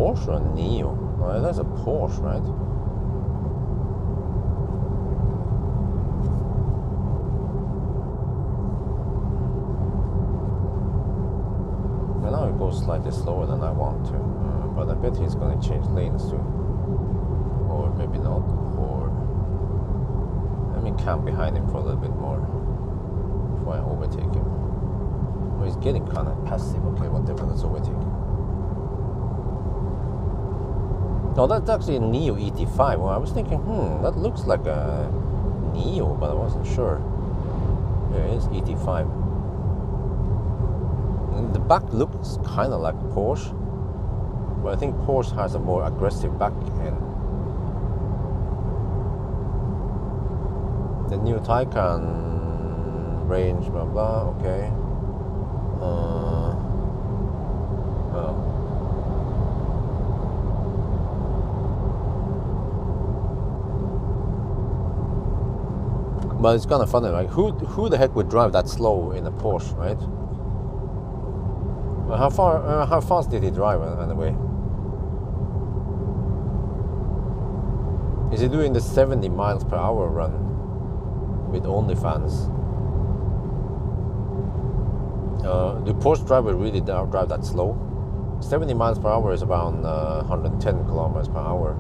Porsche or a Neo? Oh, that's a Porsche, right? Well, now it goes slightly slower than I want to, but I bet he's going to change lanes too. Or maybe not, or let me camp behind him for a little bit more before I overtake him. Well, he's getting kind of passive. Okay, whatever, let's overtake him. No, that's actually a Neo ET5. Well, I was thinking, that looks like a Neo, but I wasn't sure. Yeah, it is ET5. And the back looks kind of like Porsche, but I think Porsche has a more aggressive back end. The new Taycan range, blah blah. Okay. But it's kind of funny, like who the heck would drive that slow in a Porsche, right? Well, how fast did he drive anyway? Is he doing the 70 miles per hour run with only fans? Do Porsche drivers really drive that slow? 70 miles per hour is around 110 kilometers per hour.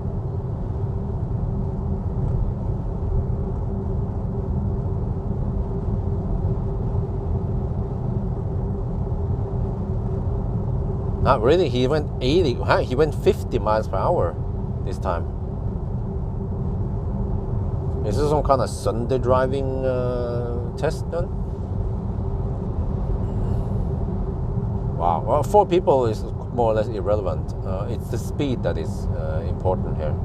Not really, he went 80, he went 50 miles per hour this time. Is this some kind of Sunday driving test done? Wow, well, 4 people is more or less irrelevant. It's the speed that is important here.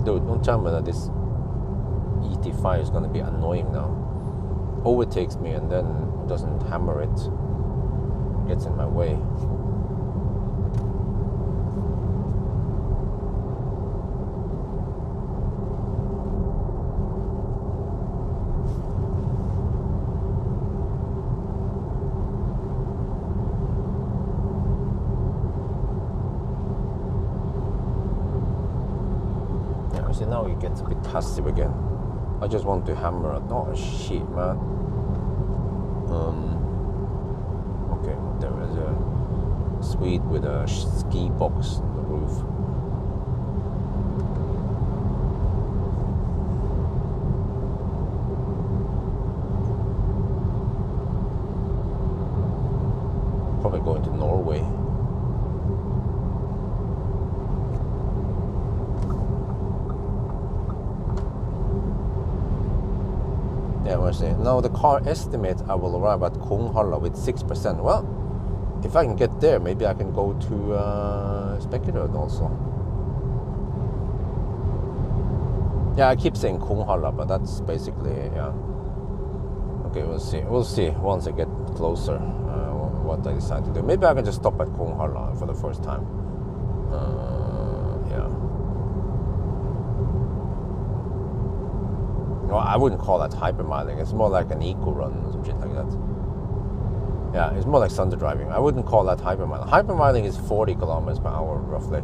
Dude, don't tell me that this ET5 is going to be annoying now. Overtakes me and then doesn't hammer it. Gets in my way. See, now it gets a bit passive again. I just want to hammer it. Oh shit, man. Okay, there is a suite with a ski box on the roof. Probably going to Norway. Now the car estimates I will arrive at Konghalla with 6%. Well, if I can get there, maybe I can go to Spekerød also. Yeah, I keep saying Konghalla, but that's basically, yeah. Okay, we'll see. We'll see once I get closer what I decide to do. Maybe I can just stop at Konghalla for the first time. Yeah. Well, I wouldn't call that hypermiling. It's more like an eco run or some shit like that. Yeah, it's more like Sunday driving. I wouldn't call that hypermiling. Hypermiling is 40 kilometers per hour, roughly.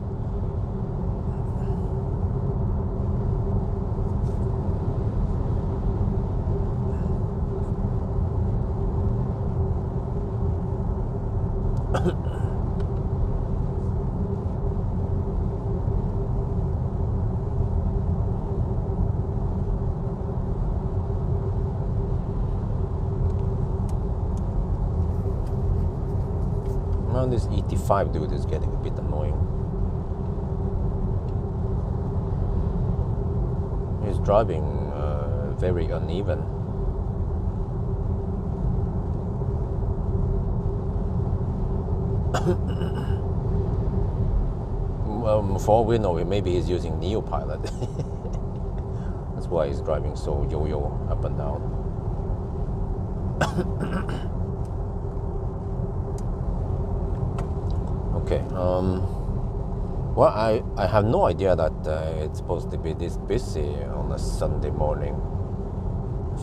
Now this ET5 dude is getting a bit annoying. He's driving very uneven. Well, for all we know, maybe he's using Neopilot. That's why he's driving so yo-yo up and down. Okay. Well, I have no idea that it's supposed to be this busy on a Sunday morning.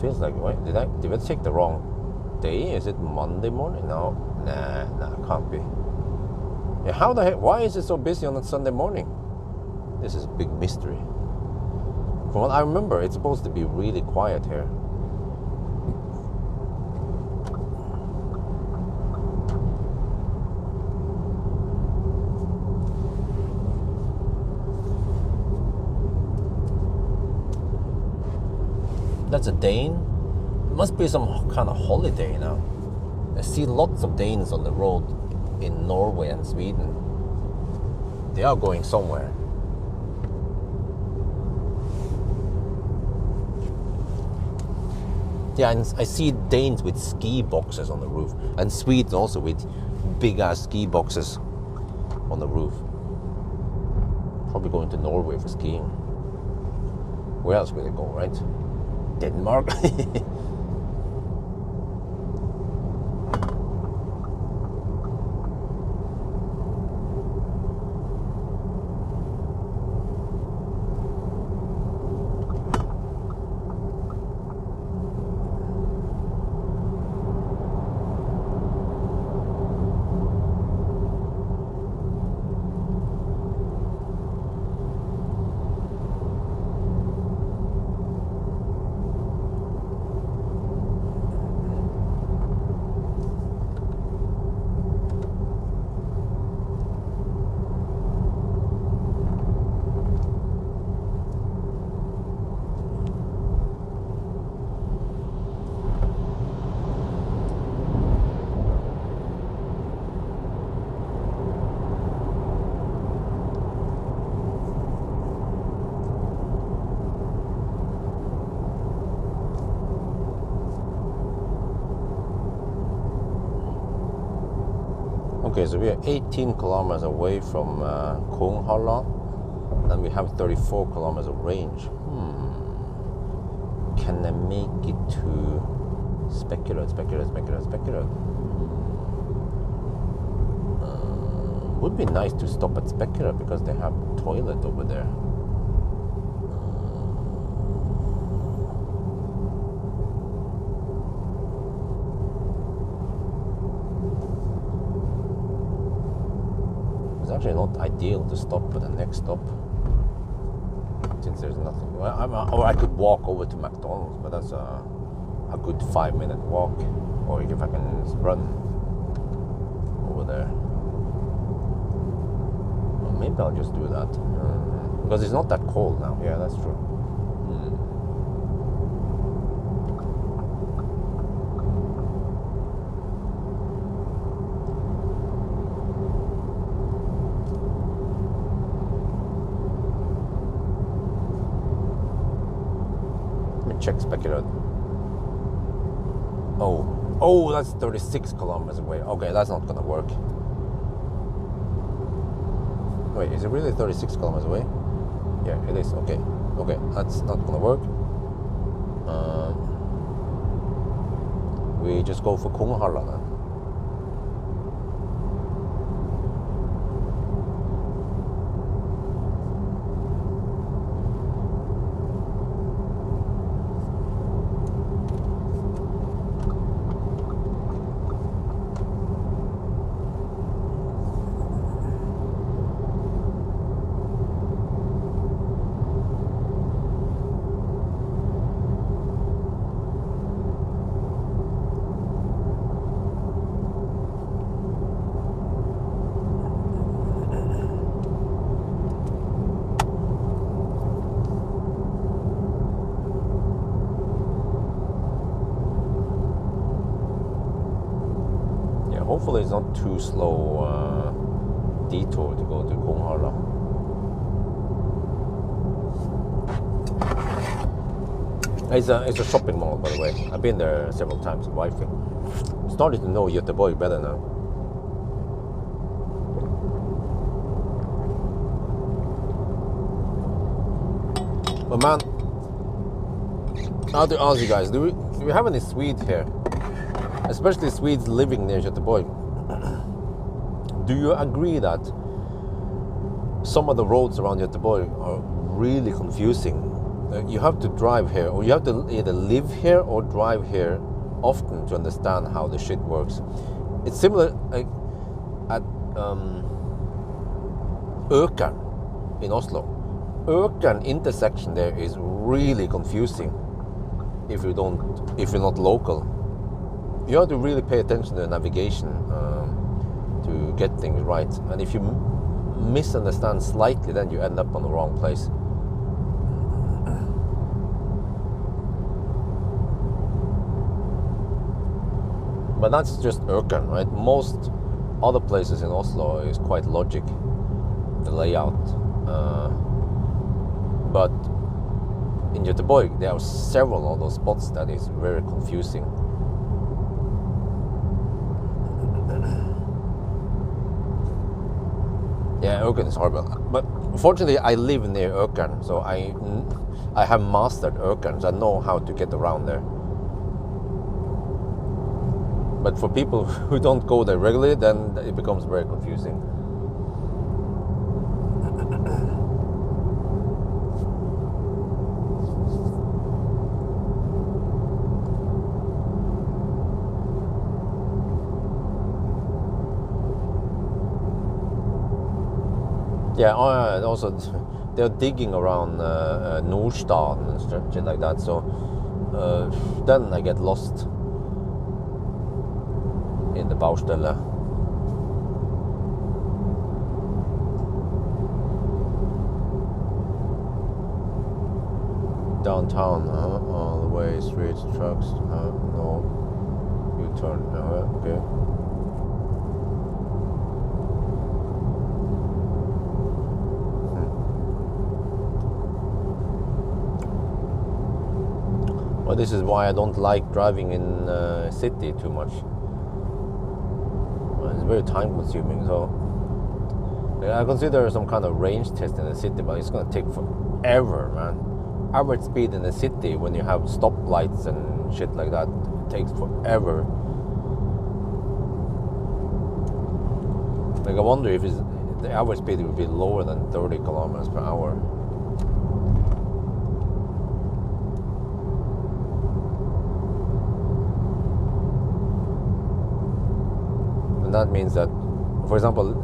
Feels like, wait, did I take the wrong day? Is it Monday morning? No, nah, can't be. Yeah, how the heck? Why is it so busy on a Sunday morning? This is a big mystery. From what I remember, it's supposed to be really quiet here. That's a Dane. It must be some kind of holiday now. I see lots of Danes on the road in Norway and Sweden. They are going somewhere. Yeah, and I see Danes with ski boxes on the roof, and Swedes also with big ass ski boxes on the roof. Probably going to Norway for skiing. Where else will they go, right? Denmark. Okay, so we are 18 kilometers away from Konghalla, and we have 34 kilometers of range. Can I make it to Speculate? Would be nice to stop at Speculate because they have a toilet over there. It's actually not ideal to stop at the next stop since there's nothing. Well, or I could walk over to McDonald's, but that's a good 5-minute walk. Or if I can run over there. Well, maybe I'll just do that because it's not that cold now. Yeah, that's true. Check Speculate. Oh, that's 36 kilometers away. Okay, that's not gonna work. Wait, is it really 36 kilometers away? Yeah, it is. Okay, that's not gonna work. We just go for Konghalla then. Hopefully it's not too slow detour to go to Konghalla. It's a shopping mall, by the way. I've been there several times with wifey. Started to know Göteborg better now. But man, I have to ask you guys, do we have any Swedes here? Especially Swedes living near Göteborg. do you agree that some of the roads around Göteborg are really confusing? You have to drive here, or you have to either live here or drive here often to understand how the shit works. It's similar at Økern in Oslo. Økern intersection there is really confusing if you're not local. You have to really pay attention to the navigation to get things right. And if you misunderstand slightly, then you end up on the wrong place. But that's just Økern, right? Most other places in Oslo is quite logic, the layout. But in Göteborg, there are several of those spots that is very confusing. Yeah, Økern is horrible. But fortunately, I live near Økern, so I have mastered Økern, so I know how to get around there. But for people who don't go there regularly, then it becomes very confusing. Yeah, also they're digging around Nordstad and shit like that, so then I get lost in the Baustelle. Downtown, all the way, streets, trucks, no U-turn, okay. Well, this is why I don't like driving in city too much. It's very time consuming, so I consider some kind of range test in the city, but it's gonna take forever, man. Average speed in the city when you have stoplights and shit like that, it takes forever. Like I wonder if the average speed would be lower than 30 kilometers per hour. And that means that, for example,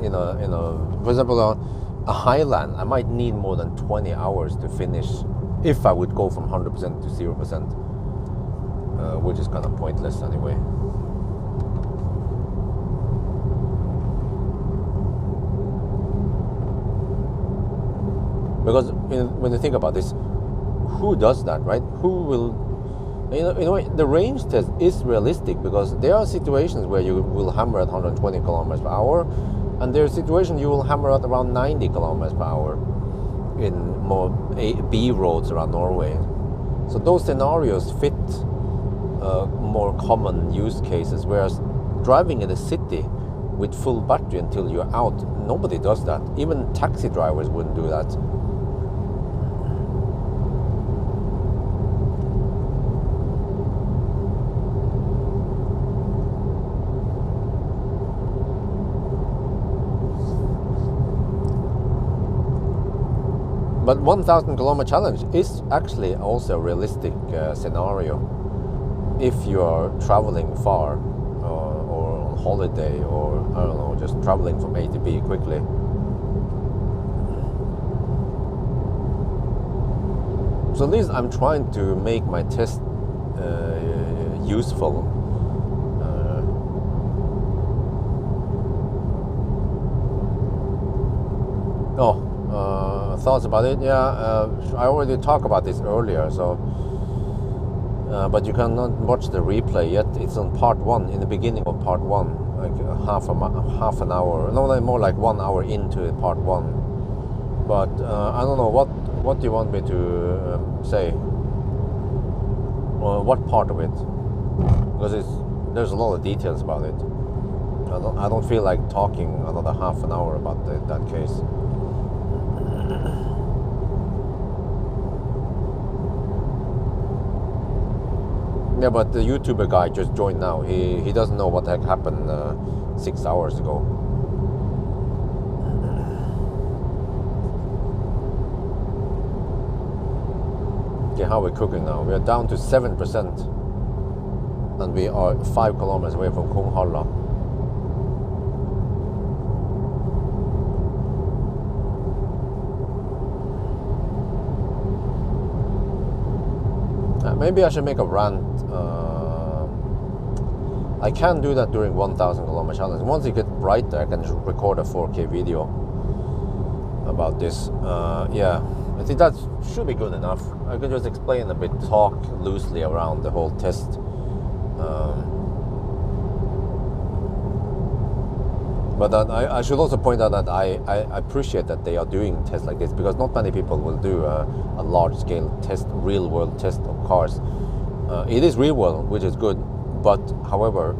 a highland, I might need more than 20 hours to finish if I would go from 100% to 0%, which is kind of pointless anyway. Because when you think about this, who does that, right? Who will? In a way, the range test is realistic because there are situations where you will hammer at 120 kilometers per hour, and there are situations you will hammer at around 90 kilometers per hour in more B roads around Norway. So those scenarios fit more common use cases, whereas driving in the city with full battery until you're out, nobody does that. Even taxi drivers wouldn't do that. But 1,000 kilometer challenge is actually also a realistic scenario if you are traveling far or on holiday, or I don't know, just traveling from A to B quickly. So at least I'm trying to make my test useful. Thoughts about it? Yeah, I already talked about this earlier, so but you cannot watch the replay yet. It's on part 1, in the beginning of part 1, like half an hour, no, more like 1 hour into part 1. But I don't know what do you want me to say, or what part of it, because there's a lot of details about it. I don't feel like talking another half an hour about that case. Yeah, but the YouTuber guy just joined now. He doesn't know what the heck happened 6 hours ago. Okay, how we're cooking now? We are down to 7%, and we are 5 kilometers away from Konghalla. Maybe I should make a rant. I can do that during 1,000 kilometer challenge. Once it gets brighter, I can record a 4K video about this. Yeah, I think that should be good enough. I can just explain a bit, talk loosely around the whole test. But I should also point out that I appreciate that they are doing tests like this, because not many people will do a large-scale test, real-world test of cars. It is real-world, which is good, but however,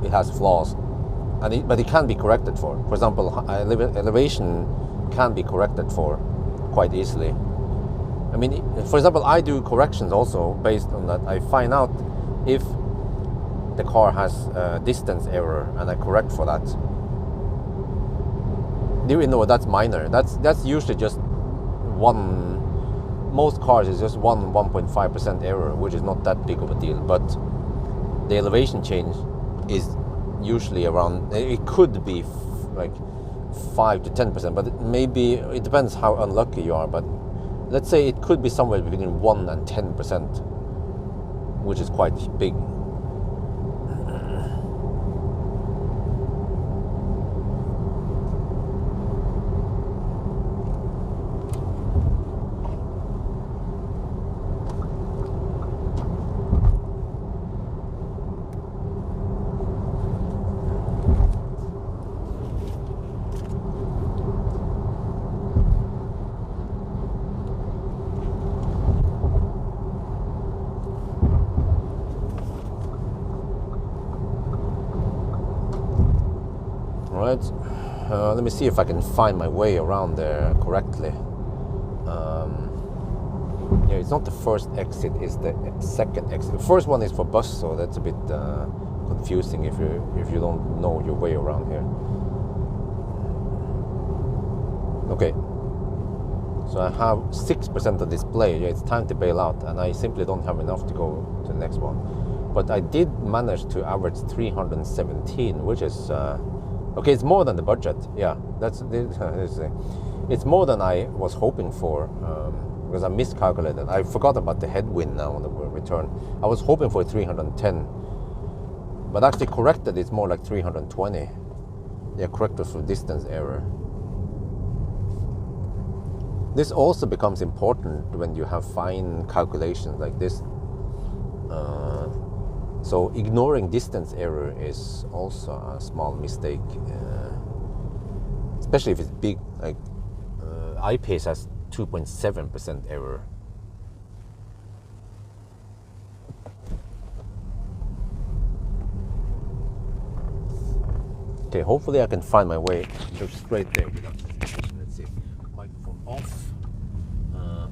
it has flaws, but it can be corrected for. For example, elevation can be corrected for quite easily. I mean, for example, I do corrections also based on that. I find out if the car has a distance error, and I correct for that. Even though that's minor, that's usually just one. Most cars is just 1.5% error, which is not that big of a deal. But the elevation change is usually around. It could be like 5 to 10%, but it depends how unlucky you are. But let's say it could be somewhere between 1 and 10%, which is quite big. Let me see if I can find my way around there correctly. Yeah, it's not the first exit, it's the second exit. The first one is for bus, so that's a bit confusing if you don't know your way around here. Okay, so I have 6% of display. Yeah, it's time to bail out, and I simply don't have enough to go to the next one. But I did manage to average 317, which is okay. It's more than the budget. Yeah, it's more than I was hoping for, because I miscalculated. I forgot about the headwind now on the return. I was hoping for 310, but actually corrected. It's more like 320. Yeah, corrected for distance error. This also becomes important when you have fine calculations like this. So ignoring distance error is also a small mistake, especially if it's big. Like iPace has 2.7% error. Okay, hopefully I can find my way just straight there without hesitation. Let's see, microphone off.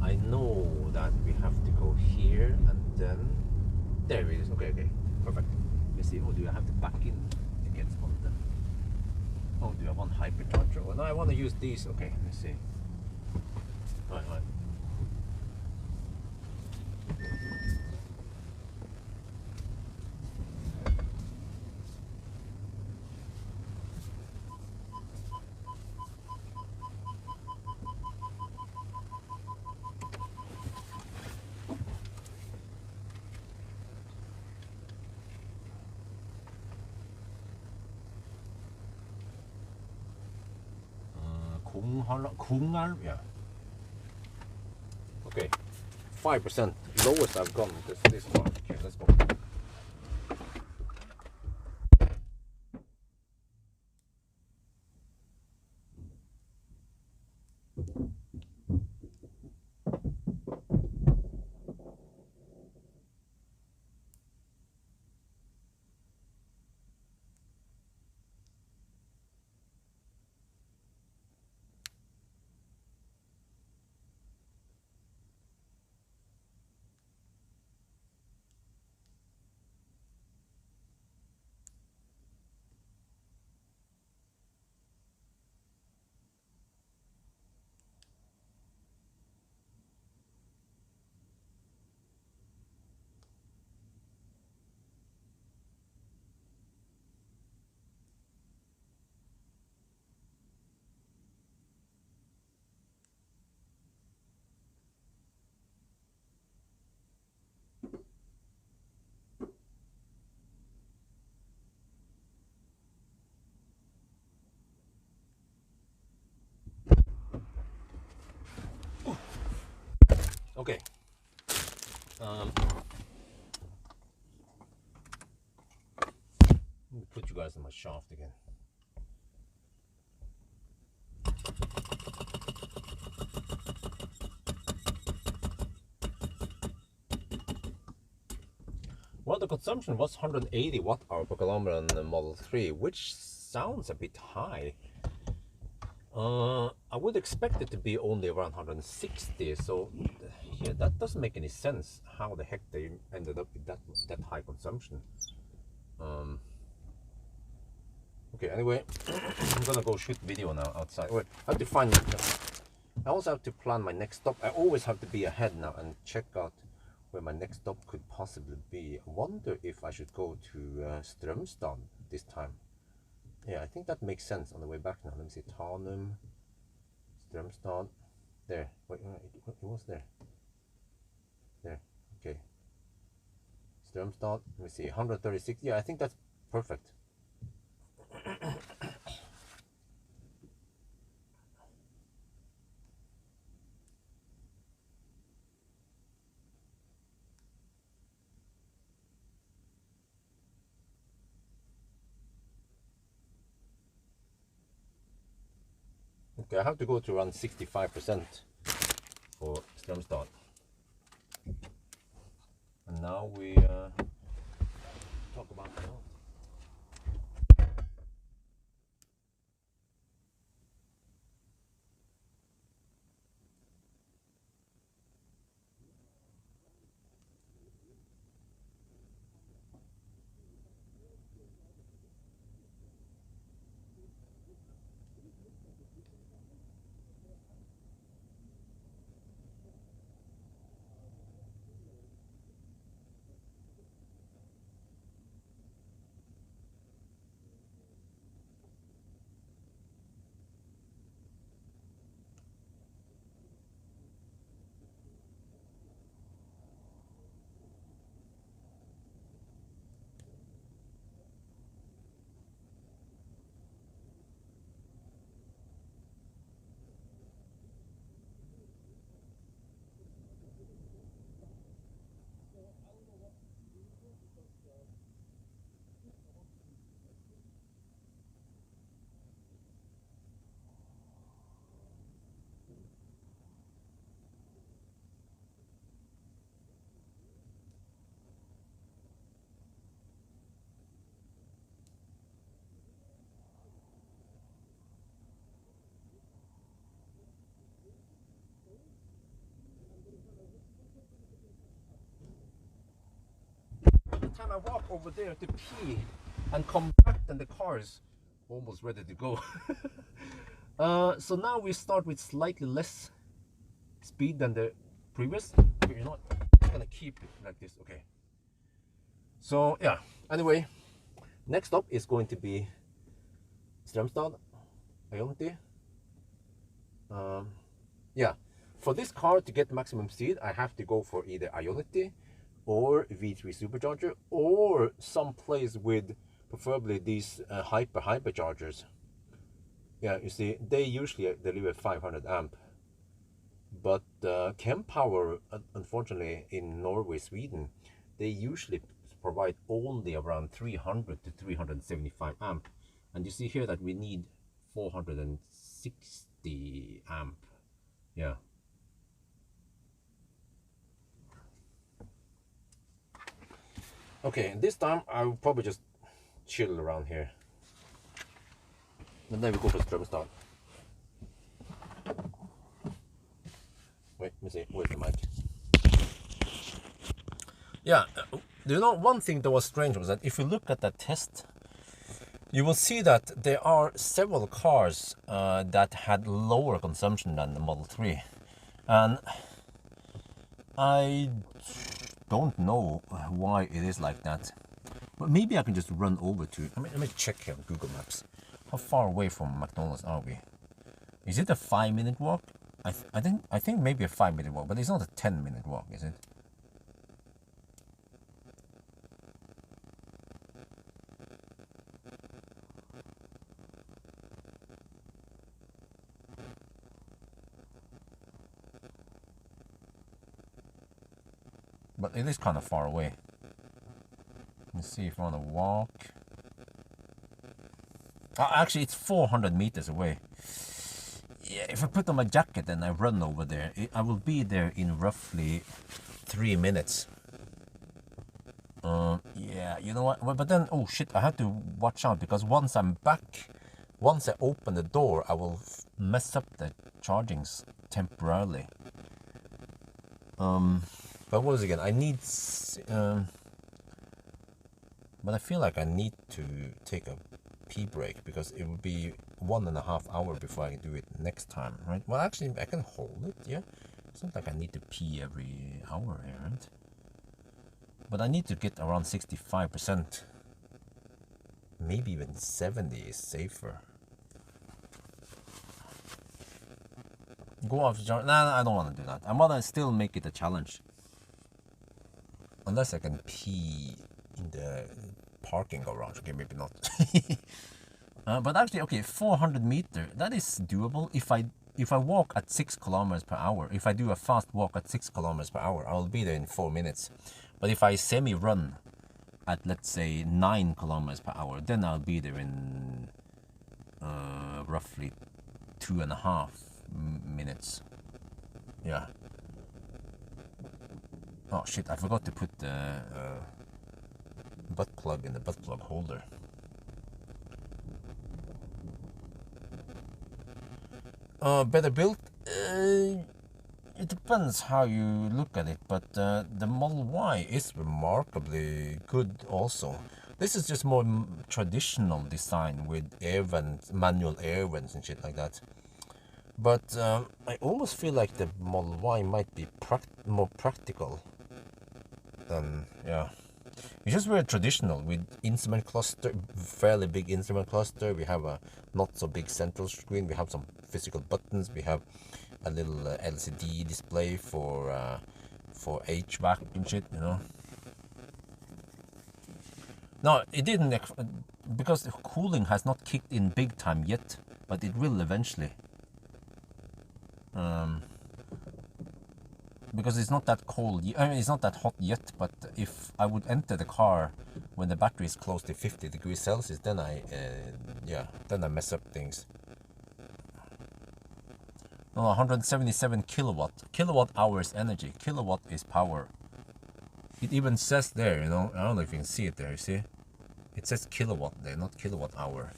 I know that we have to go here, and then there it is. Okay, perfect. Let's see. Oh, do I have to back in to get one of them? Oh, do I want hypercharger? Oh, no, I want to use these. Okay, let's see. Right. Konghalla, yeah. Okay, 5%, lowest I've gone this far. Okay, let's go. Okay. Let me put you guys in my shaft again. Well, the consumption was 180 watt-hour per kilometer on the Model 3, which sounds a bit high. I would expect it to be only around 160, so yeah, that doesn't make any sense. How the heck they ended up with that high consumption? Okay, anyway, I'm gonna go shoot video now outside. Wait, I have to find. I also have to plan my next stop. I always have to be ahead now and check out where my next stop could possibly be. I wonder if I should go to Strömstad this time. Yeah, I think that makes sense on the way back now. Let me see, Tanum, Strömstad. There. Wait, it was there. There. Okay. Strömstad. Let me see. 136. Yeah, I think that's perfect. Okay, I have to go to around 65% for Strömstad. And now we talk about the road. By the time I walk over there to pee and come back, then the car is almost ready to go. So now we start with slightly less speed than the previous. Okay, you know what? I'm gonna keep it like this. Okay. So yeah. Anyway, next stop is going to be Strömstad, Ionity. Yeah. For this car to get maximum speed, I have to go for either Ionity or V3 supercharger, or some place with preferably these hyperchargers. Yeah, you see, they usually deliver 500 amp, but Kempower, unfortunately, in Norway, Sweden, they usually provide only around 300 to 375 amp, and you see here that we need 460 amp. Yeah. Okay, this time I'll probably just chill around here. And then we go for Strömstad. Wait, let me see, where's the mic? Yeah, you know, one thing that was strange was that if you look at that test, you will see that there are several cars that had lower consumption than the Model 3. And I don't know why it is like that. But maybe I can just run over to, let me check here on Google Maps. How far away from McDonald's are we? Is it a 5-minute walk? I think maybe a 5-minute walk, but it's not a 10-minute walk, is it? but it is kind of far away. Let's see if I want to walk. Actually, it's 400 meters away. Yeah, if I put on my jacket and I run over there, I will be there in roughly 3 minutes. Yeah, you know what? But then, oh shit, I have to watch out because once I'm back, once I open the door, I will mess up the chargings temporarily. But what was it again? I need, but I feel like I need to take a pee break because it will be 1.5 hours before I can do it next time, right? Well, actually, I can hold it, yeah. It's not like I need to pee every hour here, right? But I need to get around 65%. Maybe even 70 is safer. Go off the charge. Nah, I don't want to do that. I want to still make it a challenge. Unless I can pee in the parking garage. Okay, maybe not. But actually, okay, 400 meters. That is doable. If I walk at 6 kilometers per hour, if I do a fast walk at 6 kilometers per hour, I'll be there in 4 minutes. But if I semi-run at, let's say, 9 kilometers per hour, then I'll be there in roughly 2.5 minutes. Yeah. Oh shit, I forgot to put the butt plug in the butt plug holder. Better built? It depends how you look at it, but the Model Y is remarkably good also. This is just more traditional design with air vents, manual air vents and shit like that. But I almost feel like the Model Y might be more practical than, yeah. It's just very traditional with instrument cluster, fairly big instrument cluster. We have a not so big central screen. We have some physical buttons. We have a little LCD display for HVAC and shit, you know. No, it didn't, because the cooling has not kicked in big time yet, but it will eventually. Because it's not that cold, I mean, it's not that hot yet, but if I would enter the car when the battery is close to 50 degrees Celsius, then then I mess up things. No, 177 kilowatt hours energy. Kilowatt is power. It even says there, you know, I don't know if you can see it there, you see? It says kilowatt there, not kilowatt hour.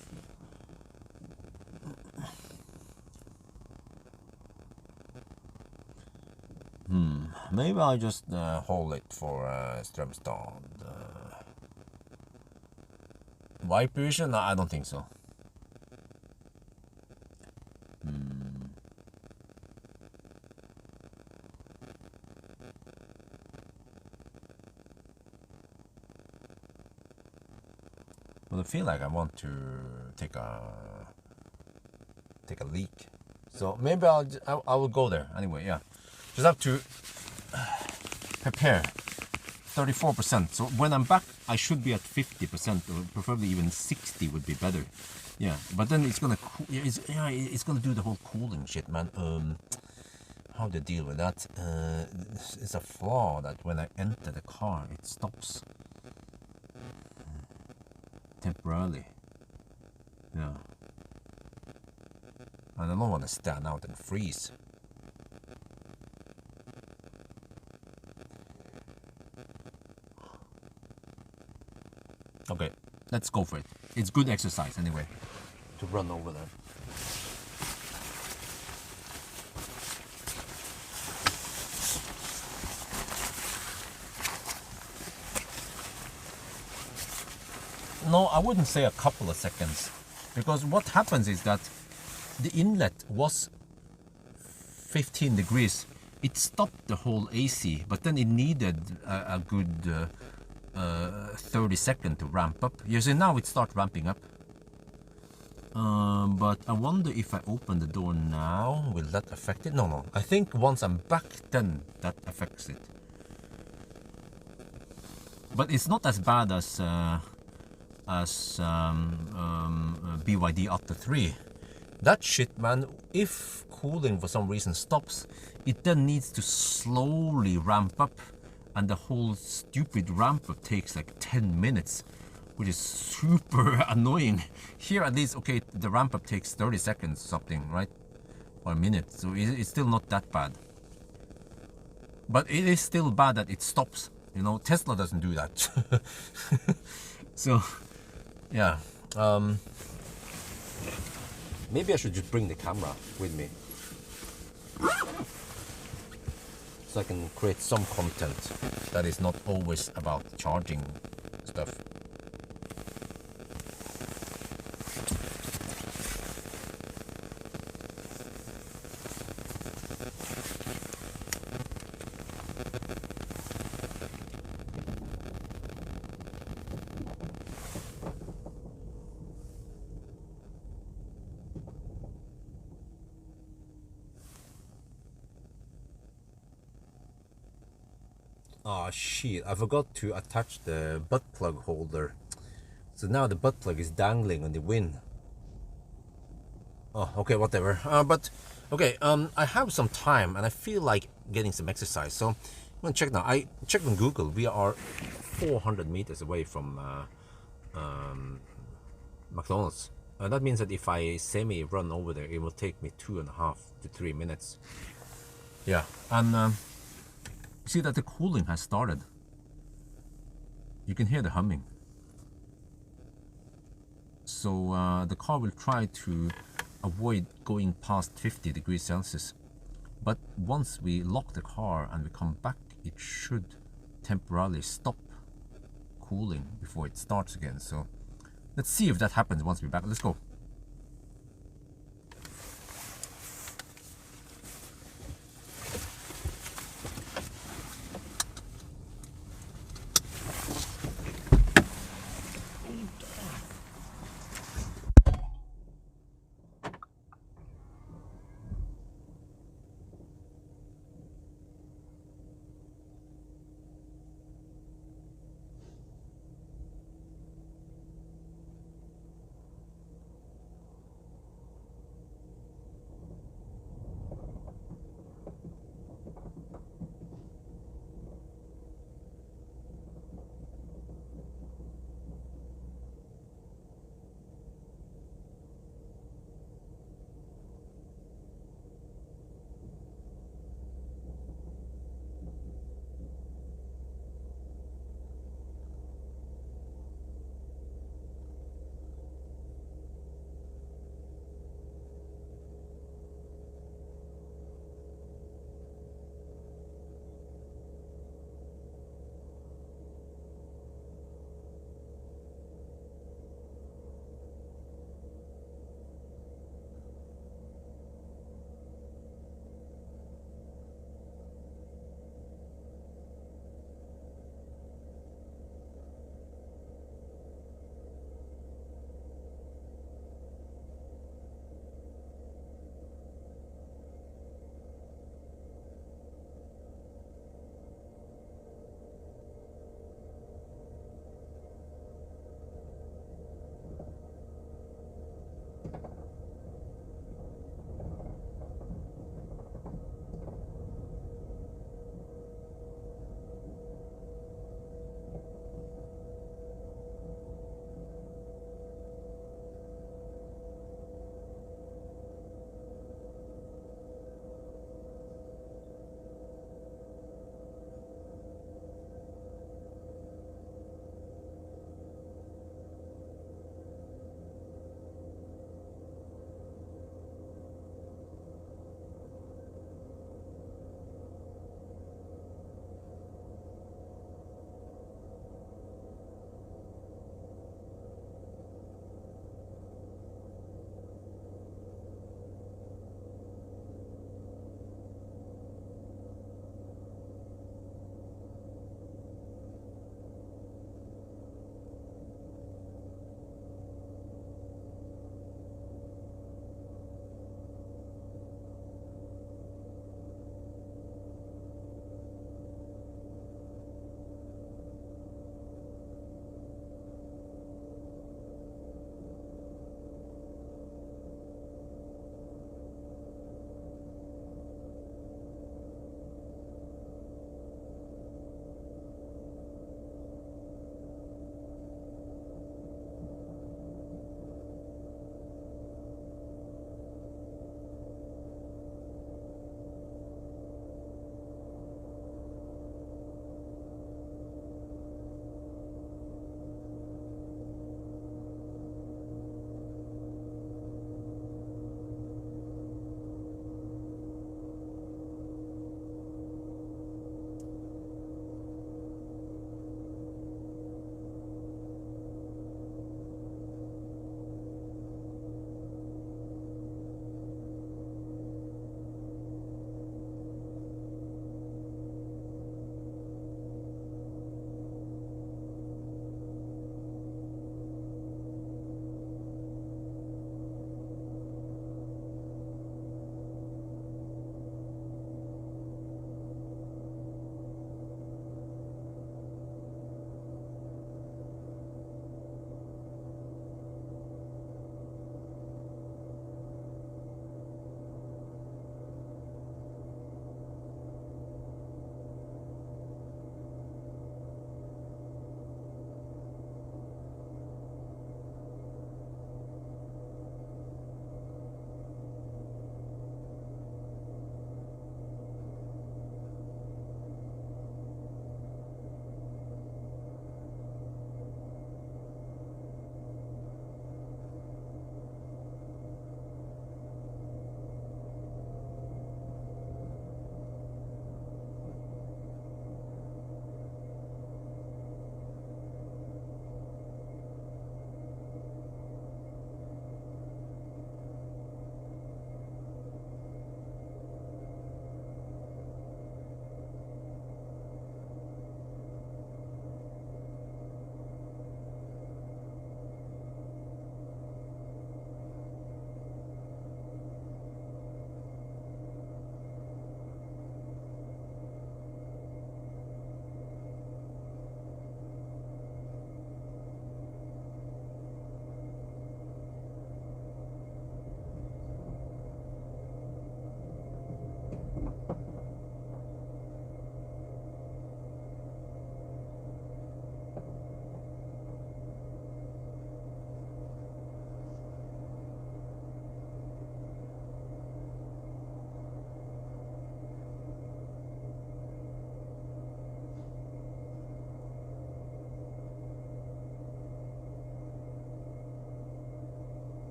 Maybe I'll just hold it for Strömstad. Wipe issue? No, I don't think so. Well, I feel like I want to take a leak, so maybe I will go there anyway. Yeah, just have to prepare 34%. So when I'm back, I should be at 50%, or preferably even 60 would be better. Yeah, but then it's gonna it's gonna do the whole cooling shit, man. How to deal with that? It's a flaw that when I enter the car, it stops temporarily. Yeah, and I don't want to stand out and freeze. Okay, let's go for it. It's good exercise anyway to run over there. No, I wouldn't say a couple of seconds, because what happens is that the inlet was 15 degrees. It stopped the whole AC, but then it needed a good 30 seconds to ramp up. You see, now it starts ramping up. But I wonder if I open the door now, will that affect it? No. I think once I'm back, then that affects it. But it's not as bad as BYD Atto 3. That shit, man, if cooling for some reason stops, it then needs to slowly ramp up and the whole stupid ramp up takes like 10 minutes, which is super annoying. Here at least, okay, the ramp up takes 30 seconds something, right? Or a minute, so it's still not that bad. But it is still bad that it stops. You know, Tesla doesn't do that. So, yeah. Maybe I should just bring the camera with me, so I can create some content that is not always about charging stuff. Oh shit, I forgot to attach the butt plug holder. So now the butt plug is dangling on the wind. Oh, okay, whatever. I have some time and I feel like getting some exercise. So I'm gonna check now. I checked on Google. We are 400 meters away from McDonald's. That means that if I semi-run over there, it will take me 2.5 to 3 minutes. Yeah, and see that the cooling has started. You can hear the humming. So the car will try to avoid going past 50 degrees Celsius. But once we lock the car and we come back, it should temporarily stop cooling before it starts again. So let's see if that happens once we're back. Let's go.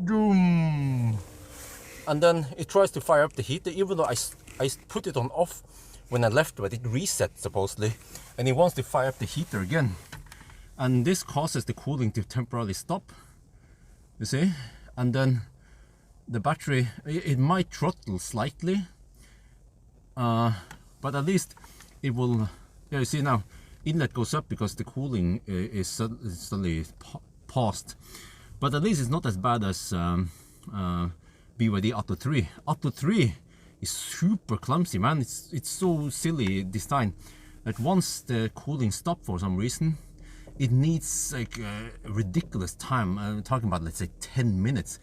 Doom. And then it tries to fire up the heater, even though I put it on off when I left, but it reset supposedly, and it wants to fire up the heater again. And this causes the cooling to temporarily stop, you see, and then the battery, it might throttle slightly, but at least it will, yeah, you see now, inlet goes up because the cooling is suddenly paused. But at least it's not as bad as BYD Atto 3. Atto 3 is super clumsy, man. It's so silly design that once the cooling stops for some reason, it needs like a ridiculous time. I'm talking about, let's say, 10 minutes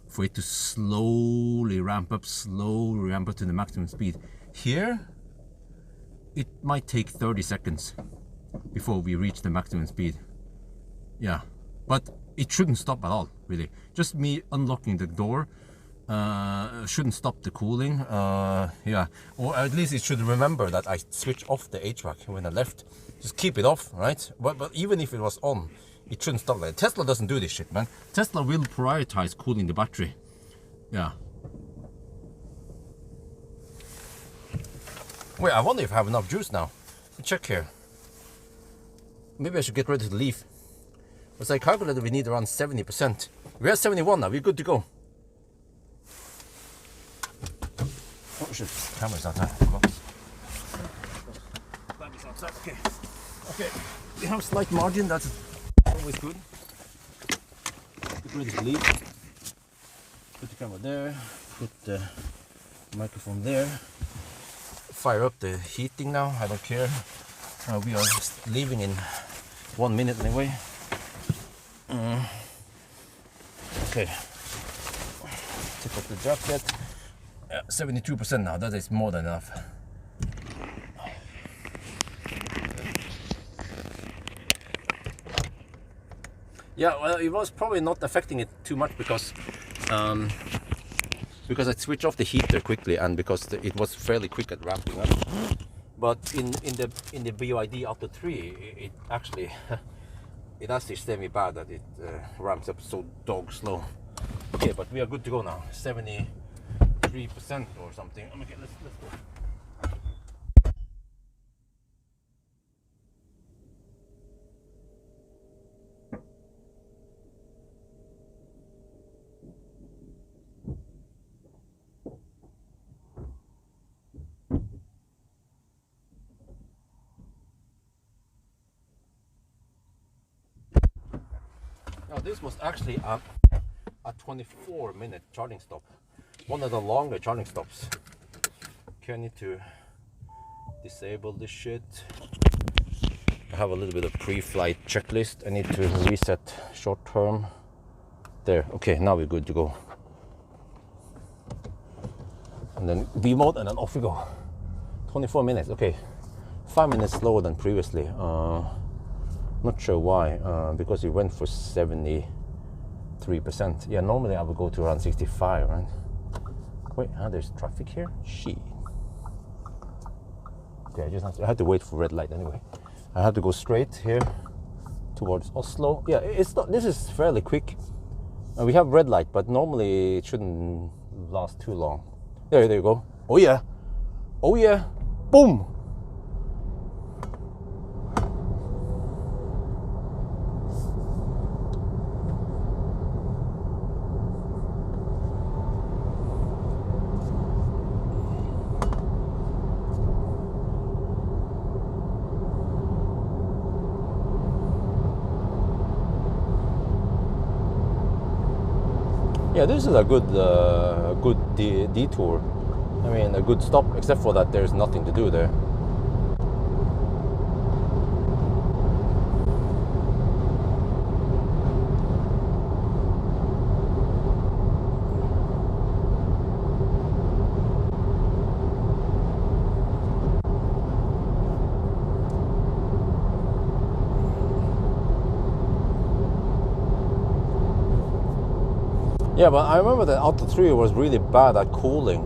for it to slowly ramp up to the maximum speed. Here, it might take 30 seconds before we reach the maximum speed. Yeah, but it shouldn't stop at all, really. Just me unlocking the door shouldn't stop the cooling. Yeah, or at least it should remember that I switched off the HVAC when I left. Just keep it off, right? But even if it was on, it shouldn't stop. Like, Tesla doesn't do this shit, man. Tesla will prioritize cooling the battery. Yeah. Wait, I wonder if I have enough juice now. Let me check here. Maybe I should get ready to leave. Because I calculated we need around 70%. We're at 71 now, we're good to go. Oh shit, camera's outside. Come on. Camera's outside, okay. Okay, we have a slight margin, that's always good. Get ready to leave. Put the camera there, put the microphone there. Fire up the heating now, I don't care. We are leaving in 1 minute anyway. Okay, take off the jacket. 72% now, that is more than enough. Yeah, well, it was probably not affecting it too much because I switched off the heater quickly and because it was fairly quick at ramping up. But in the BYD Atto 3, it actually stayed me bad that it ramps up so dog slow. Okay, but we are good to go now. 73% or something. Okay, let's go. Now this was actually a 24-minute charging stop. One of the longer charging stops. Okay, I need to disable this shit. I have a little bit of pre-flight checklist. I need to reset short term. There, okay, now we're good to go. And then V mode and then off we go. 24 minutes, okay. 5 minutes slower than previously. Not sure why, because it went for 73%. Yeah, normally I would go to around 65, right? Wait, there's traffic here? Shit. Okay, I have to wait for red light anyway. I have to go straight here towards Oslo. Yeah, it's not. This is fairly quick. We have red light, but normally it shouldn't last too long. There you go. Oh yeah. Oh yeah. Boom. Yeah, this is a good detour. I mean, a good stop, except for that there's nothing to do there. Yeah, but I remember that Atto 3 was really bad at cooling.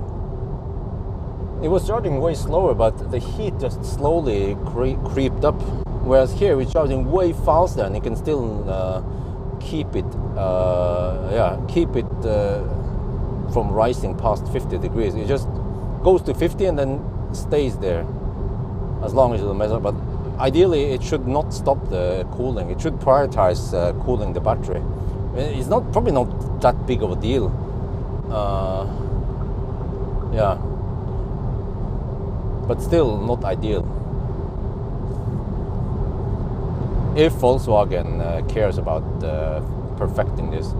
It was charging way slower, but the heat just slowly creeped up. Whereas here, it's charging way faster, and it can still keep it from rising past 50 degrees. It just goes to 50 and then stays there as long as you don't mess up. But ideally, it should not stop the cooling. It should prioritize cooling the battery. It's probably not that big of a deal. Yeah, but still not ideal. If Volkswagen cares about perfecting this.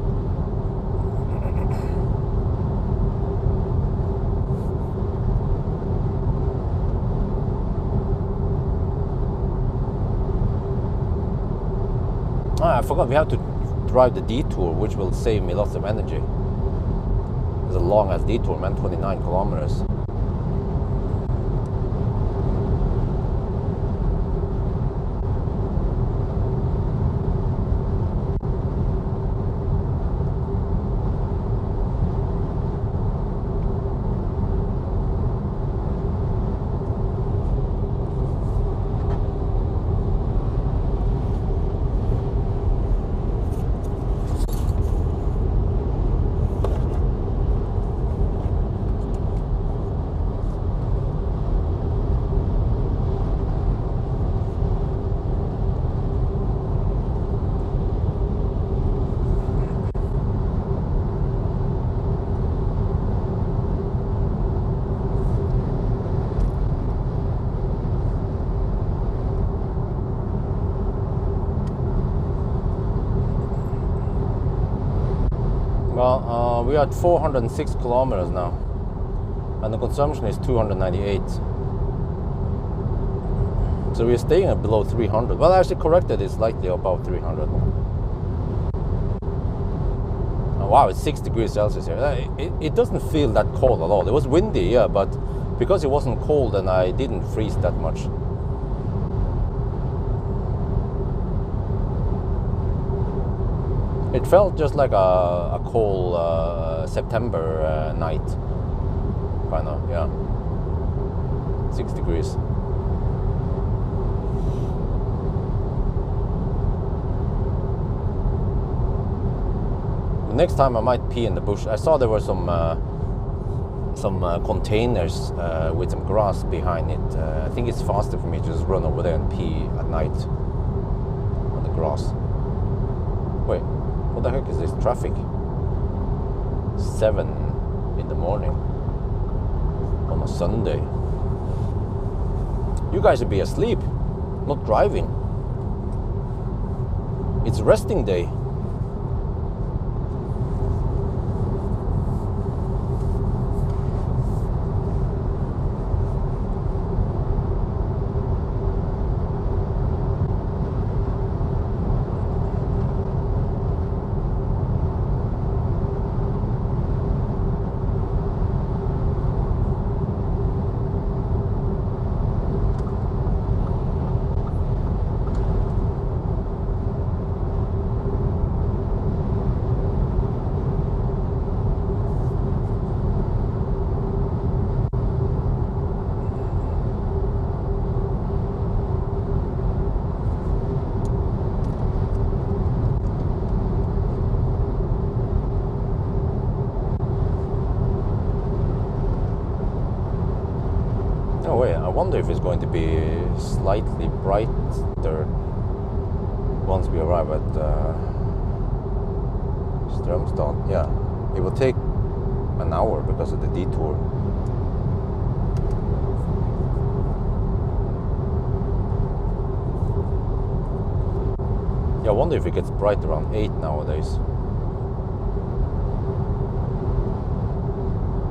I forgot we have to drive the detour, which will save me lots of energy. It's a long as detour, man, 29 kilometers. Well, we are at 406 kilometers now, and the consumption is 298. So we're staying at below 300. Well, actually corrected is slightly above 300. Oh, wow, it's 6 degrees Celsius here. It doesn't feel that cold at all. It was windy, yeah, but because it wasn't cold and I didn't freeze that much. It felt just like a cold September night, kind of, yeah. 6 degrees. Next time I might pee in the bush. I saw there were some containers with some grass behind it. I think it's faster for me to just run over there and pee at night on the grass. Wait. What the heck is this traffic? 7 in the morning on a Sunday. You guys should be asleep, not driving. It's resting day. I wonder if it's going to be slightly brighter once we arrive at Strömstad. Yeah, it will take an hour because of the detour. Yeah, I wonder if it gets bright around 8 nowadays.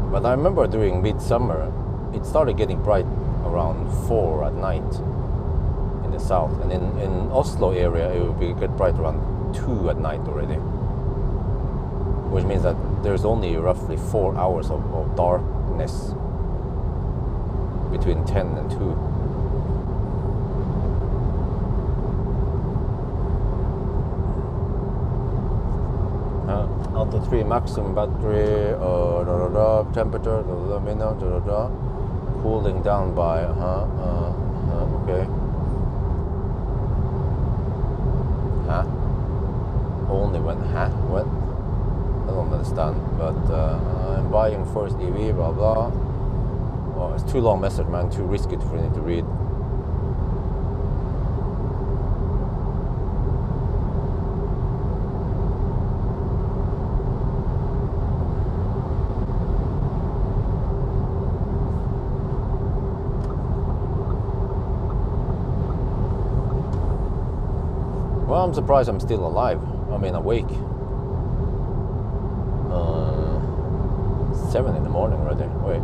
But I remember during midsummer, it started getting bright around 4 at night in the south, and in Oslo area it will get bright around 2 at night already, which means that there's only roughly 4 hours of darkness between 10 and 2. Auto 3 maximum battery, temperature, cooling down by, okay. only when what? I don't understand. But I'm buying first EV, blah blah. Oh, it's too long message, man. Too risky for me to read. Well, I'm surprised I'm still alive. I mean, awake. 7 in the morning already. Wait.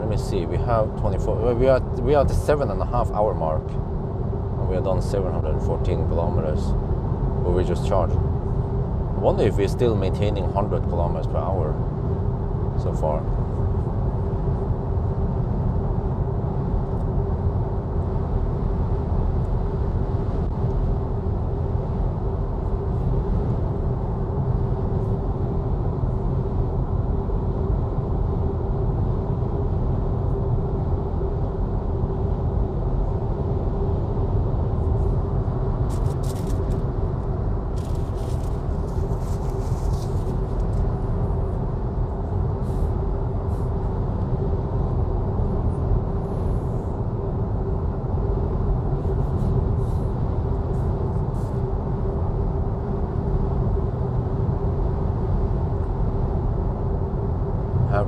Let me see. We have 24. We are at the 7.5 hour mark, and we have done 714 kilometers. But we just charged. I wonder if we're still maintaining 100 kilometers per hour so far.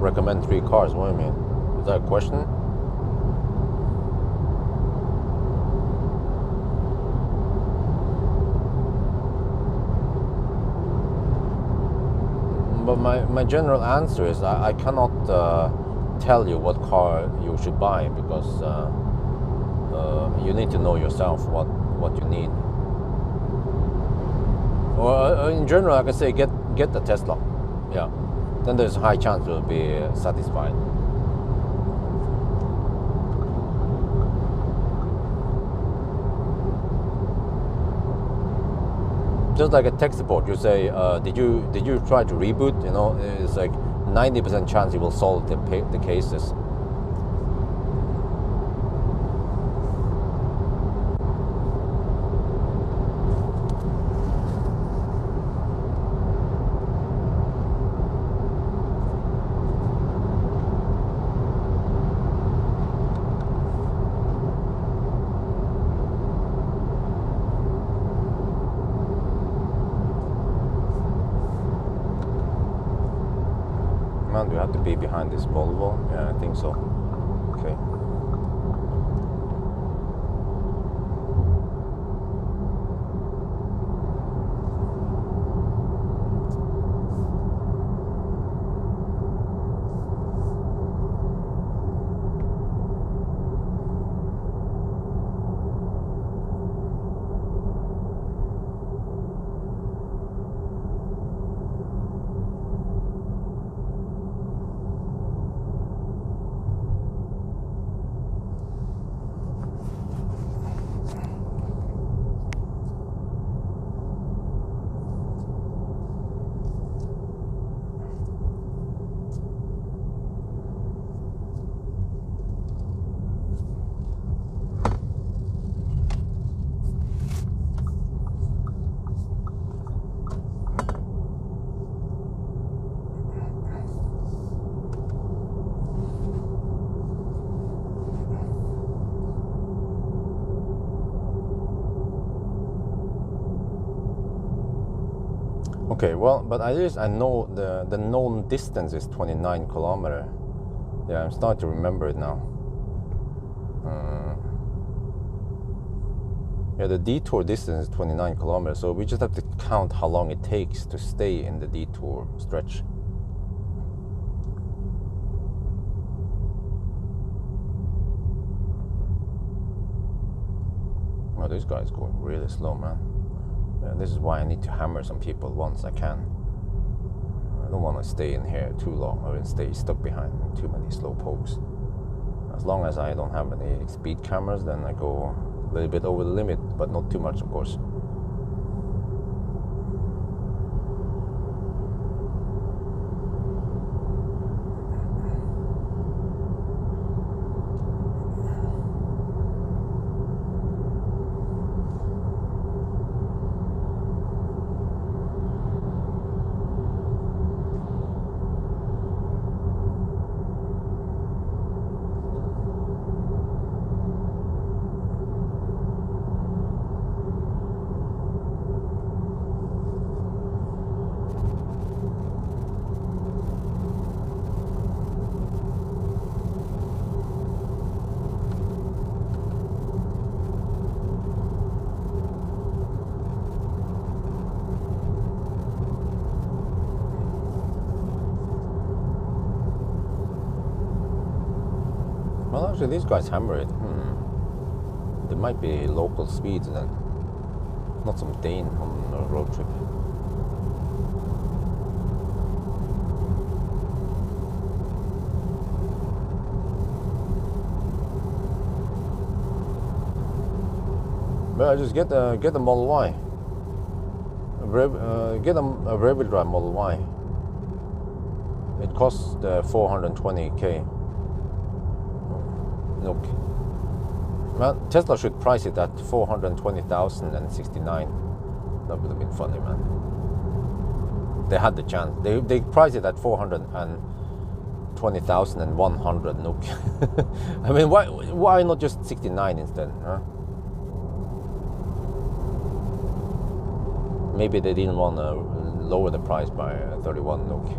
Recommend 3 cars. What do you mean? Is that a question? But my general answer is I cannot tell you what car you should buy, because you need to know yourself what you need. Or in general, I can say get the Tesla. Yeah. Then there's a high chance you'll be satisfied. Just like a tech support, you say, did you try to reboot? You know, it's like 90% chance it will solve the cases. Do you have to be behind this Volvo? Yeah, I think so. Okay. Okay, well, but at least I know the known distance is 29 kilometers. Yeah, I'm starting to remember it now. Yeah, the detour distance is 29 kilometers, so we just have to count how long it takes to stay in the detour stretch. Oh, this guy's going really slow, man. Yeah, this is why I need to hammer some people once I can. I don't want to stay in here too long or stay stuck behind too many slow pokes. As long as I don't have any speed cameras, then I go a little bit over the limit, but not too much, of course. Well, actually, these guys hammer it. There might be local speeds then. Not some Dane on a road trip. But I just get a Model Y. Get a rear-wheel drive Model Y. It costs 420k. Look. Well, Tesla should price it at 420,069. That would have been funny, man. They had the chance. They priced it at 420,100 NOK. I mean, why not just 69 instead? Huh? Maybe they didn't want to lower the price by 31 NOK.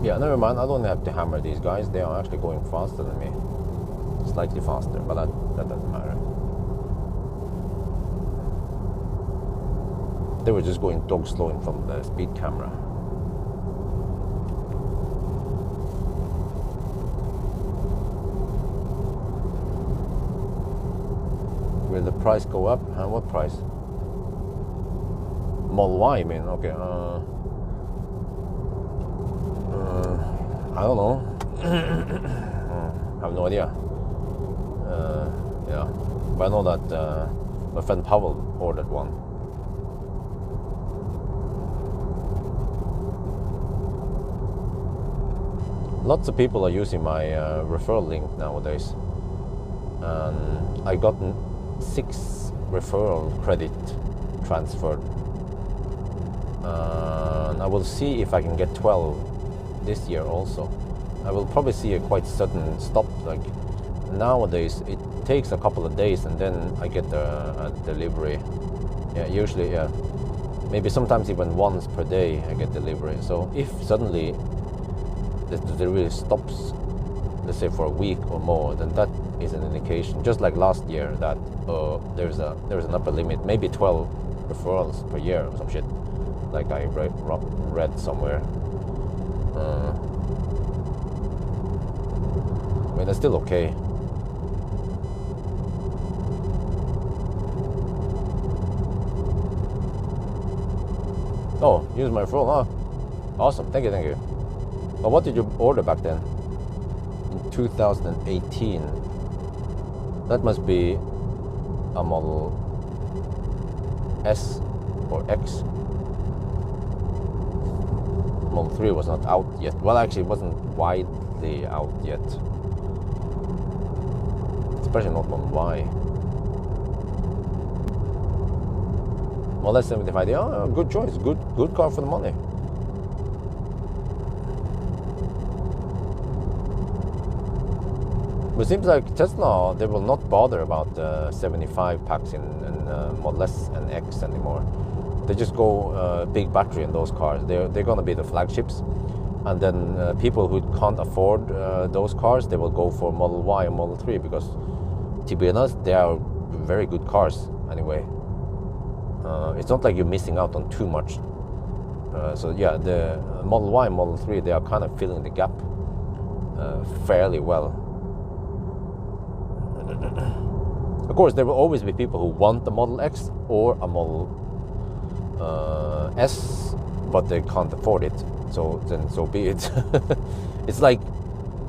Yeah, never mind. I don't have to hammer these guys. They are actually going faster than me. Slightly faster, but that doesn't matter. They were just going dog slow in front of the speed camera. Will the price go up? What price? Model Y, I mean. Okay. I don't know. I have no idea. Yeah, but I know that my friend Pawel ordered one. Lots of people are using my referral link nowadays, and I gotten 6 referral credit transferred. And I will see if I can get 12 this year also. I will probably see a quite sudden stop. Like nowadays, it takes a couple of days and then I get a delivery. Yeah, usually, yeah. Maybe sometimes even once per day I get delivery. So if suddenly the delivery stops, let's say for a week or more, then that is an indication. Just like last year, that there's an upper limit, maybe 12 referrals per year or some shit. Like I read somewhere. I mean, it's still okay. Oh, use my phone, huh? Awesome, thank you. But what did you order back then? In 2018. That must be a Model S or X. Model 3 was not out yet. Well, actually, it wasn't widely out yet. Especially not Model Y. Well, that's 75. Oh, good choice. Good car for the money. But it seems like Tesla, they will not bother about 75 packs in Model S and X anymore. They just go big battery in those cars. They're going to be the flagships. And then people who can't afford those cars, they will go for Model Y and Model 3 because, to be honest, they are very good cars anyway. It's not like you're missing out on too much. So yeah, the Model Y and Model 3, they are kind of filling the gap fairly well. Of course, there will always be people who want the Model X or a Model S, but they can't afford it. So then, so be it. It's like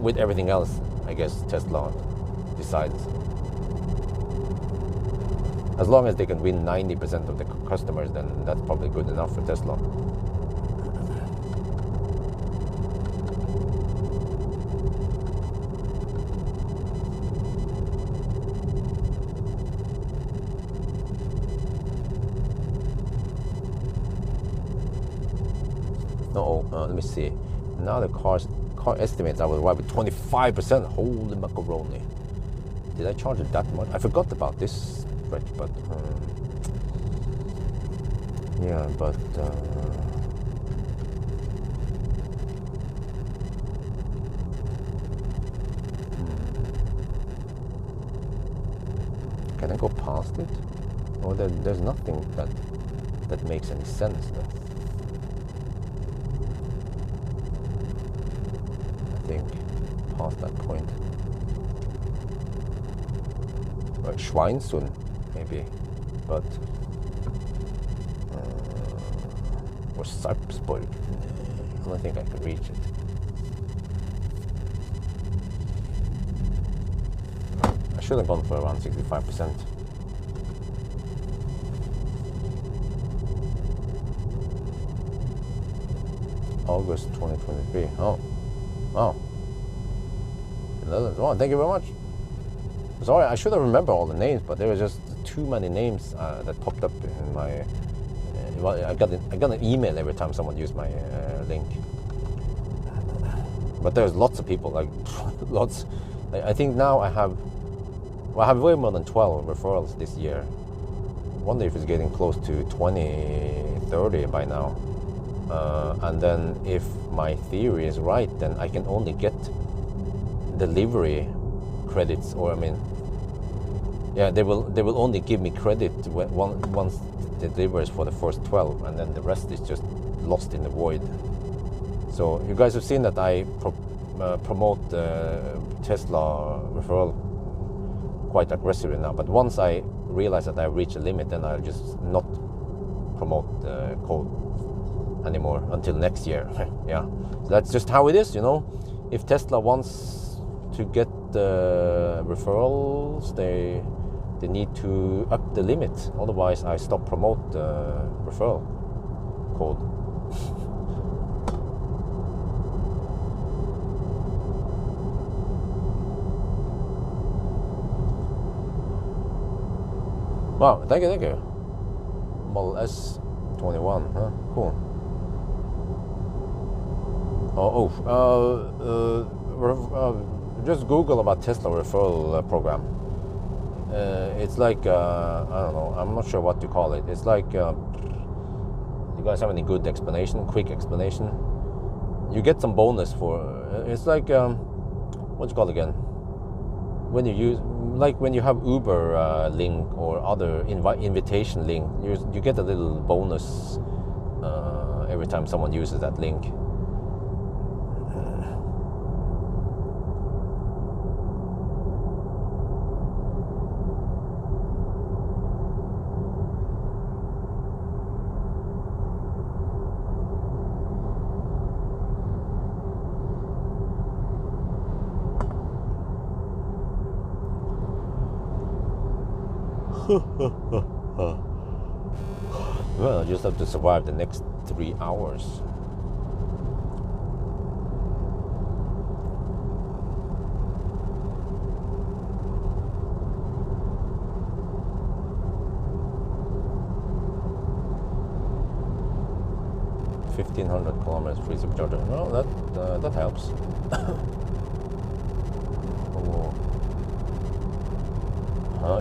with everything else, I guess Tesla decides. As long as they can win 90% of the customers, then that's probably good enough for Tesla. Let me see. Now the car estimates I was right with 25%. Holy macaroni! Did I charge it that much? I forgot about this stretch, but yeah, but go past it? Or there's nothing that makes any sense then. I think past that point. Like Schweinsund, maybe, but or Sarpsborg. I don't think I could reach it. I should have gone for around 65%. August 2023. Oh. Oh, thank you very much. Sorry, I should have remembered all the names, but there were just too many names that popped up in my. I got an email every time someone used my link. But there's lots of people, like lots. I think now I have way more than 12 referrals this year. Wonder if it's getting close to 20, 30 by now. And then if my theory is right, then I can only get delivery credits, or I mean, yeah, they will only give me credit once the delivers for the first 12, and then the rest is just lost in the void. So you guys have seen that I promote Tesla referral quite aggressively now, but once I realize that I reach a limit, then I'll just not promote code anymore until next year. Yeah, so that's just how it is, you know. If Tesla wants to get the referrals, they need to up the limit. Otherwise, I stop promote the referral code. Wow, thank you. Model S21, huh? Cool. Just Google about Tesla referral program. It's like, I don't know, I'm not sure what to call it. It's like, you guys have any good explanation, quick explanation? You get some bonus for, it's like, what do you call it again? When you use, like when you have Uber link or other invitation link, you get a little bonus every time someone uses that link. Well, I just have to survive the next 3 hours. $1,500 free supercharger. Well, that helps.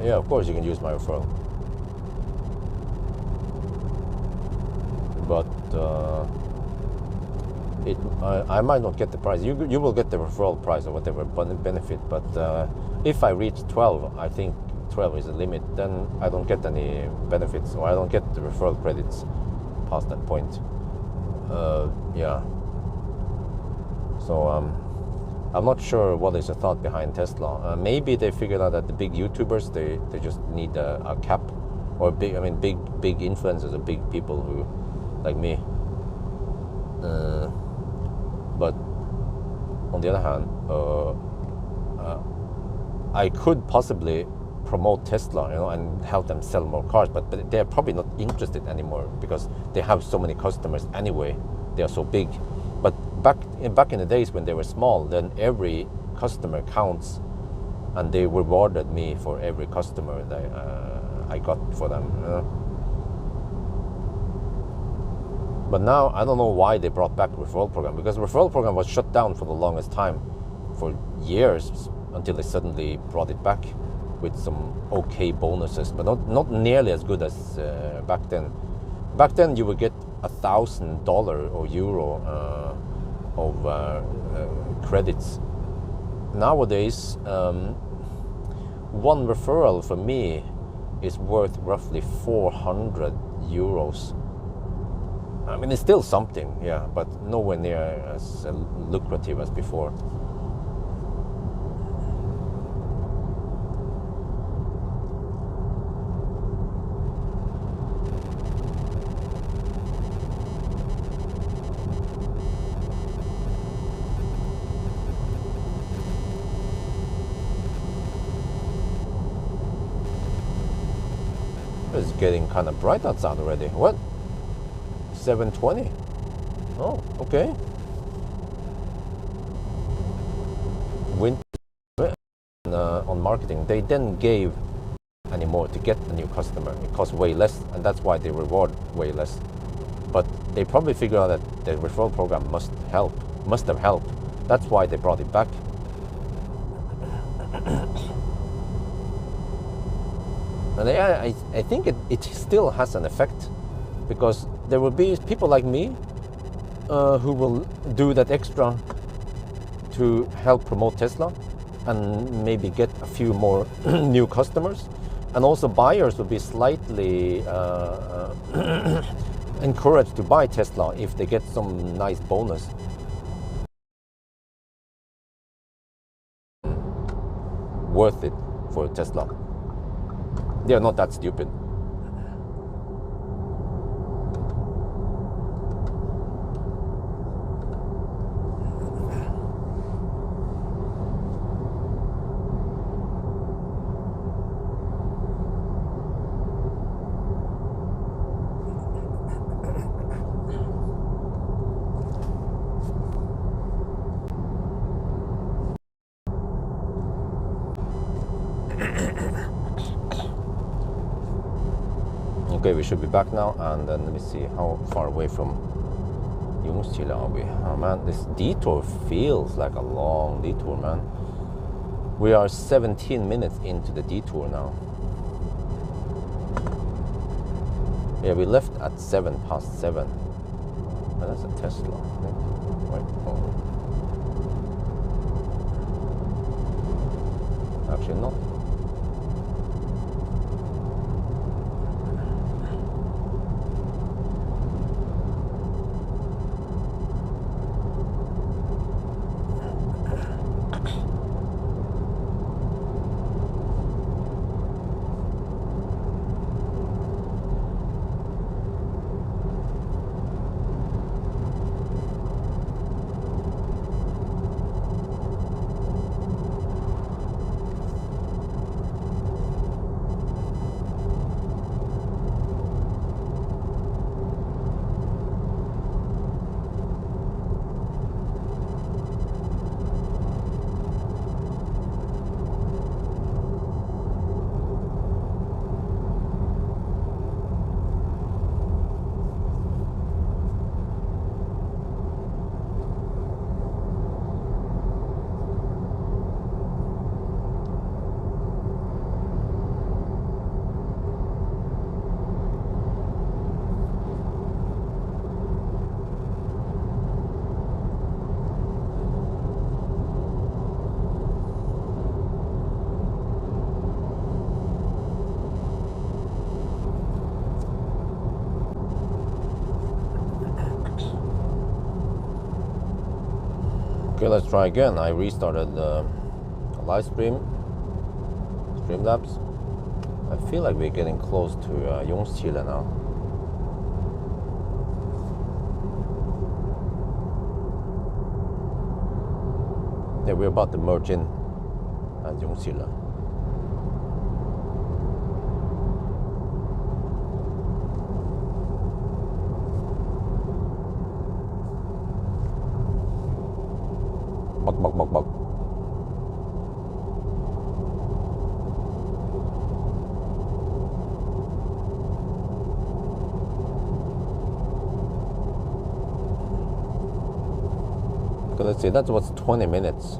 Yeah, of course you can use my referral. But I might not get the price. You will get the referral price or whatever benefit. But if I reach 12, I think 12 is the limit. Then I don't get any benefits, or I don't get the referral credits past that point. Yeah. So I'm not sure what is the thought behind Tesla. Maybe they figured out that the big YouTubers they just need a cap, or big influencers or big people who like me. But on the other hand, I could possibly promote Tesla, you know, and help them sell more cars, but they're probably not interested anymore because they have so many customers anyway. They are so big. But back in the days when they were small, then every customer counts, and they rewarded me for every customer that I got for them. You know? But now I don't know why they brought back the referral program, because the referral program was shut down for the longest time, for years, until they suddenly brought it back with some okay bonuses, but not nearly as good as back then. Back then you would get $1,000 or euro of credits. Nowadays, one referral for me is worth roughly 400 euros. I mean, it's still something, yeah, but nowhere near as lucrative as before. It's getting kind of bright outside already. What? 7:20? Oh, okay. Winter on marketing, they then gave any more to get a new customer. It costs way less, and that's why they reward way less. But they probably figured out that the referral program must have helped. That's why they brought it back. And I think it still has an effect, because there will be people like me who will do that extra to help promote Tesla and maybe get a few more new customers. And also buyers will be slightly encouraged to buy Tesla if they get some nice bonus. Worth it for Tesla. They are not that stupid. Okay, we should be back now, and then let me see how far away from Ljungskile are we. Oh man, this detour feels like a long detour, man. We are 17 minutes into the detour now. Yeah, we left at 7:07. Oh, that's a Tesla. Wait, oh. Actually not. Okay, let's try again. I restarted the live Streamlabs. I feel like we're getting close to Ljungskile now. Yeah, we're about to merge in at Ljungskile. Bak. Okay, let's see, that was 20 minutes.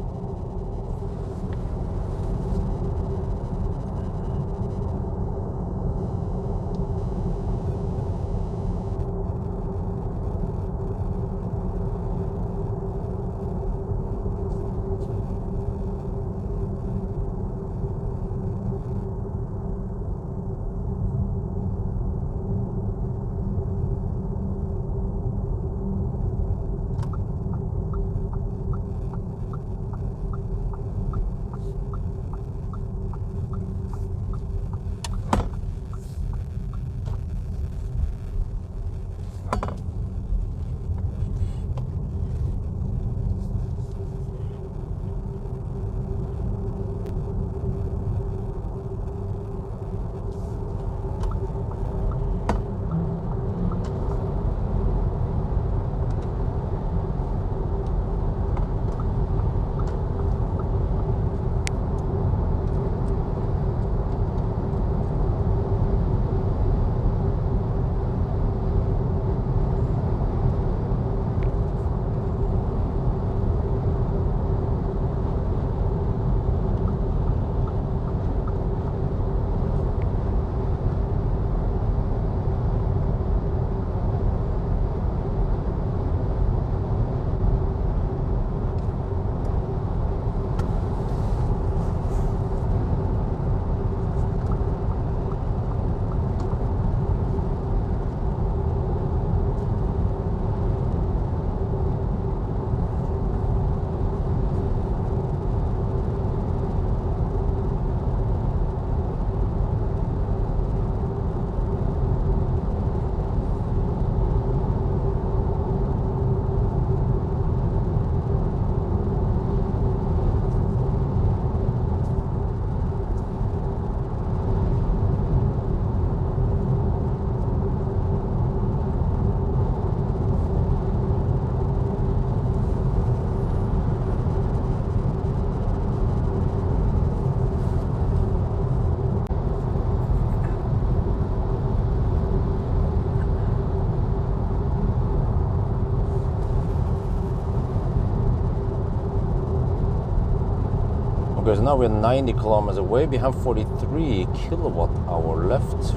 Okay, so now we're 90 kilometers away. We have 43 kilowatt hour left,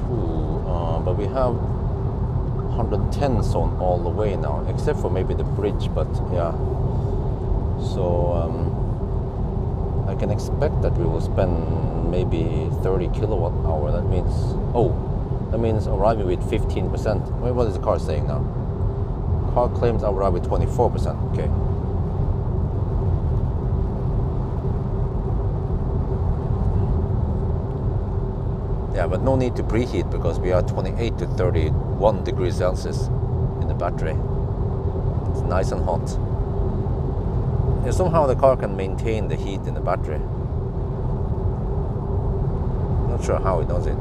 but we have 110 zone all the way now, except for maybe the bridge, but yeah. So I can expect that we will spend maybe 30 kilowatt hour. That means arriving with 15%. Wait, what is the car saying now? Car claims I arrive with 24%. Okay. Yeah, but no need to preheat because we are 28 to 31 degrees Celsius in the battery. It's nice and hot. And somehow the car can maintain the heat in the battery. Not sure how it does it.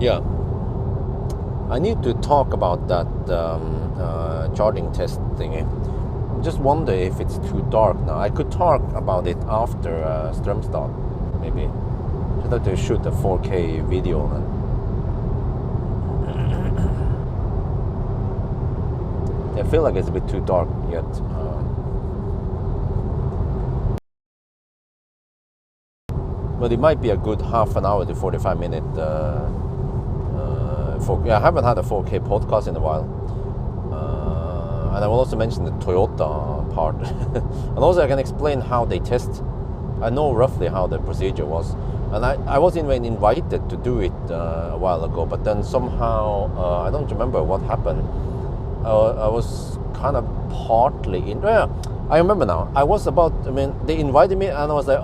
Yeah, I need to talk about that charging test thingy. Just wonder if it's too dark now. I could talk about it after Strömstad, maybe. I'd like to shoot a 4K video then. I feel like it's a bit too dark yet. But it might be a good half an hour to 45 minute. I haven't had a 4K podcast in a while. And I will also mention the Toyota part. And also I can explain how they test. I know roughly how the procedure was. And I was even invited to do it a while ago, but then somehow, I don't remember what happened. I was kind of partly in. Yeah, I remember now. They invited me and I was like,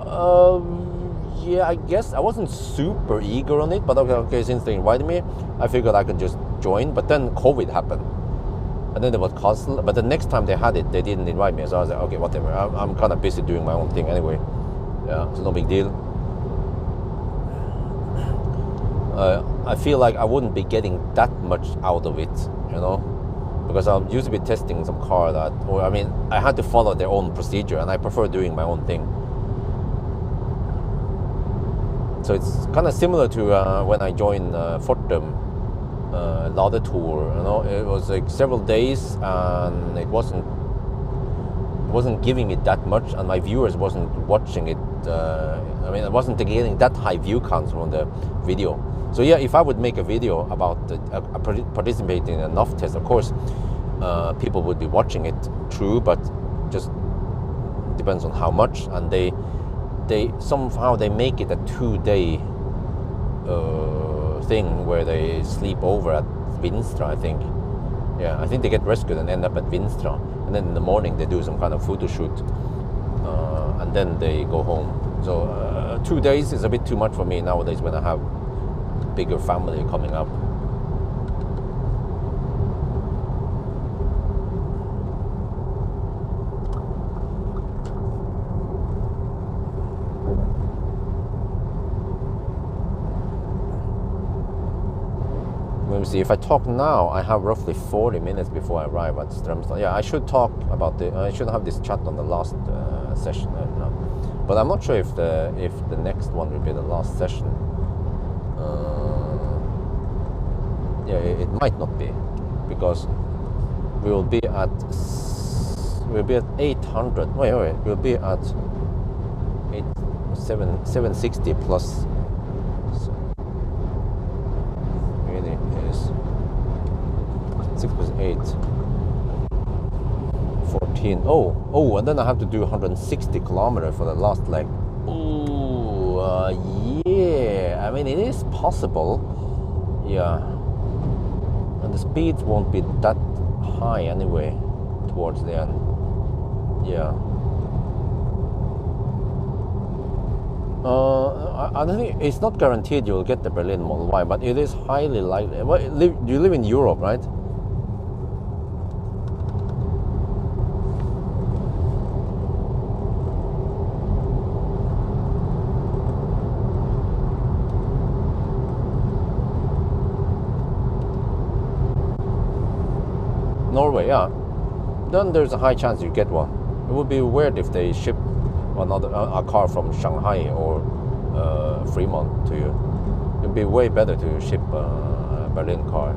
yeah, I guess I wasn't super eager on it, but okay, since they invited me, I figured I could just join. But then COVID happened, and then they was cancelled. But the next time they had it, they didn't invite me, so I was like, okay, whatever. I'm kind of busy doing my own thing anyway. Yeah, so no big deal. I feel like I wouldn't be getting that much out of it, because I used to be testing some car I had to follow their own procedure, and I prefer doing my own thing. So it's kind of similar to when I joined Fortum Ladetur. It was like several days, and it wasn't giving me that much, and my viewers wasn't watching it. I wasn't getting that high view counts on the video. So yeah, if I would make a video about participating in a NOF test, of course, people would be watching it. True, but just depends on how much, and they somehow they make it a 2-day thing where they sleep over at Vinstra, I think. Yeah, I think they get rescued and end up at Vinstra, and then in the morning they do some kind of photo shoot, and then they go home. So 2 days is a bit too much for me nowadays when I have bigger family coming up. Let me see, if I talk now, I have roughly 40 minutes before I arrive at Strömstad. Yeah, I should talk about I should have this chat on the last session now. But I'm not sure if the next one will be the last session. Yeah, it might not be, because we'll be at 800. Wait, we'll be at 760 plus. Really is 6 plus 8, 14. Oh, and then I have to do 160 kilometers for the last leg. Ooh, yeah. It is possible. Yeah. And the speeds won't be that high anyway towards the end. Yeah. I don't think it's not guaranteed you'll get the Berlin Model Y, but it is highly likely. You live in Europe, right? Norway, yeah. Then there's a high chance you get one. It would be weird if they ship a car from Shanghai or Fremont to you. It'd be way better to ship a Berlin car.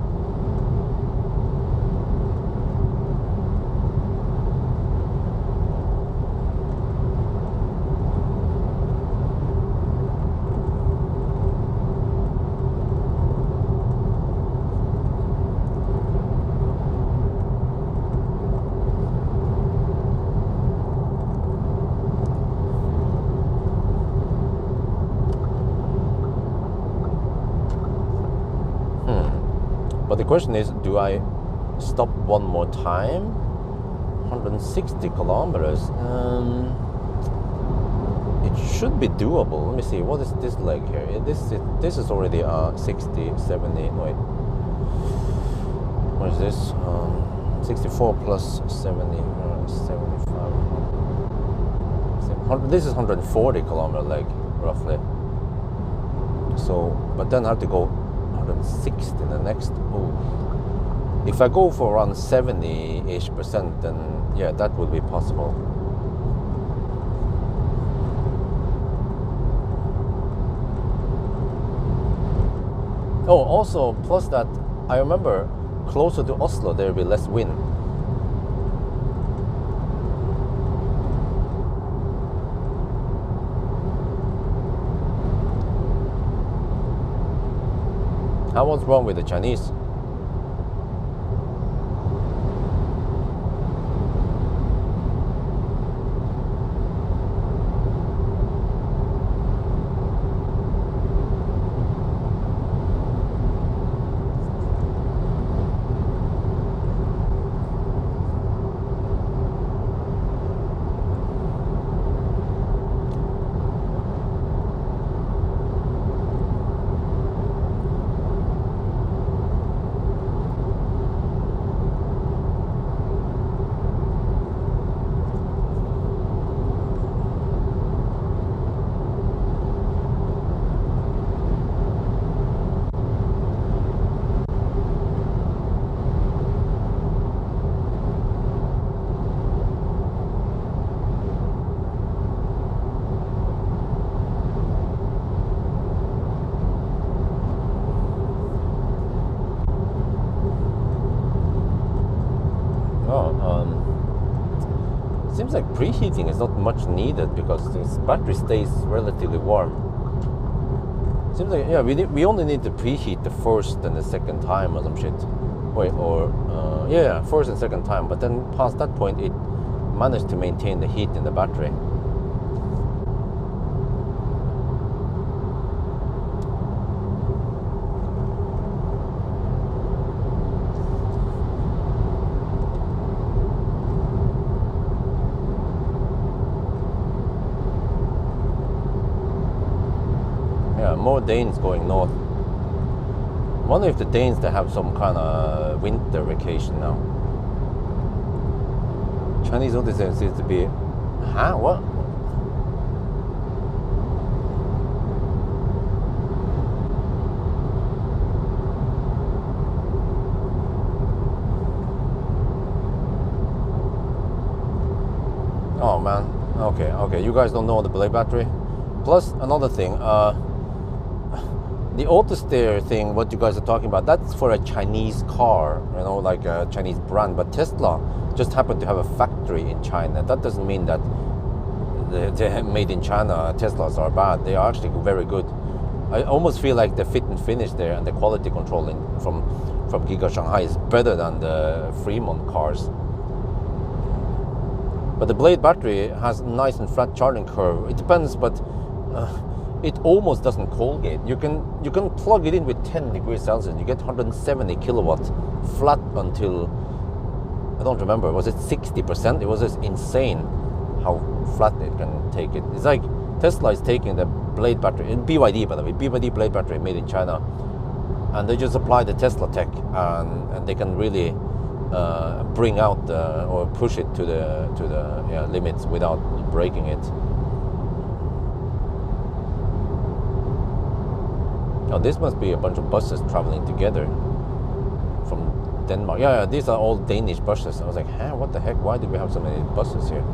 But the question is, do I stop one more time? 160 kilometers. It should be doable. Let me see. What is this leg here? This is already 60, 70. Wait. What is this? 64 plus 70, 75. This is 140 kilometer leg, roughly. So, but then I have to go 160 the next. Oh, if I go for around 70-ish%, then yeah, that would be possible. Oh, also plus that I remember closer to Oslo there will be less wind. What's wrong with the Chinese? Seems like preheating is not much needed because this battery stays relatively warm. Seems like, yeah, we only need to preheat the first and the second time or some shit. Wait, or yeah, first and second time, but then past that point it managed to maintain the heat in the battery. More Danes going north. Wonder if the Danes, they have some kind of winter vacation now. Chinese citizens seems to be, huh? What? Oh man. Okay. You guys don't know the blade battery. Plus another thing. The AutoSteer thing, what you guys are talking about, that's for a Chinese car, you know, like a Chinese brand. But Tesla just happened to have a factory in China. That doesn't mean that the made in China Teslas are bad. They are actually very good. I almost feel like the fit and finish there and the quality control from Giga Shanghai is better than the Fremont cars. But the Blade battery has nice and flat charging curve. It depends, but it almost doesn't Colgate. You can plug it in with 10 degrees Celsius. You get 170 kilowatts flat until, I don't remember, was it 60%? It was just insane how flat it can take it. It's like Tesla is taking the Blade battery, and BYD by the way, BYD Blade battery made in China, and they just apply the Tesla tech, and they can really bring out or push it to the limits without breaking it. Now this must be a bunch of buses traveling together from Denmark. Yeah, these are all Danish buses. I was like, huh, what the heck? Why do we have so many buses here?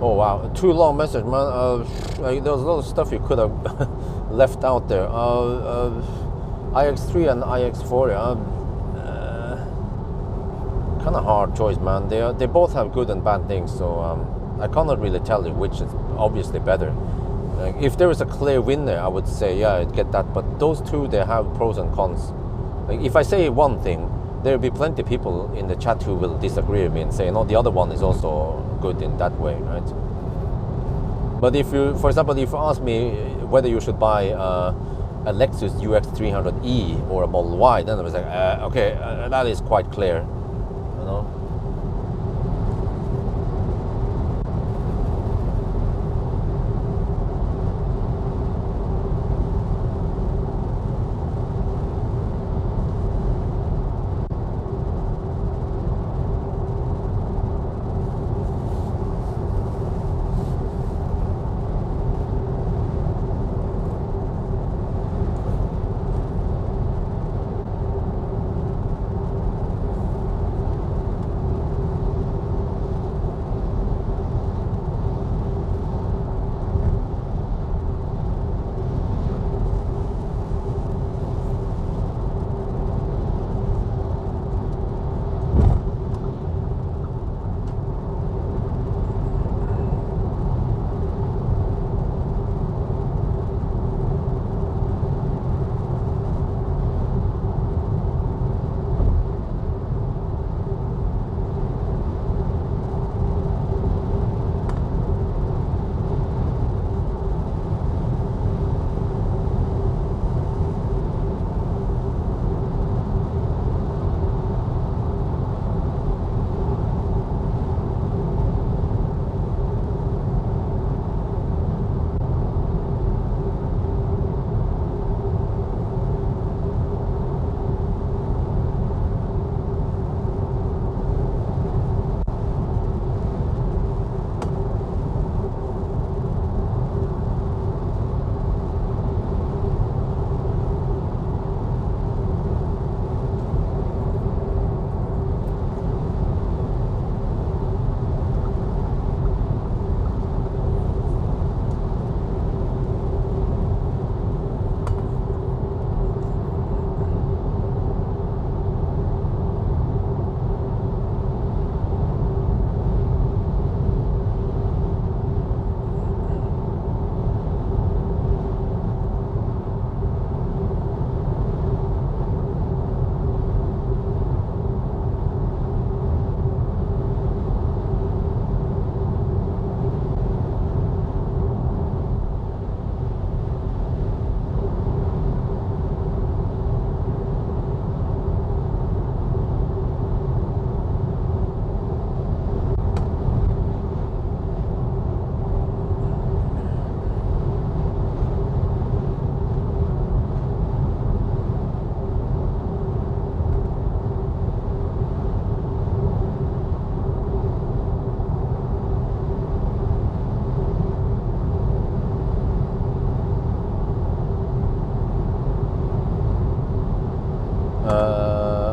Oh wow, too long message, man. There was a lot of stuff you could have left out there. iX3 and iX4, kind of hard choice, man. They both have good and bad things, so I cannot really tell you which is obviously better. If there is a clear winner, I would say, yeah, I'd get that. But those two, they have pros and cons. Like, if I say one thing, there will be plenty of people in the chat who will disagree with me and say, no, the other one is also good in that way, right? But if you, for example, if you ask me whether you should buy a Lexus UX300E or a Model Y, then I was like, okay, that is quite clear, you know.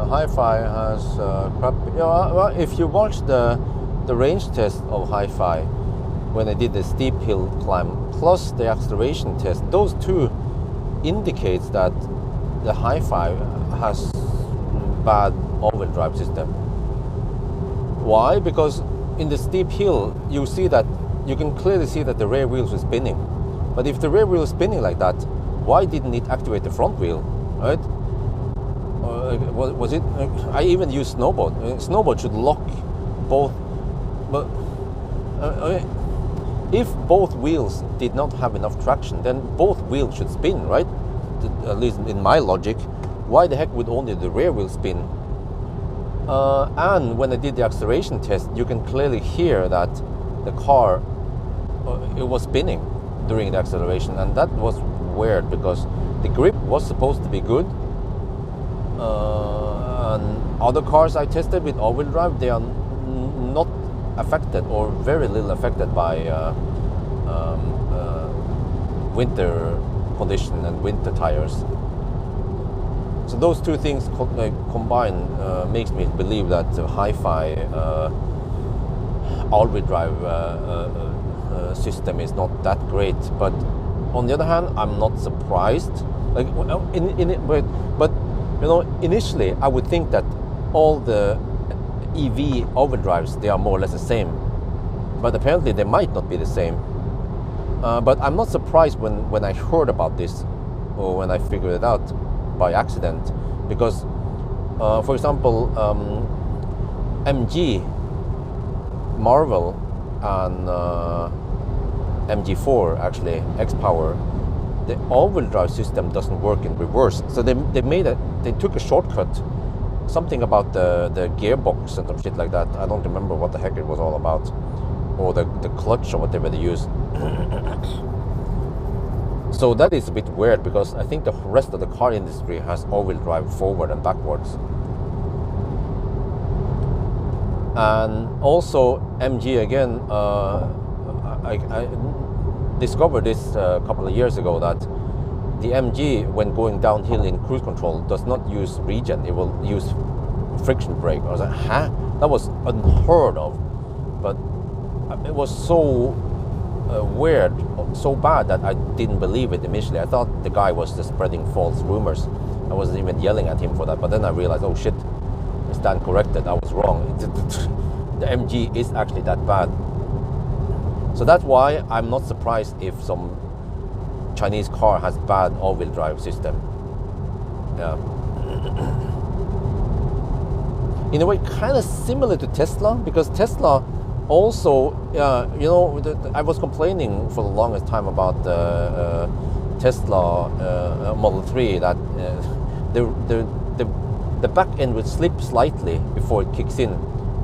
Hi-Fi has crap. Well, if you watch the range test of Hi-Fi when they did the steep hill climb plus the acceleration test, those two indicates that the Hi-Fi has bad all-wheel drive system. Why? Because in the steep hill you see that you can clearly see that the rear wheels are spinning. But if the rear wheel is spinning like that, why didn't it activate the front wheel, right? Was it? I even use snowboard. Snowboard should lock both, but if both wheels did not have enough traction, then both wheels should spin, right? At least in my logic. Why the heck would only the rear wheel spin? And when I did the acceleration test, you can clearly hear that the car, it was spinning during the acceleration, and that was weird because the grip was supposed to be good. And other cars I tested with all-wheel drive, they are not affected or very little affected by winter condition and winter tires. So those two things combined makes me believe that the hi-fi all-wheel drive system is not that great. But on the other hand, I'm not surprised. Like but you know, initially I would think that all the EV overdrives, they are more or less the same, but apparently they might not be the same. But I'm not surprised when I heard about this or when I figured it out by accident, because for example, MG, Marvel, and MG4 actually, X-Power, the all-wheel drive system doesn't work in reverse. So they took a shortcut, something about the gearbox and some shit like that. I don't remember what the heck it was all about, or the clutch or whatever they use. So that is a bit weird, because I think the rest of the car industry has all-wheel drive forward and backwards. And also MG again, I discovered this a couple of years ago, that the MG, when going downhill in cruise control, does not use regen, it will use friction brake. I was like, huh? That was unheard of. But it was so weird, so bad, that I didn't believe it initially. I thought the guy was just spreading false rumors. I wasn't even yelling at him for that. But then I realized, oh shit, I stand corrected, I was wrong. The MG is actually that bad. So that's why I'm not surprised if some Chinese car has bad all-wheel drive system. Yeah. In a way, kind of similar to Tesla, because Tesla also, you know, I was complaining for the longest time about the Tesla Model 3 that the back end would slip slightly before it kicks in,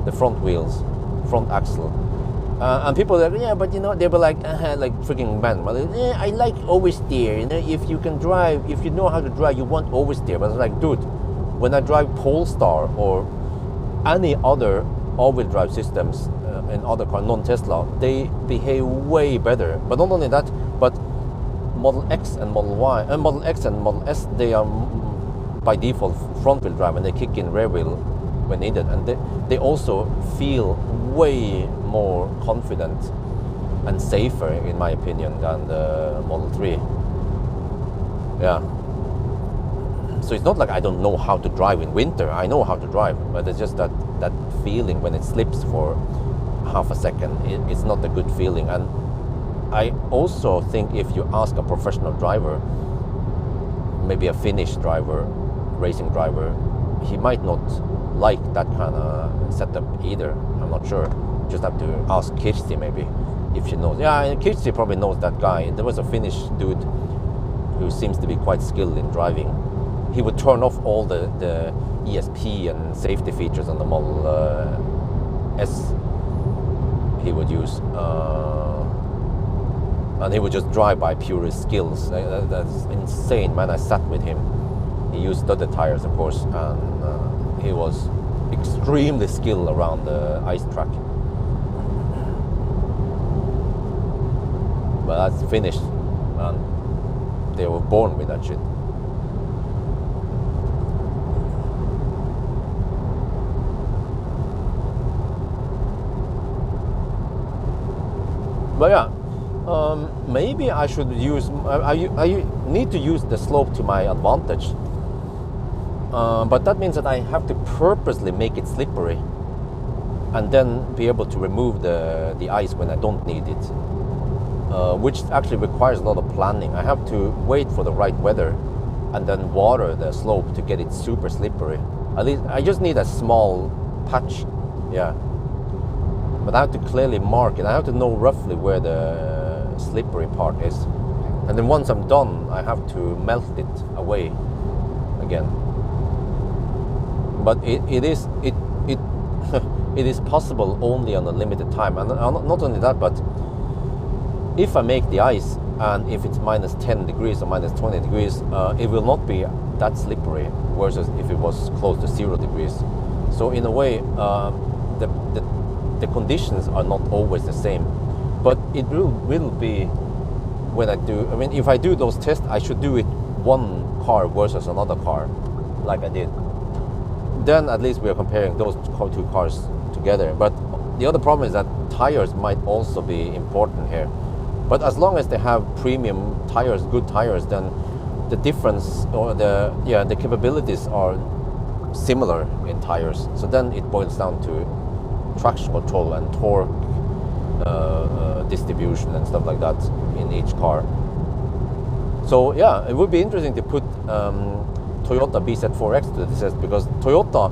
the front wheels, front axle. And people are like, yeah, but you know, they were like freaking man. I like oversteer. You know, if you can drive, if you know how to drive, you want oversteer. But I was like, dude, when I drive Polestar or any other all-wheel drive systems in other cars, non-Tesla, they behave way better. But not only that, but Model X and Model Y, and Model X and Model S, they are by default front-wheel drive, and they kick in rear wheel when needed, and they also feel way more confident and safer, in my opinion, than the Model 3. Yeah. So it's not like I don't know how to drive in winter. I know how to drive, but it's just that feeling when it slips for half a second, it's not a good feeling. And I also think if you ask a professional driver, maybe a Finnish driver, racing driver, he might not like that kind of setup either. I'm not sure. Just have to ask Kirsti maybe if she knows. Yeah, Kirsti probably knows that guy. There was a Finnish dude who seems to be quite skilled in driving. He would turn off all the ESP and safety features on the Model S he would use, and he would just drive by pure skills. That's insane, man. I sat with him. He used studded tires, of course, and he was extremely skilled around the ice track. But that's Finnish, man. They were born with that shit. But yeah, maybe I should use. I need to use the slope to my advantage. But that means that I have to purposely make it slippery, and then be able to remove the ice when I don't need it, which actually requires a lot of planning. I have to wait for the right weather, and then water the slope to get it super slippery. At least I just need a small patch, yeah. But I have to clearly mark it. I have to know roughly where the slippery part is, and then once I'm done, I have to melt it away again. But it it is possible only on a limited time. And not only that, but if I make the ice and if it's minus 10 degrees or minus 20 degrees, it will not be that slippery versus if it was close to 0 degrees. So in a way, the conditions are not always the same, but it will be when I do. I mean, if I do those tests, I should do it one car versus another car, like I did. Then at least we are comparing those two cars together. But the other problem is that tires might also be important here. But as long as they have premium tires, good tires, then the difference or the capabilities are similar in tires. So then it boils down to traction control and torque distribution and stuff like that in each car. So yeah, it would be interesting to put Toyota BZ4X to the test, because Toyota,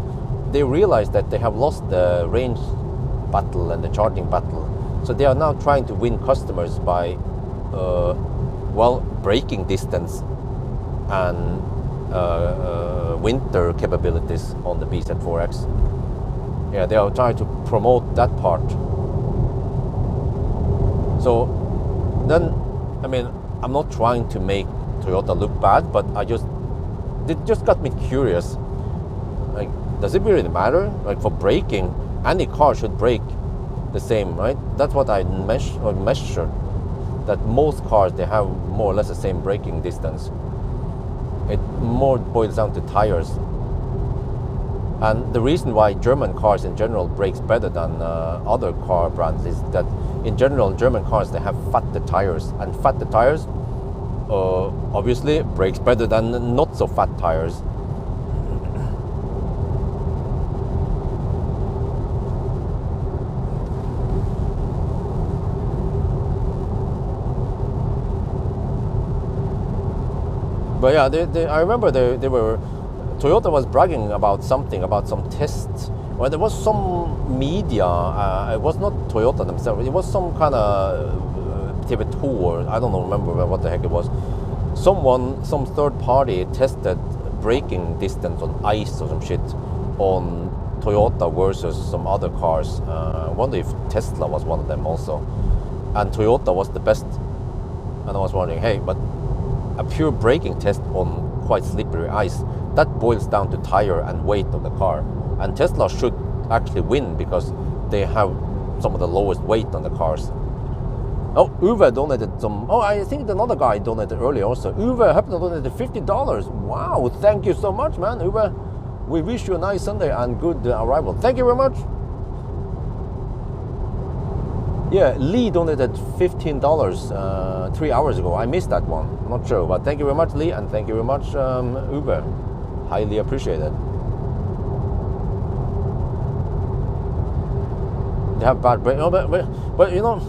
they realized that they have lost the range battle and the charging battle. So they are now trying to win customers by braking distance and winter capabilities on the BZ4X. Yeah, they are trying to promote that part. So then, I mean, I'm not trying to make Toyota look bad, but it just got me curious. Like, does it really matter? Like, for braking, any car should brake the same, right? That's what I measure. That most cars, they have more or less the same braking distance. It more boils down to tires. And the reason why German cars in general brakes better than other car brands is that in general, German cars, they have fatter tires, and fatter tires obviously brakes better than not so fat tires. But yeah, I remember they were, Toyota was bragging about some tests. Well, there was some media, it was not Toyota themselves, it was some kind of TV2 or I don't remember what the heck it was. Some third party tested braking distance on ice or some shit on Toyota versus some other cars. I wonder if Tesla was one of them also. And Toyota was the best. And I was wondering, hey, but a pure braking test on quite slippery ice, that boils down to tire and weight of the car. And Tesla should actually win because they have some of the lowest weight on the cars. Oh, Uwe donated some. Oh, I think another guy donated earlier also. Uwe happened to donate $50. Wow, thank you so much, man. Uwe, we wish you a nice Sunday and good arrival. Thank you very much. Yeah, Lee donated $15 3 hours ago. I missed that one. I'm not sure, but thank you very much, Lee, and thank you very much, Uwe. Highly appreciated. They have bad brain. No, but you know,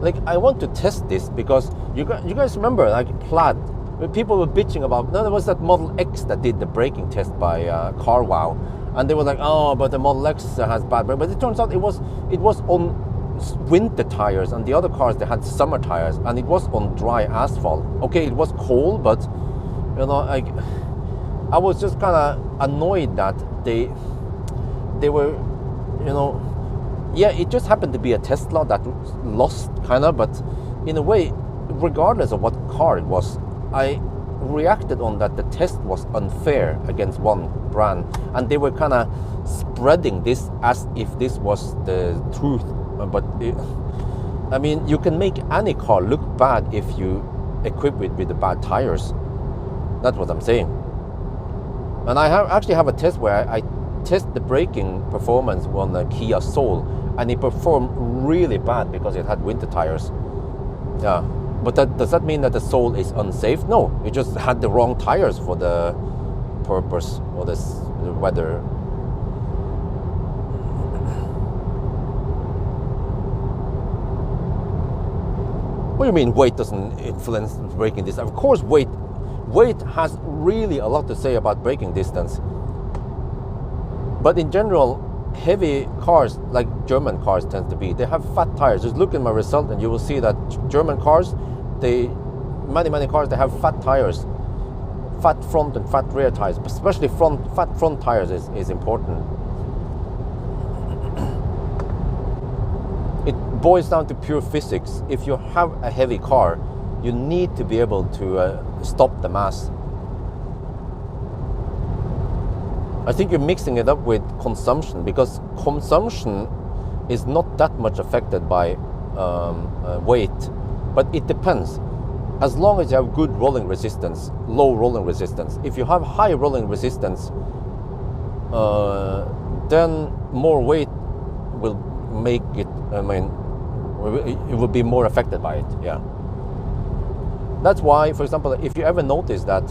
like, I want to test this because you guys remember, like, Plaid, people were bitching about. No, there was that Model X that did the braking test by CarWow, and they were like, oh, but the Model X has bad brake. But it turns out it was on winter tires, and the other cars, they had summer tires, and it was on dry asphalt. Okay, it was cold, but you know, like, I was just kind of annoyed that they were, you know. Yeah, it just happened to be a Tesla that lost, kind of, but in a way, regardless of what car it was, I reacted on that the test was unfair against one brand, and they were kind of spreading this as if this was the truth. But I mean, you can make any car look bad if you equip it with the bad tires. That's what I'm saying. And I actually have a test where I test the braking performance on the Kia Soul, and it performed really bad because it had winter tires. Yeah, but does that mean that the Soul is unsafe? No, it just had the wrong tires for the purpose or the weather. What do you mean weight doesn't influence braking distance? Of course, weight has really a lot to say about braking distance. But in general, heavy cars, like German cars tend to be, they have fat tires. Just look at my result and you will see that German cars, many cars, they have fat tires. Fat front and fat rear tires, especially fat front tires is important. It boils down to pure physics. If you have a heavy car, you need to be able to stop the mass. I think you're mixing it up with consumption, because consumption is not that much affected by weight, but it depends. As long as you have good rolling resistance, low rolling resistance. If you have high rolling resistance, then more weight will make it, it will be more affected by it, yeah. That's why, for example, if you ever notice that,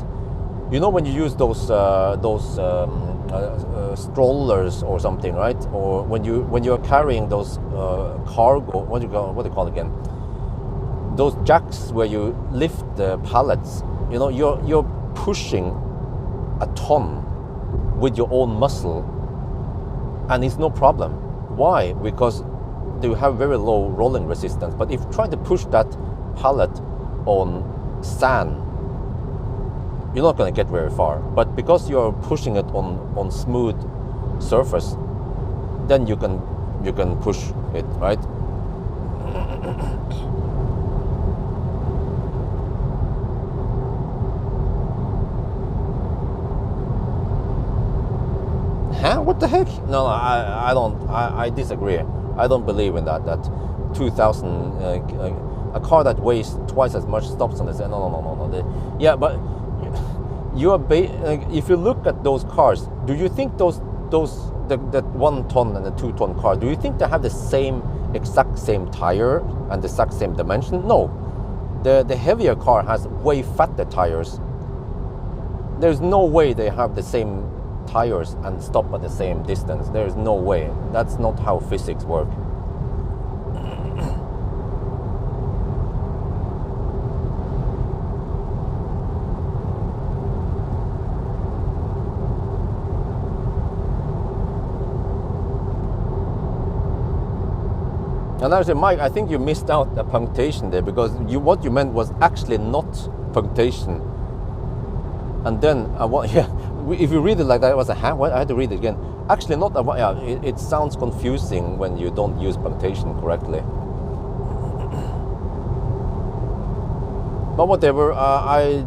when you use those strollers or something, right? Or when you're carrying those cargo, what do you call it again? Those jacks where you lift the pallets, you're pushing a ton with your own muscle, and it's no problem. Why? Because they have very low rolling resistance. But if you try to push that pallet on sand, you're not going to get very far. But because you're pushing it on smooth surface, then you can push it, right? Huh? What the heck? No, I don't. I disagree. I don't believe in that. That 2,000 a car that weighs twice as much stops on this. No. Yeah, but if you look at those cars, do you think that 1 ton and the 2 ton car, do you think they have the exact same tire and the exact same dimension? No. The heavier car has way fatter tires. There's no way they have the same tires and stop at the same distance. There is no way. That's not how physics work. And actually, Mike, I think you missed out a punctuation there, because what you meant was actually not punctuation. And then, if you read it like that, it was I had to read it again. Actually, not a, it sounds confusing when you don't use punctuation correctly. But whatever, I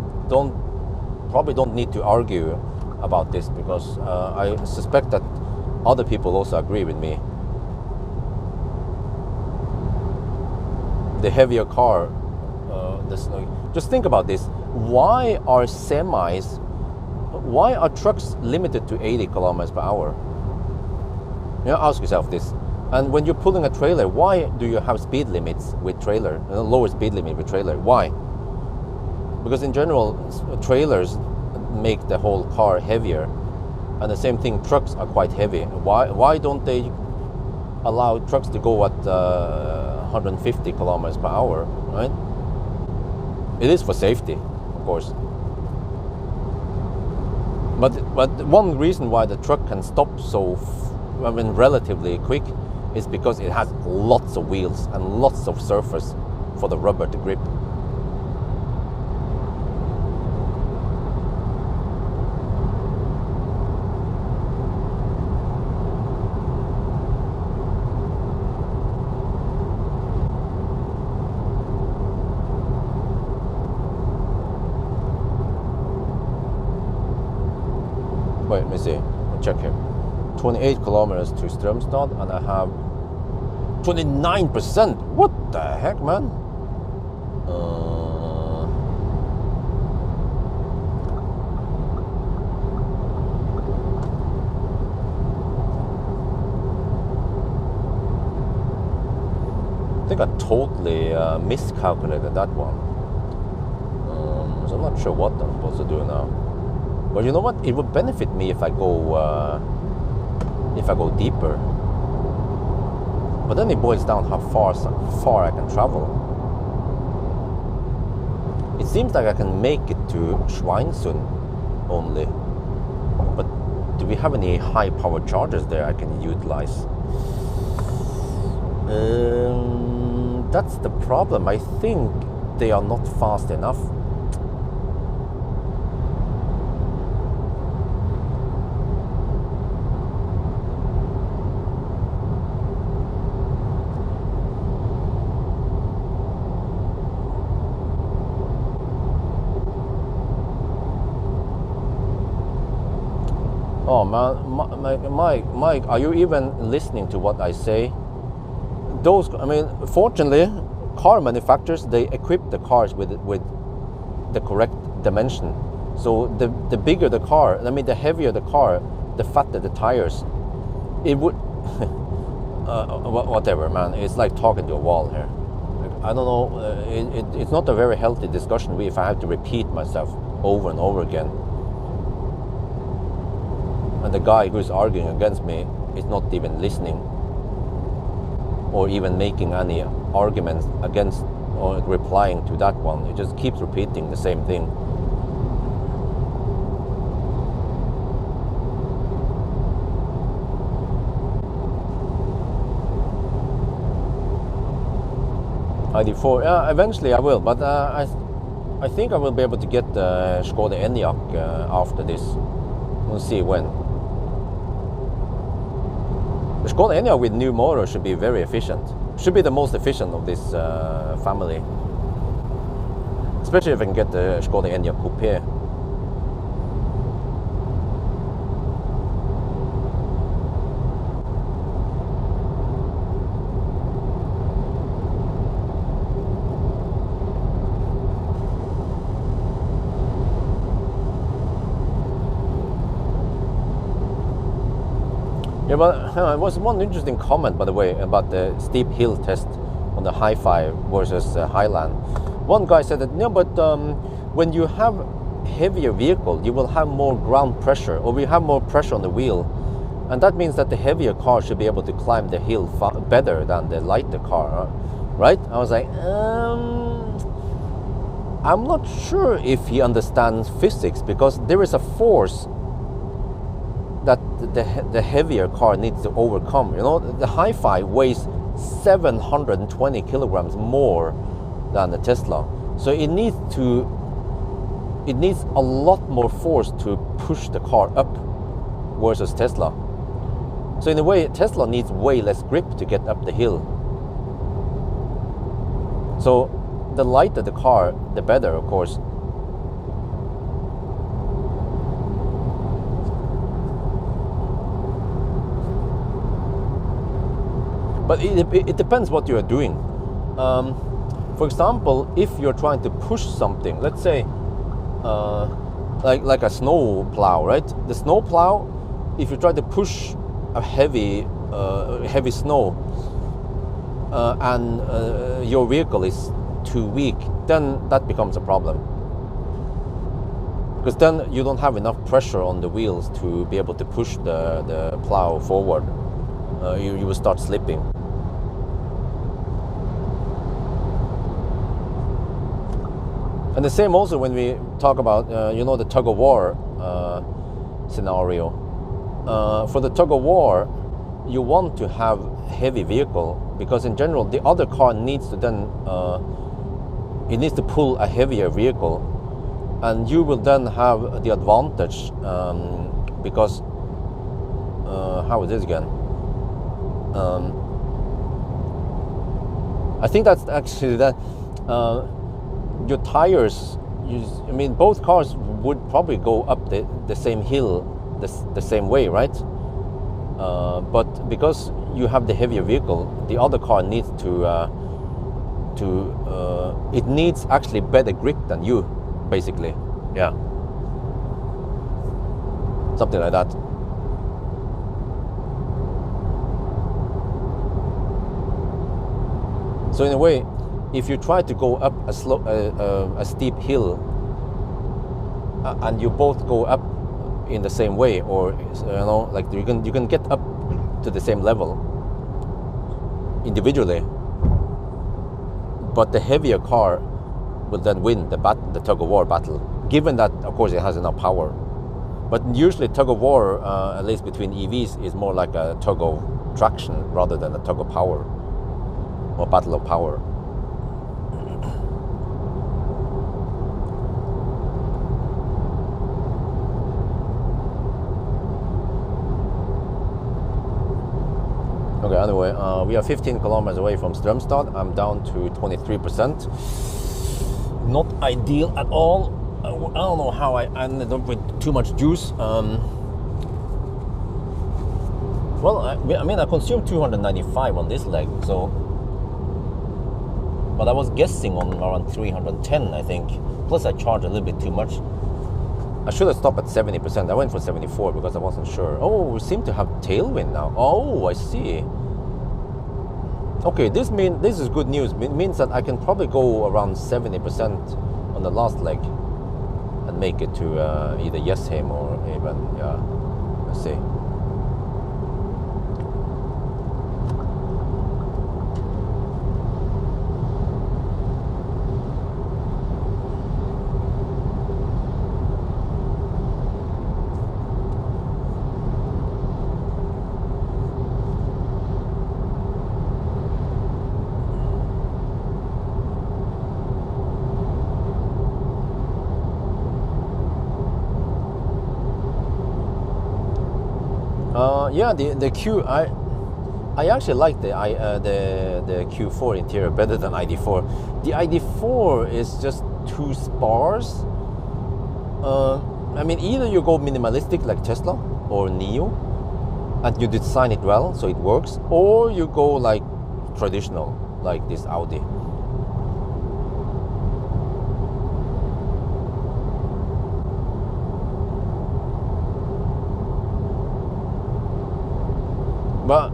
probably don't need to argue about this, because I suspect that other people also agree with me. The heavier car, just think about this. Why are trucks limited to 80 kilometers per hour? Ask yourself this. And when you're pulling a trailer, why do you have speed limits with trailer, lower speed limit with trailer? Why? Because in general, trailers make the whole car heavier, and the same thing, trucks are quite heavy. Why don't they allow trucks to go at 150 kilometers per hour, right? It is for safety, of course. But one reason why the truck can stop so relatively quick is because it has lots of wheels and lots of surface for the rubber to grip. Wait, let me see. I'll check here. 28 kilometers to Strömstad, and I have 29%. What the heck, man? I think I totally miscalculated that one. So I'm not sure what I'm supposed to do now. But you know what? It would benefit me if I go deeper. But then it boils down how far I can travel. It seems like I can make it to Schweinsund only. But do we have any high power chargers there I can utilize? That's the problem. I think they are not fast enough. Oh man, Mike, are you even listening to what I say? Fortunately, car manufacturers, they equip the cars with the correct dimension. So the bigger the car, the heavier the car, the fatter the tires. It would, whatever, man. It's like talking to a wall here. I don't know. It's not a very healthy discussion if I have to repeat myself over and over again. And the guy who's arguing against me is not even listening or even making any arguments against or replying to that one. It just keeps repeating the same thing. ID4, yeah, eventually I will, but I think I will be able to get the Skoda Enyaq after this. We'll see when. The Skoda Enyaq with new motor should be very efficient. Should be the most efficient of this family. Especially if I can get the Skoda Enyaq Coupe. Yeah, but it was one interesting comment, by the way, about the steep hill test on the Hi-Fi versus Highland. One guy said that, no, but when you have heavier vehicle, you will have more ground pressure, or we have more pressure on the wheel, and that means that the heavier car should be able to climb the hill better than the lighter car, right? I was like, I'm not sure if he understands physics, because there is a force that the heavier car needs to overcome. You know, the Hi-Fi weighs 720 kilograms more than the Tesla, so it needs a lot more force to push the car up versus Tesla. So in a way, Tesla needs way less grip to get up the hill. So the lighter the car, the better, of course. But it depends what you are doing. For example, if you're trying to push something, let's say like a snow plow, right? The snow plow, if you try to push a heavy snow and your vehicle is too weak, then that becomes a problem. Because then you don't have enough pressure on the wheels to be able to push the plow forward. You will start slipping. And the same also when we talk about, the tug of war scenario. For the tug of war, you want to have heavy vehicle, because in general the other car needs to then it needs to pull a heavier vehicle, and you will then have the advantage because how is this again? I think that's actually that your tires, both cars would probably go up the same hill the same way, right? But because you have the heavier vehicle, the other car needs it needs actually better grip than you, basically. Yeah, something like that. So in a way, if you try to go up a steep hill, and you both go up in the same way, or like you can get up to the same level individually, but the heavier car will then win the tug of war battle, given that of course it has enough power. But usually tug of war, at least between EVs, is more like a tug of traction rather than a tug of power, or battle of power. Okay, anyway, we are 15 kilometers away from Strømstad. I'm down to 23%. Not ideal at all. I don't know how I ended up with too much juice. Well, I mean, I consumed 295 on this leg, so. But I was guessing on around 310, I think. Plus, I charged a little bit too much. I should have stopped at 70%. I went for 74 because I wasn't sure. Oh, we seem to have tailwind now. Oh, I see. Okay, this is good news. It means that I can probably go around 70% on the last leg and make it to either Yesheim or even, yeah, let's see. Yeah, the I actually like the Q4 interior better than ID4. The ID4 is just too sparse. I mean, either you go minimalistic like Tesla or Neo, and you design it well so it works, or you go like traditional like this Audi. But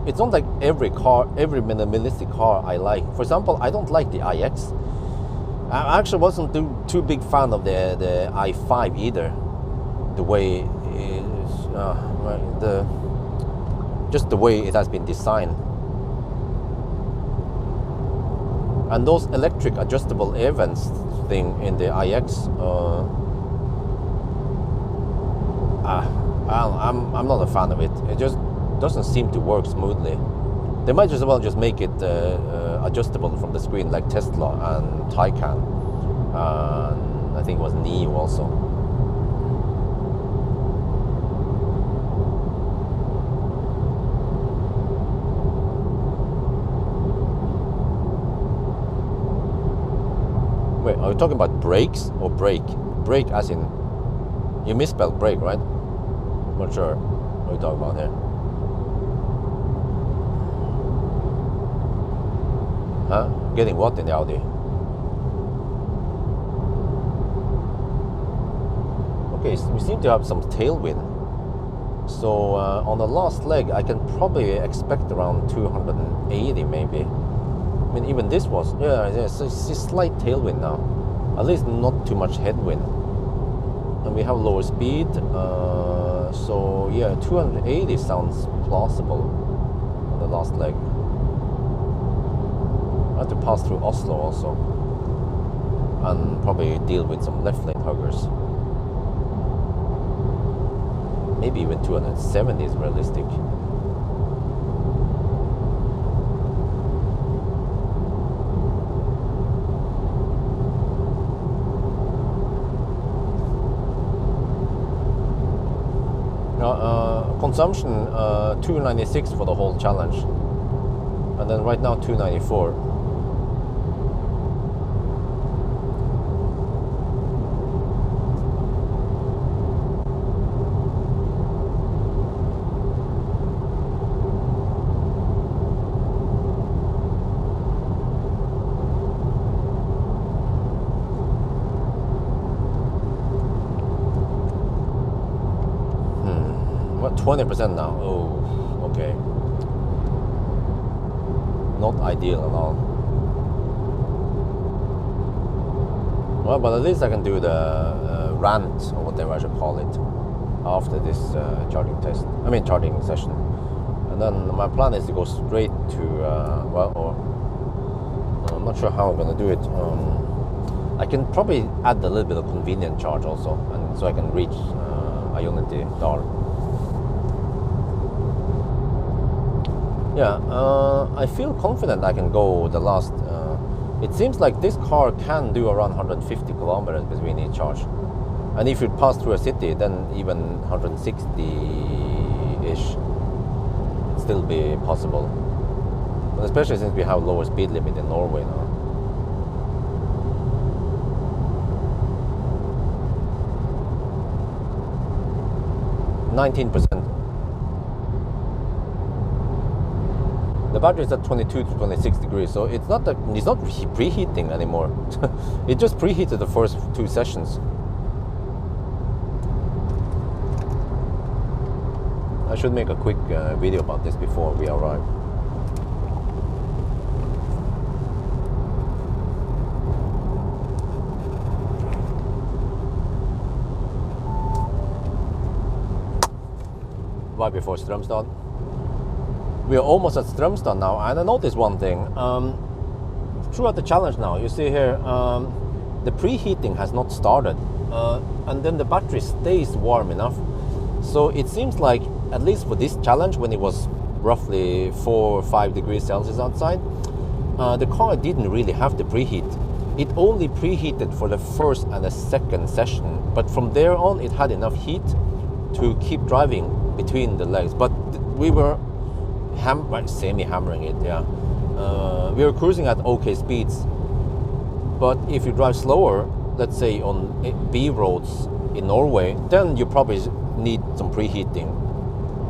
it's not like every minimalistic car I like. For example, I don't like the iX. I actually wasn't too big fan of the i5 either. The way just the way it has been designed. And those electric adjustable air vents thing in the iX, I'm not a fan of it. It just doesn't seem to work smoothly. They might as well just make it adjustable from the screen like Tesla and Taycan. I think it was Neo also. Wait, are you talking about brakes or brake? Brake as in, you misspelled brake, right? I'm not sure what you're talking about here. Huh? Getting what in the Audi? Okay, so we seem to have some tailwind. So on the last leg, I can probably expect around 280 maybe. I mean, even this was, yeah, it's a slight tailwind now. At least not too much headwind. And we have lower speed. So yeah, 280 sounds plausible on the last leg. I have to pass through Oslo also, and probably deal with some left lane huggers. Maybe even 270 is realistic. Consumption 296 for the whole challenge, and then right now 294. What, 20% now? Oh, okay. Not ideal at all. Well, but at least I can do the rant, or whatever I should call it, after this charging session. And then my plan is to go straight to, I'm not sure how I'm going to do it. I can probably add a little bit of convenient charge also, and so I can reach Ionity Dar. Yeah, I feel confident I can go the last. It seems like this car can do around 150 kilometers between each charge. And if you pass through a city, then even 160-ish still be possible. But especially since we have lower speed limit in Norway now. The battery is at 22 to 26 degrees, so it's not preheating anymore. It just preheated the first 2 sessions. I should make a quick video about this before we arrive. Right before Strømstad. We are almost at Strømstad now, and I noticed one thing. Throughout the challenge now, you see here, the preheating has not started, and then the battery stays warm enough. So it seems like, at least for this challenge, when it was roughly 4 or 5 degrees Celsius outside, the car didn't really have the preheat. It only preheated for the first and the second session, but from there on it had enough heat to keep driving between the legs. But we were semi-hammering it, yeah. We were cruising at okay speeds, but if you drive slower, let's say on B roads in Norway, then you probably need some preheating.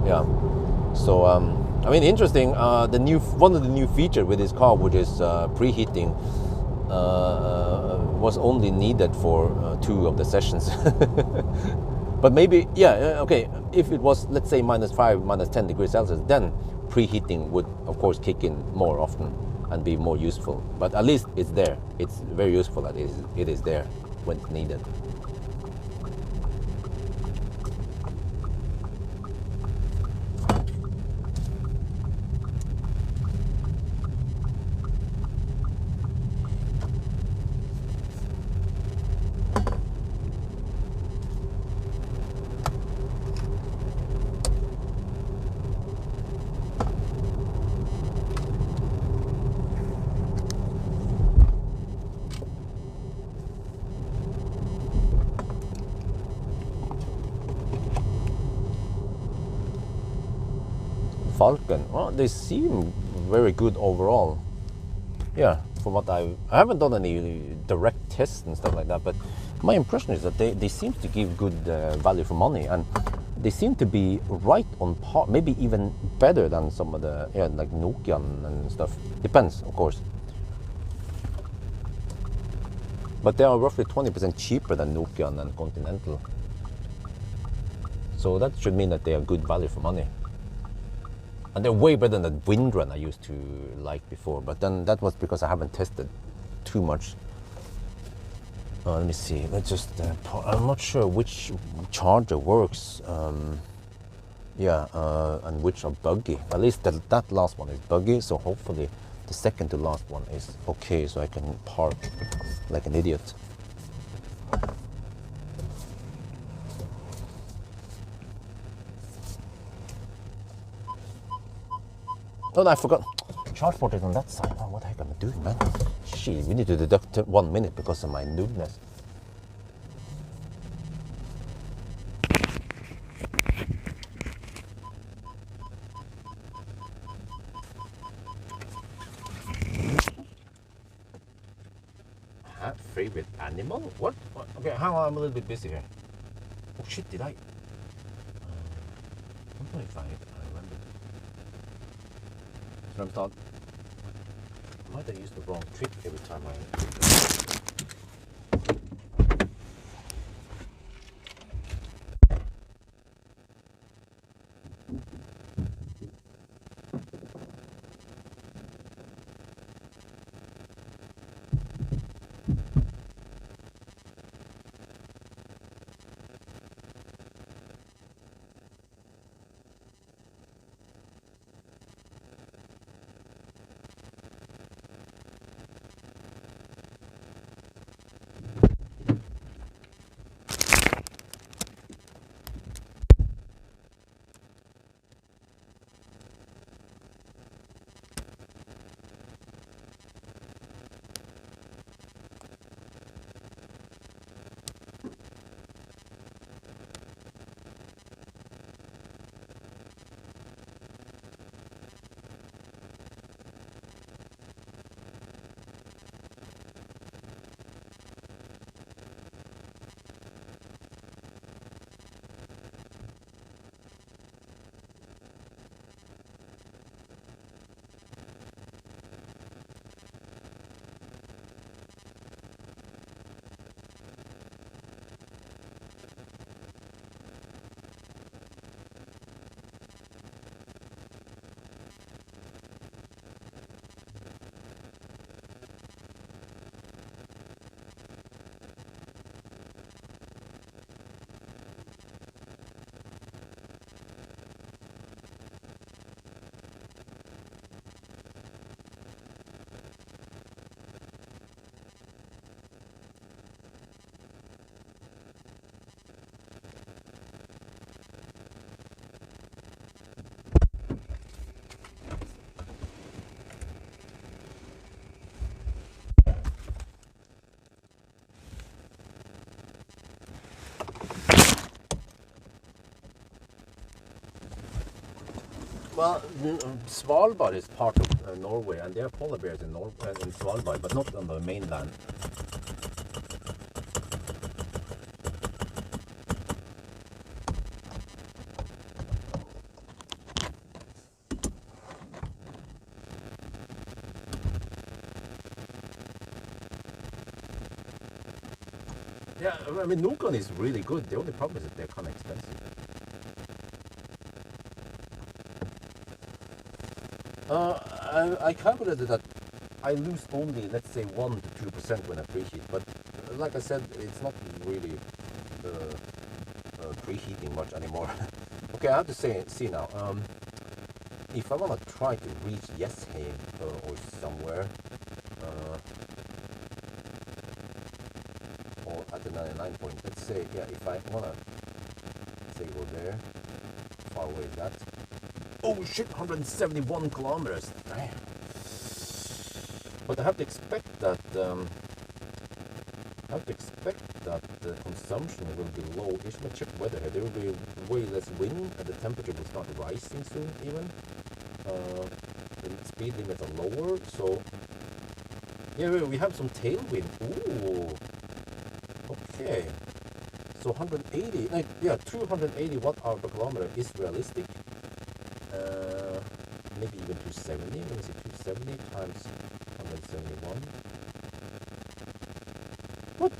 Yeah. So I mean, interesting. One of the new features with this car, which is preheating, was only needed for 2 of the sessions. But maybe, yeah, okay. If it was, let's say, -5, -10 degrees Celsius, then preheating would, of course, kick in more often and be more useful. But at least it's there. It's very useful that it is there when it's needed. Falcon, well, they seem very good overall. Yeah, from what I haven't done any direct tests and stuff like that, but my impression is that they seem to give good value for money, and they seem to be right on par, maybe even better than some of the, yeah, like Nokian and stuff. Depends, of course. But they are roughly 20% cheaper than Nokian and Continental. So that should mean that they are good value for money. And they're way better than the Windrun I used to like before, but then that was because I haven't tested too much. Let me see, let's just, I'm not sure which charger works, and which are buggy. At least that last one is buggy, so hopefully the second to last one is okay, so I can park like an idiot. Oh, no, I forgot. Charge port is on that side. Oh, what the heck am I doing, man? Shit, we need to deduct 1 minute because of my noobness. Favorite animal? What? Okay, hang on, I'm a little bit busy here. Oh shit, did I? I don't know if I remember. Strømstad. Might I use the wrong trick every time I... Well, Svalbard is part of Norway, and there are polar bears in in Svalbard, but not on the mainland. Yeah, I mean, Nukon is really good. The only problem is that they're kind of expensive. I calculated that I lose only, let's say, 1 to 2% when I preheat. But like I said, it's not really preheating much anymore. Okay, I have to see now. If I want to try to reach Jessheim or somewhere, or at the 99 point, let's say, yeah, if I want to, say, go there, how far away is that? Oh shit, 171 kilometers. Damn. But I have to expect that the consumption will be low. You should check weather here. There will be way less wind, and the temperature will start rising soon. Even the speed limits are lower. So yeah, we have some tailwind. Ooh, okay. So 180, like, yeah, 280 watt-hour per kilometer is realistic. Maybe even 270. Let me see, 270 times 171. What?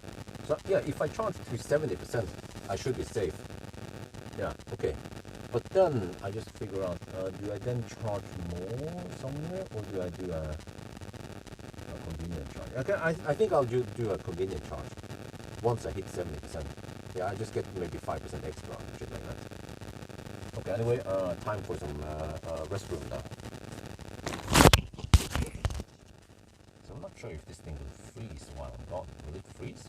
So yeah, if I charge to 70%, I should be safe. Yeah, okay. But then I just figure out, do I then charge more somewhere, or do I do a convenient charge? Okay, I think I'll do a convenient charge once I hit 70%. Yeah, I just get maybe 5% extra, shit like that. Okay, anyway, time for some restroom now. So I'm not sure if this thing will freeze while I'm gone. Will it freeze?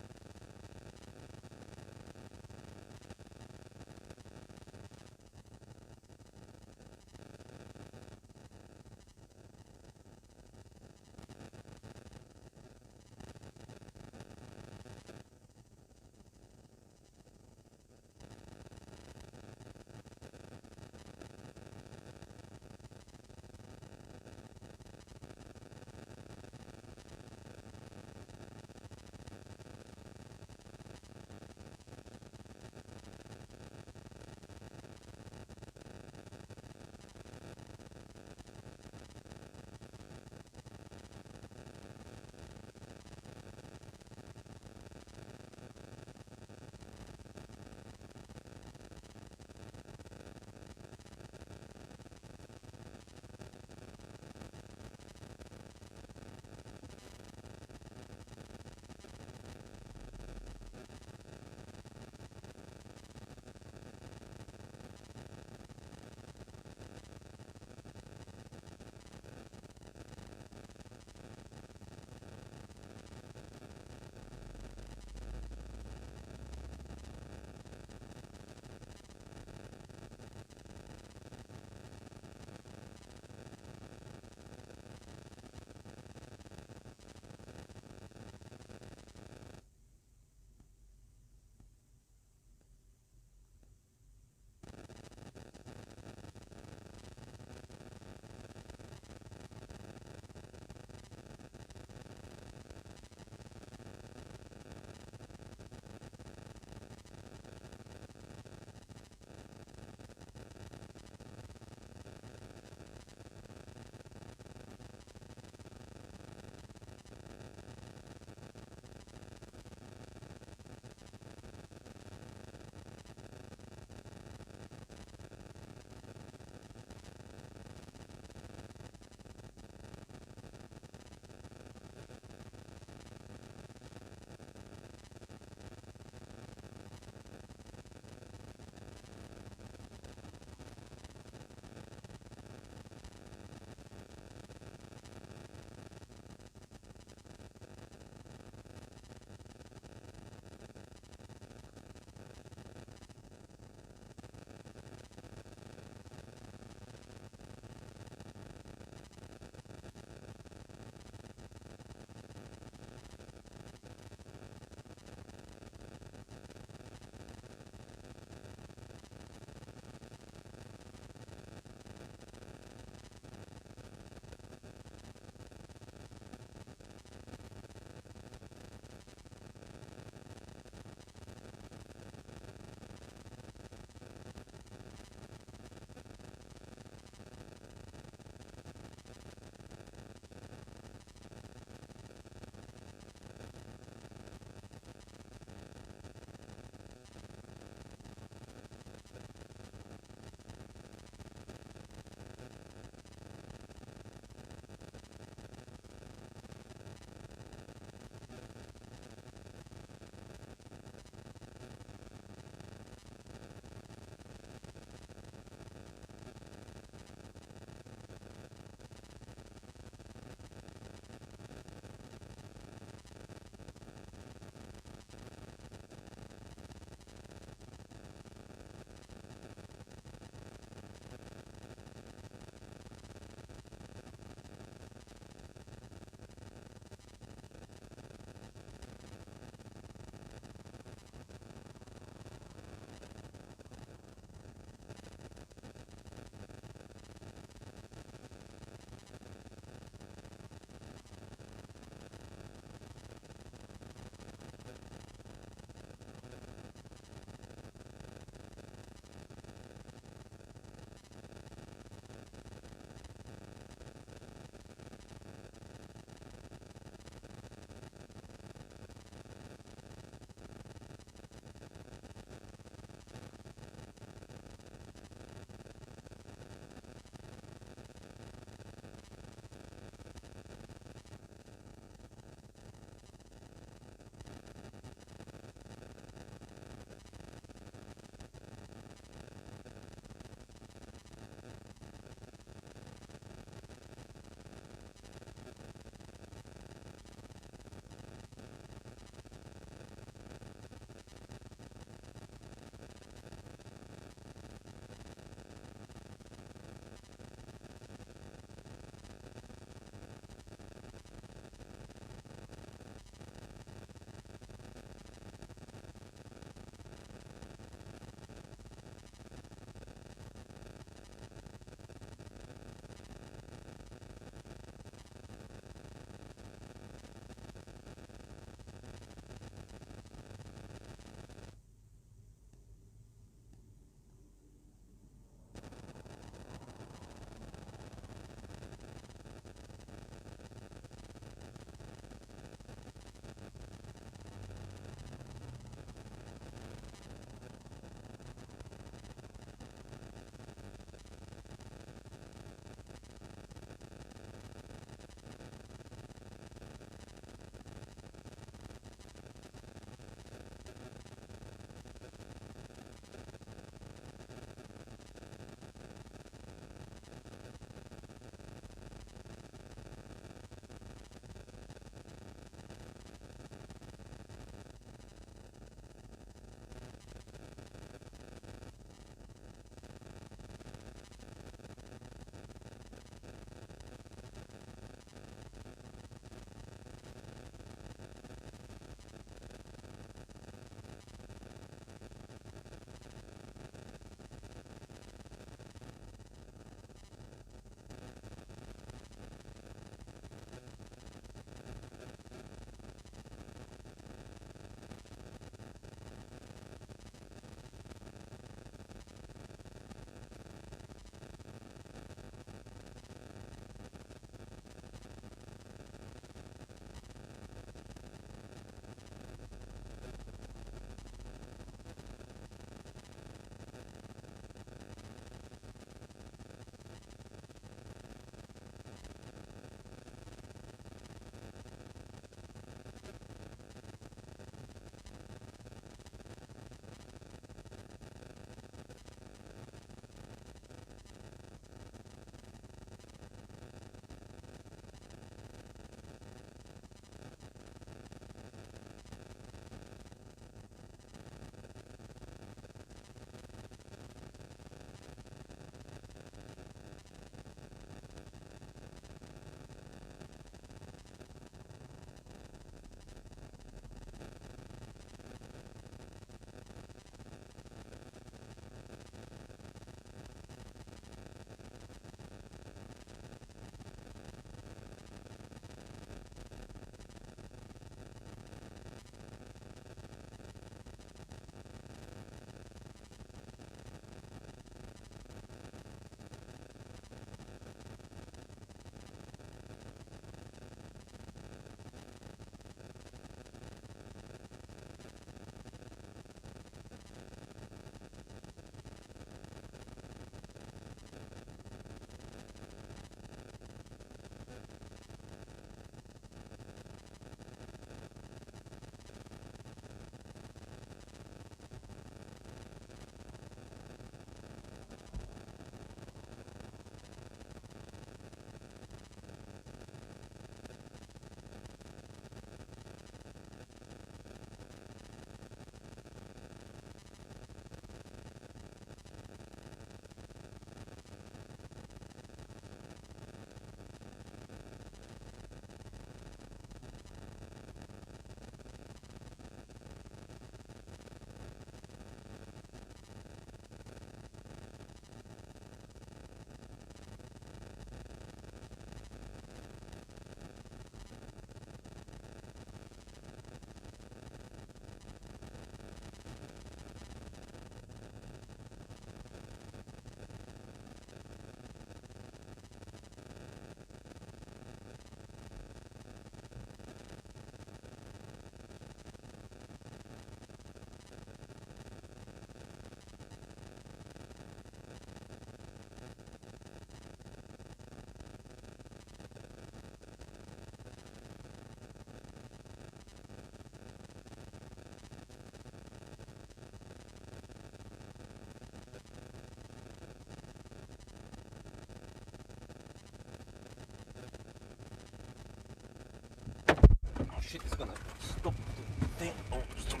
shit, it's gonna stop the thing. Oh, stop.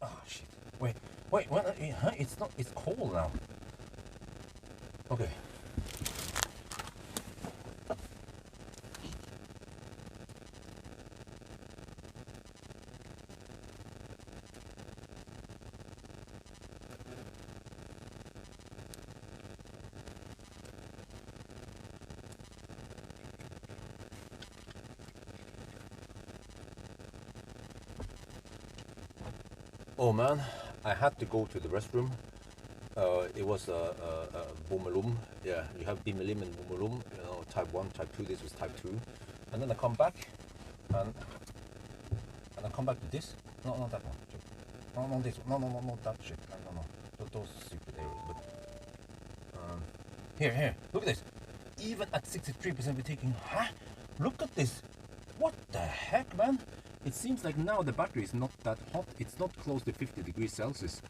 Oh shit. Wait, huh? It's not, it's cold now. Okay. Oh man, I had to go to the restroom. It was a boomalum. Yeah, you have bimelim and boomalum. You know, type 1, type 2. This was type 2. And then I come back, and I come back to this. No, not that one. No, not this one. No, not that shit. No. Those stupid areas. But here. Look at this. Even at 63% we're taking. Huh? Look at this. What the heck, man? It seems like now the battery is not that hot. It's not close to 50 degrees Celsius.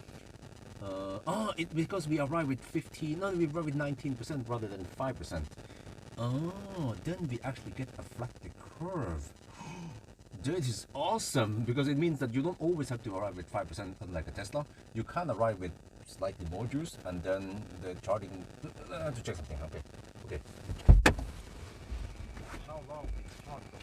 Because we arrive with 19% rather than 5%. Oh, then we actually get a flatter curve. That is awesome, because it means that you don't always have to arrive with 5% like a Tesla. You can arrive with slightly more juice, and then the charging. I have to check something. Okay. How long is charge for?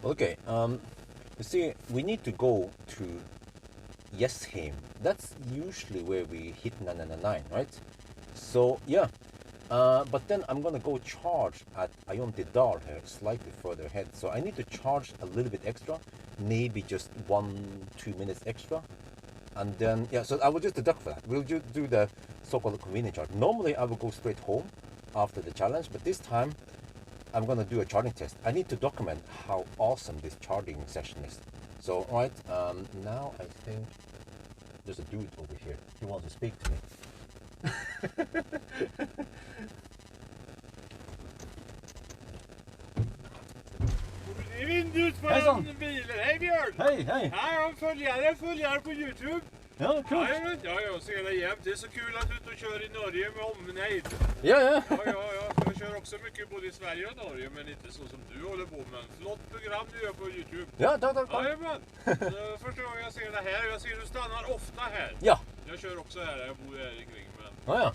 Okay, you see, we need to go to Yesheim. That's usually where we hit 999, right? So, yeah. But then I'm gonna go charge at Ayondidal here, slightly further ahead. So I need to charge a little bit extra, maybe just 1-2 minutes extra. And then, yeah, so I will just deduct for that. We'll just do the so-called convenient charge. Normally, I will go straight home after the challenge, but this time, I'm gonna do a charging test. I need to document how awesome this charging session is. So, all right, now I think there's a dude over here. He wants to speak to me. Vindusforan bilen. Hej Björn! Hej! Här har en följare på YouTube. Ja, kul! Ja, jag ser dig jämt. Det är så kul att du är ute och kör i Norge med omnejd. Ja. Ja. Jag kör också mycket både i Sverige och Norge, men inte så som du håller på med. Flott program du gör på YouTube. Ja, tack. Jajamän. Första gången jag ser det här, jag ser du stannar ofta här. Ja. Jag kör också här, jag bor här kring. Men... Ja.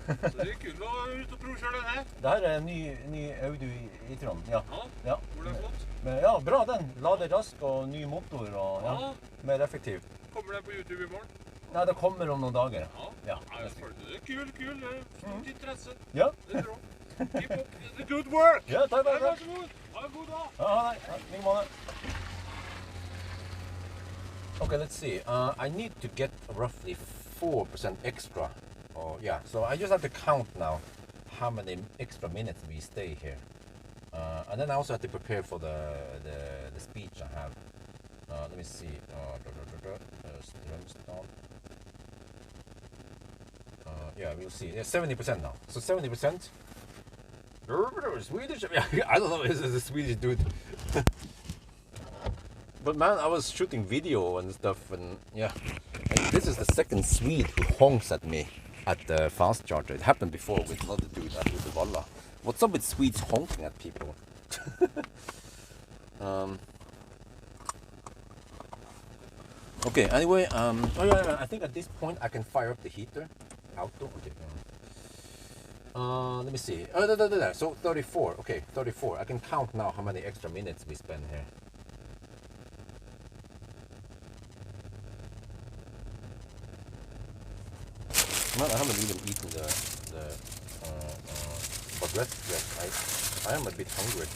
Så det är kul. Vad är du ute och provkör den här? Det här är en ny Audi e-tron. Ja. Går det flott? Men, ja, bra den. Lader rask och ny motor och mer effektiv. Kommer den på YouTube imorgon? Nej, det kommer om några dagar. Ja, jag följer det. Det är kul. Det är stort intresse. Ja. Det är bra. Keep up the good work! Ja, tack. Varsågod. Ha en god dag! Ja, ingen månad. Okay, let's see. I need to get roughly 4% extra. Oh, yeah. So I just have to count now how many extra minutes we stay here. And then I also have to prepare for the speech I have. Let me see. Yeah, we'll see. Yeah, 70% now. So 70%. Swedish? I don't know. This is a Swedish dude. But man, I was shooting video and stuff, and yeah. And this is the second Swede who honks at me at the fast charger. It happened before with another dude at Uddevalla. What's up with Swedes honking at people? Okay, anyway, oh yeah, I think at this point I can fire up the heater. Auto, okay. Let me see. Oh, there. So 34, okay, 34. I can count now how many extra minutes we spend here. Man, I haven't even eaten but rest yet. I am a bit hungry.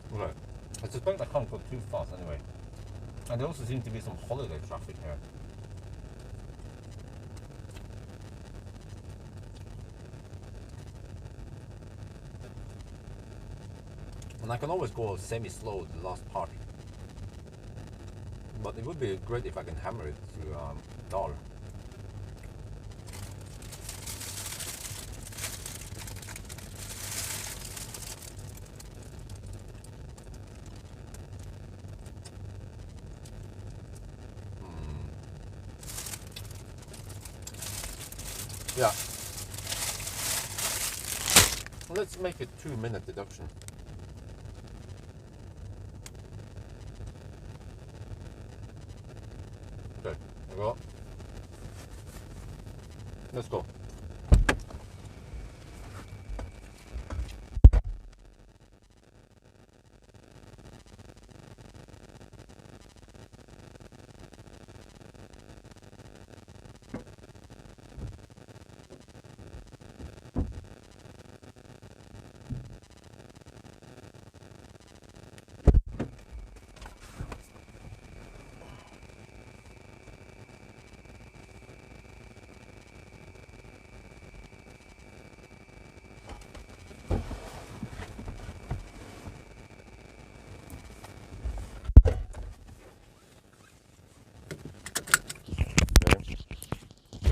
Right. I suspect I can't go too fast anyway. And there also seems to be some holiday traffic here. And I can always go semi-slow the last part. But it would be great if I can hammer it to Dal. Yeah. Let's make it 2-minute deduction. Okay, there we go. Let's go.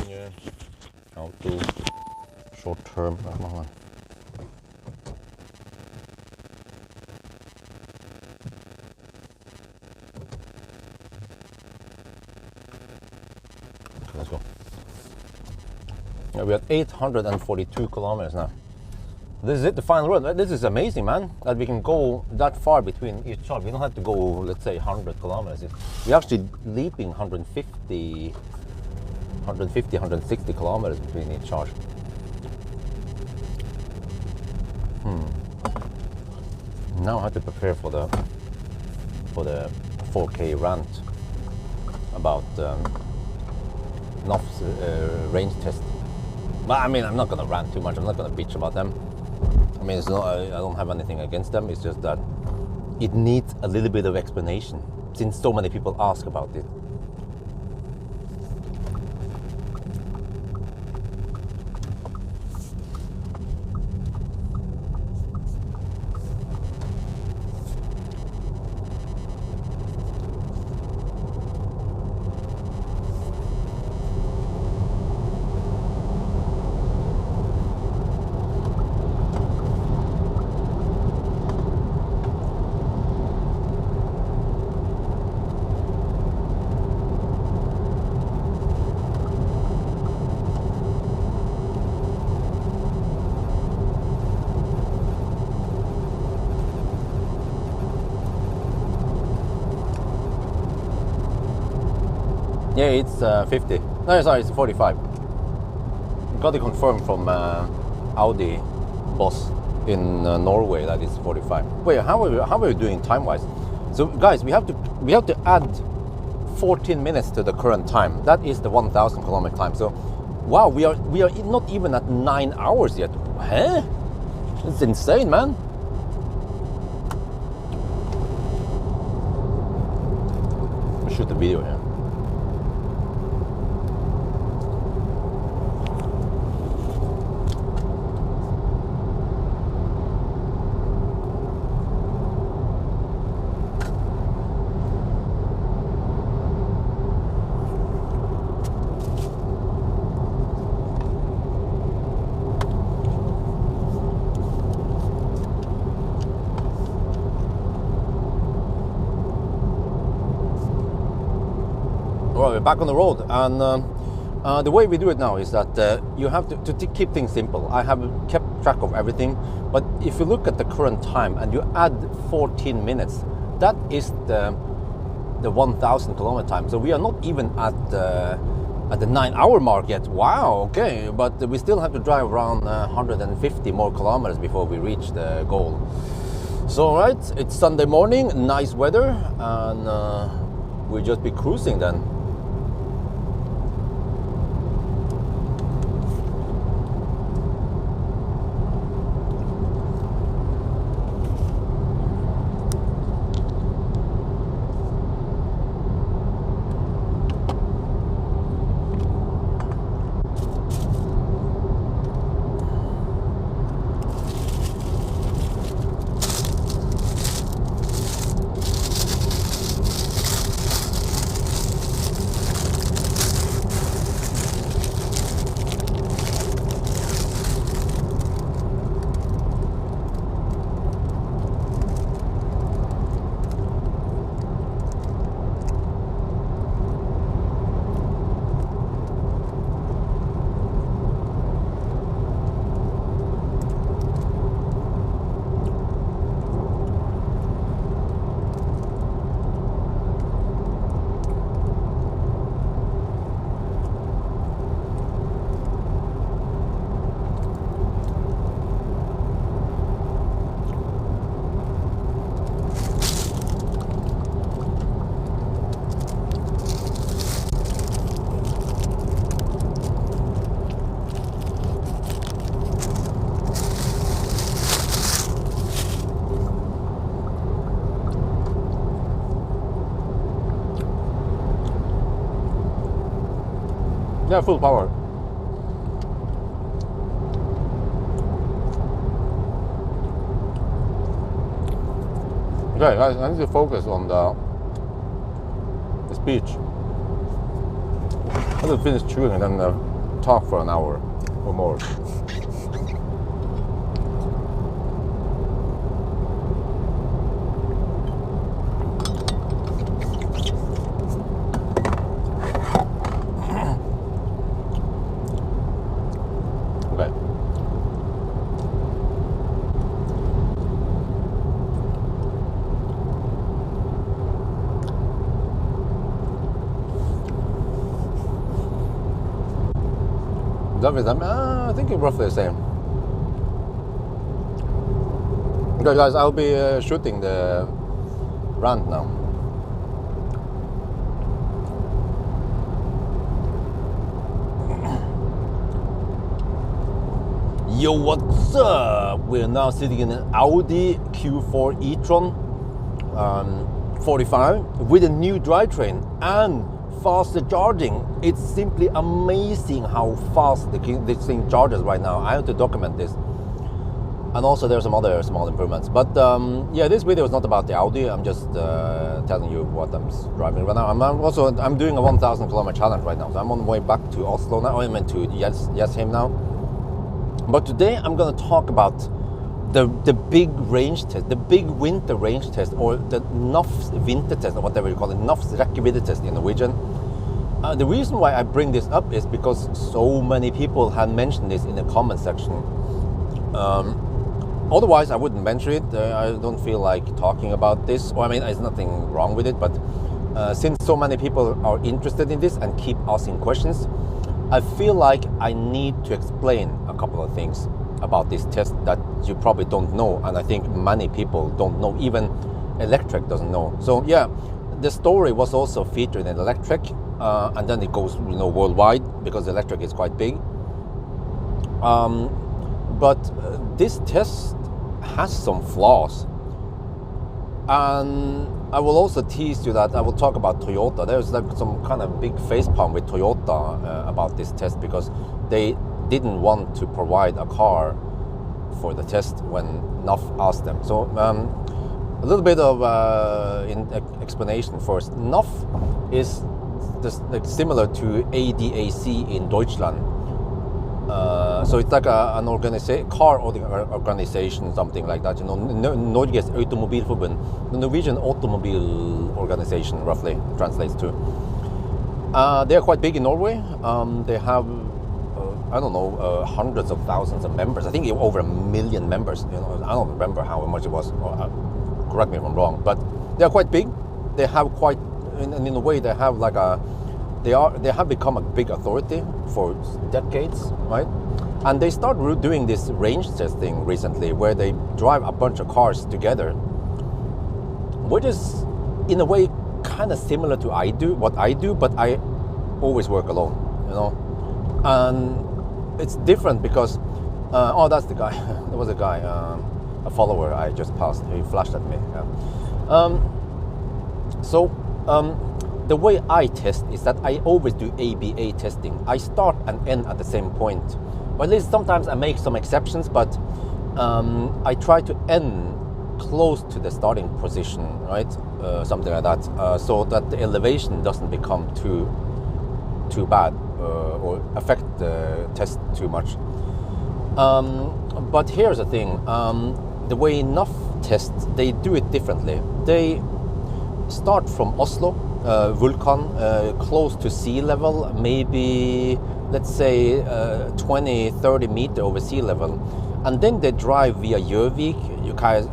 Yeah. Auto short term. Let's go. Yeah, we're at 842 kilometers now. This is it, the final road. This is amazing, man, that we can go that far between each charge. We don't have to go, let's say, 100 kilometers. We're actually leaping 150, 160 kilometers between each charge. Now I have to prepare for the 4K rant about NOF's range test. But I mean, I'm not gonna rant too much. I'm not gonna bitch about them. I mean, it's not, I don't have anything against them. It's just that it needs a little bit of explanation since so many people ask about it. Yeah, it's 50. No, sorry, it's 45. Got it confirmed from Audi boss in Norway that it's 45. Wait, how are we doing time-wise? So, guys, we have to add 14 minutes to the current time. That is the 1,000 kilometer time. So, wow, we are not even at 9 hours yet. Huh? It's insane, man. I'll shoot the video here. Alright, we're back on the road, and the way we do it now is that you have to keep things simple. I have kept track of everything, but if you look at the current time and you add 14 minutes, that is the 1,000 kilometer time. So we are not even at the 9-hour mark yet. Wow, okay, but we still have to drive around 150 more kilometers before we reach the goal. So alright, it's Sunday morning, nice weather, and we'll just be cruising then. Yeah, full power. Okay, guys, I need to focus on the speech. I will finish chewing and then talk for an hour or more. I think it's roughly the same. Okay, guys, I'll be shooting the rant now. Yo, what's up? We're now sitting in an Audi Q4 e-tron 45 with a new drivetrain and faster charging. It's simply amazing how fast this thing charges right now. I have to document this. And also there's some other small improvements. But yeah, this video is not about the Audi. I'm just telling you what I'm driving right now. I'm doing a 1,000 kilometer challenge right now. So I'm on the way back to Oslo now. I meant to Jessheim now. But today I'm going to talk about the big range test, the big winter range test, or the NAFs winter test, or whatever you call it, NAFs rekkevidde test in Norwegian. The reason why I bring this up is because so many people have mentioned this in the comment section. Otherwise, I wouldn't mention it. I don't feel like talking about this. Or, I mean, there's nothing wrong with it, but since so many people are interested in this and keep asking questions, I feel like I need to explain a couple of things about this test that you probably don't know, and I think many people don't know, even Electrek doesn't know. So yeah, the story was also featured in Electrek, and then it goes worldwide because Electrek is quite big. But this test has some flaws, and I will also tease you that I will talk about Toyota. There's like some kind of big facepalm with Toyota about this test because they didn't want to provide a car for the test when NAF asked them. So a little bit of explanation first. NAF is similar to ADAC in Deutschland. So it's like an car organization, something like that. Norges Automobilforbund, the Norwegian automobile organization, roughly translates to. They're quite big in Norway. They have, I don't know, hundreds of thousands of members. I think over 1 million members. You know, I don't remember how much it was. Correct me if I'm wrong, but they're quite big. They have quite, in a way, they have like they have become a big authority for decades, right? And they started doing this range testing recently, where they drive a bunch of cars together, which is, in a way, kind of similar to what I do, but I always work alone, you know. And it's different because, oh, that's the guy. There was a guy, a follower I just passed. He flashed at me. Yeah. The way I test is that I always do ABA testing. I start and end at the same point. Or at least sometimes I make some exceptions, but I try to end close to the starting position, right? Something like that, so that the elevation doesn't become too bad or affect the test too much. But here's the thing, the way NAF tests, they do it differently. They start from Oslo, Vulcan, close to sea level, maybe, let's say, 20-30 meters over sea level. And then they drive via Gjøvik.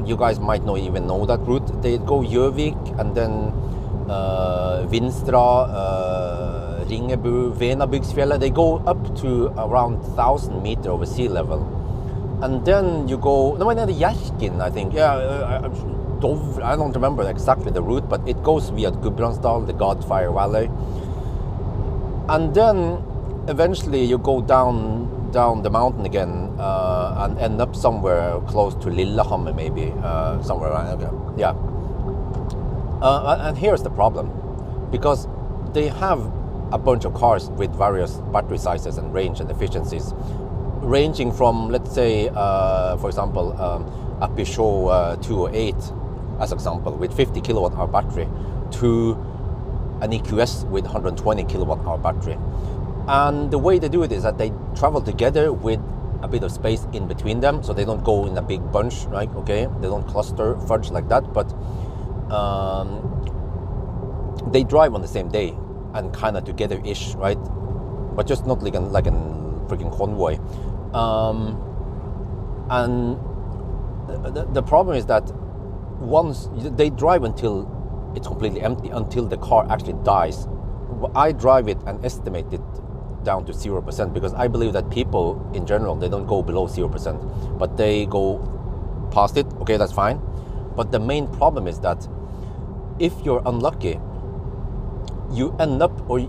You guys might not even know that route. They go Gjøvik and then Vinstra, Ringebu, Venabygdsfjellet. They go up to around 1,000 meters over sea level. And then you go, no, Hjerkinn, I think. Yeah, I don't remember exactly the route, but it goes via Gudbrandsdal, the Godfire Valley. And then eventually you go down the mountain again and end up somewhere close to Lillehammer, maybe, somewhere around, yeah. And here's the problem, because they have a bunch of cars with various battery sizes and range and efficiencies, ranging from, let's say, for example, a Peugeot 208, as example, with 50 kilowatt hour battery, to an EQS with 120 kilowatt hour battery. And the way they do it is that they travel together with a bit of space in between them, so they don't go in a big bunch, right? Okay, they don't cluster fudge like that, but they drive on the same day and kind of together-ish, right? But just not like a freaking convoy. And the problem is that once they drive until it's completely empty, until the car actually dies. I drive it and estimate it down to 0%, because I believe that people in general, they don't go below 0%, but they go past it. Okay, that's fine. But the main problem is that if you're unlucky, you end up, or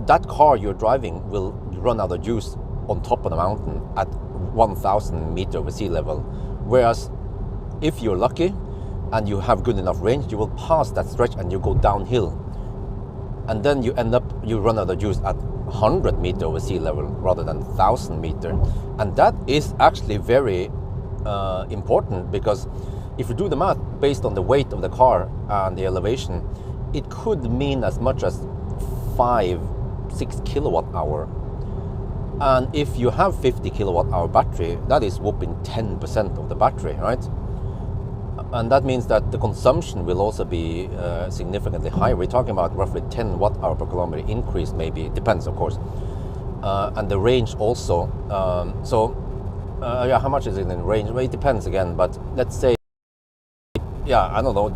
that car you're driving will run out of juice on top of the mountain at 1,000 meters over sea level. Whereas if you're lucky and you have good enough range, you will pass that stretch and you go downhill. And then you end up, you run out of juice at 100 meters over sea level rather than 1,000 meters. And that is actually very important, because if you do the math based on the weight of the car and the elevation, it could mean as much as 5-6 kilowatt hour. And if you have 50 kilowatt hour battery, that is whooping 10% of the battery, right? And that means that the consumption will also be significantly higher. We're talking about roughly 10 watt hour per kilometer increase, maybe. It depends, of course. And the range also. Yeah, how much is it in range? Well, it depends again, but let's say, yeah, I don't know.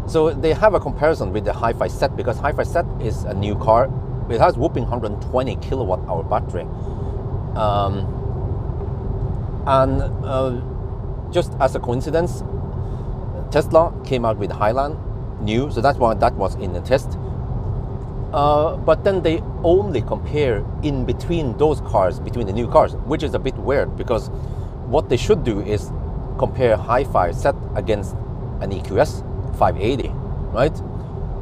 So they have a comparison with the Hi-Fi Set, because Hi-Fi Set is a new car. It has whooping 120 kilowatt hour battery. Just as a coincidence, Tesla came out with Highland new, so that's why that was in the test. But then they only compare in between those cars, between the new cars, which is a bit weird, because what they should do is compare Hi-Fi Set against an EQS 580, right?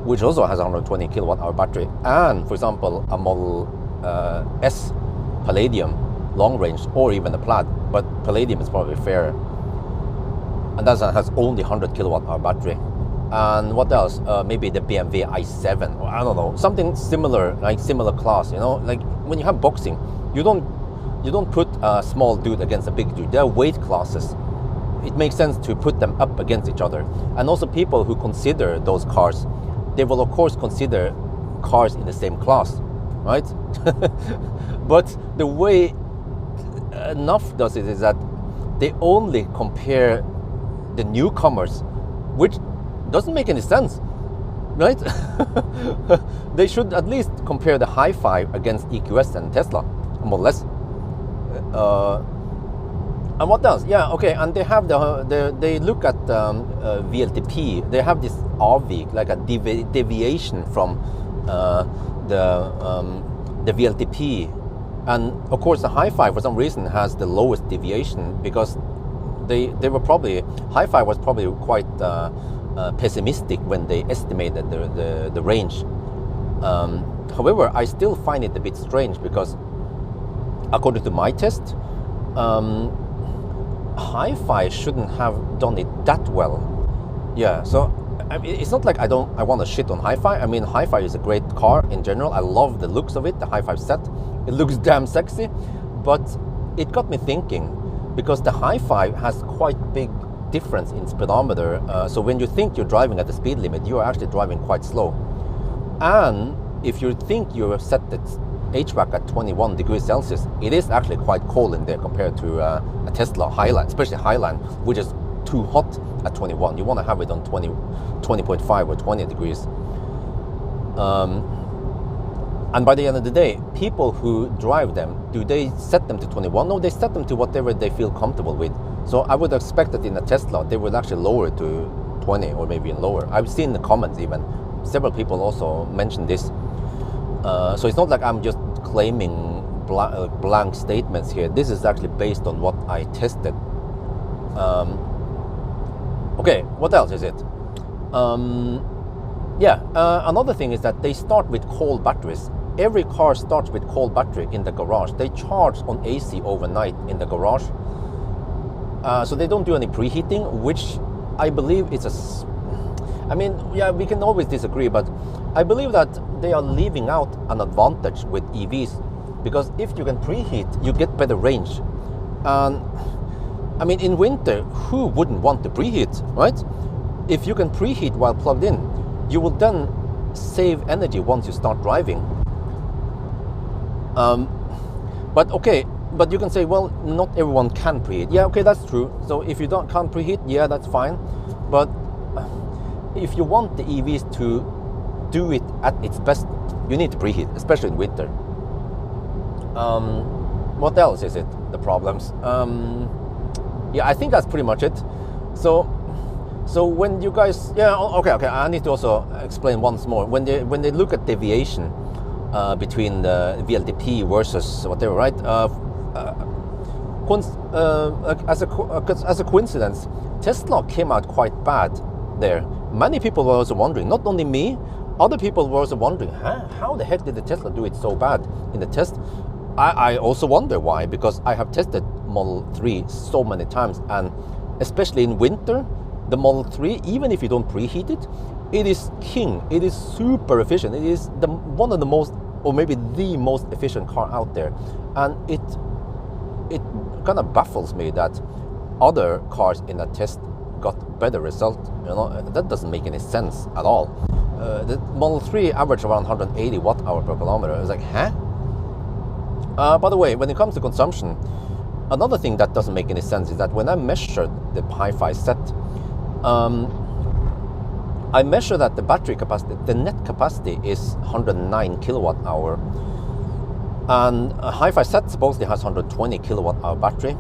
Which also has a 120 kilowatt hour battery, and for example a Model S Palladium long range, or even a Plaid, but Palladium is probably fairer, and that has only 100 kilowatt hour battery. And what else? Maybe the BMW i7, or I don't know, something similar, like similar class. You know, like when you have boxing, you don't put a small dude against a big dude. There are weight classes. It makes sense to put them up against each other. And also people who consider those cars, they will of course consider cars in the same class, right? But the way enough does it is that they only compare the newcomers, which doesn't make any sense, right? They should at least compare the Hi-Fi against EQS and Tesla, more or less. And what else? Yeah, okay. And they have they look at VLTP. They have this avvik, like a deviation from the VLTP, and of course the Hi-Fi for some reason has the lowest deviation because they were probably, Hi-Fi was probably quite pessimistic when they estimated the range. However, I still find it a bit strange because according to my test, Hi-Fi shouldn't have done it that well. Yeah, so I mean, it's not like I want to shit on Hi-Fi. I mean, Hi-Fi is a great car in general. I love the looks of it, the Hi-Fi set. It looks damn sexy, but it got me thinking because the Hi-Fi has quite big difference in speedometer. So when you think you're driving at the speed limit, you are actually driving quite slow. And if you think you're set the HVAC at 21 degrees Celsius, it is actually quite cold in there compared to a Tesla Highline, especially Highline, which is too hot at 21. You want to have it on 20.5 or 20 degrees. And by the end of the day, people who drive them, do they set them to 21? No, they set them to whatever they feel comfortable with. So I would expect that in a Tesla, they would actually lower it to 20 or maybe even lower. I've seen the comments even. Several people also mentioned this. So it's not like I'm just claiming blank statements here. This is actually based on what I tested. Okay, what else is it? Another thing is that they start with cold batteries. Every car starts with cold battery in the garage. They charge on AC overnight in the garage. So they don't do any preheating, which I believe is we can always disagree, but I believe that they are leaving out an advantage with EVs, because if you can preheat, you get better range. And I mean, in winter, who wouldn't want to preheat, right? If you can preheat while plugged in, you will then save energy once you start driving. But you can say, well, not everyone can preheat. Yeah, okay, that's true. So if you can't preheat, yeah, that's fine. But if you want the EVs to do it at its best, you need to preheat, especially in winter. What else is it? The problems. I think that's pretty much it. So when you guys, okay. I need to also explain once more. When they look at deviation between the VLTP versus whatever, right? As a coincidence, Tesla came out quite bad there. Many people were also wondering, not only me, other people were also wondering, how the heck did the Tesla do it so bad in the test? I also wonder why, because I have tested Model 3 so many times, and especially in winter, the Model 3, even if you don't preheat it, it is king. It is super efficient. It is one of the most, or maybe the most efficient car out there. And it kind of baffles me that other cars in that test got better result. That doesn't make any sense at all. The Model 3 averaged around 180 watt-hour per kilometer. I was like, by the way, when it comes to consumption, another thing that doesn't make any sense is that when I measured the Hi-Fi set, I measured that the battery capacity, the net capacity is 109 kilowatt hour, and a Hi-Fi set supposedly has 120 kilowatt hour battery.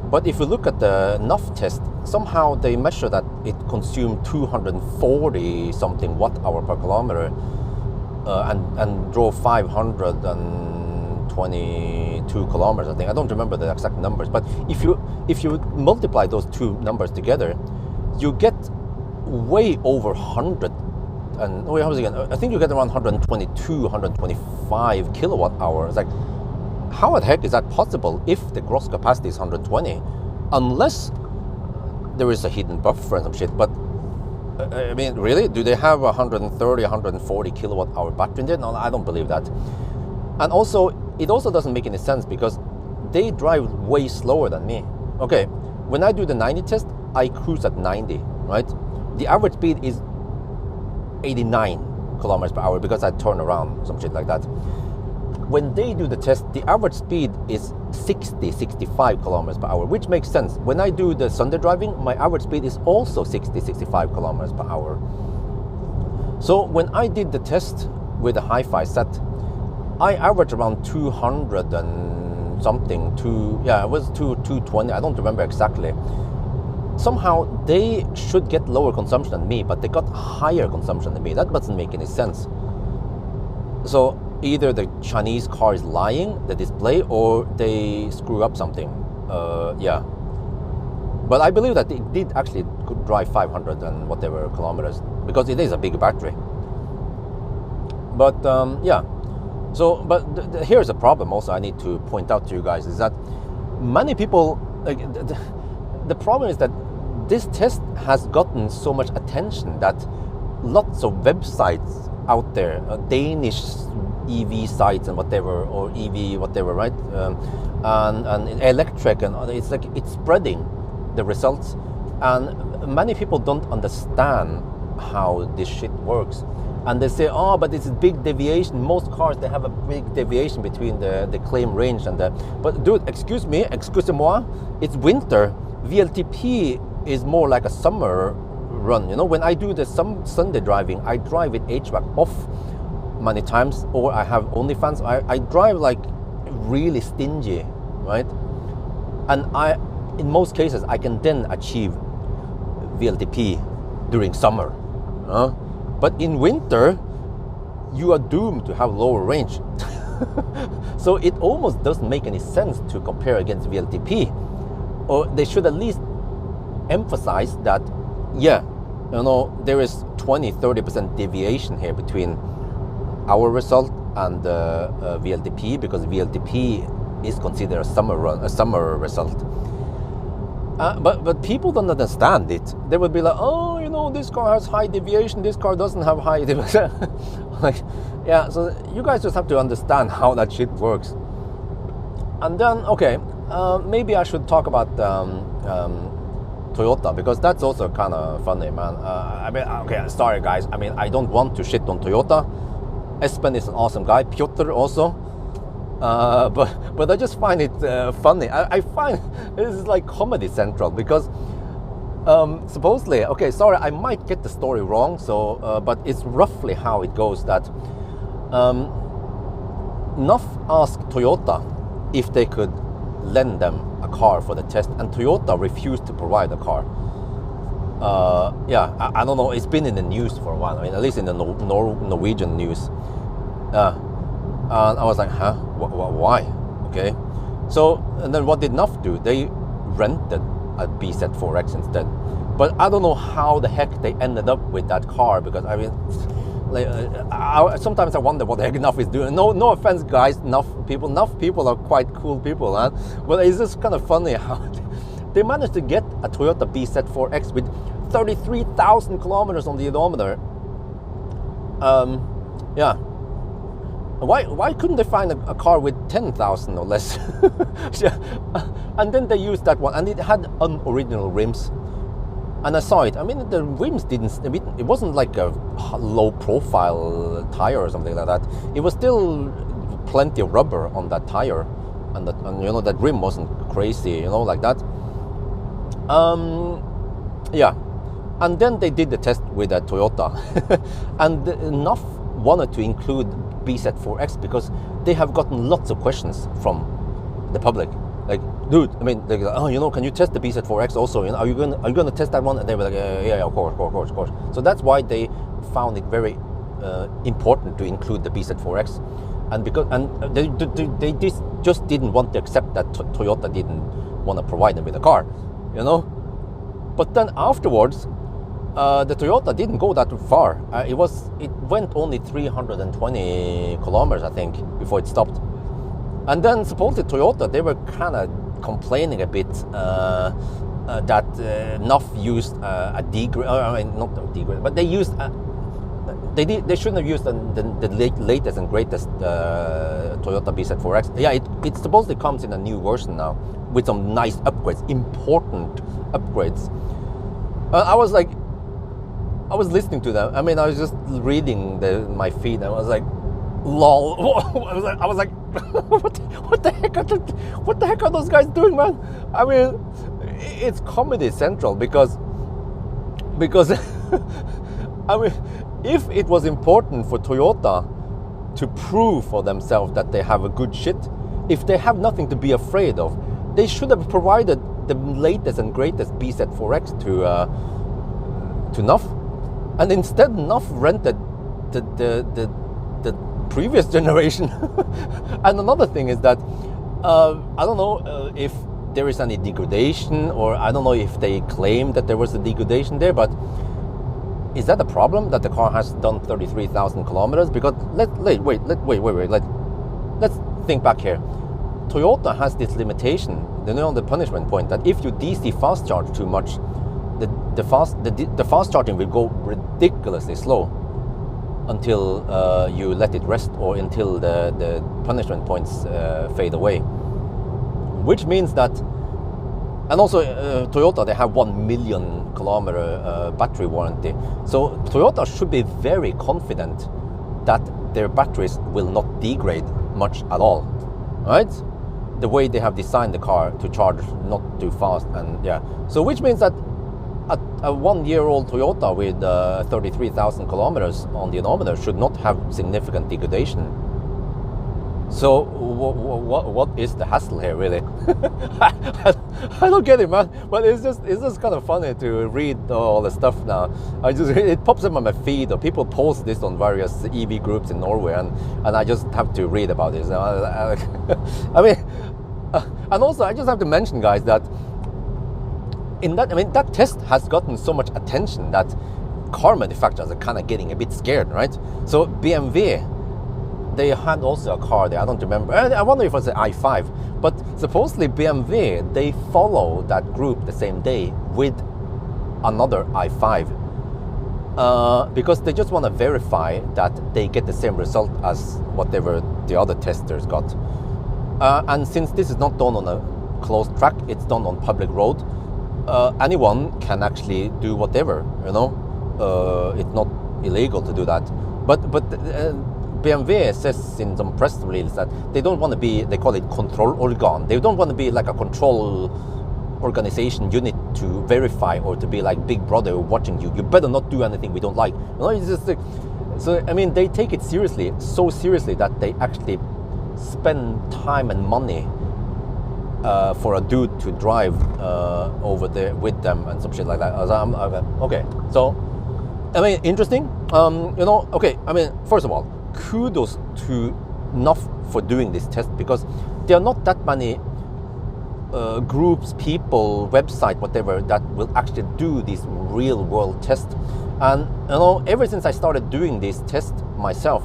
But if you look at the NUF test, somehow they measure that it consumed 240 something watt hour per kilometer, and drove 522 kilometers, I think. I don't remember the exact numbers, but if you multiply those two numbers together, you get way over 100. And how was it again? I think you get around 122, 125 kilowatt hours. Like, how the heck is that possible if the gross capacity is 120? Unless there is a hidden buffer and some shit. But I mean, really? Do they have 130, 140 kilowatt hour battery in there? No, I don't believe that. And also, it also doesn't make any sense because they drive way slower than me. Okay, when I do the 90 test, I cruise at 90, right? The average speed is 89 kilometers per hour because I turn around, some shit like that. When they do the test, the average speed is 60, 65 kilometers per hour, which makes sense. When I do the Sunday driving, my average speed is also 60, 65 kilometers per hour. So when I did the test with a hi-fi set, I averaged around 200 and something, it was 220, I don't remember exactly. Somehow they should get lower consumption than me, but they got higher consumption than me. That doesn't make any sense. So either the Chinese car is lying, the display, or they screw up something. Yeah. But I believe that it did actually could drive 500 and whatever kilometers, because it is a big battery. But yeah. So, but here's a problem also I need to point out to you guys, is that many people, like, the problem is that this test has gotten so much attention that lots of websites out there, Danish EV sites and whatever, or EV whatever, right? And electric, and it's like it's spreading the results, and many people don't understand how this shit works. And they say, oh, but it's a big deviation. Most cars, they have a big deviation between the claim range and the... But dude, excuse-moi, it's winter. VLTP is more like a summer run. You know, when I do the Sunday driving, I drive with HVAC off many times, or I have OnlyFans. I drive like really stingy, right? And in most cases, I can then achieve VLTP during summer. But in winter, you are doomed to have lower range. So it almost doesn't make any sense to compare against VLTP. Or they should at least emphasize that, yeah, you know, there is 20-30% deviation here between our result and VLTP, because VLTP is considered a summer result. But people don't understand it. They would be like, oh, you know, this car has high deviation, this car doesn't have high deviation. Like, yeah, so you guys just have to understand how that shit works. And then, okay, maybe I should talk about Toyota, because that's also kind of funny, man. I mean, okay, sorry guys. I mean, I don't want to shit on Toyota. Espen is an awesome guy. Piotr also. But I just find it funny. I find this is like Comedy Central, because supposedly, okay, sorry, I might get the story wrong, so but it's roughly how it goes, that NAF asked Toyota if they could lend them a car for the test, and Toyota refused to provide a car. Yeah, I don't know, it's been in the news for a while. I mean, at least in the Norwegian news. And I was like, huh? Why? Okay. So, and then what did NAF do? They rented a BZ4X instead. But I don't know how the heck they ended up with that car, because I mean, like, sometimes I wonder what the heck NAF is doing. No offense, guys, NAF people are quite cool people, huh? But it's just kind of funny how they managed to get a Toyota BZ4X with 33,000 kilometers on the odometer. Yeah. Why couldn't they find a car with 10,000 or less? Yeah. And then they used that one, and it had unoriginal rims. And I saw it. I mean, the rims didn't. It wasn't like a low-profile tire or something like that. It was still plenty of rubber on that tire, and you know, that rim wasn't crazy, you know, like that. Yeah. And then they did the test with a Toyota, and NAF wanted to include BZ4X because they have gotten lots of questions from the public, like, dude, I mean, like, oh, you know, can you test the BZ4X also? You know, are you going to test that one? And they were like, yeah, of course. So that's why they found it very important to include the BZ4X, and because they just didn't want to accept that Toyota didn't want to provide them with a car, you know. But then afterwards, the Toyota didn't go that far. It went only 320 kilometers, I think, before it stopped. And then supposedly Toyota, they were kind of complaining a bit that NAF used a degrade. I mean, not a degrade, but they used. They shouldn't have used the latest and greatest Toyota BZ4X. Yeah, it supposedly comes in a new version now with some nice upgrades, important upgrades. I was like, I was listening to them. I mean, I was just reading my feed, and I was like, lol. I was like, what the heck are those guys doing, man? I mean, it's Comedy Central because I mean, if it was important for Toyota to prove for themselves that they have a good shit, if they have nothing to be afraid of, they should have provided the latest and greatest BZ4X to NUF, and instead NUF rented the previous generation. And another thing is that I don't know if there is any degradation, or I don't know if they claim that there was a degradation there, but is that a problem that the car has done 33,000 kilometers? Because let's think back here. Toyota has this limitation, the punishment point, that if you DC fast charge too much, the fast charging will go ridiculously slow until you let it rest, or until the punishment points fade away. Which means that, and also Toyota, they have 1 million kilometer battery warranty. So Toyota should be very confident that their batteries will not degrade much at all, right? The way they have designed the car to charge not too fast, and yeah. So which means that a 1-year-old Toyota with 33,000 kilometers on the odometer should not have significant degradation. So what is the hassle here, really? I don't get it, man. But it's just kind of funny to read all the stuff now. It pops up on my feed, or people post this on various EV groups in Norway, and I just have to read about this. I mean, and also I just have to mention, guys, that that test has gotten so much attention that car manufacturers are kind of getting a bit scared, right? So BMW, they had also a car there, I don't remember. I wonder if it was an i5. But supposedly BMW, they follow that group the same day with another i5. Because they just want to verify that they get the same result as whatever the other testers got. And since this is not done on a closed track, it's done on public road, anyone can actually do whatever, you know. It's not illegal to do that. But BMW says in some press release that they don't want to be, they call it control organ. They don't want to be like a control organization unit to verify, or to be like Big Brother watching you. You better not do anything we don't like. You know, it's just like, so I mean, they take it seriously, so seriously that they actually spend time and money for a dude to drive over there with them and some shit like that. Okay, so I mean, interesting. You know, okay. I mean, first of all, kudos to NUF for doing this test, because there are not that many groups, people, website, whatever, that will actually do these real world tests. And you know, ever since I started doing this test myself,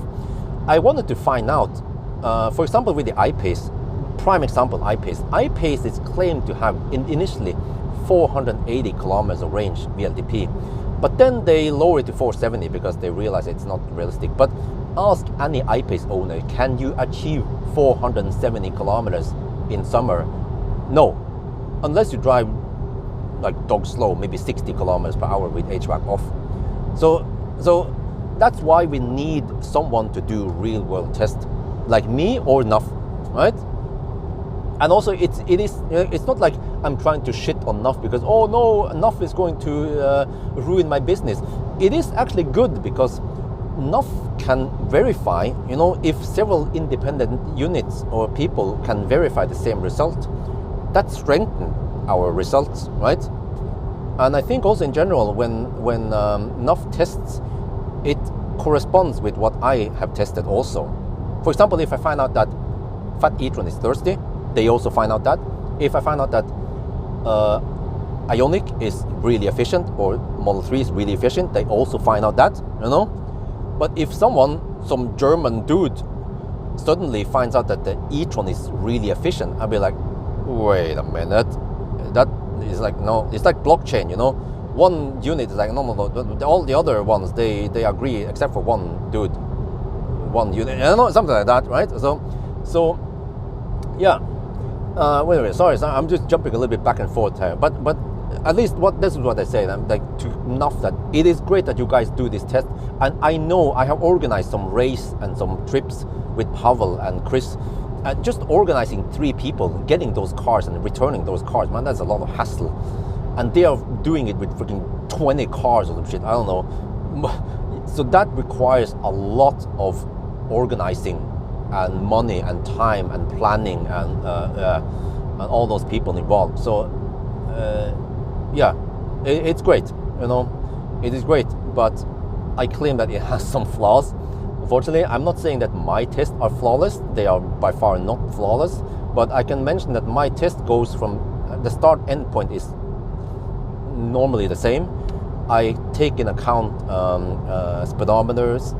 I wanted to find out, for example, with the I-Pace, prime example, I-Pace. I-Pace is claimed to have initially 480 kilometers of range VLTP, but then they lower it to 470 because they realize it's not realistic. But ask any I-Pace owner, can you achieve 470 kilometers in summer? No, unless you drive like dog slow, maybe 60 kilometers per hour with HVAC off. So that's why we need someone to do real world tests, like me or NUF, right? And also, it's not like I'm trying to shit on NUF because, oh no, NUF is going to ruin my business. It is actually good because NUF can verify, you know, if several independent units or people can verify the same result, that strengthens our results, right? And I think also in general, when NUF tests, it corresponds with what I have tested also. For example, if I find out that fat e-tron is thirsty, they also find out that. If I find out that Ioniq is really efficient, or Model 3 is really efficient, they also find out that, you know. But if some German dude suddenly finds out that the e-tron is really efficient, I'll be like, wait a minute, that is like, no, it's like blockchain, you know. One unit is like, no, all the other ones, they agree except for one dude, one unit, you know, something like that, right? So yeah. Wait, sorry, I'm just jumping a little bit back and forth here. But at least this is what I say. I'm like to enough that it is great that you guys do this test, and I know I have organized some race and some trips with Pawel and Chris. Just organizing 3 people, getting those cars and returning those cars, man, that's a lot of hassle. And they are doing it with freaking 20 cars or some shit. I don't know. So that requires a lot of organizing and money and time and planning and all those people involved. So yeah, it's great, you know, it is great, but I claim that it has some flaws. Unfortunately, I'm not saying that my tests are flawless. They are by far not flawless, but I can mention that my test goes from the start end point is normally the same. I take in account speedometers,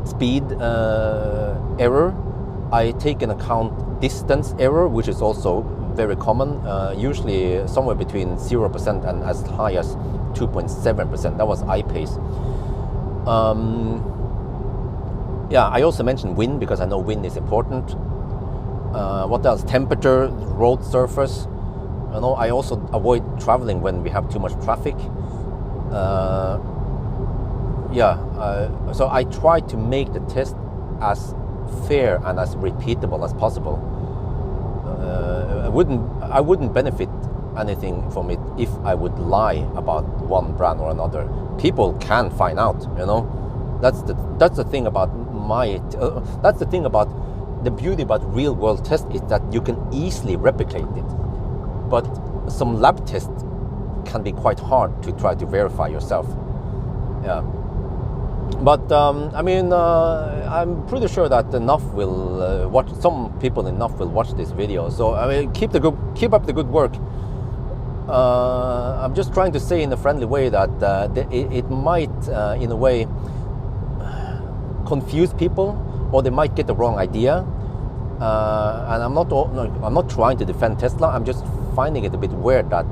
speed error. I take in account distance error, which is also very common, usually somewhere between 0% and as high as 2.7%. That was eye pace. Yeah, I also mentioned wind because I know wind is important. What else? Temperature, road surface. You know, I also avoid traveling when we have too much traffic. So I try to make the test as fair and as repeatable as possible. I wouldn't benefit anything from it if I would lie about one brand or another. People can find out, you know. That's the thing about that's the thing about the beauty about real world test is that you can easily replicate it. But some lab tests can be quite hard to try to verify yourself. Yeah. But I mean, I'm pretty sure that enough will watch. Some people enough will watch this video. So I mean, keep up the good work. I'm just trying to say in a friendly way that it might, in a way, confuse people, or they might get the wrong idea. And I'm not trying to defend Tesla. I'm just finding it a bit weird that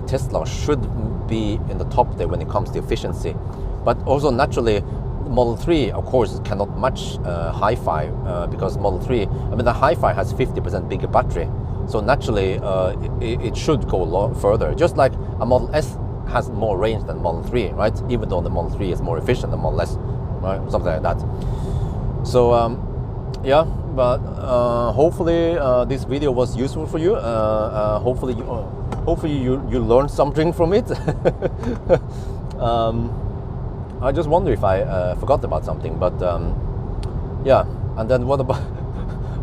Tesla should be in the top there when it comes to efficiency. But also naturally, Model 3, of course, cannot match Hi-Fi because Model 3, I mean, the Hi-Fi has 50% bigger battery. So naturally, it should go further. Just like a Model S has more range than Model 3, right? Even though the Model 3 is more efficient than Model S, right? Something like that. So, yeah, but hopefully this video was useful for you. Hopefully you learned something from it. I just wonder if I forgot about something, but yeah. And then what about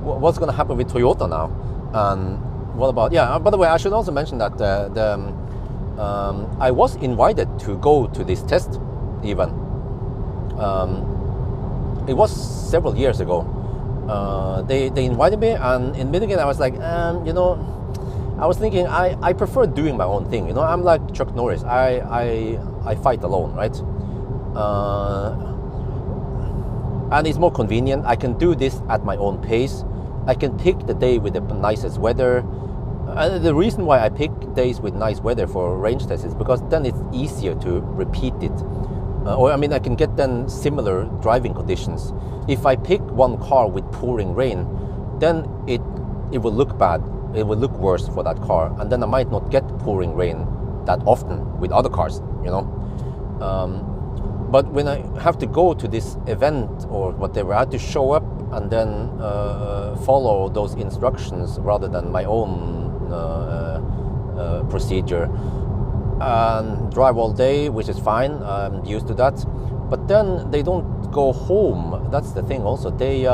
what's going to happen with Toyota now? And what about, yeah, by the way, I should also mention that I was invited to go to this test even. It was several years ago. They invited me, and in Michigan I was like, you know, I was thinking I prefer doing my own thing. You know, I'm like Chuck Norris. I fight alone, right? And it's more convenient. I can do this at my own pace. I can pick the day with the nicest weather. The reason why I pick days with nice weather for range tests is because then it's easier to repeat it. Or I mean, I can get then similar driving conditions. If I pick one car with pouring rain, then it will look bad. It will look worse for that car, and then I might not get pouring rain that often with other cars, you know. But when I have to go to this event or whatever, I have to show up and then follow those instructions rather than my own procedure, and drive all day, which is fine. I'm used to that. But then they don't go home. That's the thing. Also, they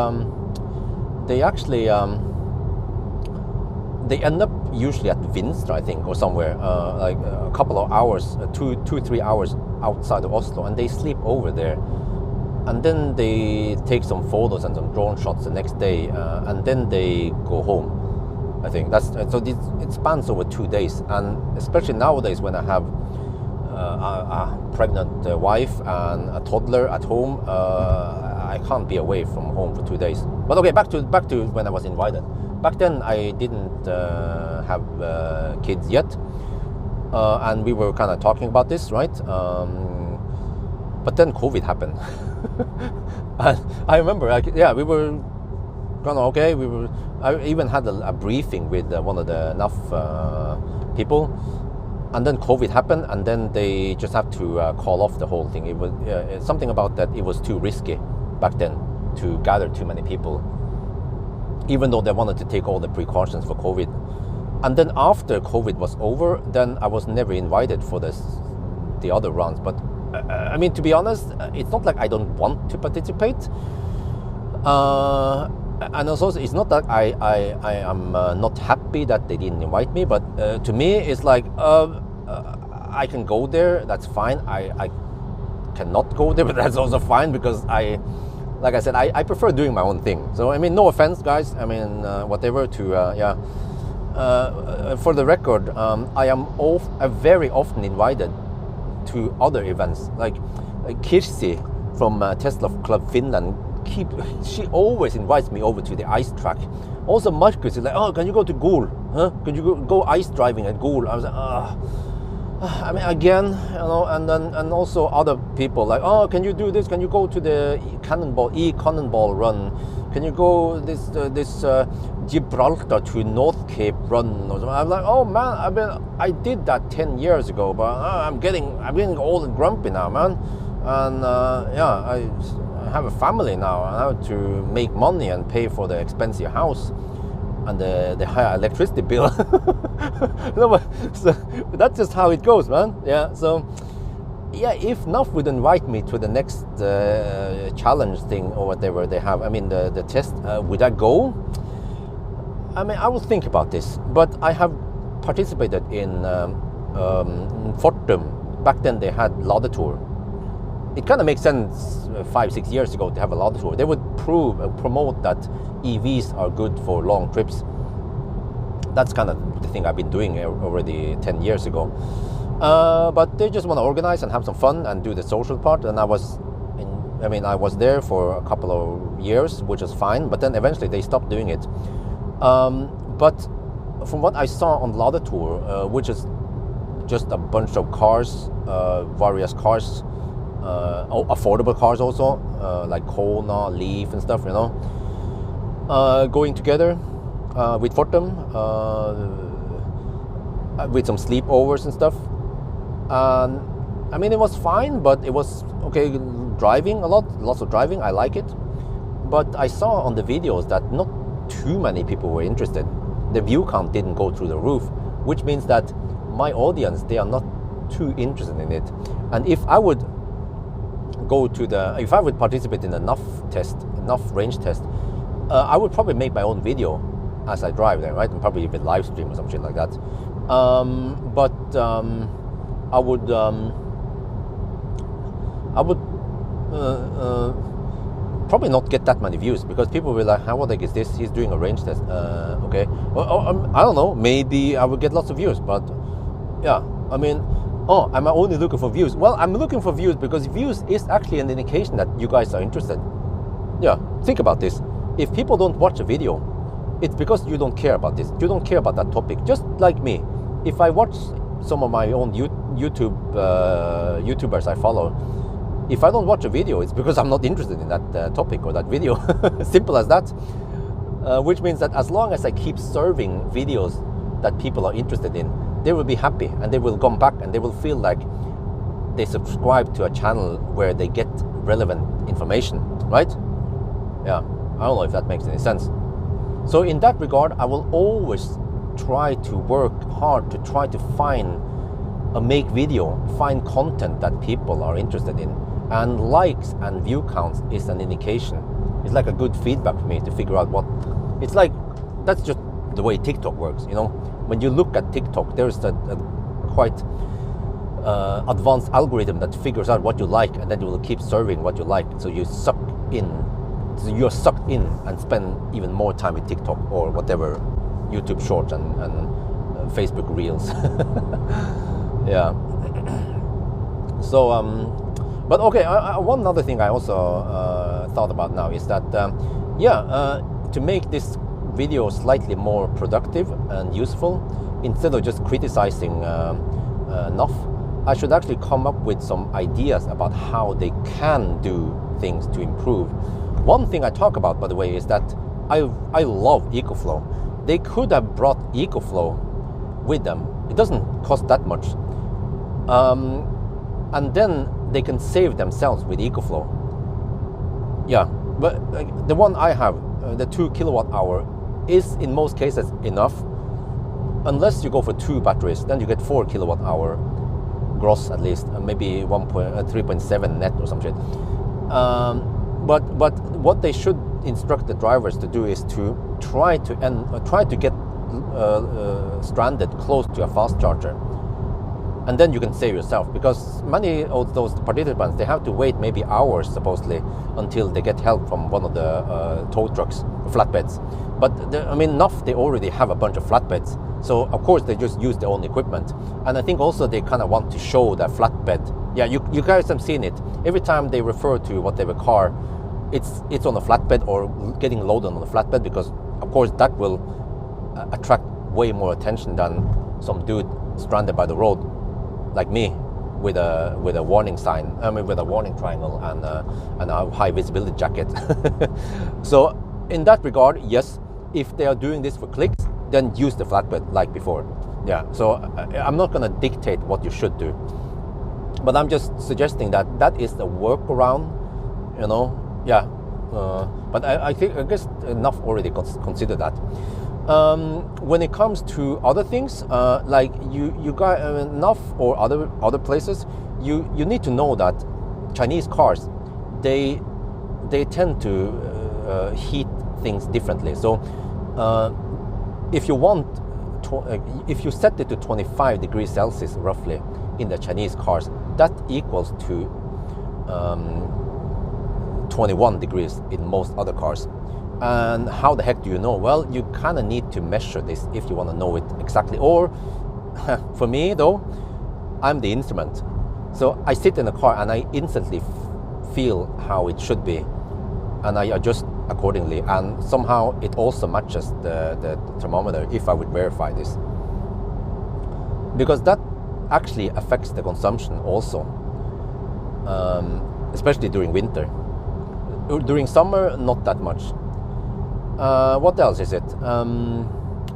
actually they end up usually at Vinstra, I think, or somewhere, like a couple of hours, 2-3 hours outside of Oslo, and they sleep over there. And then they take some photos and some drone shots the next day, and then they go home. I think that's so. It spans over 2 days, and especially nowadays when I have a pregnant wife and a toddler at home, I can't be away from home for 2 days. But okay, back to when I was invited. Back then I didn't have kids yet, and we were kind of talking about this, right? But then COVID happened. And I remember, we were kind of okay. I even had a briefing with one of the NAF people. And then COVID happened, and then they just have to call off the whole thing. It was something about that. It was too risky back then to gather too many people, even though they wanted to take all the precautions for COVID. And then after COVID was over, then I was never invited for the other rounds. But I mean, to be honest, it's not like I don't want to participate. And also, it's not that I am not happy that they didn't invite me, but to me, it's like I can go there, that's fine. I cannot go there, but that's also fine, because like I said, I prefer doing my own thing. So, I mean, no offense, guys. I mean, whatever to, for the record, I am very often invited to other events. Like Kirsi from Tesla Club Finland, she always invites me over to the ice track. Also Marcus is like, oh, can you go to Gol? Huh? Can you go ice driving at Gol? I was like, I mean, again, you know, and also other people like, oh, can you do this? Can you go to the cannonball run? Can you go this Gibraltar to North Cape run? Or something? I'm like, oh man, I did that 10 years ago, but I'm getting old and grumpy now, man. And I have a family now. I have to make money and pay for the expensive house and the higher electricity bill. So that's just how it goes, man. Yeah. So yeah, if NAF would invite me to the next challenge thing or whatever they have, I mean the test, would I go? I mean, I will think about this. But I have participated in Fortum. Back then they had Ladetur. It kind of makes sense 5-6 years ago to have a Ladetur. They would promote that EVs are good for long trips. That's kind of the thing I've been doing already 10 years ago. But they just want to organize and have some fun and do the social part. And I was there for a couple of years, which is fine. But then eventually they stopped doing it. But from what I saw on Ladetur, which is just a bunch of cars, various cars, affordable cars also, like Kona, Leaf and stuff, you know, going together with Fortum, with some sleepovers and stuff. I mean, it was fine, but it was okay driving lots of driving. I like it, but I saw on the videos that not too many people were interested. The view count didn't go through the roof, which means that my audience, they are not too interested in it. And if I would participate in a NAF range test, I would probably make my own video as I drive there, right? And probably even live stream or some shit like that. I would probably not get that many views, because people will like, how the heck is this? He's doing a range test. Okay. I don't know. Maybe I would get lots of views, but yeah, I mean, oh, am I only looking for views? Well, I'm looking for views because views is actually an indication that you guys are interested. Yeah, think about this. If people don't watch a video, it's because you don't care about this. You don't care about that topic. Just like me. If I watch some of my own YouTubers I follow, if I don't watch a video, it's because I'm not interested in that topic or that video. Simple as that. Which means that as long as I keep serving videos that people are interested in, they will be happy and they will come back and they will feel like they subscribe to a channel where they get relevant information, right? Yeah, I don't know if that makes any sense. So in that regard, I will always try to work hard to try to make video, find content that people are interested in. And likes and view counts is an indication. It's like a good feedback for me to figure out what, it's like, that's just the way TikTok works, you know? When you look at TikTok, there's a quite advanced algorithm that figures out what you like, and then it will keep serving what you like. So you're sucked in and spend even more time with TikTok or whatever, YouTube Shorts and Facebook Reels. Yeah. So, but okay, one other thing I also thought about now is that, to make this video slightly more productive and useful, instead of just criticizing NAF, I should actually come up with some ideas about how they can do things to improve. One thing I talk about, by the way, is that I love EcoFlow. They could have brought EcoFlow with them. It doesn't cost that much. And then they can save themselves with EcoFlow. Yeah, but the one I have, the 2 kilowatt hour, is in most cases enough. Unless you go for 2 batteries, then you get 4 kilowatt hour gross at least, and maybe 3.7 net or some shit. But what they should instruct the drivers to do is to try to get stranded close to a fast charger, and then you can save yourself, because many of those participants, they have to wait maybe hours supposedly until they get help from one of the tow trucks, flatbeds. But I mean, enough, they already have a bunch of flatbeds, so of course they just use their own equipment. And I think also they kind of want to show that flatbed. Yeah, you guys have seen it. Every time they refer to whatever car, it's on a flatbed or getting loaded on a flatbed, because of course that will attract way more attention than some dude stranded by the road like me with a warning sign. I mean, with a warning triangle and a high visibility jacket. So in that regard, yes, if they are doing this for clicks, then use the flatbed like before. Yeah, so I'm not gonna dictate what you should do, but I'm just suggesting that that is the workaround, you know. Yeah, but I guess enough already consider that. When it comes to other things, like you got enough or other places, you need to know that Chinese cars, they tend to heat things differently. So if you set it to 25 degrees Celsius roughly in the Chinese cars, that equals to 21 degrees in most other cars. And how the heck do you know? Well, you kind of need to measure this if you want to know it exactly. Or for me though, I'm the instrument, so I sit in the car and I instantly feel how it should be, and I adjust accordingly, and somehow it also matches the thermometer if I would verify this, because that actually affects the consumption also, especially during winter. During summer, not that much. What else is it?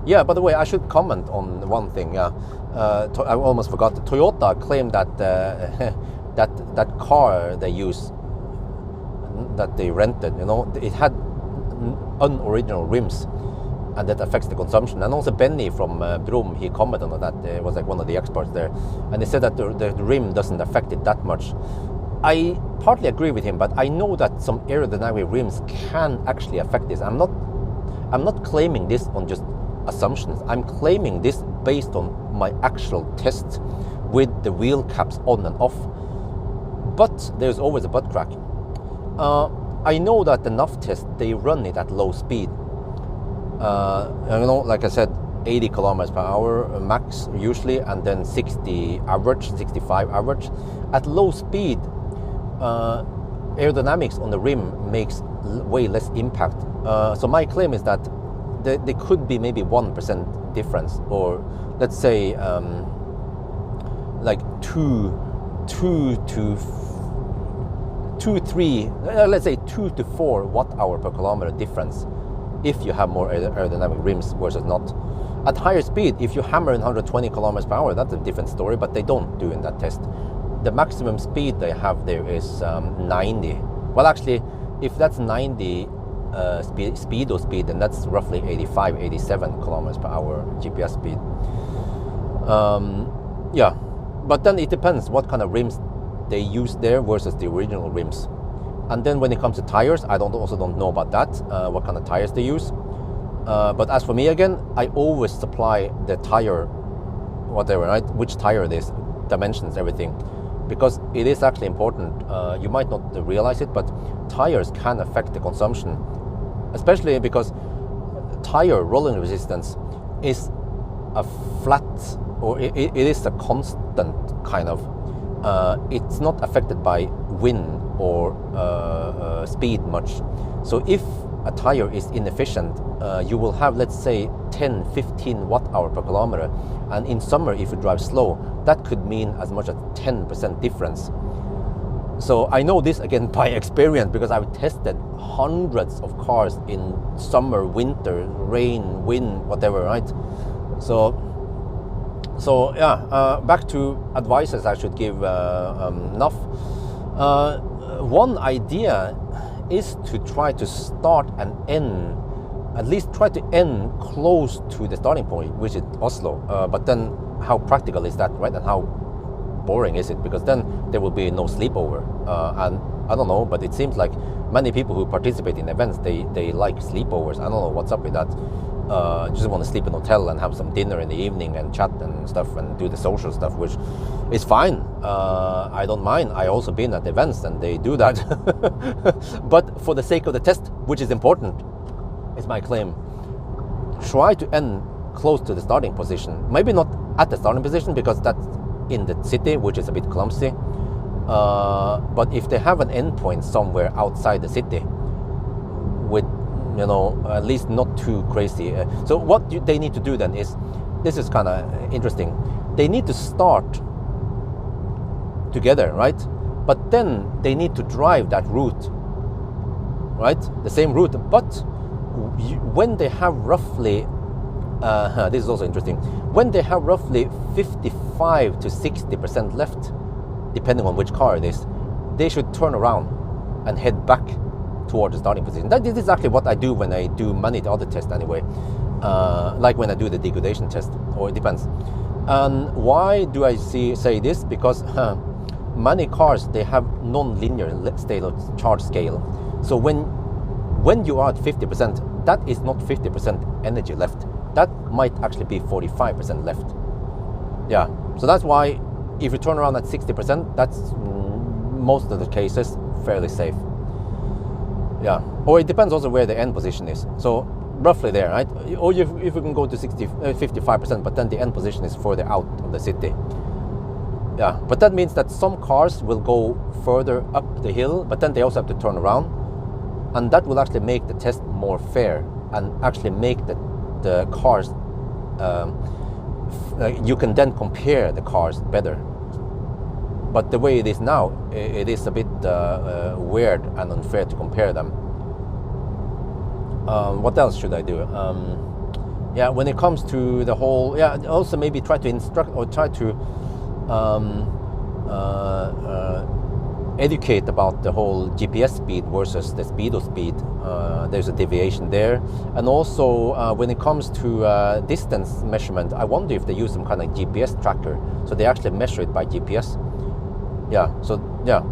Yeah, by the way, I should comment on one thing. Yeah, I almost forgot. Toyota claimed that that car they use, that they rented, you know, it had unoriginal rims, and that affects the consumption. And also Benny from Brum, he commented on that. It was like one of the experts there, and he said that the rim doesn't affect it that much. I partly agree with him, but I know that some aerodynamic rims can actually affect this. I'm not claiming this on just assumptions. I'm claiming this based on my actual tests with the wheel caps on and off. But there's always a butt crack. I know that the NAF test, they run it at low speed. You know, like I said, 80 kilometers per hour max usually, and then 60 average, 65 average. At low speed, aerodynamics on the rim makes way less impact. So my claim is that there could be maybe 1% difference, or let's say like 2 to 4 watt-hour per kilometer difference if you have more aerodynamic rims versus not. At higher speed, if you hammer in 120 kilometers per hour, that's a different story, but they don't do in that test. The maximum speed they have there is 90. Well, actually, if that's 90 speedo speed, then that's roughly 85, 87 kilometers per hour GPS speed. Yeah, but then it depends what kind of rims they use there versus the original rims. And then when it comes to tires, I also don't know about that, what kind of tires they use. But as for me, again, I always supply the tire, whatever, right? Which tire it is, dimensions, everything, because it is actually important. You might not realize it, but tires can affect the consumption, especially because tire rolling resistance is a flat, or it is a constant kind of. It's not affected by wind or speed much. So if a tire is inefficient, you will have, let's say, 10-15 watt-hour per kilometer, and in summer, if you drive slow, that could mean as much as 10% difference. So I know this again by experience, because I've tested hundreds of cars in summer, winter, rain, wind, whatever, right? So So yeah, back to advices I should give enough. One idea is to try to start and end, at least try to end close to the starting point, which is Oslo. But then how practical is that, right? And how boring is it? Because then there will be no sleepover. And I don't know, but it seems like many people who participate in events, they like sleepovers. I don't know what's up with that. Just want to sleep in a hotel and have some dinner in the evening and chat and stuff and do the social stuff, which is fine. I don't mind. I also been at events and they do that. But for the sake of the test, which is important, is my claim, try to end close to the starting position. Maybe not at the starting position because that's in the city, which is a bit clumsy. But if they have an endpoint somewhere outside the city with, you know, at least not too crazy. So what they need to do then is, this is kind of interesting. They need to start together, right? But then they need to drive that route, right? The same route. But when they have roughly, this is also interesting, when they have roughly 55 to 60% left, depending on which car it is, they should turn around and head back towards the starting position. That is exactly what I do when I do many other tests anyway, like when I do the degradation test, or it depends. And why do I say this? Because many cars, they have non-linear state of charge scale. So when you are at 50%, that is not 50% energy left. That might actually be 45% left. Yeah, so that's why if you turn around at 60%, that's most of the cases fairly safe. Yeah, or it depends also where the end position is. So roughly there, right? Or if you can go to 55%, but then the end position is further out of the city. Yeah, but that means that some cars will go further up the hill, but then they also have to turn around. And that will actually make the test more fair and actually make the cars, you can then compare the cars better. But the way it is now, it is a bit weird and unfair to compare them. What else should I do? Yeah, when it comes to the whole, yeah, also maybe try to instruct or try to educate about the whole GPS speed versus the speedo speed. There's a deviation there. And also when it comes to distance measurement, I wonder if they use some kind of GPS tracker, so they actually measure it by GPS. Yeah, so yeah,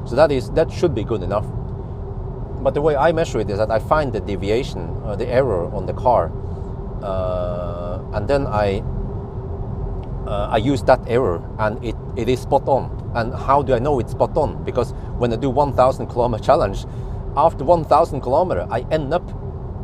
so that should be good enough. But the way I measure it is that I find the deviation, the error on the car, and then I use that error, and it is spot on. And how do I know it's spot on? Because when I do 1,000 kilometer challenge, after 1,000 kilometer, I end up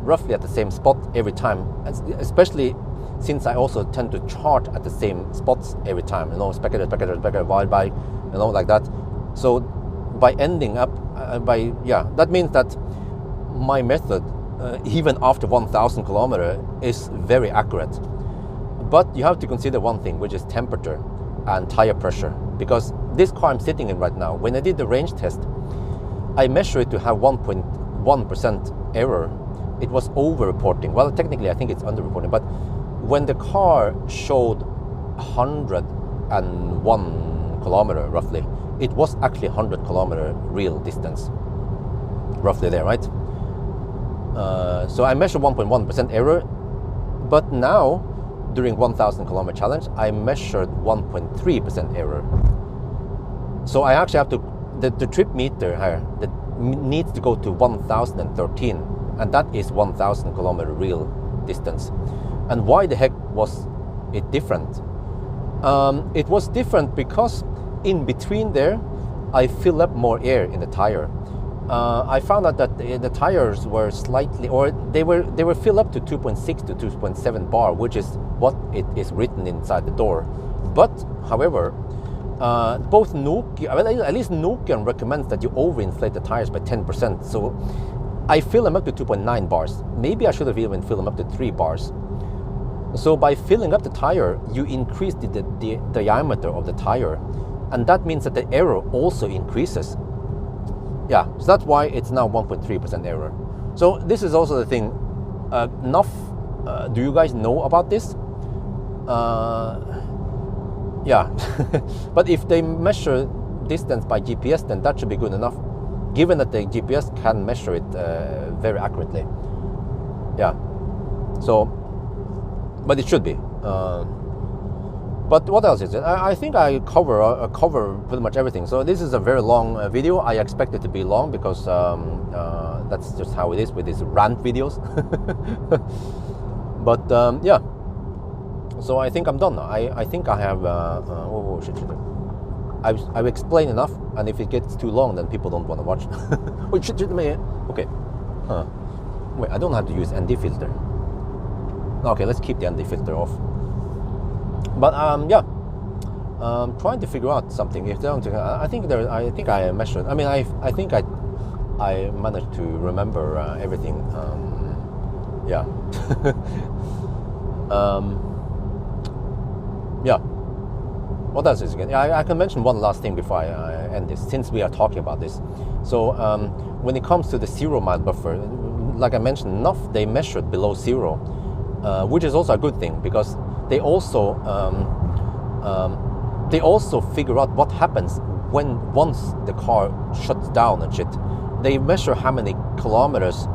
roughly at the same spot every time, especially since I also tend to chart at the same spots every time, you know, speculator, wild by, you know, like that. So by ending up, that means that my method, even after 1,000 kilometer, is very accurate. But you have to consider one thing, which is temperature and tire pressure. Because this car I'm sitting in right now, when I did the range test, I measured it to have 1.1% error. It was over-reporting. Well, technically, I think it's under-reporting. But when the car showed 101 kilometer, roughly, it was actually 100 kilometer real distance. Roughly there, right? So I measured 1.1% error. But now, during 1,000 kilometer challenge, I measured 1.3% error. So I actually have to, the trip meter here, that needs to go to 1,013, and that is 1,000 kilometer real distance. And why the heck was it different? It was different because in between there, I fill up more air in the tire. I found out that the tires were slightly, or they were filled up to 2.6 to 2.7 bar, which is what it is written inside the door. But however, both Nokia, well, at least Nokia recommends that you overinflate the tires by 10%. So I fill them up to 2.9 bars. Maybe I should have even filled them up to 3 bars. So by filling up the tire, you increase the diameter of the tire, and that means that the error also increases. Yeah, so that's why it's now 1.3% error. So this is also the thing. Do you guys know about this? Yeah, but if they measure distance by GPS, then that should be good enough, given that the GPS can measure it very accurately. Yeah, so, but it should be. But what else is it? I think I cover pretty much everything. So this is a very long video. I expect it to be long because that's just how it is with these rant videos. But yeah, so I think I'm done now. I think I have. Oh shit. I've explained enough, and if it gets too long, then people don't want to watch. Oh shit. Okay. Wait, I don't have to use ND filter. Okay, let's keep the ND filter off. But yeah, trying to figure out something. If they don't, I think I measured. I mean, I think I managed to remember everything. Yeah. Yeah. What else is again? I can mention one last thing before I end this, since we are talking about this. So when it comes to the 0 mile buffer, like I mentioned, enough they measured below 0, which is also a good thing, because they also figure out what happens once the car shuts down and shit. They measure how many kilometers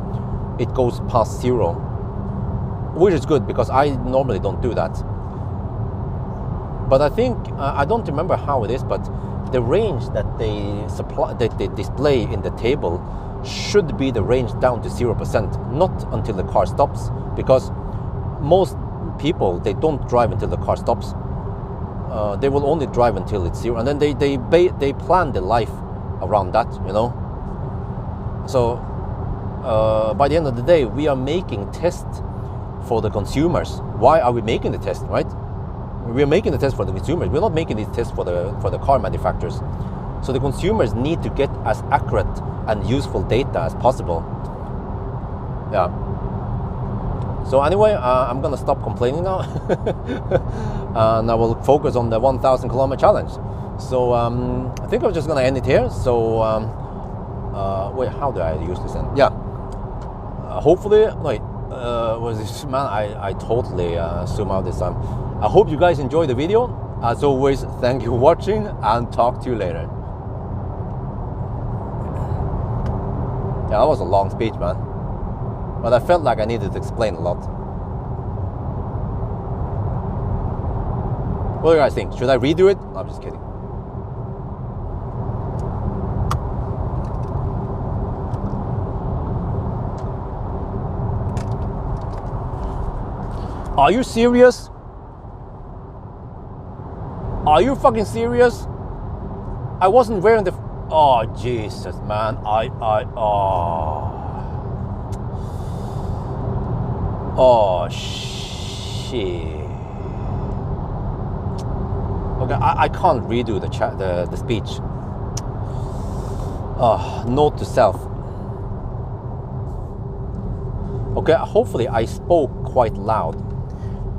it goes past 0, which is good because I normally don't do that. But I think I don't remember how it is, but the range that they display in the table should be the range down to 0%, not until the car stops, because most people, they don't drive until the car stops. They will only drive until it's 0, and then they plan their life around that, you know. So by the end of the day, we are making tests for the consumers. Why are we making the test, right? We are making the test for the consumers. We're not making these tests for the car manufacturers. So the consumers need to get as accurate and useful data as possible. Yeah. So anyway, I'm gonna stop complaining now, and I will focus on the 1,000 kilometer challenge. So I think I'm just gonna end it here. So wait, how do I use this end? Yeah. Hopefully, wait, was this, man? I totally zoom out this time. I hope you guys enjoyed the video. As always, thank you for watching, and talk to you later. Yeah, that was a long speech, man. But I felt like I needed to explain a lot. What do you guys think? Should I redo it? No, I'm just kidding. Are you serious? Are you fucking serious? I wasn't wearing the... Oh, Jesus, man. Oh, shit. Okay, I can't redo the speech. Note to self. Okay, hopefully I spoke quite loud.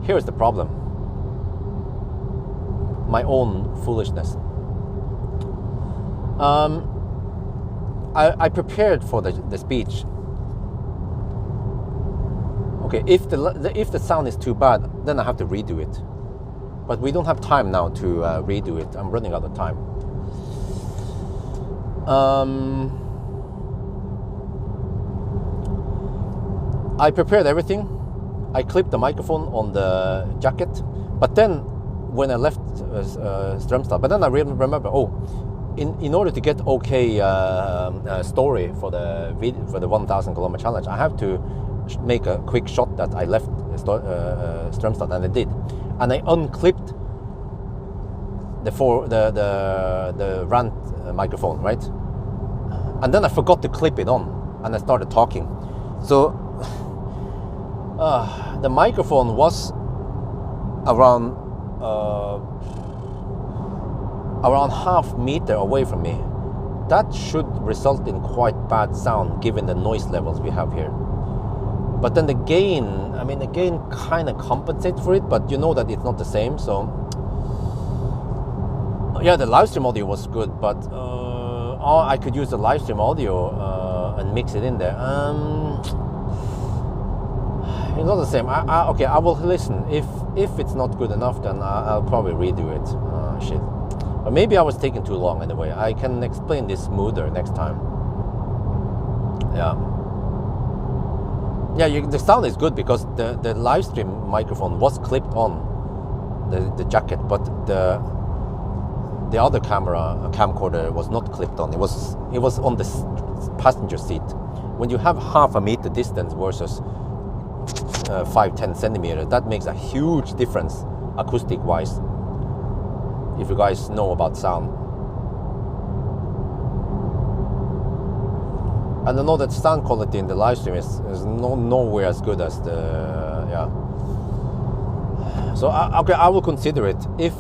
Here's the problem. My own foolishness. I prepared for the speech. Okay, if the sound is too bad, then I have to redo it. But we don't have time now to redo it. I'm running out of time. I prepared everything. I clipped the microphone on the jacket, but then when I left Strömstad, but then I remember, in order to get okay story for the 1,000 kilometer challenge, I have to make a quick shot that I left Strömstad, and I did, and I unclipped the rant microphone, right? And then I forgot to clip it on, and I started talking. So the microphone was around half meter away from me. That should result in quite bad sound given the noise levels we have here. But then the gain kind of compensates for it, but you know that it's not the same. So yeah, the live stream audio was good, but I could use the live stream audio and mix it in there. It's not the same. Okay, I will listen. If it's not good enough, then I'll probably redo it. Shit. But maybe I was taking too long anyway. I can explain this smoother next time. Yeah. Yeah, the sound is good because the live stream microphone was clipped on the jacket, but the other camcorder was not clipped on. It was on the passenger seat. When you have half a meter distance versus 5-10 centimeters, that makes a huge difference acoustic wise, if you guys know about sound. And I know that sound quality in the live stream is nowhere as good as the so okay, I will consider it if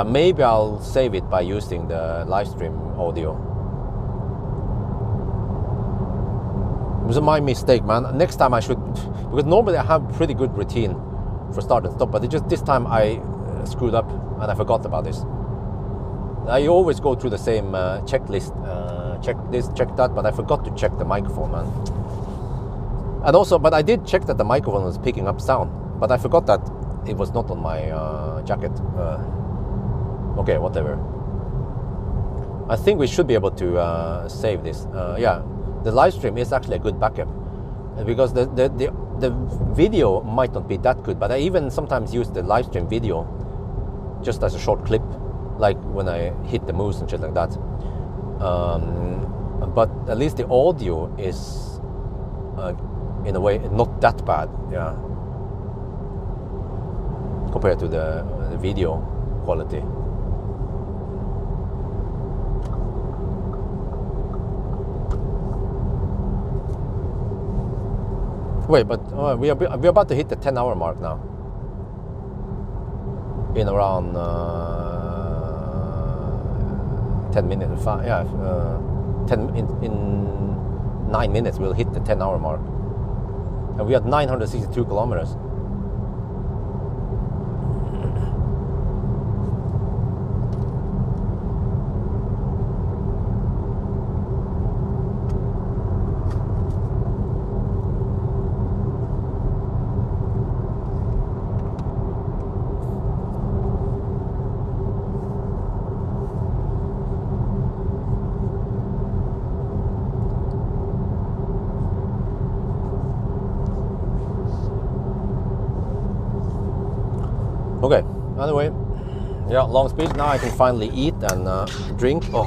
maybe I'll save it by using the live stream audio. It was my mistake, man. Next time I should, because normally I have pretty good routine for start and stop, but this time I screwed up and I forgot about this. I always go through the same checklist, check this, check that, but I forgot to check the microphone, man. And also, but I did check that the microphone was picking up sound, but I forgot that it was not on my jacket. Okay, whatever. I think we should be able to save this. Yeah, the live stream is actually a good backup because the video might not be that good, but I even sometimes use the live stream video just as a short clip, like when I hit the moose and shit like that. But at least the audio is in a way not that bad, yeah, compared to the video quality. Wait, but we're about to hit the 10-hour mark now. In around 10 minutes, 9 minutes we'll hit the 10-hour mark. And we had 962 kilometers. Okay, anyway, yeah, long speech. Now I can finally eat and drink. Oh.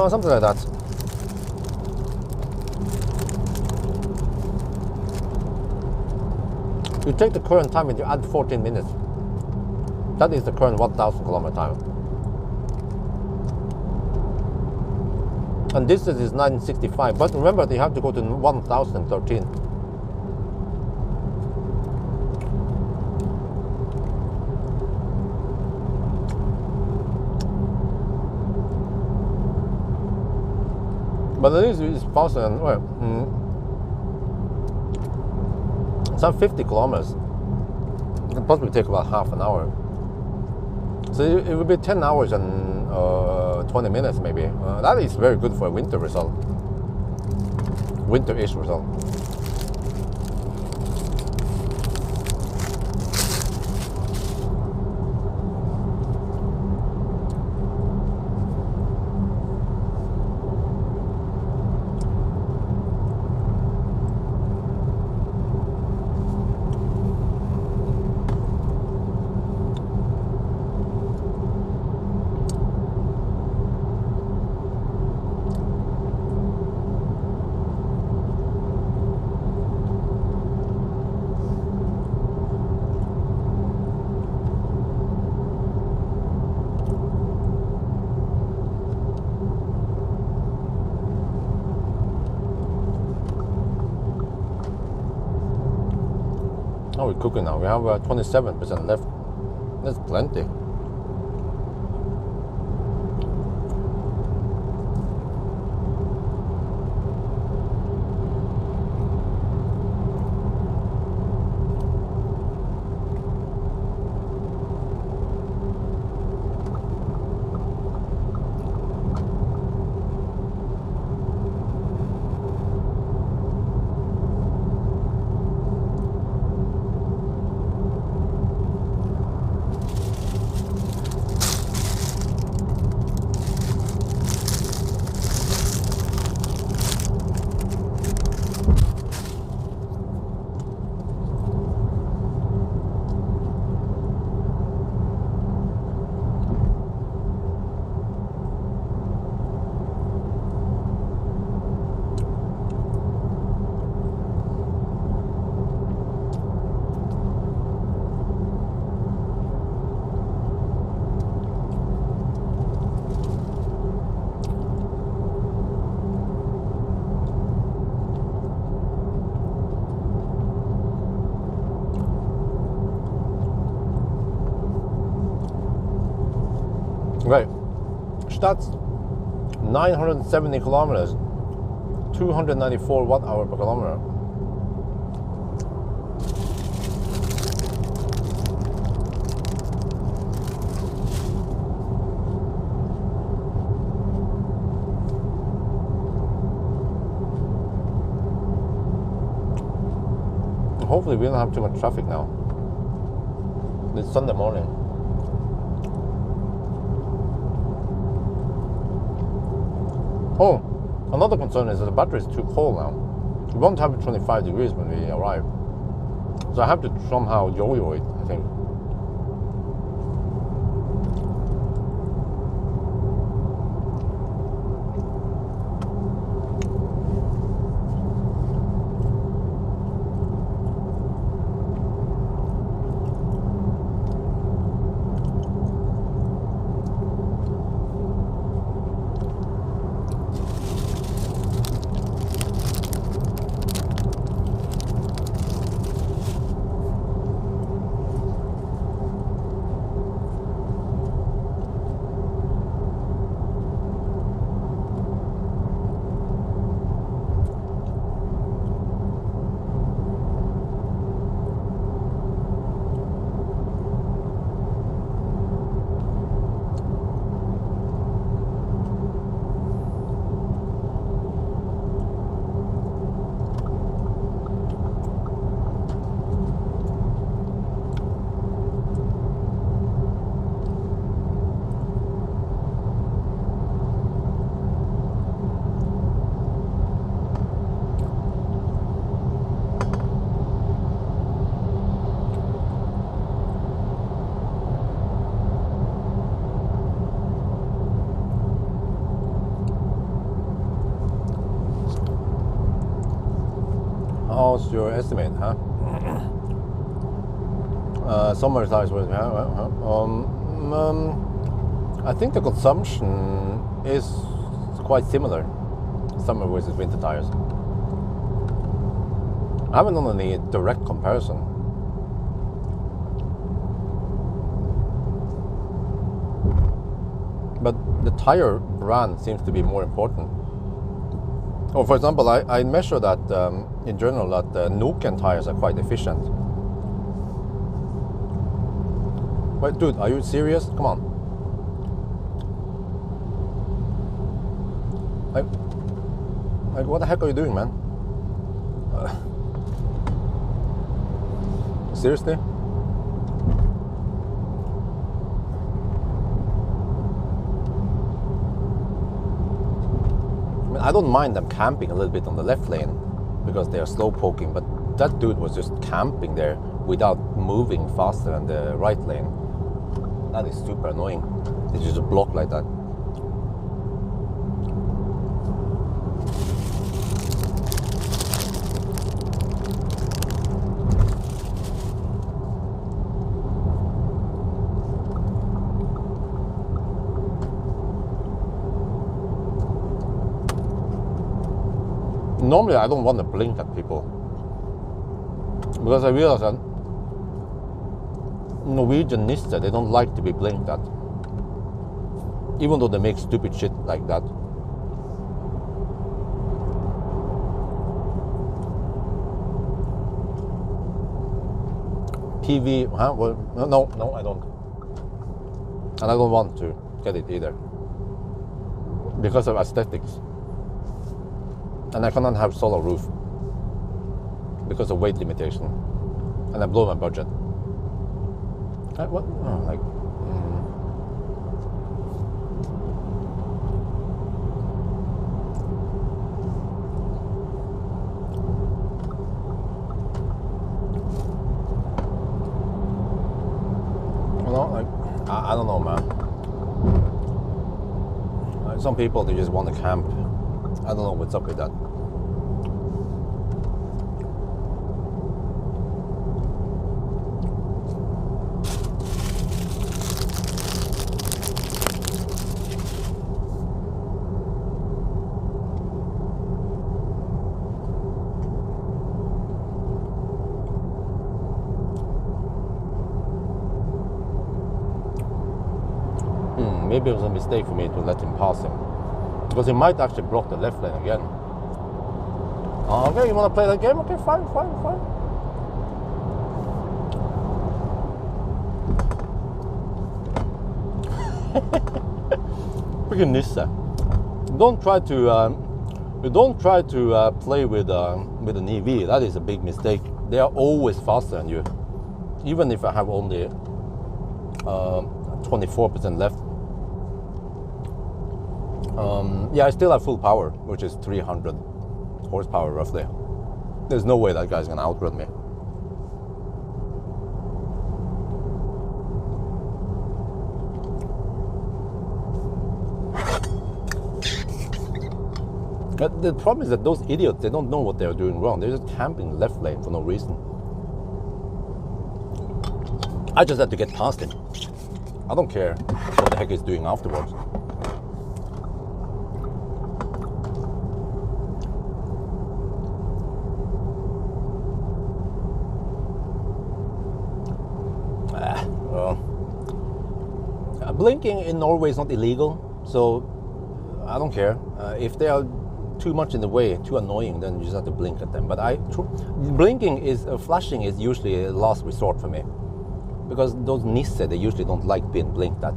Something like that. You take the current time and you add 14 minutes. That is the current 1,000 kilometer time. And distance is 965. But remember, you have to go to 1,013. But at least it's faster than, well, some 50 kilometers. It possibly take about half an hour. So it will be 10 hours and 20 minutes maybe. That is very good for a winter result. Winter-ish result. Oh, we're cooking now. We have 27% left. That's plenty. Right. That's 970 kilometers, 294 watt-hour per kilometer. Hopefully we don't have too much traffic now. It's Sunday morning. Oh, another concern is that the battery is too cold now. We won't have it 25 degrees when we arrive. So I have to somehow yo-yo it, I think. How's your estimate, huh? Summer tires with I think the consumption is quite similar, summer versus winter tires. I haven't done any direct comparison. But the tire brand seems to be more important. Oh, for example, I measure that in general that Nokian tires are quite efficient. Wait, dude, are you serious? Come on. Like, what the heck are you doing, man? Seriously? I don't mind them camping a little bit on the left lane because they are slow poking, but that dude was just camping there without moving faster than the right lane. That is super annoying. It's just a block like that. Normally I don't want to blink at people because I realize that Norwegianister, they don't like to be blinked at, even though they make stupid shit like that. PV, huh? Well, no, I don't, and I don't want to get it either because of aesthetics. And I cannot have solar roof because of weight limitation, and I blow my budget. What? Oh, like, I don't know, man. Like, some people, they just want to camp. I don't know what's up with that. maybe it was a mistake for me to let him pass him. Because he might actually block the left lane again. Okay, you want to play that game? Okay, fine. Freaking Nisse. Don't try to play with an EV. That is a big mistake. They are always faster than you. Even if I have only 24% left. Yeah, I still have full power, which is 300 horsepower roughly. There's no way that guy's gonna outrun me. But the problem is that those idiots, they don't know what they're doing wrong. They're just camping left lane for no reason. I just had to get past him. I don't care what the heck he's doing afterwards. Blinking in Norway is not illegal, so I don't care. If they are too much in the way, too annoying, then you just have to blink at them. But flashing is usually a last resort for me, because those Nisse, they usually don't like being blinked at.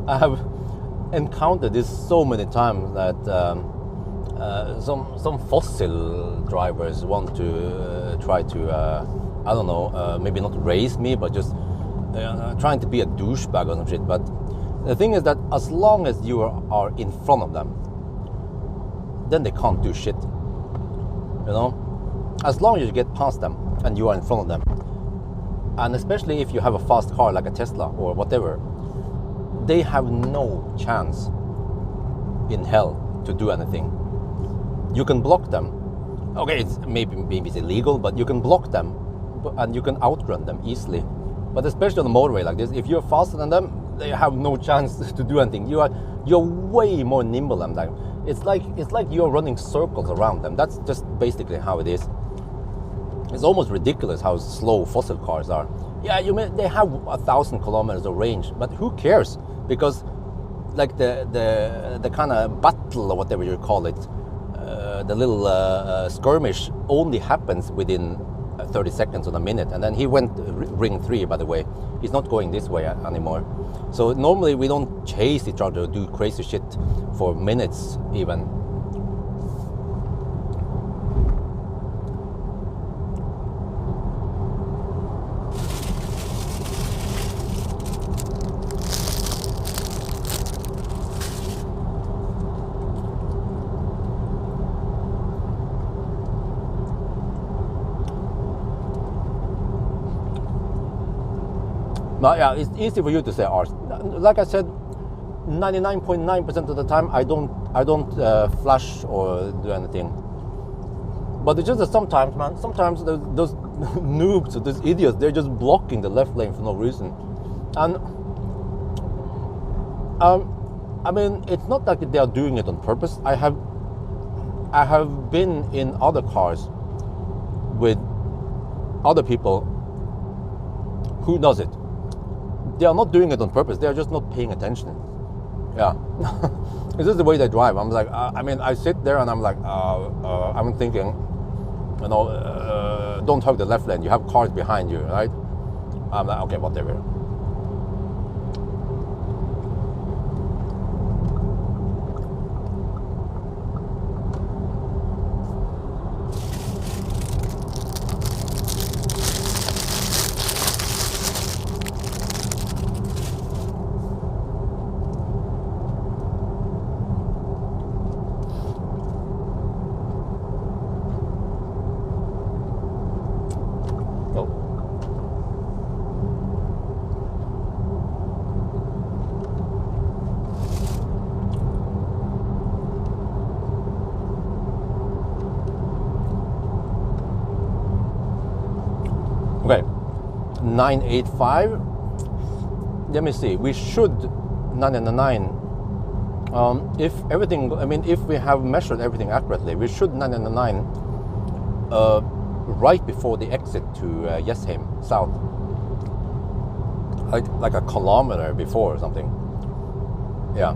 I have encountered this so many times that some fossil drivers want to try to I don't know, maybe not race me, but just trying to be a douchebag or some shit. But the thing is that as long as you are in front of them, then they can't do shit. You know, as long as you get past them and you are in front of them. And especially if you have a fast car like a Tesla or whatever, they have no chance in hell to do anything. You can block them. Okay, it's maybe it's illegal, but you can block them and you can outrun them easily. But especially on the motorway like this, if you're faster than them, they have no chance to do anything. You're way more nimble than them. It's like you're running circles around them. That's just basically how it is. It's almost ridiculous how slow fossil cars are. Yeah, they have 1,000 kilometers of range, but who cares? Because like the kind of battle or whatever you call it, the little skirmish only happens within 30 seconds or a minute. And then he went ring 3, by the way. He's not going this way anymore. So normally we don't chase each other, do crazy shit for minutes even. But yeah, it's easy for you to say Ars. Like I said, 99.9% of the time I don't flash or do anything. But it's just that sometimes, man, those noobs, those idiots, they're just blocking the left lane for no reason. And I mean, it's not like they are doing it on purpose. I have been in other cars with other people who does it. They are not doing it on purpose. They are just not paying attention. Yeah. It's just the way they drive. I'm like, I sit there and I'm like, I'm thinking, you know, don't hug the left lane. You have cars behind you, right? I'm like, okay, whatever. 985. Let me see. We should 999. If everything, I mean, if we have measured everything accurately, we should 999 right before the exit to Jessheim South, like a kilometer before or something. Yeah.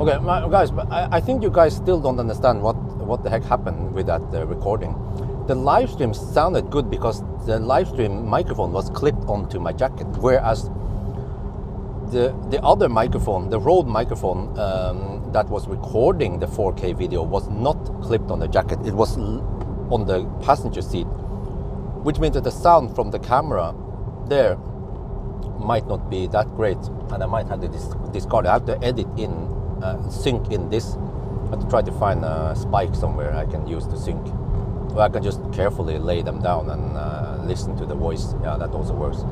Okay, guys, but I think you guys still don't understand what the heck happened with that recording. The live stream sounded good because the live stream microphone was clipped onto my jacket, whereas the other microphone, the Rode microphone that was recording the 4K video, was not clipped on the jacket. It was on the passenger seat, which means that the sound from the camera there might not be that great, and I might have to discard it. I have to edit in, sync in this. I have to try to find a spike somewhere I can use to sync. Or I can just carefully lay them down and listen to the voice. Yeah, that also works.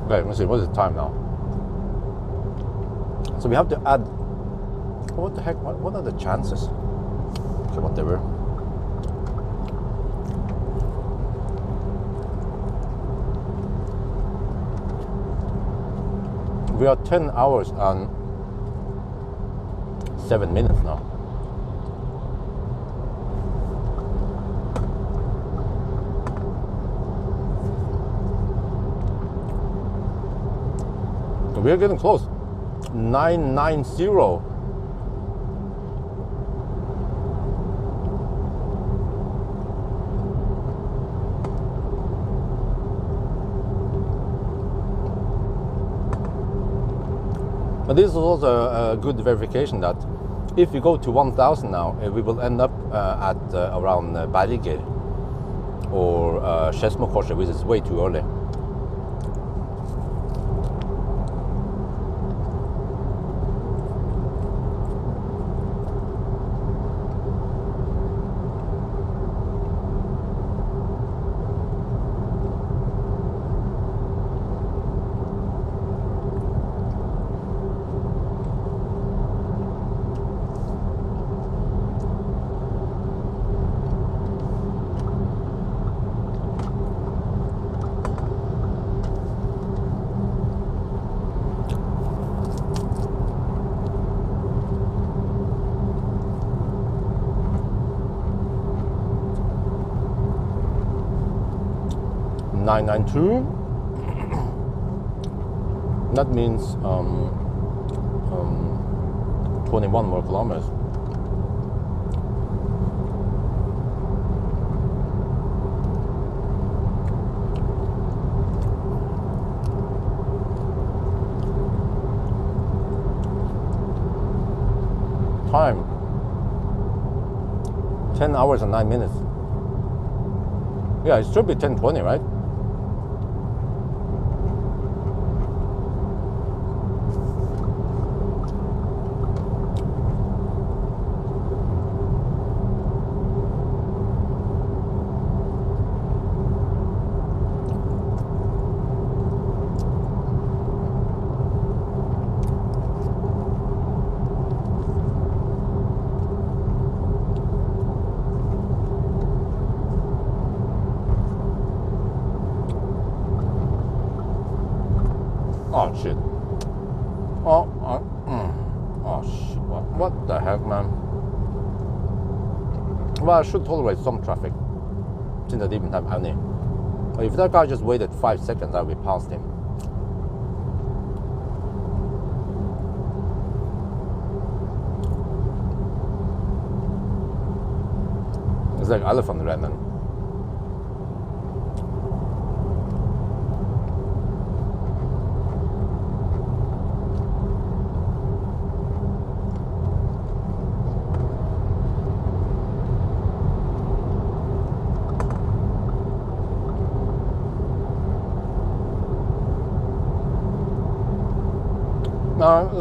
Okay, let's see, what is the time now? So we have to add, what the heck, what are the chances? Okay, whatever. We are 10 hours and 7 minutes now. We are getting close. 990. But this is also a good verification that if we go to 1000 now, we will end up at around Berger or Skedsmokorset, which is way too early. .992. That means 21 more kilometers. Time 10 hours and 9 minutes. Yeah, it should be 10:20, right? Oh shit. Oh shit. What the heck, man? Well, I should tolerate some traffic. since I didn't have any. If that guy just waited 5 seconds, I would be past him. It's like elephant ramen.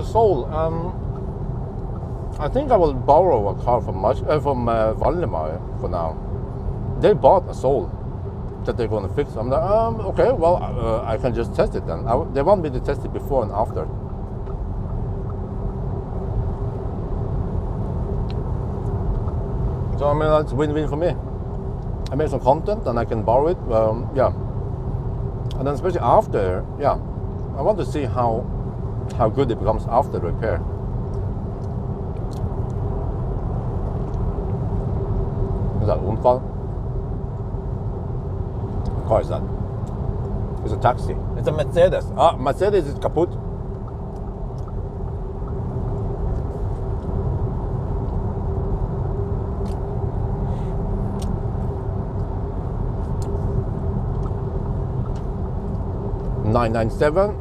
Seoul, I think I will borrow a car from Valdemar for now. They bought a Seoul that they're going to fix. I'm like, okay, well, I can just test it then. They want me to test it before and after. So I mean, that's win-win for me. I made some content and I can borrow it. Yeah, and then especially after, yeah, I want to see how good it becomes after the repair. Is that Unfall? What car is that? It's a taxi. It's a Mercedes. Mercedes is kaput. $997.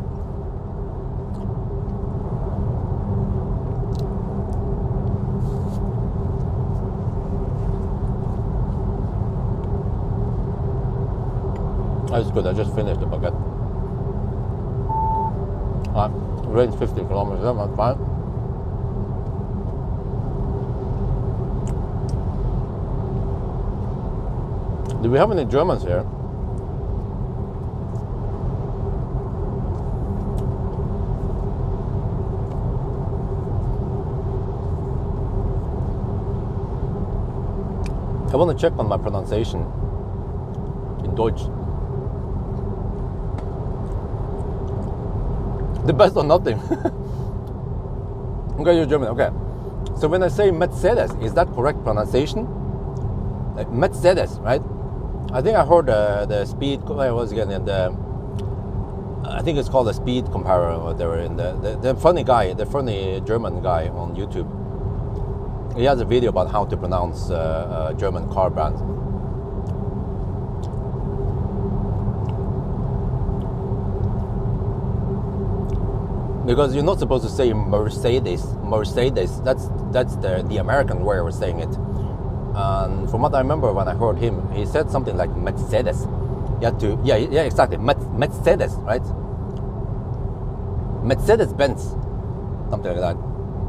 That's good, I just finished the baguette. Range 50 kilometers, that's fine. Do we have any Germans here? I want to check on my pronunciation in Deutsch. The best or nothing. Okay, you're German. Okay. So when I say Mercedes, is that correct pronunciation? Mercedes, right? I think I heard the speed. What was again? I think it's called a speed comparer. Or they were in the funny guy, the funny German guy on YouTube. He has a video about how to pronounce German car brands. Because you're not supposed to say Mercedes. Mercedes. That's the American way of saying it. And from what I remember when I heard him, he said something like Mercedes. You had to, yeah, exactly. Mercedes, right? Mercedes Benz, something like that.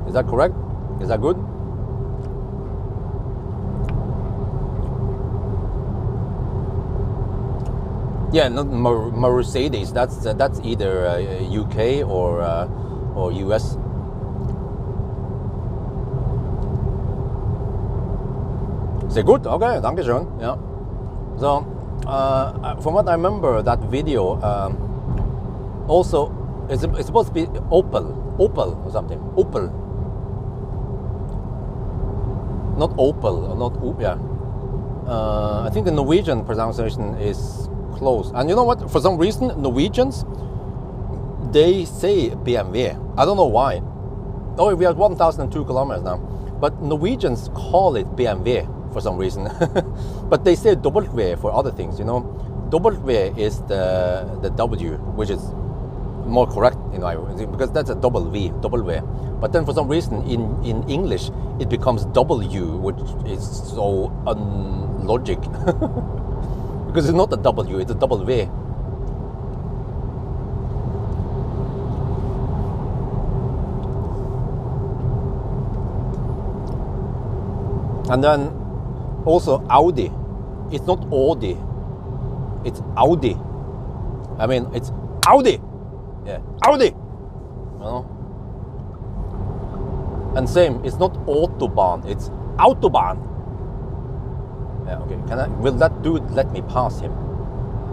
Is that correct? Is that good? Yeah, not Mercedes. That's either UK or US. Say good. Okay, danke schön. Yeah. So from what I remember, that video also it's supposed to be Opel or something. Opel, not Opel or not yeah. I think the Norwegian pronunciation is close. And you know what? For some reason, Norwegians, they say BMW. I don't know why. Oh, we have 1,002 kilometers now. But Norwegians call it BMW for some reason. But they say W for other things, you know. W is the W, which is more correct, you know, because that's a double V, W. But then for some reason in English, it becomes W, which is so unlogic. Because it's not a W, it's a double V. And then also Audi. It's not Audi, it's Audi. I mean, it's Audi. Yeah, Audi. You know? And same, it's not Autobahn, it's Autobahn. Yeah, okay. Will that dude let me pass him?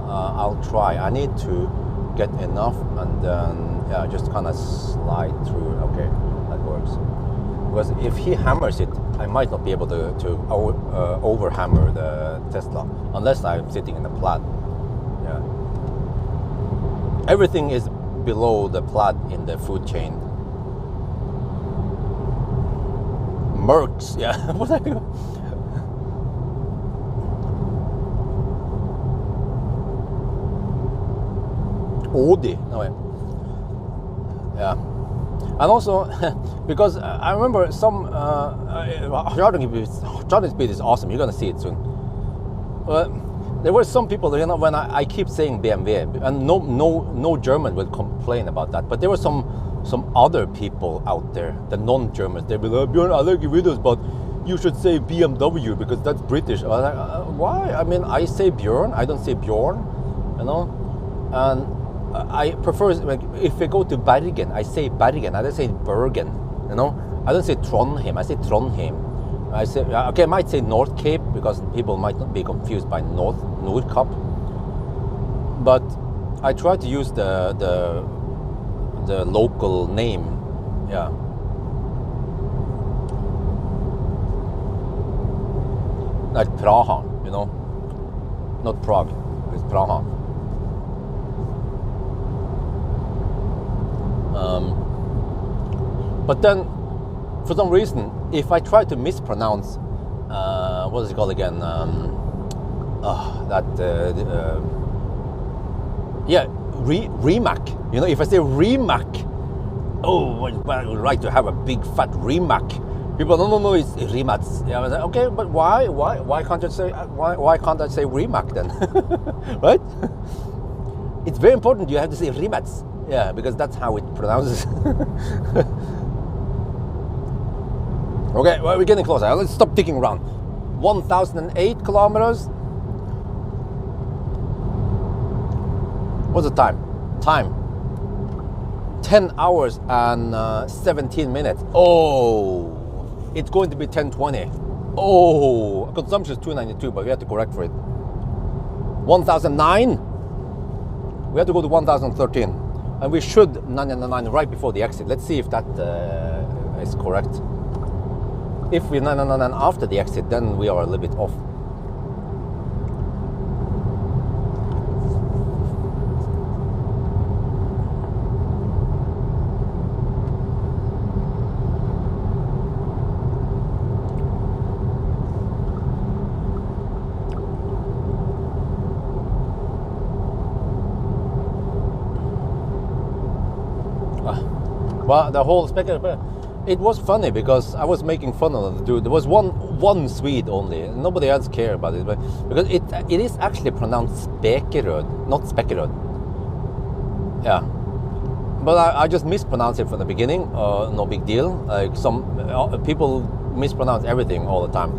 I'll try. I need to get enough and then just kind of slide through. Okay, that works. Because if he hammers it, I might not be able to over hammer the Tesla unless I'm sitting in the plaid. Yeah. Everything is below the plaid in the food chain. Mercs, yeah. What are you? Audi, no way. Yeah. And also, because I remember some charging speed is awesome. You're gonna see it soon. There were some people, you know, when I keep saying BMW, and no German will complain about that. But there were some other people out there, the non-Germans. They'd be like, Björn, I like your videos, but you should say BMW because that's British. I was like, why? I mean, I say Björn, I don't say Bjorn, you know, and. I prefer, like, if I go to Bergen, I say Bergen. I don't say Bergen, you know. I don't say Trondheim. I say Trondheim. I say okay. I might say North Cape because people might not be confused by Nordkapp. But I try to use the local name. Yeah. Like Praha, you know. Not Prague. It's Praha. But then, for some reason, if I try to mispronounce, what is it called again? Rimac. You know, if I say Rimac, oh, I would like to have a big fat Rimac. People, no, it's Rimac. Yeah, I was like, okay, but why can't I say Rimac then? Right? It's very important. You have to say Rimac. Yeah, because that's how it pronounces. Okay, well, we're getting closer. Let's stop ticking around. 1,008 kilometers. What's the time? 10 hours and 17 minutes. Oh, it's going to be 10:20. Oh, consumption is 292, but we have to correct for it. 1,009. We have to go to 1,013. And we should 999 right before the exit. Let's see if that is correct. If we 999 after the exit, then we are a little bit off. Well, the whole spectacle, it was funny because I was making fun of the dude. There was one Swede only. Nobody else cared about it, but because it is actually pronounced Spekeröd, not Spekeröd. Yeah, but I just mispronounced it from the beginning. No big deal. Like some people mispronounce everything all the time.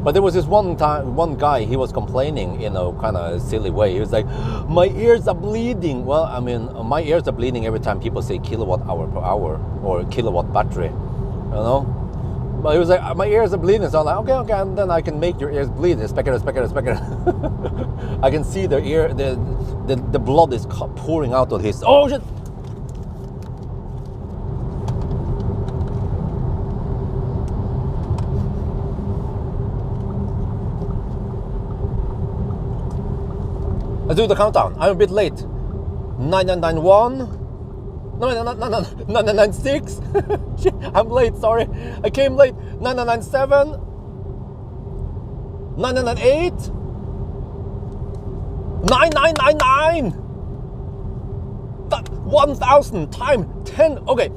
But there was this one guy, he was complaining in a kind of silly way. He was like, my ears are bleeding. Well, I mean, my ears are bleeding every time people say kilowatt hour per hour or kilowatt battery, you know? But he was like, my ears are bleeding. So I'm like, okay, and then I can make your ears bleed. Specker. I can see the ear, the blood is pouring out of his, oh shit! Let's do the countdown. I'm a bit late. 9991. No, 9996. Shit, I'm late, sorry. I came late. 9997. 9998. 9999. 1,000 time 10. Okay.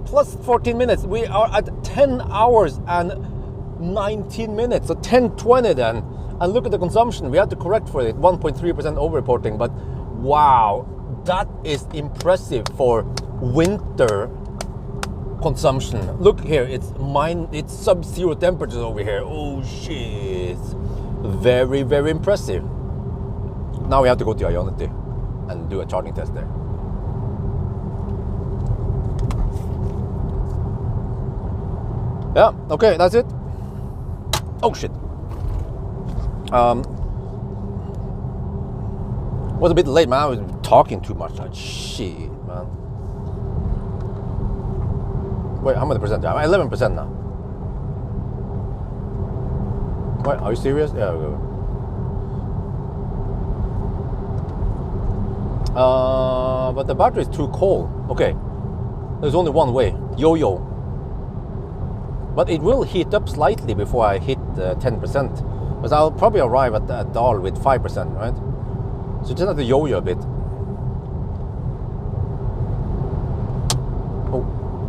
Plus 14 minutes. We are at 10 hours and 19 minutes. So 10:20 then. And look at the consumption. We have to correct for it. 1.3% over-reporting. But wow, that is impressive for winter consumption. Look here, it's sub-zero temperatures over here. Oh shit, very, very impressive. Now we have to go to Ionity and do a charging test there. Yeah, okay, that's it. Oh shit. Was a bit late, man. I was talking too much. Like, shit, man. Wait, how many percent? I'm 11% now. Wait, are you serious? Yeah. But the battery is too cold. Okay, there's only one way. Yo-yo. But it will heat up slightly before I hit 10%. Because I'll probably arrive at Dal with 5%, right? So just have to yo-yo a bit. Oh,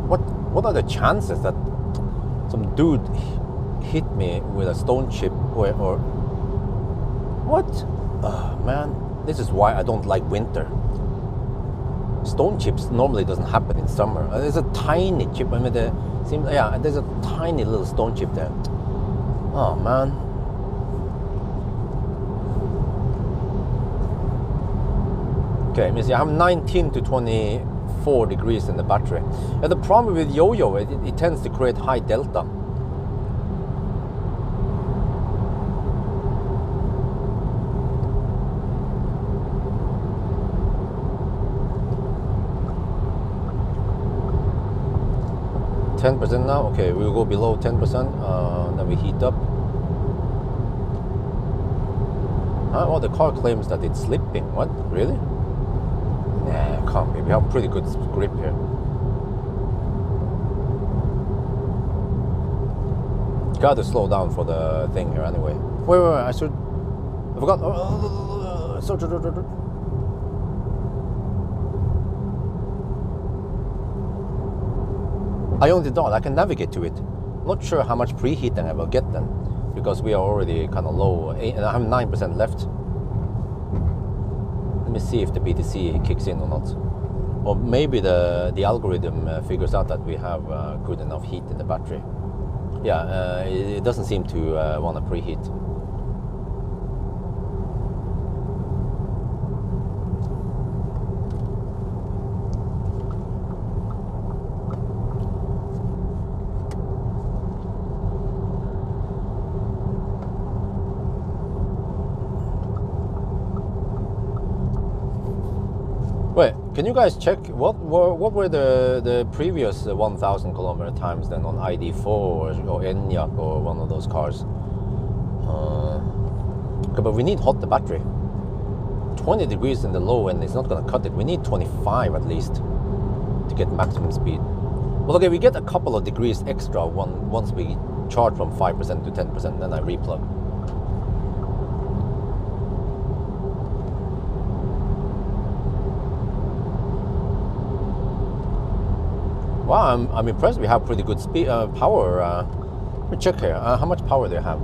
what are the chances that some dude hit me with a stone chip or what? Man, this is why I don't like winter. Stone chips normally doesn't happen in summer. There's a tiny chip. I mean, there's a tiny little stone chip there. Oh man. Okay, let me see. I have 19 to 24 degrees in the battery. And the problem with yo-yo, it tends to create high delta. %10 now. Okay, we'll go below 10%. Then we heat up. Oh, the car claims that it's slipping. What? Really? Nah, can't be. We have pretty good grip here. Gotta slow down for the thing here anyway. Wait, I forgot. I only don't. I can navigate to it. Not sure how much preheating I will get then, because we are already kind of low. And I have 9% left. Let me see if the BTC kicks in or not. Or maybe the algorithm figures out that we have good enough heat in the battery. Yeah, it doesn't seem to want to preheat. Wait, can you guys check what were the previous 1,000 kilometer times then on ID4 or Enyaq or one of those cars? Okay, but we need hot the battery. 20 degrees in the low end is not going to cut it. We need 25 at least to get maximum speed. Well, okay, we get a couple of degrees extra once we charge from 5% to 10%, then I replug. Wow, I'm impressed. We have pretty good speed, power. Let me check here. How much power do I have?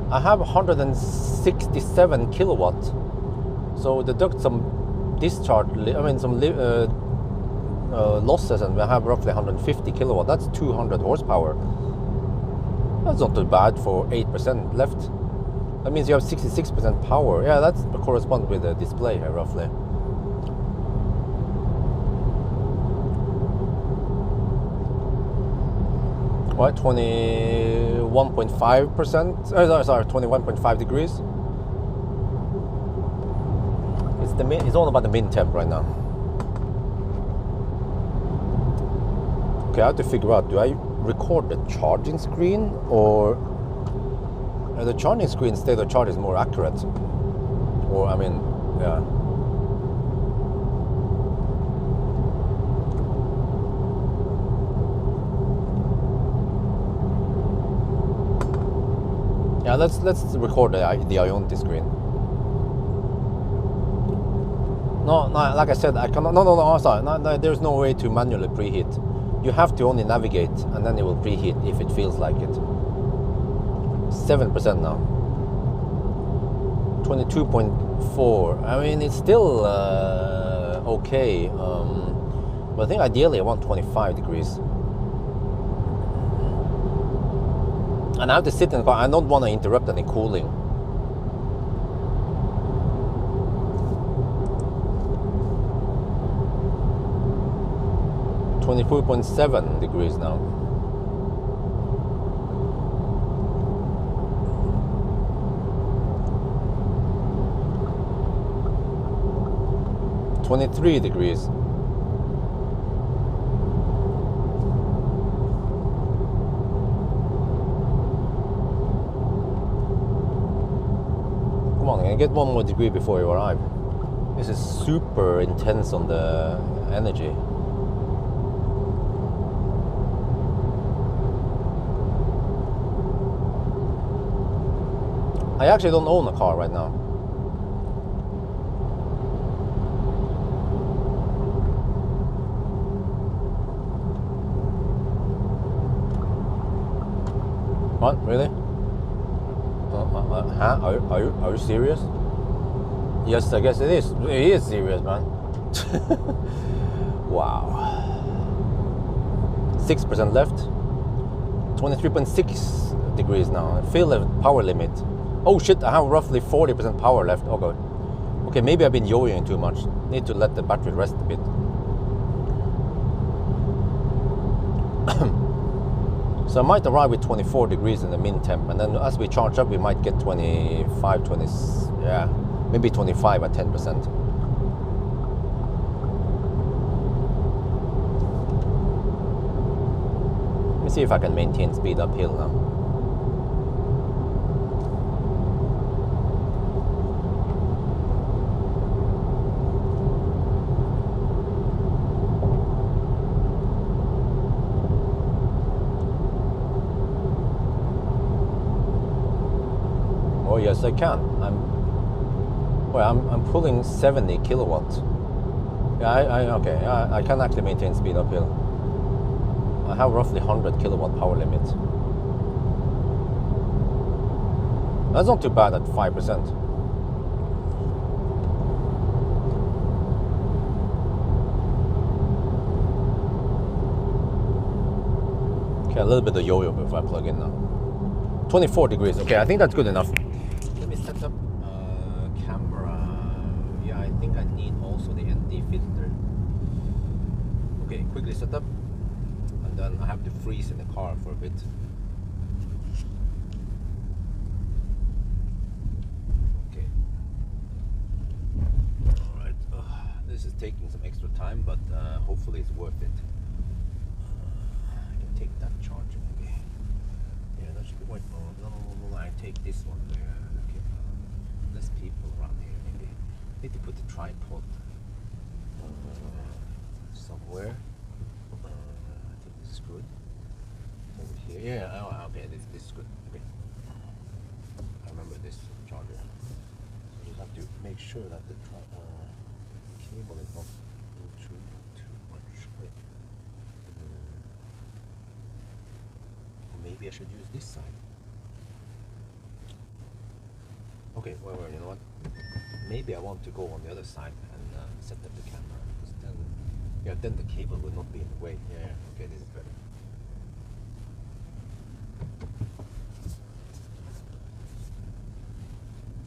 I have 167 kilowatt. So deduct some discharge. I mean some losses, and we have roughly 150 kilowatt. That's 200 horsepower. That's not too bad for 8% left. That means you have 66% power. Yeah, that corresponds with the display here roughly. What, 21.5%? Sorry, 21.5 degrees. It's all about the min temp right now. Okay, I have to figure out, do I record the charging screen or the charging screen state of charge is more accurate? Or, I mean, yeah. Yeah, let's record the Ionity screen. No, like I said, I cannot. No, sorry. No, there's no way to manually preheat. You have to only navigate, and then it will preheat if it feels like it. 7% now. 22.4. I mean, it's still okay. But I think ideally I want 25 degrees. And I have to sit in the car. I don't want to interrupt any cooling. .7 degrees now. .23 degrees. and get 1 more degree before you arrive. This is super intense on the energy. I actually don't own a car right now. What? Really? Are you serious? Yes, I guess it is. He is serious, man. Wow. 6% left. 23.6 degrees now. I feel the power limit. Oh shit, I have roughly 40% power left. Oh god. Okay, maybe I've been yo-yoing too much. Need to let the battery rest a bit. So I might arrive with 24 degrees in the min temp, and then as we charge up we might get 25, 20, yeah, maybe 25 at 10%. Let me see if I can maintain speed uphill now. Oh yes, I can. I'm pulling 70 kilowatts. Yeah, okay. I can actually maintain speed uphill. I have roughly 100 kilowatt power limit. That's not too bad at 5%. Okay, a little bit of yo-yo before I plug in now. 24 degrees. Okay, I think that's good enough. Let me set up camera. Yeah, I think I need also the ND filter. Okay, quickly set up, and then I have to freeze in the car for a bit. Okay. All right. This is taking some extra time, but hopefully it's worth it. I can take that charger maybe. Yeah, that should be. Wait, no, I take this one there. Okay. Less people around here maybe. Need to put the tripod somewhere. I think this is good. Over here. Yeah, oh, okay, this is good. Okay. I remember this charger. So you have to make sure that the cable is not too much. Wait. Maybe I should use this side. Okay, well, you know what? Maybe I want to go on the other side and set up the camera, because then the cable will not be in the way. Yeah, okay, this is better.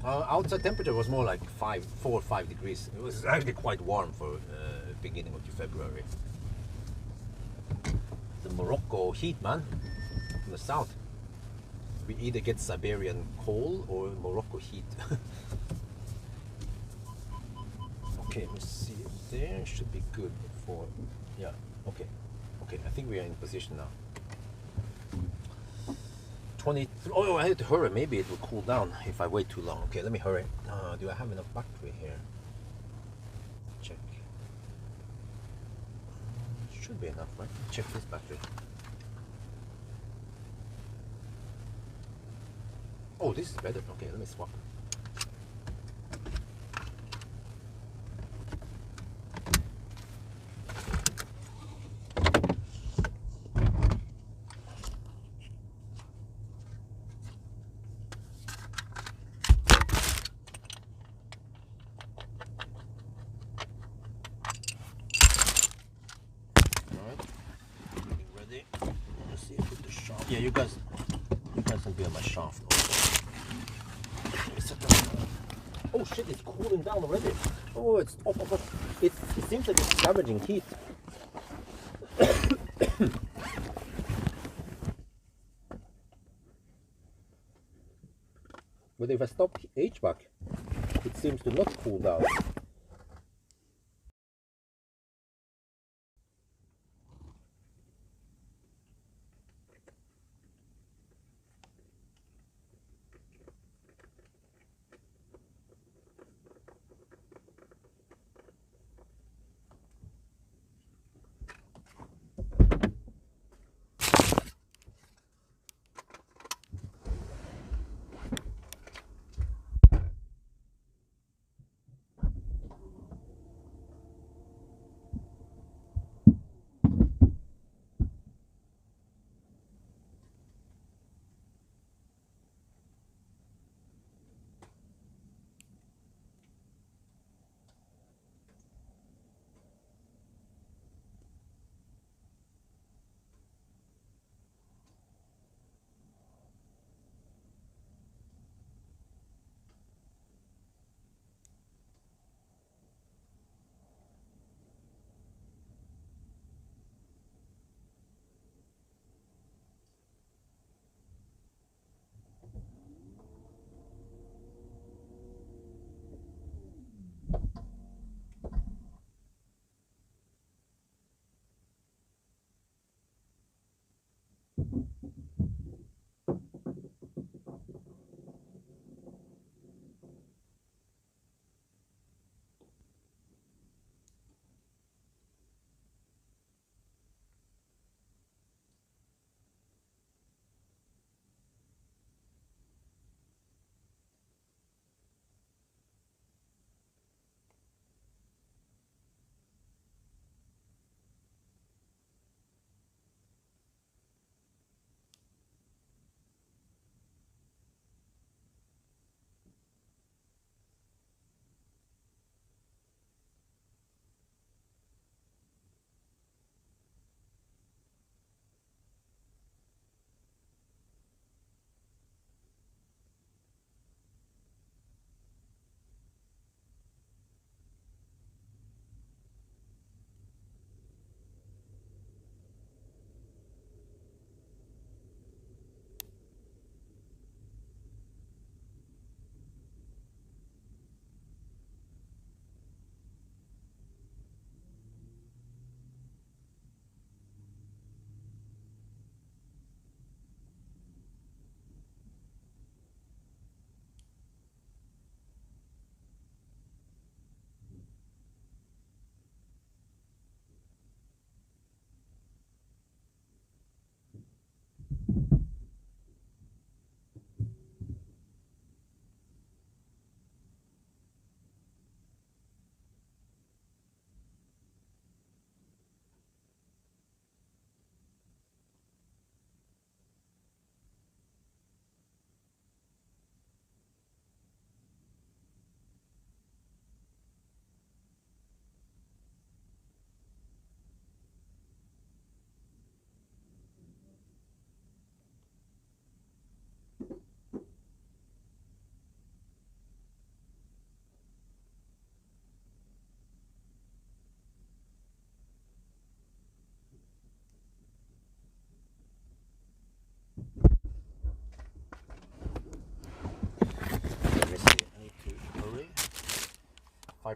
Outside temperature was more like 4 or 5 degrees. It was actually quite warm for beginning of February. The Morocco heat, man, from the south. We either get Siberian cold or Morocco heat. Okay, let's see. There should be good for. Yeah. Okay. Okay. I think we are in position now. 20. Oh, I had to hurry. Maybe it will cool down if I wait too long. Okay, let me hurry. Do I have enough battery here? Check. Should be enough, right? Check this battery. Oh, this is better. Okay, let me swap. Yeah, you guys can be on my shaft. Oh shit, it's cooling down already. Oh, it's up. It seems like it's scavenging heat. But if I stop HVAC, it seems to not cool down.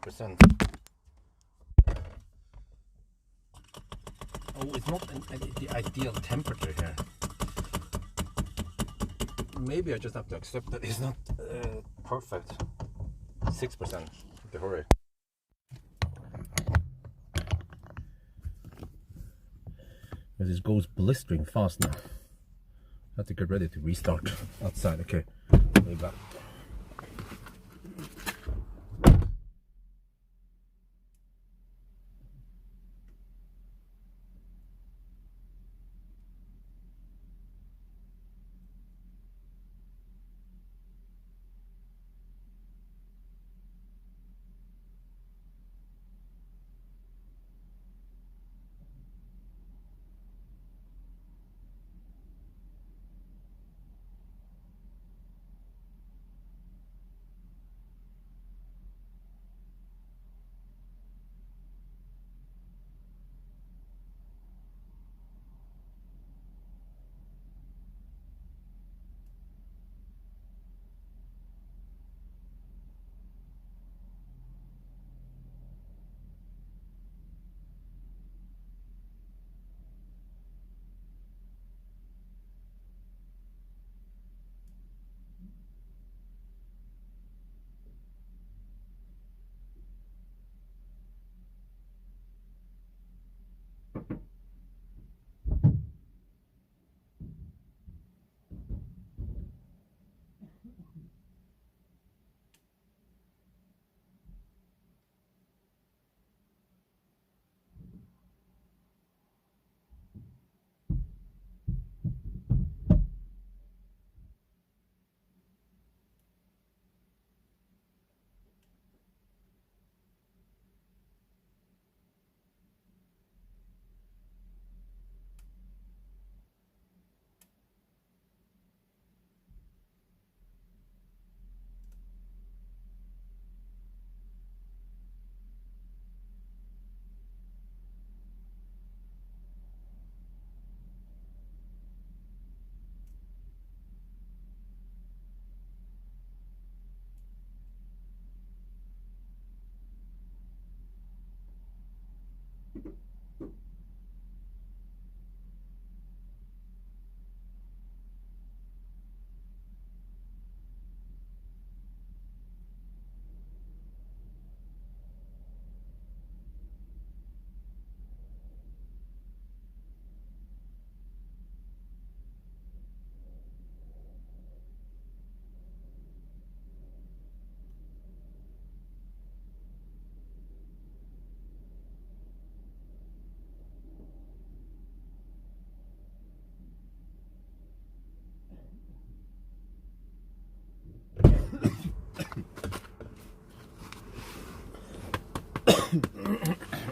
85%. Oh, it's not the ideal temperature here. Maybe I just have to accept that it's not perfect. 6%. To hurry. Because it goes blistering fast now. I have to get ready to restart outside. Okay, way back.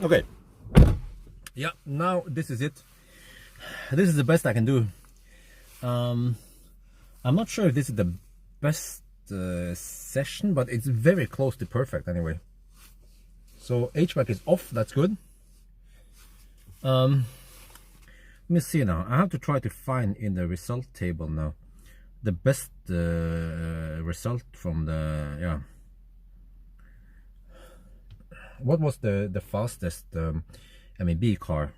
Okay. Yeah, now this is it. This is the best I can do. I'm not sure if this is the best session, but it's very close to perfect anyway. So HVAC is off, that's good. Let me see now. I have to try to find in the result table now the best result from the, yeah. What was the fastest MEB car?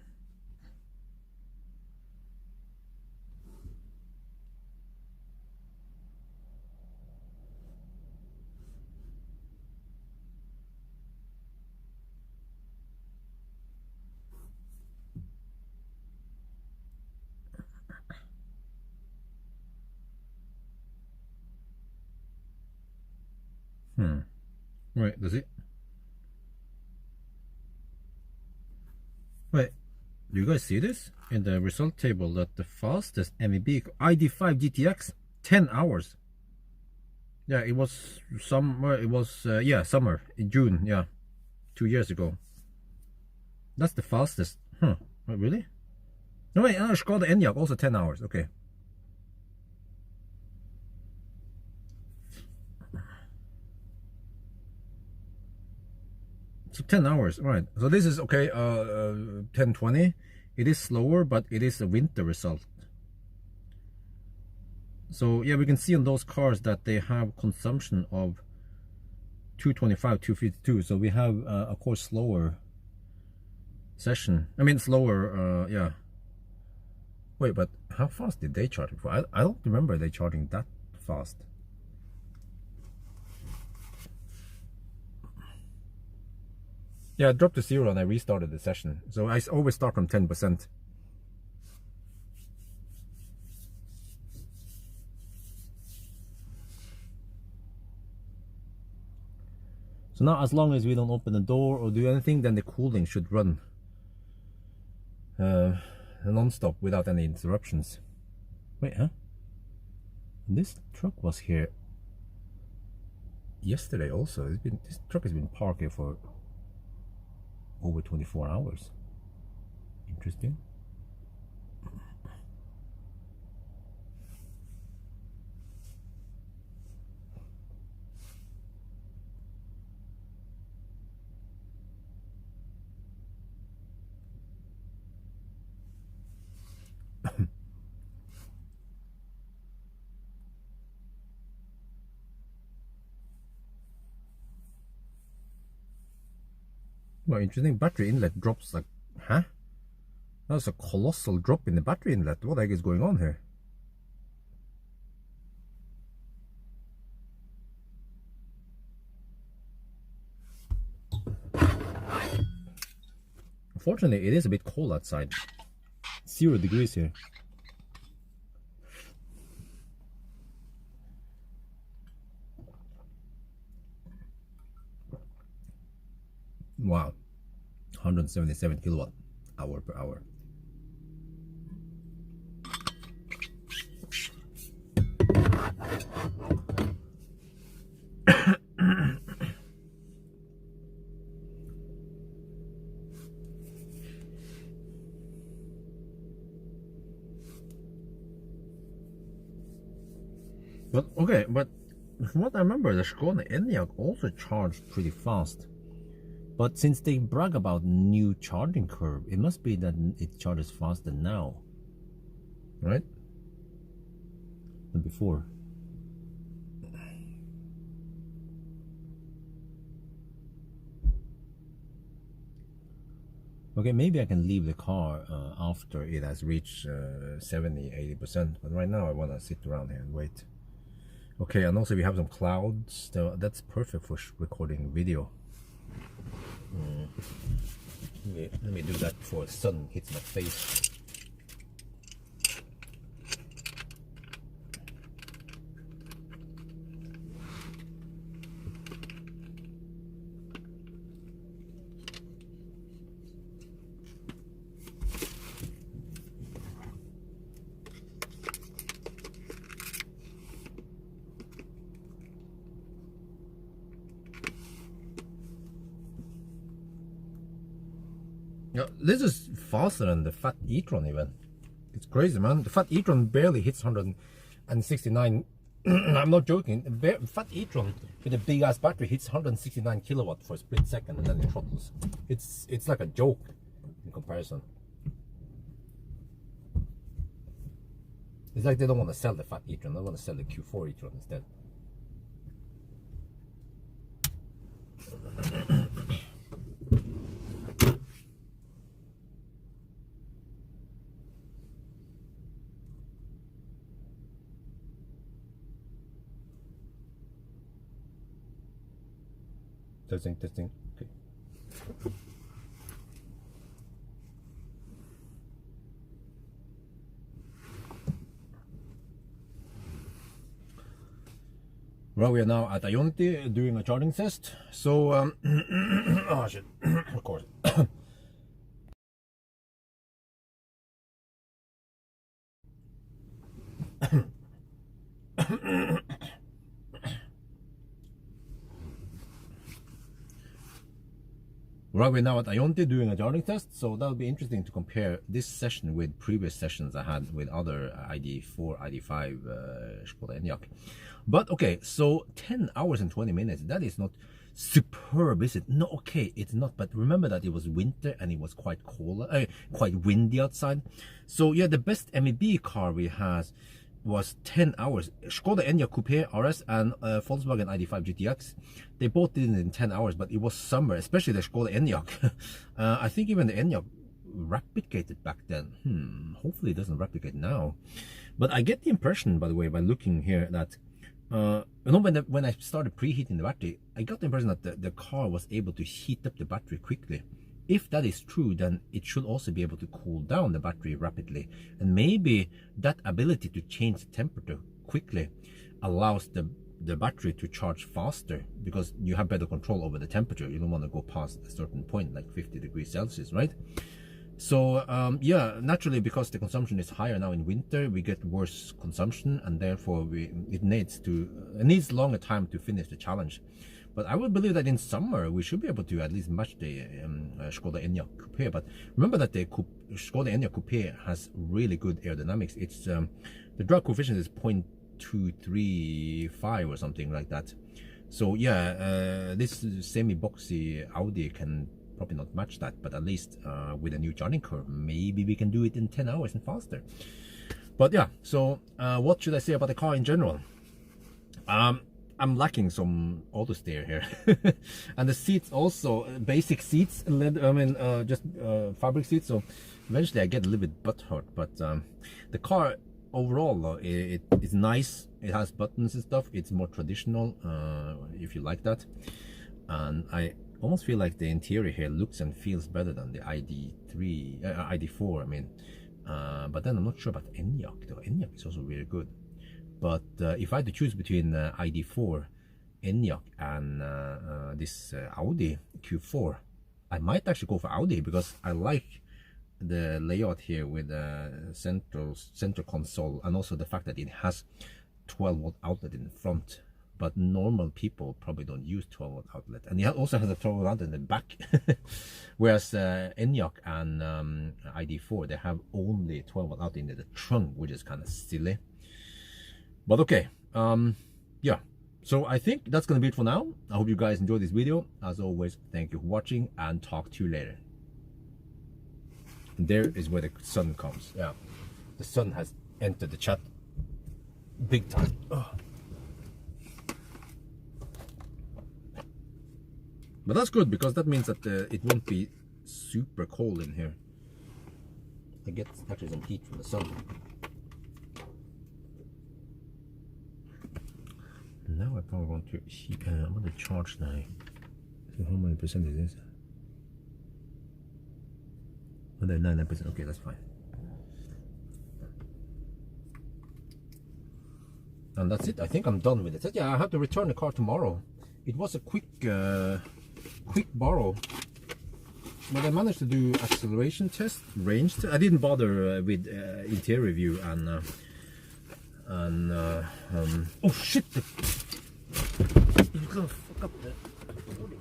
Wait, does it? Wait, do you guys see this in the result table that the fastest MEB ID5 GTX 10 hours? Yeah, it was somewhere. It was yeah, summer in June. Yeah, 2 years ago. That's the fastest. Huh? Wait, really? No wait, Skoda Enyaq also 10 hours. Okay. So 10 hours, right? So this is okay. 1020. It is slower, but it is a winter result. So yeah, we can see on those cars that they have consumption of 225, 252. So we have a course slower session. I mean slower, yeah. Wait, but how fast did they charge before? I don't remember they charging that fast. Yeah, I dropped to 0 and I restarted the session. So I always start from 10%. So now as long as we don't open the door or do anything, then the cooling should run non-stop without any interruptions. Wait, huh? This truck was here yesterday also. This truck has been parked here for over 24 hours. Interesting. Well, interesting. Battery inlet drops like, huh? That's a colossal drop in the battery inlet. What the heck is going on here? Unfortunately, it is a bit cold outside. 0 degrees here. Wow, 177 kilowatt hour per hour. But okay, but from what I remember, the Skoda Enyaq also charged pretty fast. But since they brag about new charging curve, it must be that it charges faster now, right? Than before. Okay, maybe I can leave the car after it has reached 70-80%. But right now I want to sit around here and wait. Okay, and also we have some clouds. So that's perfect for recording video. Let me do that before the sun hits my face. Yeah, this is faster than the fat e-tron even. It's crazy, man. The fat e-tron barely hits 169. I'm not joking. The fat e-tron with a big ass battery hits 169 kilowatt for a split second and then it throttles. It's like a joke in comparison. It's like they don't want to sell the fat e-tron. They want to sell the Q4 e-tron instead. Testing. Okay. Well, we are now at Ionity doing a charging test. So, oh shit, of course. Right, we're now at Ionity doing a charging test, so that'll be interesting to compare this session with previous sessions I had with other ID4, ID5 Skoda Enyaq. But okay, so 10 hours and 20 minutes, that is not superb, is it? No, okay, it's not, but remember that it was winter and it was quite cold, quite windy outside. So yeah, the best MEB car we have was 10 hours. Skoda Enyaq Coupe RS and Volkswagen ID.5 GTX, they both did it in 10 hours, but it was summer, especially the Skoda Enyaq. I think even the Enyaq replicated back then. Hopefully it doesn't replicate now. But I get the impression, by the way, by looking here, that when I started preheating the battery, I got the impression that the car was able to heat up the battery quickly. If that is true, then it should also be able to cool down the battery rapidly. And maybe that ability to change the temperature quickly allows the battery to charge faster, because you have better control over the temperature. You don't want to go past a certain point, like 50 degrees Celsius, right? So yeah, naturally, because the consumption is higher now in winter, we get worse consumption, and therefore it needs longer time to finish the challenge. But I would believe that in summer we should be able to at least match the Skoda Enyaq Coupe. But remember that the Skoda Enyaq Coupe has really good aerodynamics. It's the drag coefficient is 0.235 or something like that. So yeah, this semi-boxy Audi can probably not match that, but at least with a new charging curve, maybe we can do it in 10 hours and faster. But yeah, so what should I say about the car in general? I'm lacking some auto steer here. And the seats also, basic seats, just fabric seats, so eventually I get a little bit butthurt. But the car overall, it is nice. It has buttons and stuff. It's more traditional, if you like that. And I almost feel like the interior here looks and feels better than the ID.4, I mean. But then I'm not sure about Enyaq, though. Enyaq is also really good. But if I had to choose between ID.4, Enyaq, and this Audi Q4, I might actually go for Audi, because I like the layout here with the center console, and also the fact that it has 12-volt outlet in the front. But normal people probably don't use 12-volt outlet, and it also has a 12-volt outlet in the back. Whereas Enyaq and ID.4, they have only 12-volt outlet in the trunk, which is kind of silly. But okay, yeah, so I think that's gonna be it for now. I hope you guys enjoyed this video. As always, thank you for watching, and talk to you later. And there is where the sun comes. Yeah, the sun has entered the chat big time. But that's good, because that means that it won't be super cold in here. I get actually some heat from the sun. Now I probably want to I'm going to charge now. So how many percent is this? 99%. Okay, that's fine. And that's it. I think I'm done with it. Yeah, I have to return the car tomorrow. It was a quick borrow, but I managed to do acceleration test, range test. I didn't bother with interior view and oh shit! You're gonna fuck up the recording.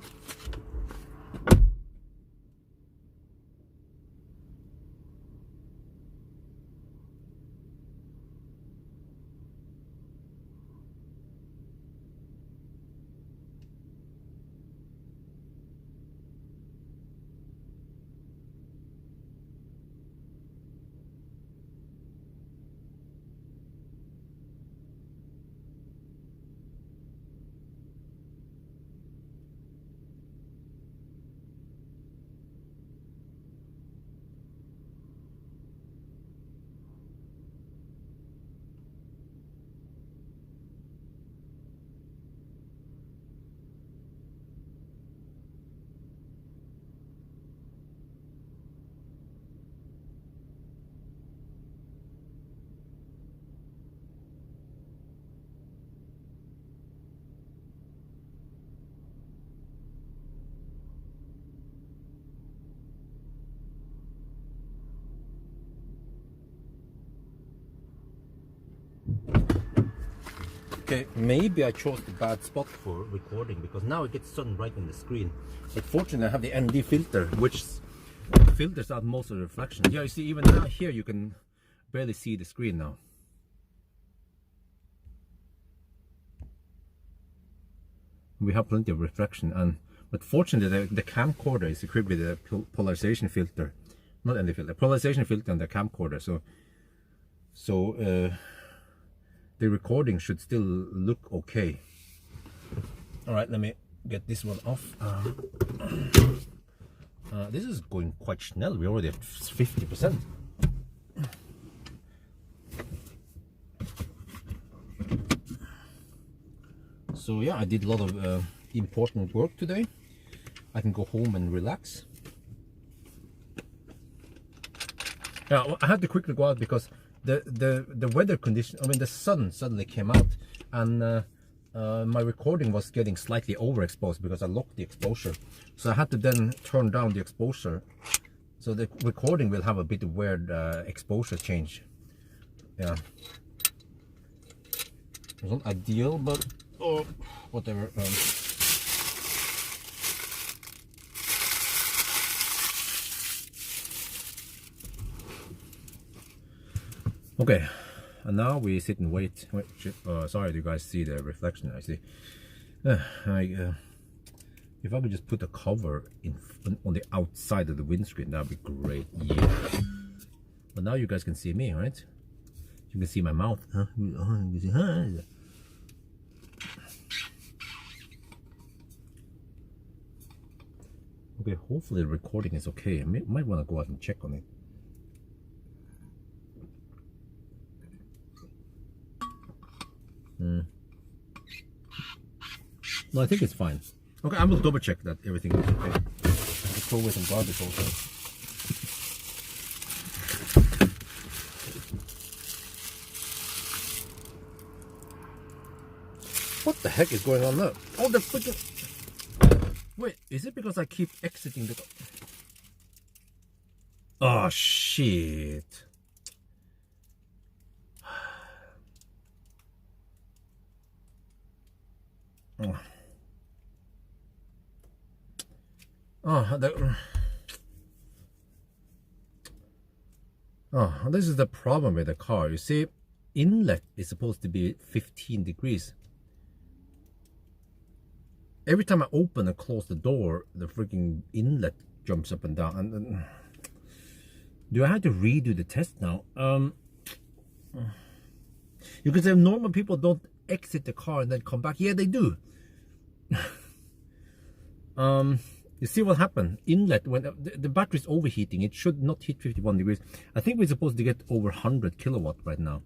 Okay, maybe I chose the bad spot for recording, because now it gets sun right in the screen. But fortunately I have the ND filter, which filters out most of the reflection. Yeah, you see, even now here you can barely see the screen now. We have plenty of reflection, but fortunately the camcorder is equipped with a polarization filter, not ND filter, polarization filter on the camcorder. So the recording should still look okay. All right, let me get this one off. This is going quite schnell. We're already at 50%. So yeah, I did a lot of important work today. I can go home and relax. Yeah, well, I had to quickly go out because the weather condition, I mean the sun suddenly came out, and my recording was getting slightly overexposed because I locked the exposure. So I had to then turn down the exposure. So the recording will have a bit of weird exposure change. Yeah. It's not ideal, but oh, whatever. Okay, and now we sit and wait. Wait, shit. Sorry, do you guys see the reflection? I see. If I could just put a cover on the outside of the windscreen, that'd be great. Yeah. But now you guys can see me, right? You can see my mouth. Huh? You see, huh? Okay, hopefully the recording is okay. I might want to go out and check on it. No, I think it's fine. Okay, I will double check that everything is okay. I'll throw away some garbage also. What the heck is going on now? Oh, the freaking... Wait, is it because I keep exiting the... Oh, shit. Oh. This is the problem with the car. You see, inlet is supposed to be 15 degrees. Every time I open and close the door, the freaking inlet jumps up and down. And do I have to redo the test now? You can say normal people don't exit the car and then come back. Yeah, they do. You see what happened? Inlet, when the battery is overheating, it should not hit 51 degrees. I think we're supposed to get over 100 kilowatt right now.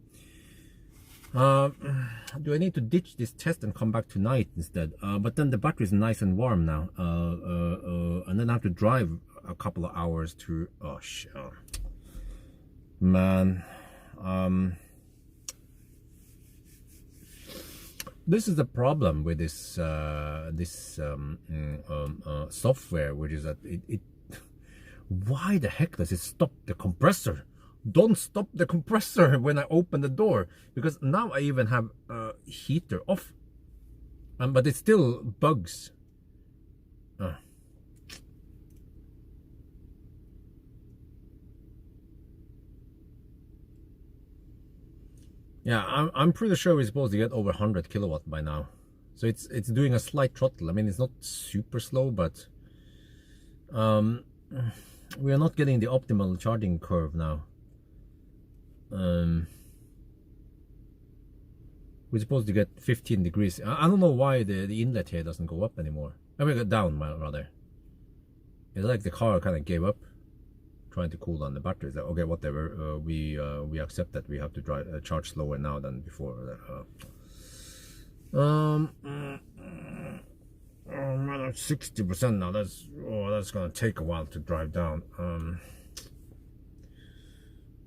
Do I need to ditch this test and come back tonight instead? But then the battery is nice and warm now, and then I have to drive a couple of hours to... Oh shit, man. This is the problem with this software, which is that it why the heck does it stop the compressor? Don't stop the compressor when I open the door, because now I even have heater off, but it still bugs. Yeah, I'm pretty sure we're supposed to get over 100 kilowatt by now. So it's doing a slight throttle. I mean, it's not super slow, but we are not getting the optimal charging curve now. We're supposed to get 15 degrees. I don't know why the inlet here doesn't go up anymore. I mean, go down, rather. It's like the car kind of gave up trying to cool down the batteries. Like, okay, whatever. We accept that we have to charge slower now than before. Oh man, I'm 60% now. That's gonna take a while to drive down.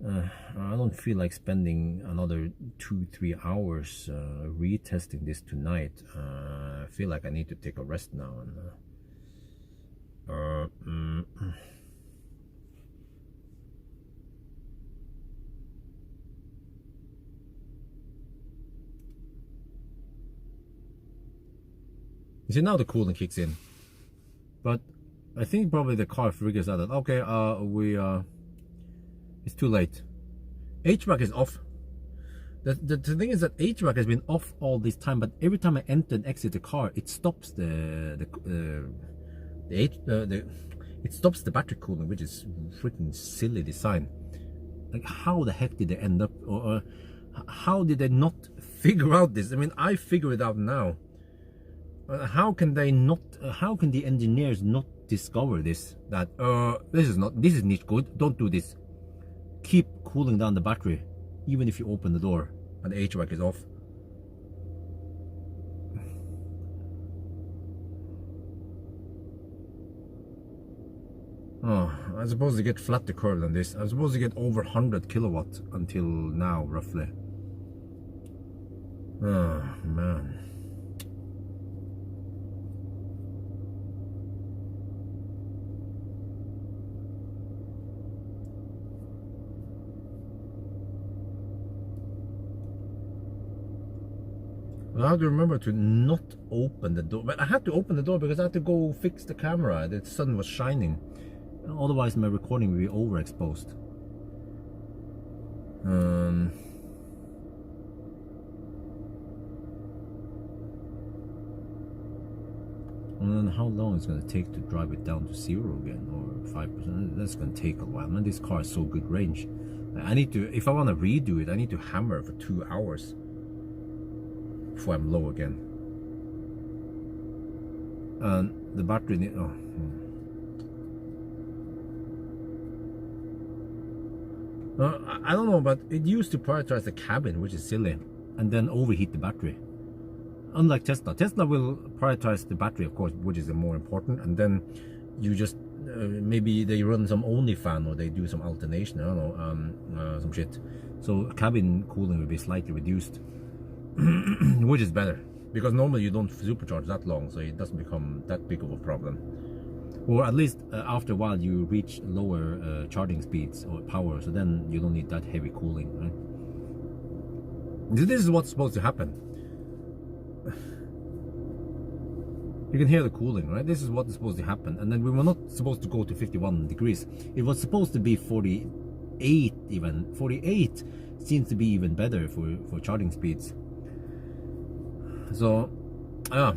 I don't feel like spending another 2-3 hours retesting this tonight. I feel like I need to take a rest now. You see, now the cooling kicks in, but I think probably the car figures out that okay, it's too late. HVAC is off. The thing is that HVAC has been off all this time, but every time I enter and exit the car, it stops it stops the battery cooling, which is freaking silly design. Like, how the heck did they end up, or how did they not figure out this. I mean, I figure it out now. How can they not? How can the engineers not discover this? That this is not good. Don't do this. Keep cooling down the battery, even if you open the door and the HVAC is off. Oh, I'm supposed to get flatter curve than this. I'm supposed to get over 100 kilowatts until now, roughly. Oh, man. I have to remember to not open the door. But I had to open the door because I had to go fix the camera. The sun was shining. Otherwise my recording will be overexposed. And then how long is it going to take to drive it down to 0 again, or 5%? That's going to take a while. Man, this car is so good range. I need to, if I want to redo it, I need to hammer for 2 hours before I'm low again. And the battery need, I don't know, but it used to prioritize the cabin, which is silly, and then overheat the battery. Unlike Tesla. Tesla will prioritize the battery, of course, which is the more important, and then you just maybe they run some only fan, or they do some alternation, I don't know, some shit. So cabin cooling will be slightly reduced, which is better, because normally you don't supercharge that long, so it doesn't become that big of a problem. Or at least after a while you reach lower charging speeds or power, so then you don't need that heavy cooling, right? This is what's supposed to happen. You can hear the cooling, right? This is what is supposed to happen. And then we were not supposed to go to 51 degrees. It was supposed to be 48 even. 48 seems to be even better for charging speeds. So, yeah.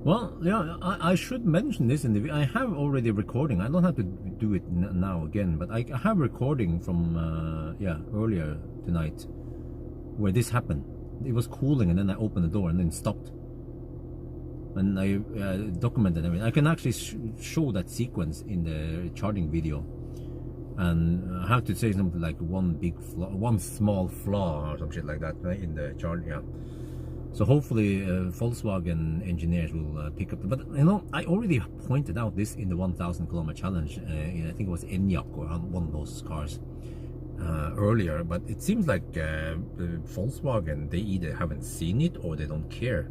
Well, yeah, I should mention this in the video. I have already recording. I don't have to do it now again, but I have recording from earlier tonight where this happened. It was cooling, and then I opened the door and then stopped. And I documented everything. I can actually show that sequence in the charging video. And I have to say something like one small flaw or some shit like that, right, in the charge. Yeah. So hopefully Volkswagen engineers will pick up. But you know, I already pointed out this in the 1,000 kilometer challenge. I think it was Enyaq or one of those cars earlier. But it seems like Volkswagen, they either haven't seen it or they don't care.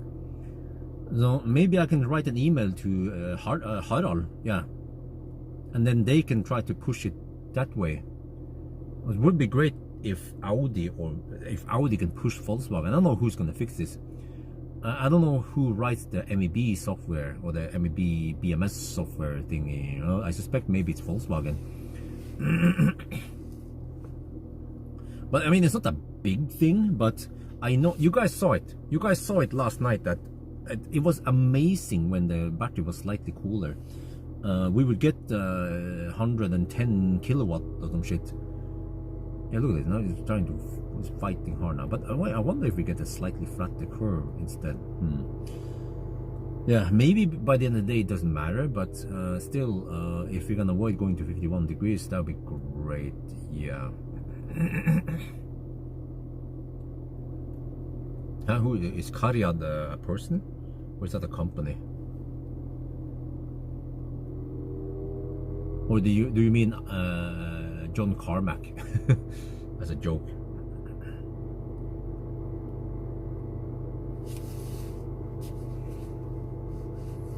So maybe I can write an email to Harald, yeah, and then they can try to push it that way. It would be great if Audi can push Volkswagen. I don't know who's going to fix this. I don't know who writes the MEB software or the MEB BMS software thingy. You know, I suspect maybe it's Volkswagen. But I mean, it's not a big thing. But I know you guys saw it. You guys saw it last night. That it was amazing when the battery was slightly cooler. We would get 110 kilowatt or some shit. Yeah, look at this. Now he's fighting hard now. But I wonder if we get a slightly flatter curve instead. Yeah, maybe by the end of the day it doesn't matter. But still, if we can avoid going to 51 degrees, that would be great. Yeah. Who is Cariad a person? Or is that a company? Or do you mean John Carmack as a joke?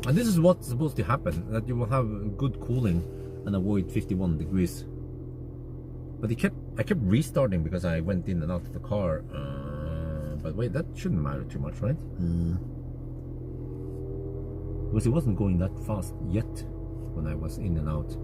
And this is what's supposed to happen, that you will have good cooling and avoid 51 degrees. But I kept restarting because I went in and out of the car. But wait, that shouldn't matter too much, right? Because it wasn't going that fast yet when I was in and out.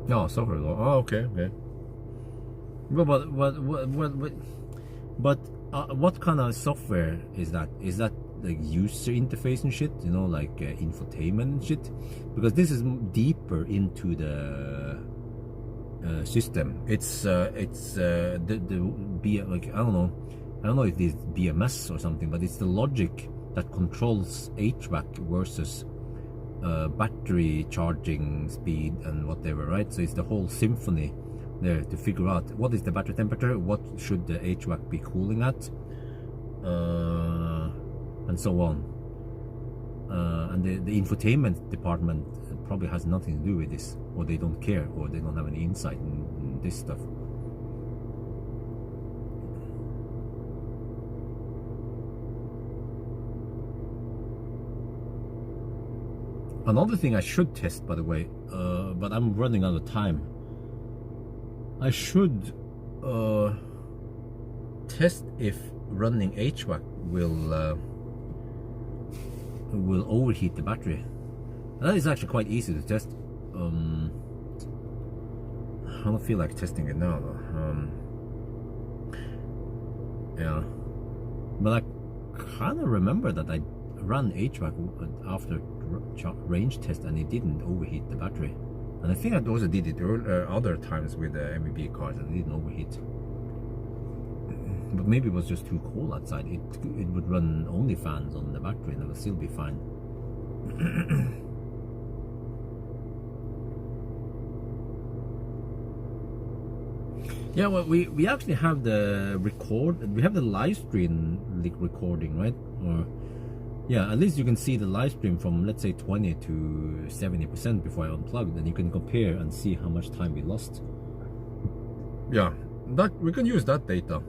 No, software. Oh, okay, okay. But what kind of software is that? Is that like user interface and shit? You know, like infotainment and shit? Because this is deeper into the system. It's like I don't know if it's BMS or something, but it's the logic that controls HVAC versus battery charging speed and whatever, right? So it's the whole symphony there to figure out what is the battery temperature, what should the HVAC be cooling at, and so on. And the infotainment department probably has nothing to do with this, or they don't care, or they don't have any insight in this stuff. Another thing I should test, by the way, but I'm running out of time. I should test if running HVAC will overheat the battery. And that is actually quite easy to test. I don't feel like testing it now, though. Yeah, but I kind of remember that I ran HVAC after range test and it didn't overheat the battery. And I think I also did it other times with the MEB cars and it didn't overheat. But maybe it was just too cold outside. It would run only fans on the battery and it would still be fine. Yeah, well, we actually have the we have the live stream recording, right? Or yeah, at least you can see the live stream from, let's say, 20 to 70% before I unplugged, and you can compare and see how much time we lost. Yeah, that we can use that data.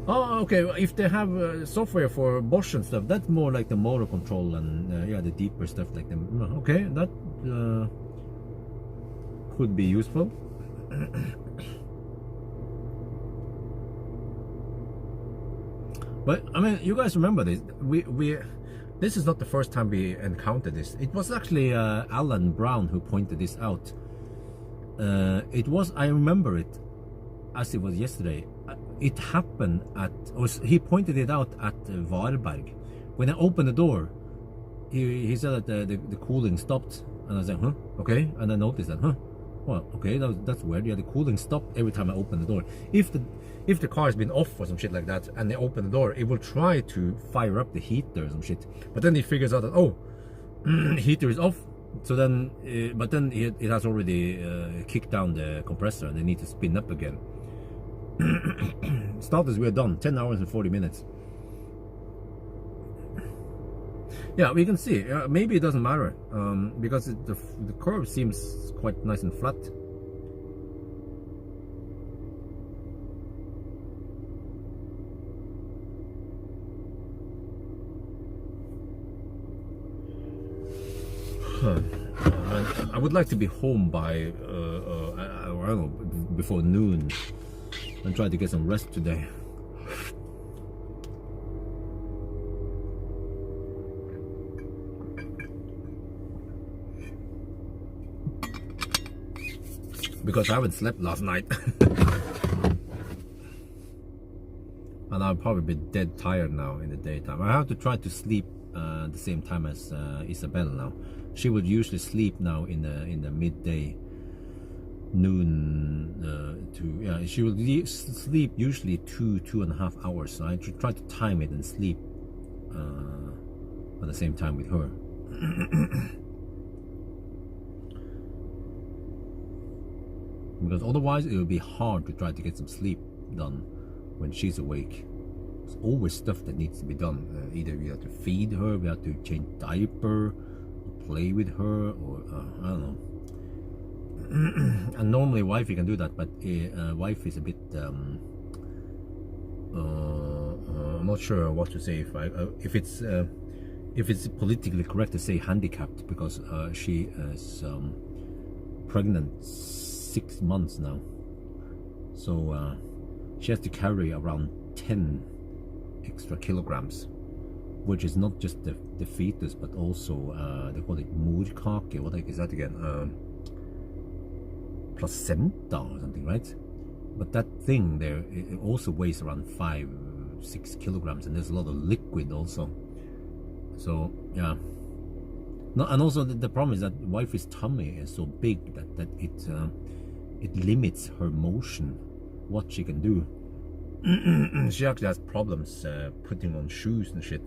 Oh, okay. If they have software for Bosch and stuff, that's more like the motor control and yeah, the deeper stuff like them. Okay, that could be useful. But I mean, you guys remember this? This is not the first time we encountered this. It was actually Alan Brown who pointed this out. I remember it as it was yesterday. It happened he pointed it out at Varberg. When I opened the door, he said that the cooling stopped, and I was like, huh, okay. And I noticed that, huh, well, okay, that's weird. Yeah, the cooling stopped every time I opened the door. If the car has been off or some shit like that, and they open the door, it will try to fire up the heater or some shit. But then it figures out that, oh, heater is off. So then, but then it has already kicked down the compressor, and they need to spin up again. Status, we're done. 10 hours and 40 minutes. Yeah, we can see. Maybe it doesn't matter because the curve seems quite nice and flat. I would like to be home by I don't know, before noon, and try to get some rest today. Because I haven't slept last night. And I'll probably be dead tired now in the daytime. I have to try to sleep the same time as Isabel now. She would usually sleep now in the midday, noon she would sleep usually 2.5 hours. So I should try to time it and sleep at the same time with her. Because otherwise it will be hard to try to get some sleep done when she's awake. There's always stuff that needs to be done. Either we have to feed her, we have to change diaper, play with her, or I don't know. And normally wifey can do that, but wife is a bit I'm not sure what to say if it's politically correct to say handicapped, because she is pregnant 6 months now, so she has to carry around 10 extra kilograms which is not just the fetus, but also they call it morkake. What is that again? Placenta or something, right? But that thing there, it also weighs around 5-6 kilograms, and there's a lot of liquid also. So yeah. No, and also the problem is that wife's tummy is so big that it limits her motion, what she can do. She actually has problems putting on shoes and shit.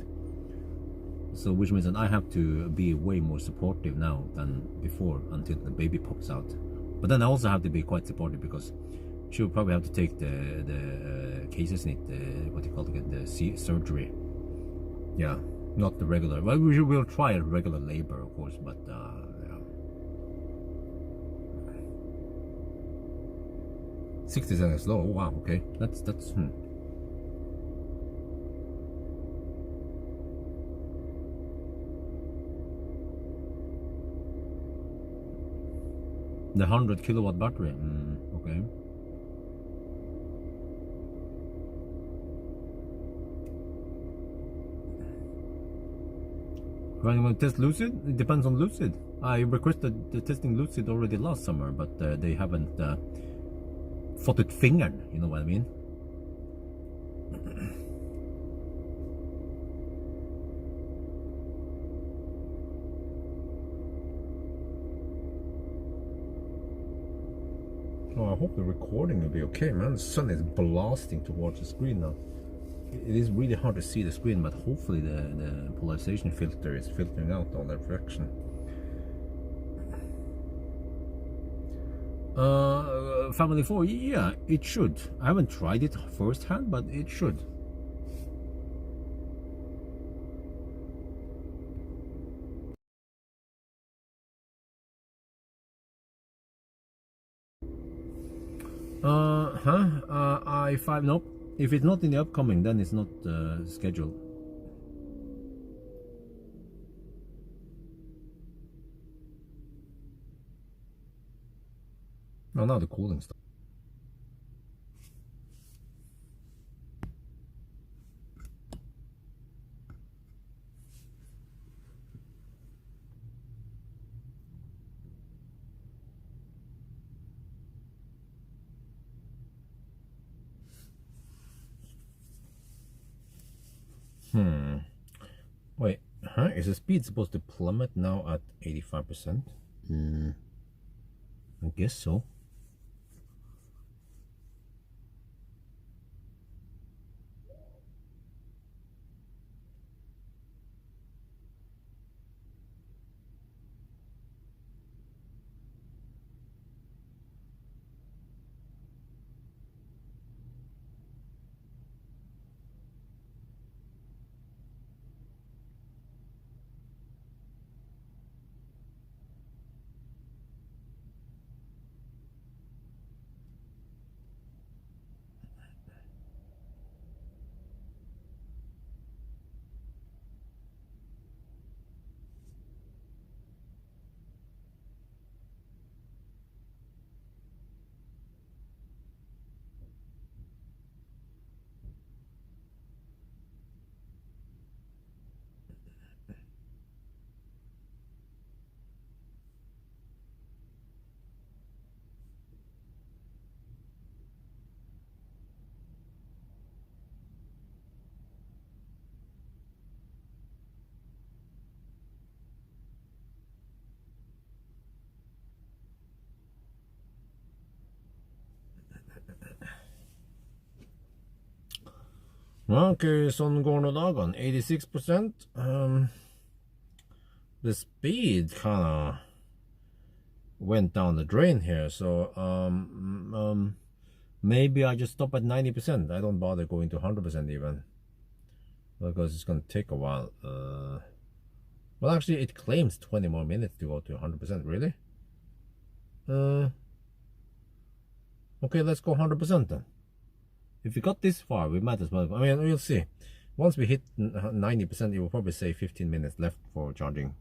So which means that I have to be way more supportive now than before until the baby pops out. But then I also have to be quite supportive because she'll probably have to take the cases in it, what do you call it again, the surgery. Yeah, not the regular. Well, we will try a regular labor, of course, but yeah. 60 seconds slow. Oh, wow, okay, that's The 100 kilowatt battery. Okay. When you want to test Lucid? It depends on Lucid. I requested the testing Lucid already last summer, but they haven't fått ut fingern, you know what I mean? Oh, I hope the recording will be okay, man. The sun is blasting towards the screen now. It is really hard to see the screen, but hopefully the polarization filter is filtering out all the reflection. Family 4, yeah, it should. I haven't tried it firsthand, but it should. I5, nope. If it's not in the upcoming, then it's not scheduled. Oh, now the cooling stuff. Wait, is the speed supposed to plummet now at 85%? I guess so. Okay, sånn går nå dagene. 86%. The speed kind of went down the drain here, so maybe I just stop at 90%. I don't bother going to 100% even, because it's going to take a while. Well, actually, it claims 20 more minutes to go to 100%. Really? Okay, let's go 100% then. If we got this far, we might as well. I mean, we'll see. Once we hit 90%, it will probably say 15 minutes left for charging.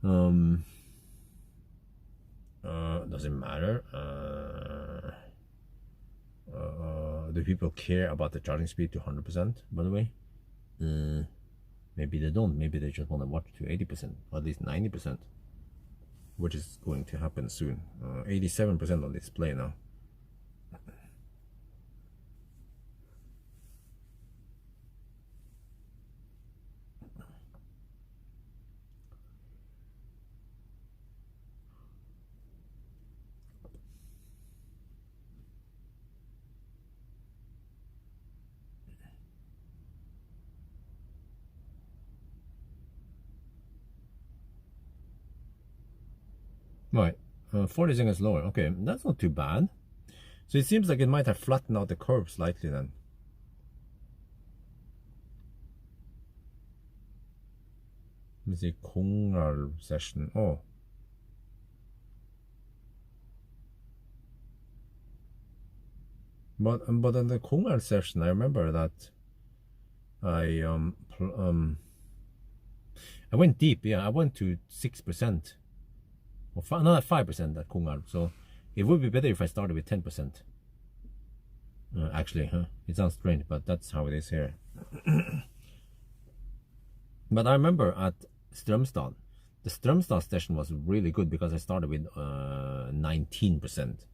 Does it matter? Do people care about the charging speed to 100%, by the way? Maybe they don't. Maybe they just want to watch to 80%, or at least 90%, which is going to happen soon. 87% on display now. Right, 40 seconds lower. Okay, that's not too bad. So it seems like it might have flattened out the curve slightly then. Let me see, Kongal session. Oh. But in the Kongal session, I remember that I went deep. Yeah, I went to 6%. Or not 5% at Kongal. So it would be better if I started with 10%. Actually, it sounds strange, but that's how it is here. But I remember at Strömstad, the Strömstad session was really good because I started with 19%.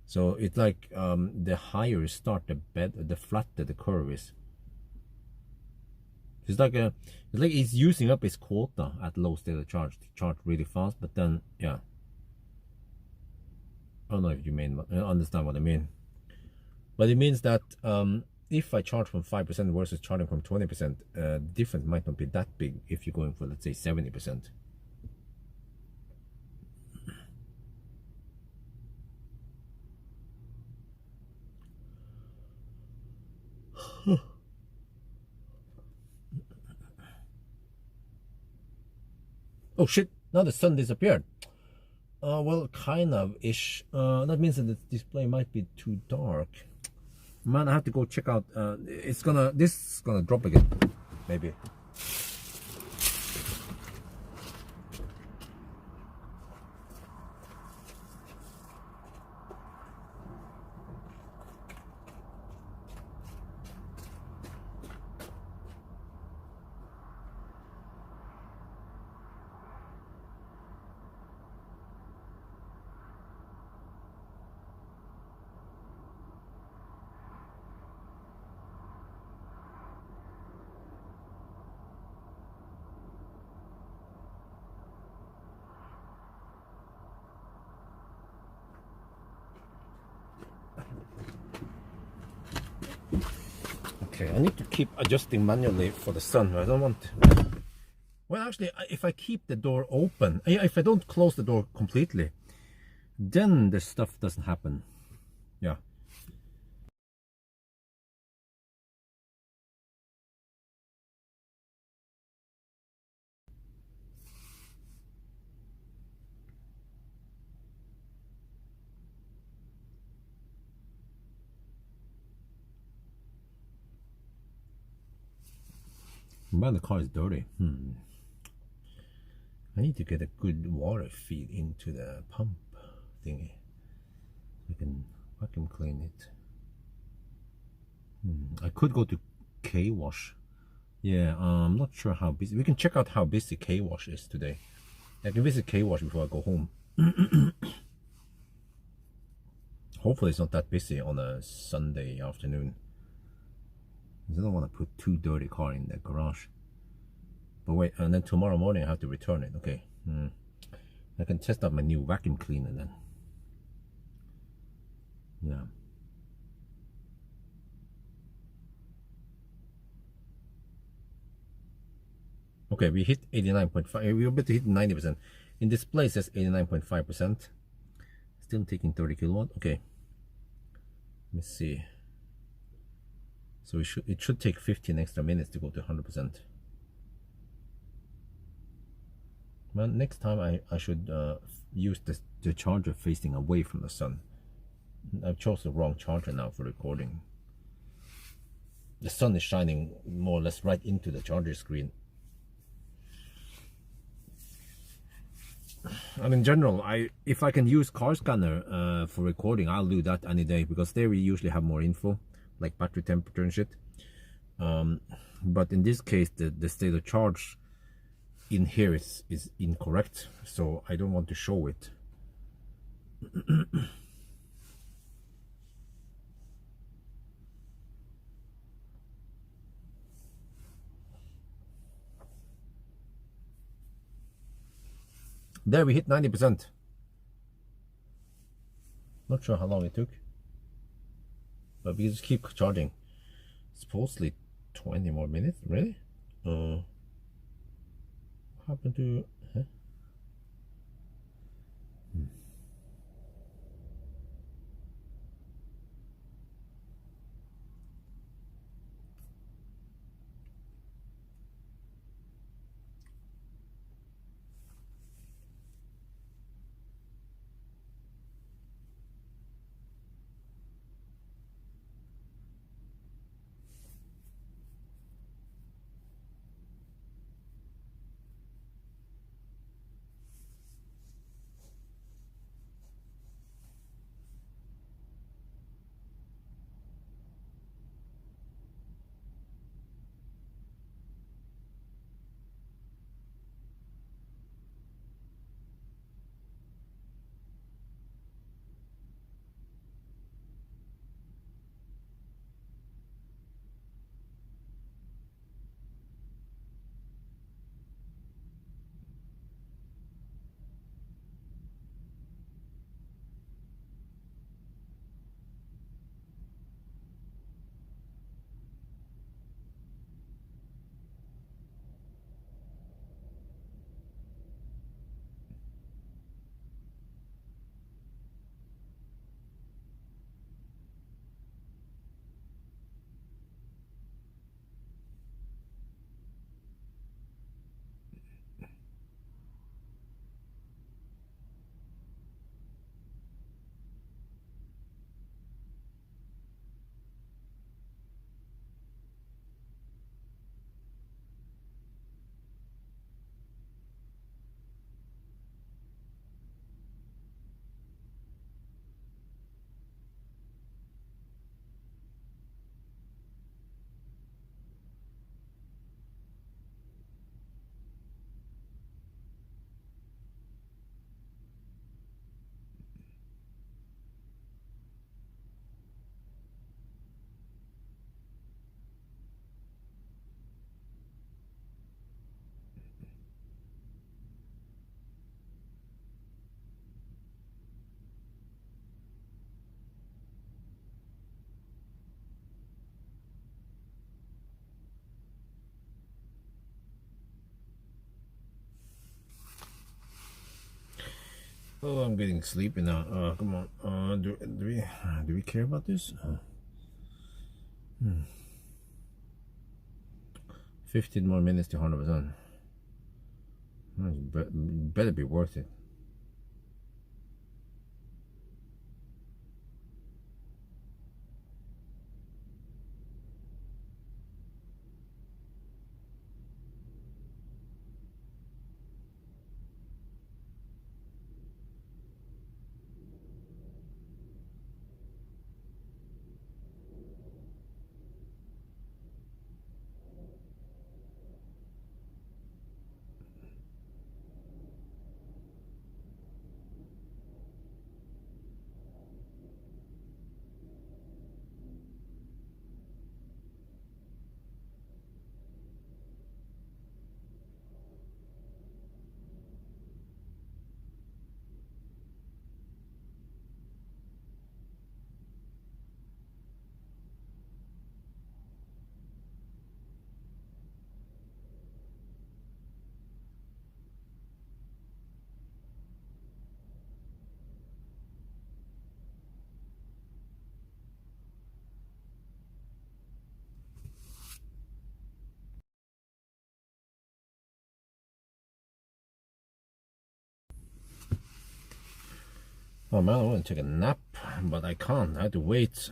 So it's like the higher you start, the flatter the curve is. It's like it's using up its quota at low state of charge to charge really fast. But then, yeah, I don't know if you understand what I mean. But it means that if I charge from 5% versus charging from 20%, the difference might not be that big if you're going for, let's say, 70%. Oh shit, now the sun disappeared. Well, kind of ish. That means that the display might be too dark. Man, I have to go check out. This is gonna drop again, maybe. Okay, I need to keep adjusting manually for the sun. I don't want to... Well, actually, if I keep the door open, if I don't close the door completely, then the stuff doesn't happen. Yeah. Man, the car is dirty. I need to get a good water feed into the pump thingy. I can vacuum clean it. I could go to K-Wash. Yeah, I'm not sure how busy. We can check out how busy K-Wash is today. I can visit K-Wash before I go home. Hopefully it's not that busy on a Sunday afternoon. I don't want to put too dirty car in the garage. But wait, and then tomorrow morning I have to return it. Okay. I can test out my new vacuum cleaner then. Yeah. Okay, we hit 89.5. We were about to hit 90%. In display it says 89.5%. Still taking 30 kilowatt. Okay. Let me see. So it should take 15 extra minutes to go to 100%. Well, next time I should use the charger facing away from the sun. I've chose the wrong charger now for recording. The sun is shining more or less right into the charger screen. And in general, if I can use car scanner for recording, I'll do that any day, because there we usually have more info, like battery temperature and shit. But in this case, the state of charge in here is incorrect, so I don't want to show it. There we hit 90%. Not sure how long it took, but we just keep charging. Supposedly 20 more minutes, really? What happened to... Huh? Oh, I'm getting sleepy now. Come on. Do we care about this? 15 more minutes to 100%. Better be worth it. Oh man, I want to take a nap, but I can't. I have to wait.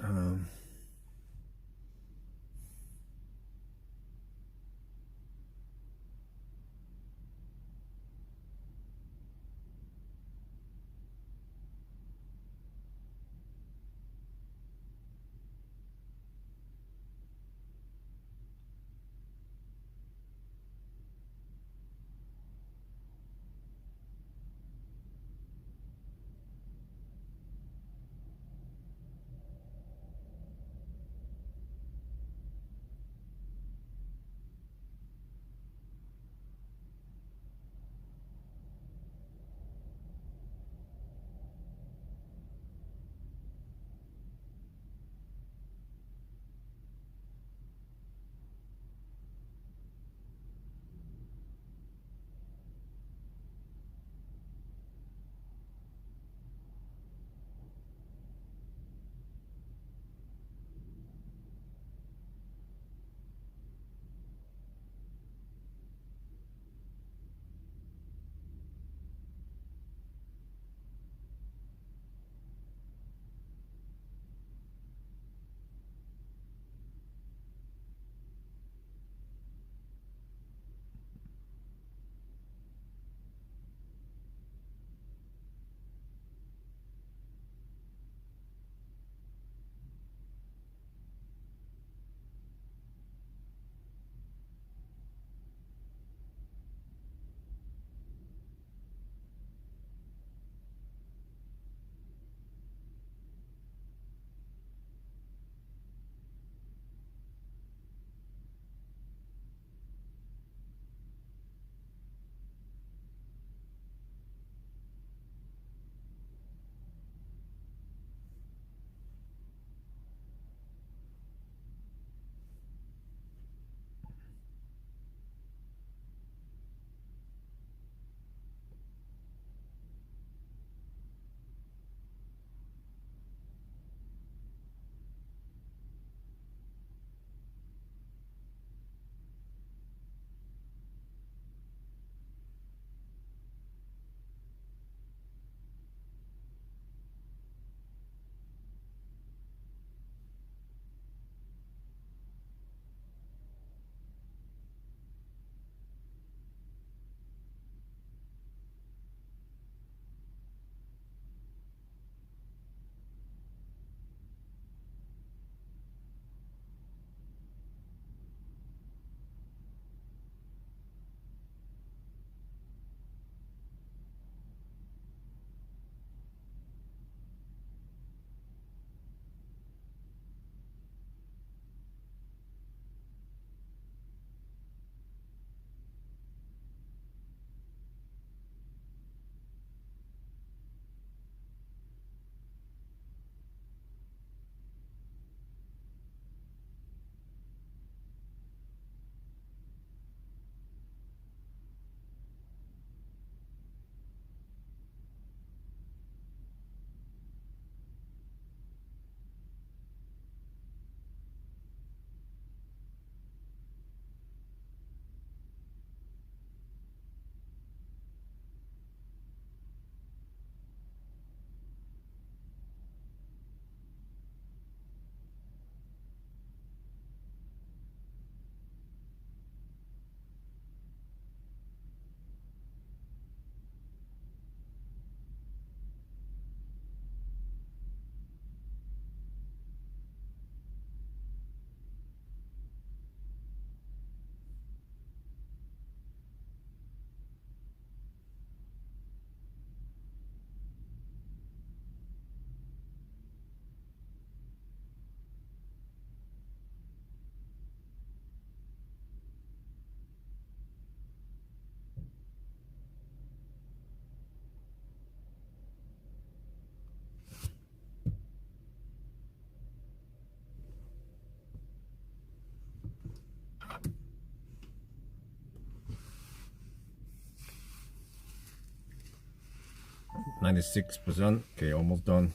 96%. Okay, almost done.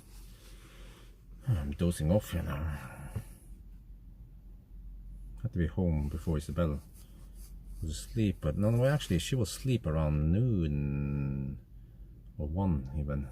I'm dozing off here now. Had to be home before Isabel was asleep, but no, actually she was asleep around noon or 1 even.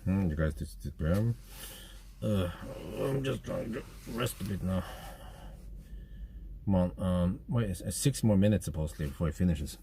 You guys, this is the I'm just trying to rest a bit now. Come on, wait, 6 more minutes supposedly before it finishes.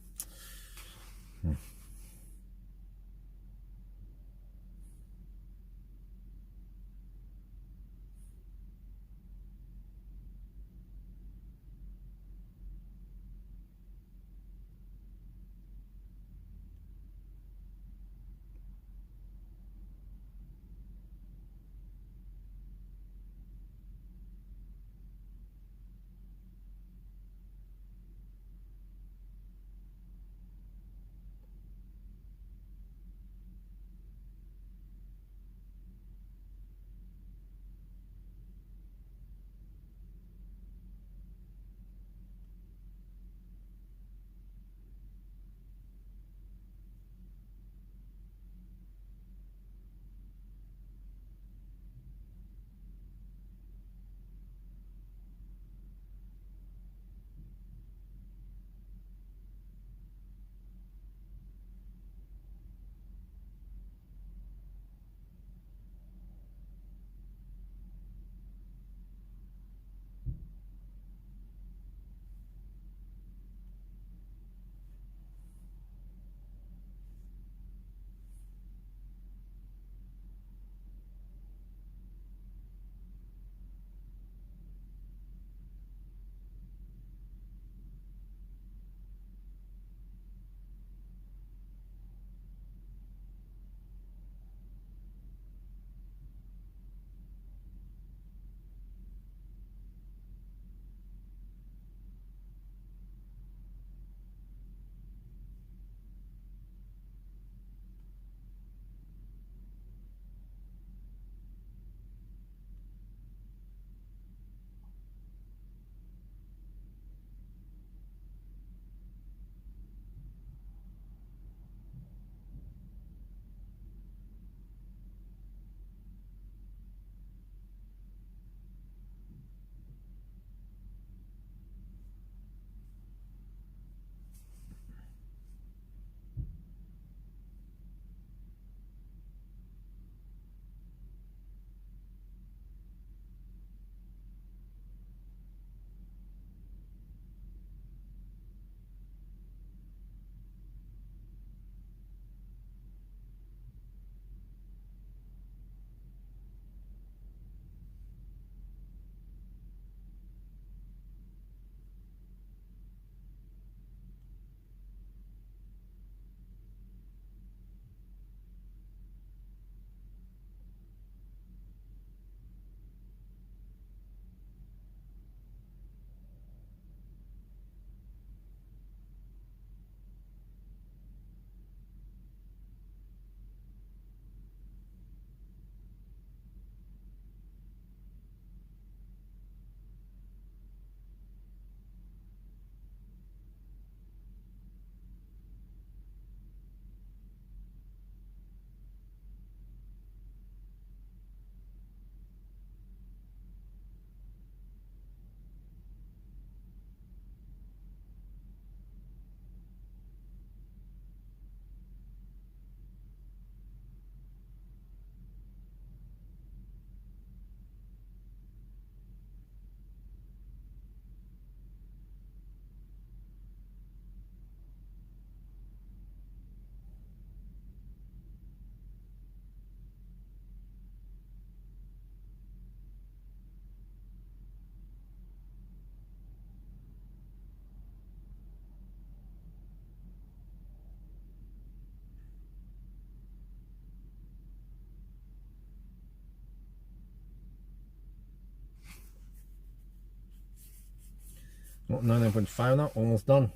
Oh, 99.5 now, almost done.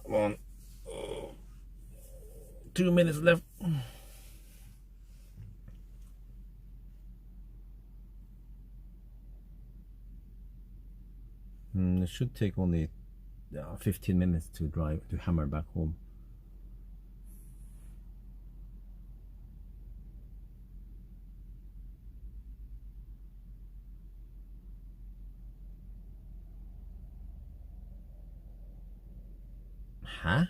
Come on. 2 minutes left. It should take only 15 minutes to drive to hammer back home. Huh?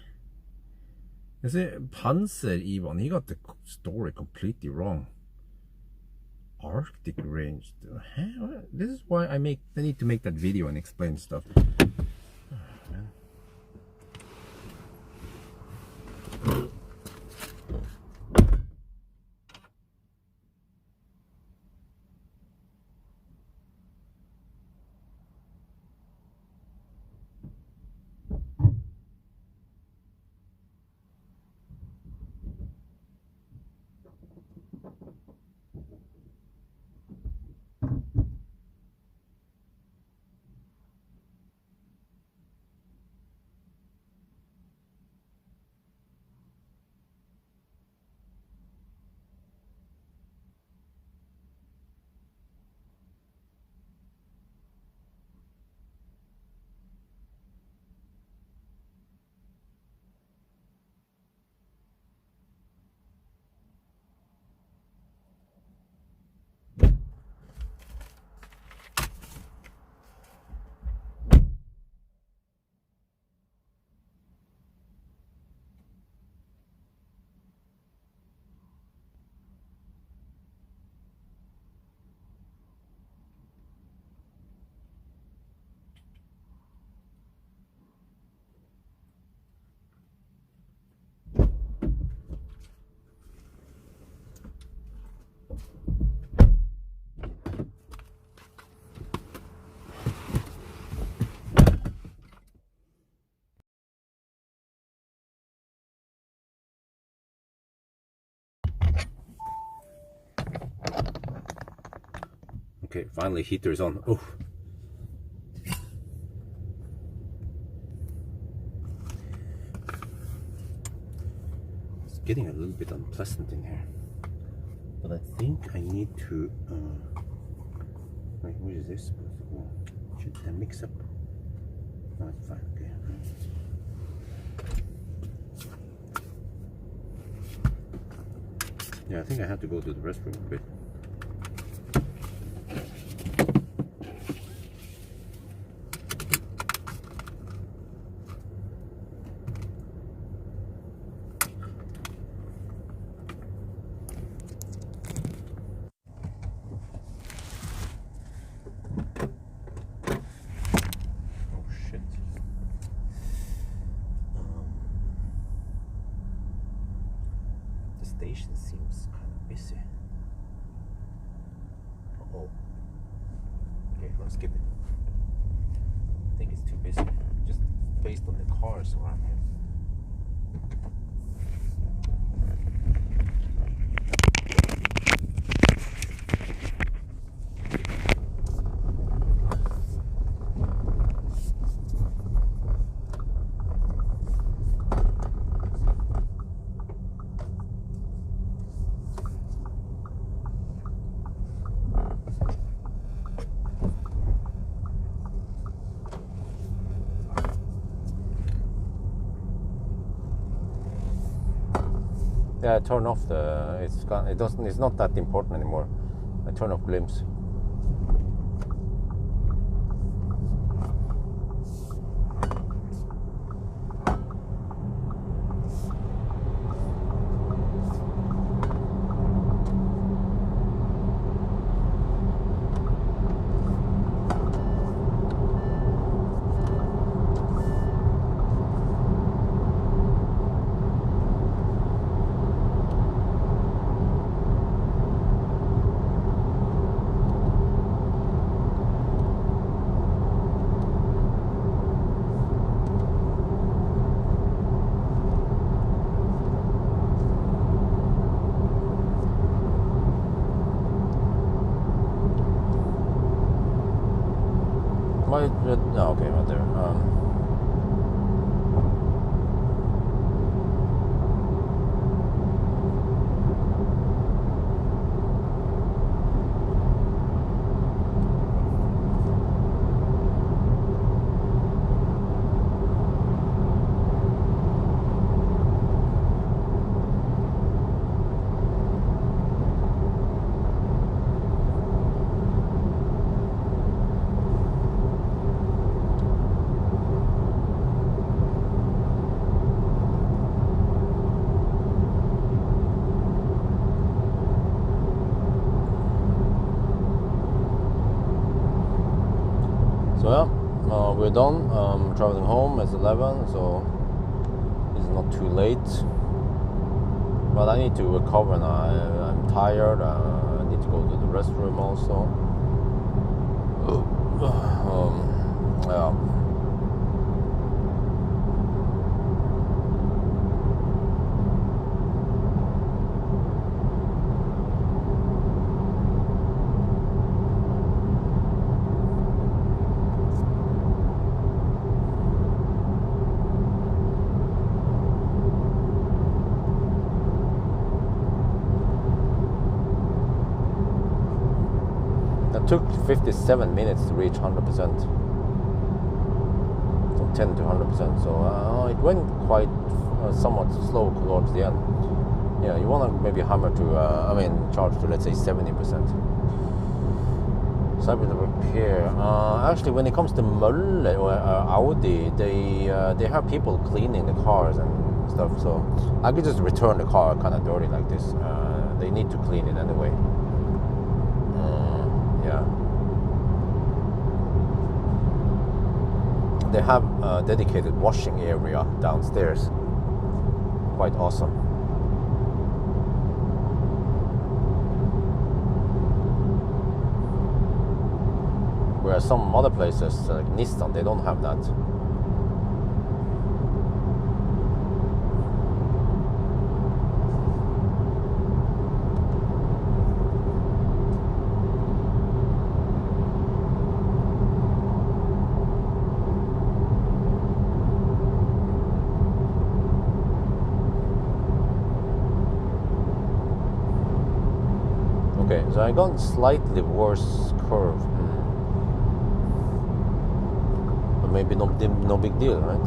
Is it Panzer Ivan? He got the story completely wrong. Arctic range. Huh? This is why I need to make that video and explain stuff. Okay, finally heater is on. Oh. It's getting a little bit unpleasant in here. But I think I need to wait, what is this supposed to go? Should I mix up? No, it's fine, okay. Yeah, I think I have to go to the restroom a bit. Station seems kind of busy. Oh, okay, let's skip it. I think it's too busy, just based on the cars around here. Yeah, I turn off the. It's not that important anymore. I turn off glimpse. Why? No, okay, right there. So yeah, we're done. Traveling home. It's 11, so it's not too late. But I need to recover now. I'm tired. I need to go to the restroom also. Yeah. It took 57 minutes to reach 100%. From 10 to 100%. So it went quite somewhat slow towards the end. Yeah, you want to maybe hammer to, charge to, let's say, 70%. Cyber repair. Actually, when it comes to Mölle or Audi, they have people cleaning the cars and stuff. So I could just return the car kind of dirty like this. They need to clean it anyway. Yeah. They have a dedicated washing area downstairs. Quite awesome. Whereas some other places, like Nissan, they don't have that. Okay, so I got slightly worse curve. But maybe no big deal, right?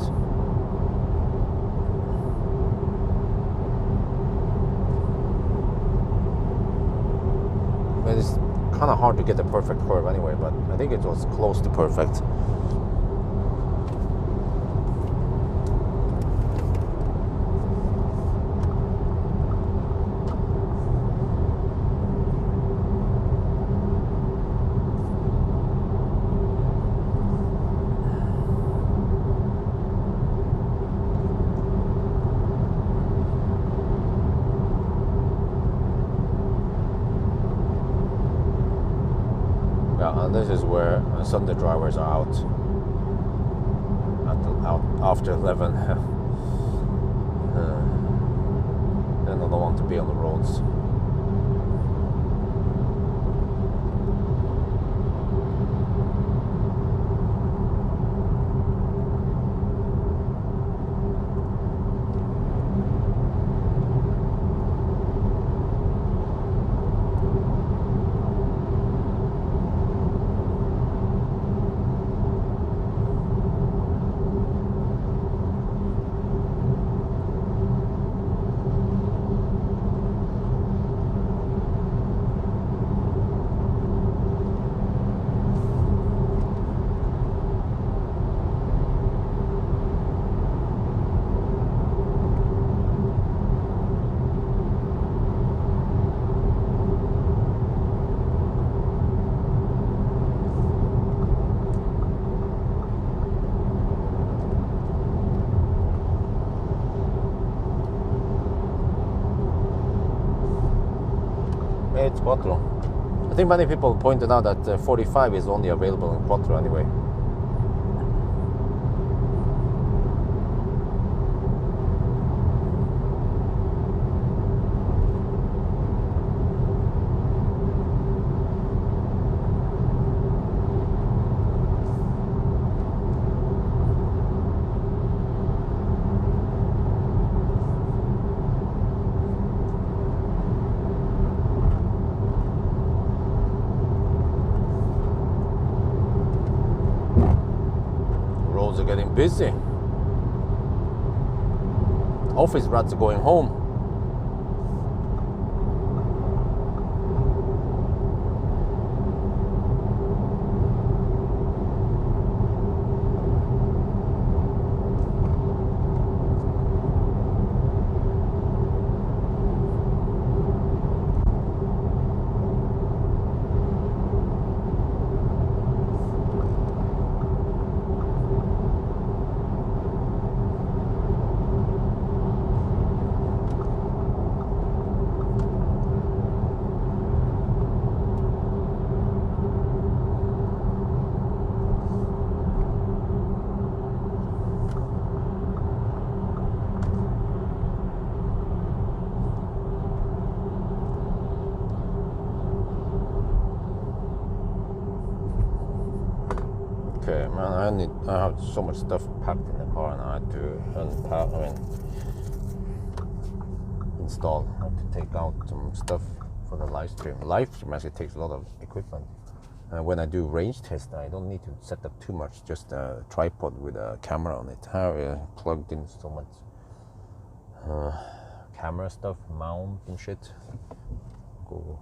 But it's kind of hard to get the perfect curve anyway, but I think it was close to perfect. And this is where Sunday drivers are out after 11. They don't want to be on the roads. It's Quattro. I think many people pointed out that 45 is only available in Quattro anyway. are getting busy. Office rats are going home. Okay, man, I have so much stuff packed in the car, and I had to unpack. Install. I have to take out some stuff for the live stream. Live stream actually takes a lot of equipment. When I do range test, I don't need to set up too much. Just a tripod with a camera on it. I have plugged in so much camera stuff, mount and shit. Cool.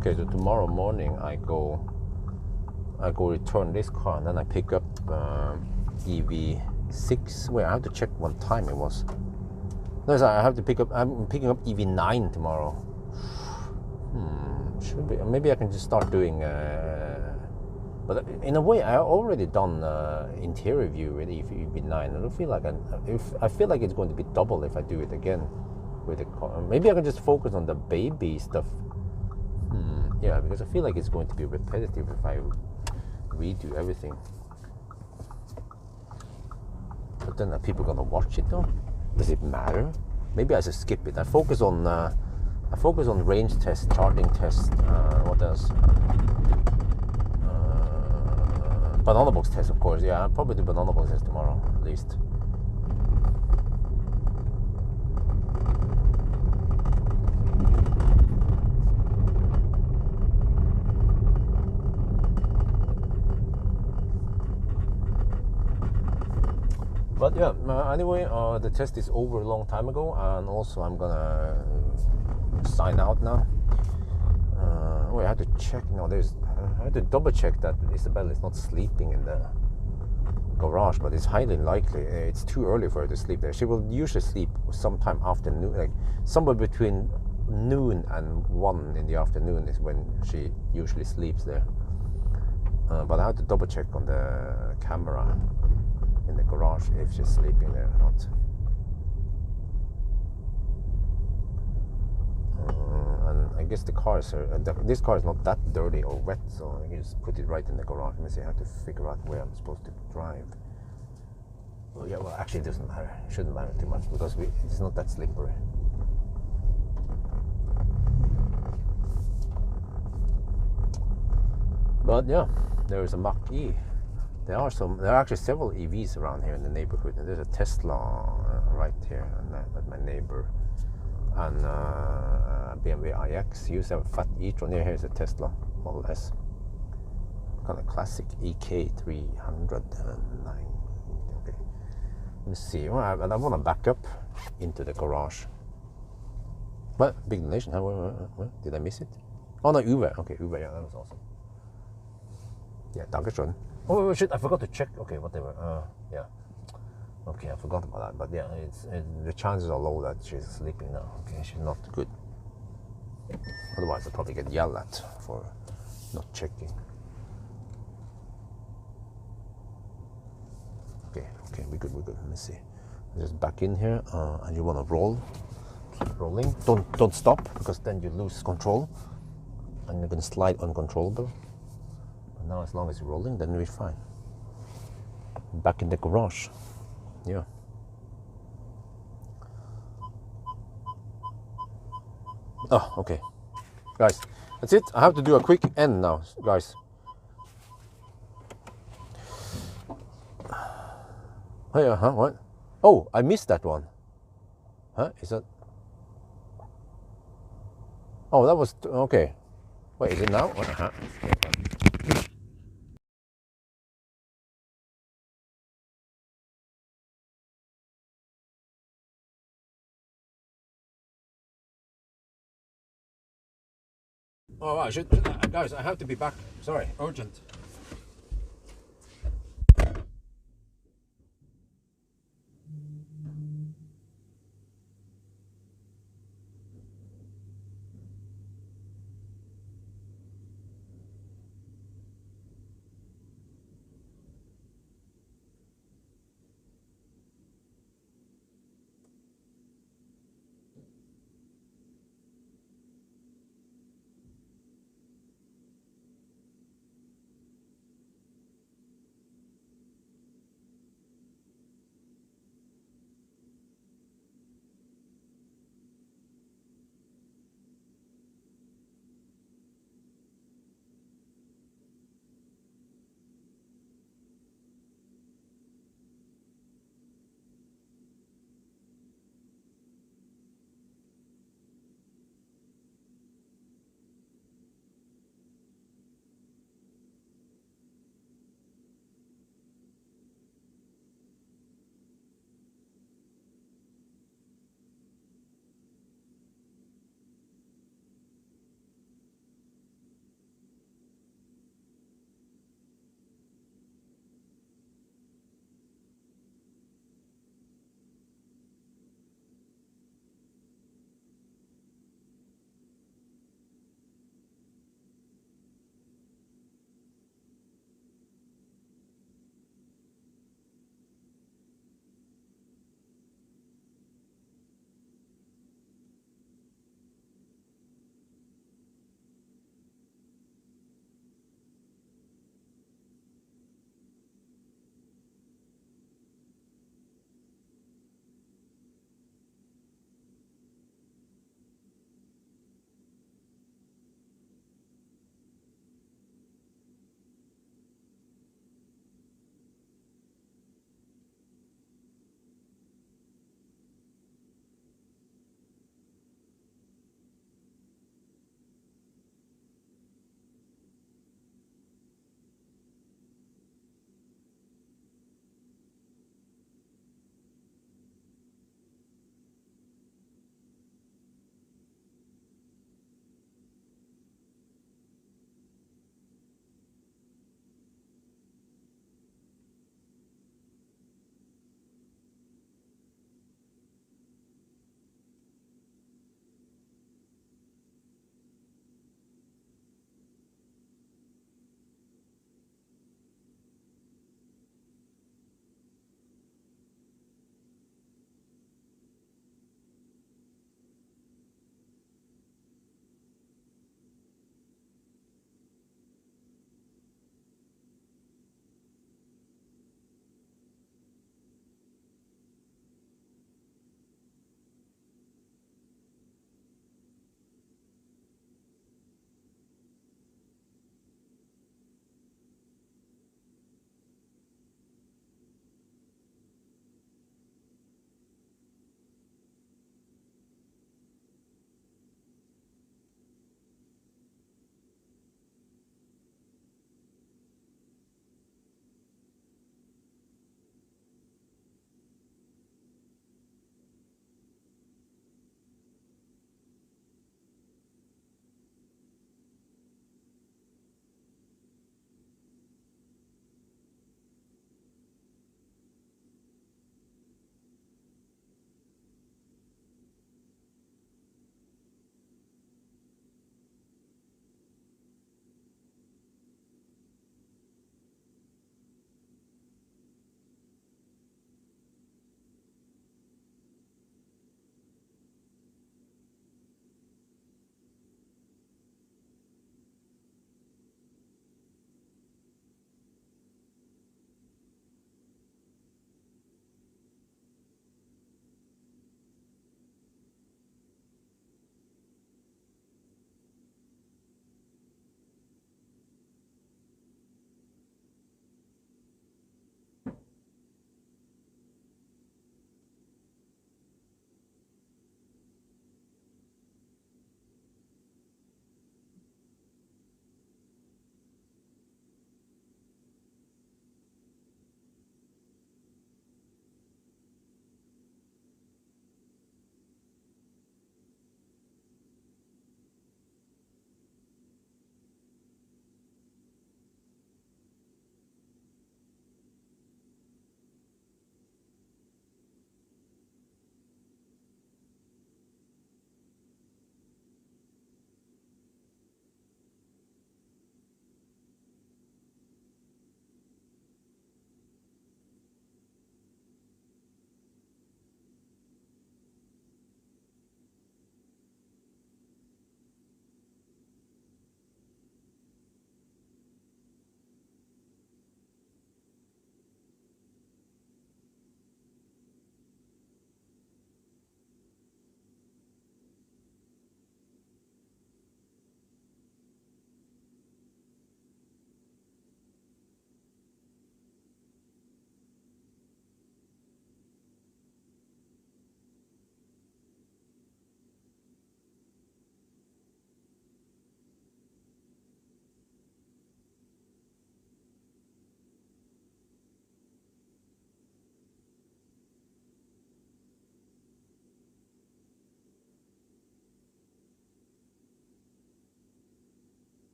Okay, so tomorrow morning I go return this car, and then I pick up EV6. Wait, I have to check what time it was. No, I have to pick up. I'm picking up EV9 tomorrow. Should be. Maybe I can just start doing. But in a way, I already done interior view with EV9. I don't feel like I feel like it's going to be double if I do it again with the car. Maybe I can just focus on the baby stuff. Yeah, because I feel like it's going to be repetitive if I redo everything. But then are people gonna watch it though? Does it matter? Maybe I should skip it. I focus on range test, charging test. What else? Banana box test, of course. Yeah, I'll probably do banana box test tomorrow at least. But yeah, anyway, the test is over a long time ago, and also I'm gonna sign out now. Wait, I had to check. No, I had to double check that Isabel is not sleeping in the garage, but it's highly likely. It's too early for her to sleep there. She will usually sleep sometime afternoon, like somewhere between noon and 1 in the afternoon is when she usually sleeps there. But I had to double check on the camera in the garage if she's sleeping there or not. And I guess this car is not that dirty or wet, so I can just put it right in the garage. Let me see, I have to figure out where I'm supposed to drive. Oh yeah, well actually it doesn't matter. It shouldn't matter too much because it's not that slippery. But yeah, there is a Mach-E. There are actually several EVs around here in the neighborhood, and there's a Tesla right here, and that's my neighbor, and BMW iX. You have a fat e-tron. Here's a Tesla Model S, kind of classic EK 309. Okay, let me see. Well, I want to back up into the garage. What big donation? Did I miss it? Oh no, Uber. Okay, Uber. Yeah, that was awesome. Yeah, Dankeschön. Oh shit! I forgot to check. Okay, whatever. Yeah. Okay, I forgot about that. But yeah, the chances are low that she's sleeping now. Okay, she's not good. Otherwise, I'll probably get yelled at for not checking. Okay, we're good. Let me see. Just back in here, and you want to roll. Keep rolling. Don't stop, because then you lose control, and you're gonna slide uncontrollable. Now as long as you're rolling, then we're fine. Back in the garage. Yeah. Oh, okay. Guys, That's it. I have to do a quick end now, guys. Hey, what? Oh, I missed that one. Huh? Is that? Oh, that was okay. Wait, is it now? Oh, I should, guys. I have to be back. Sorry, urgent.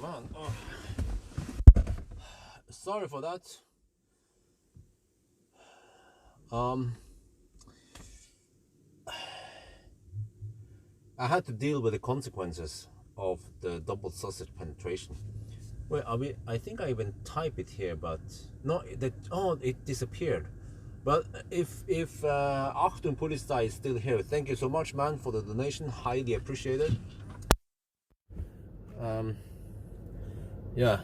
man. Sorry for that. I had to deal with the consequences of the double sausage penetration. Wait, I think I even type it here, but no, it disappeared. But if Achtung Polizei is still here, thank you so much, man, for the donation. Highly appreciated. Yeah.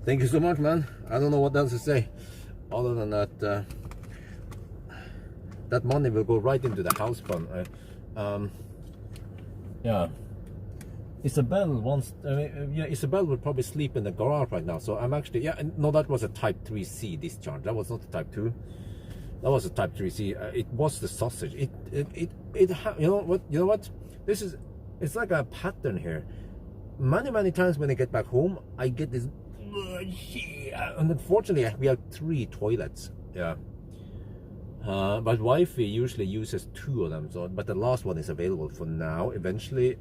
Thank you so much, man. I don't know what else to say, other than that. That money will go right into the house fund. Yeah. Isabel wants. Isabel would probably sleep in the garage right now. So I'm actually. Yeah. No, that was a Type 3C discharge. That was not a Type 2. That was a Type 3C. It was the sausage. You know what? You know what? It's like a pattern here. Many times when I get back home, I get this. And unfortunately, we have 3 toilets. Yeah. But wifey usually uses 2 of them, so but the last one is available for now. Eventually,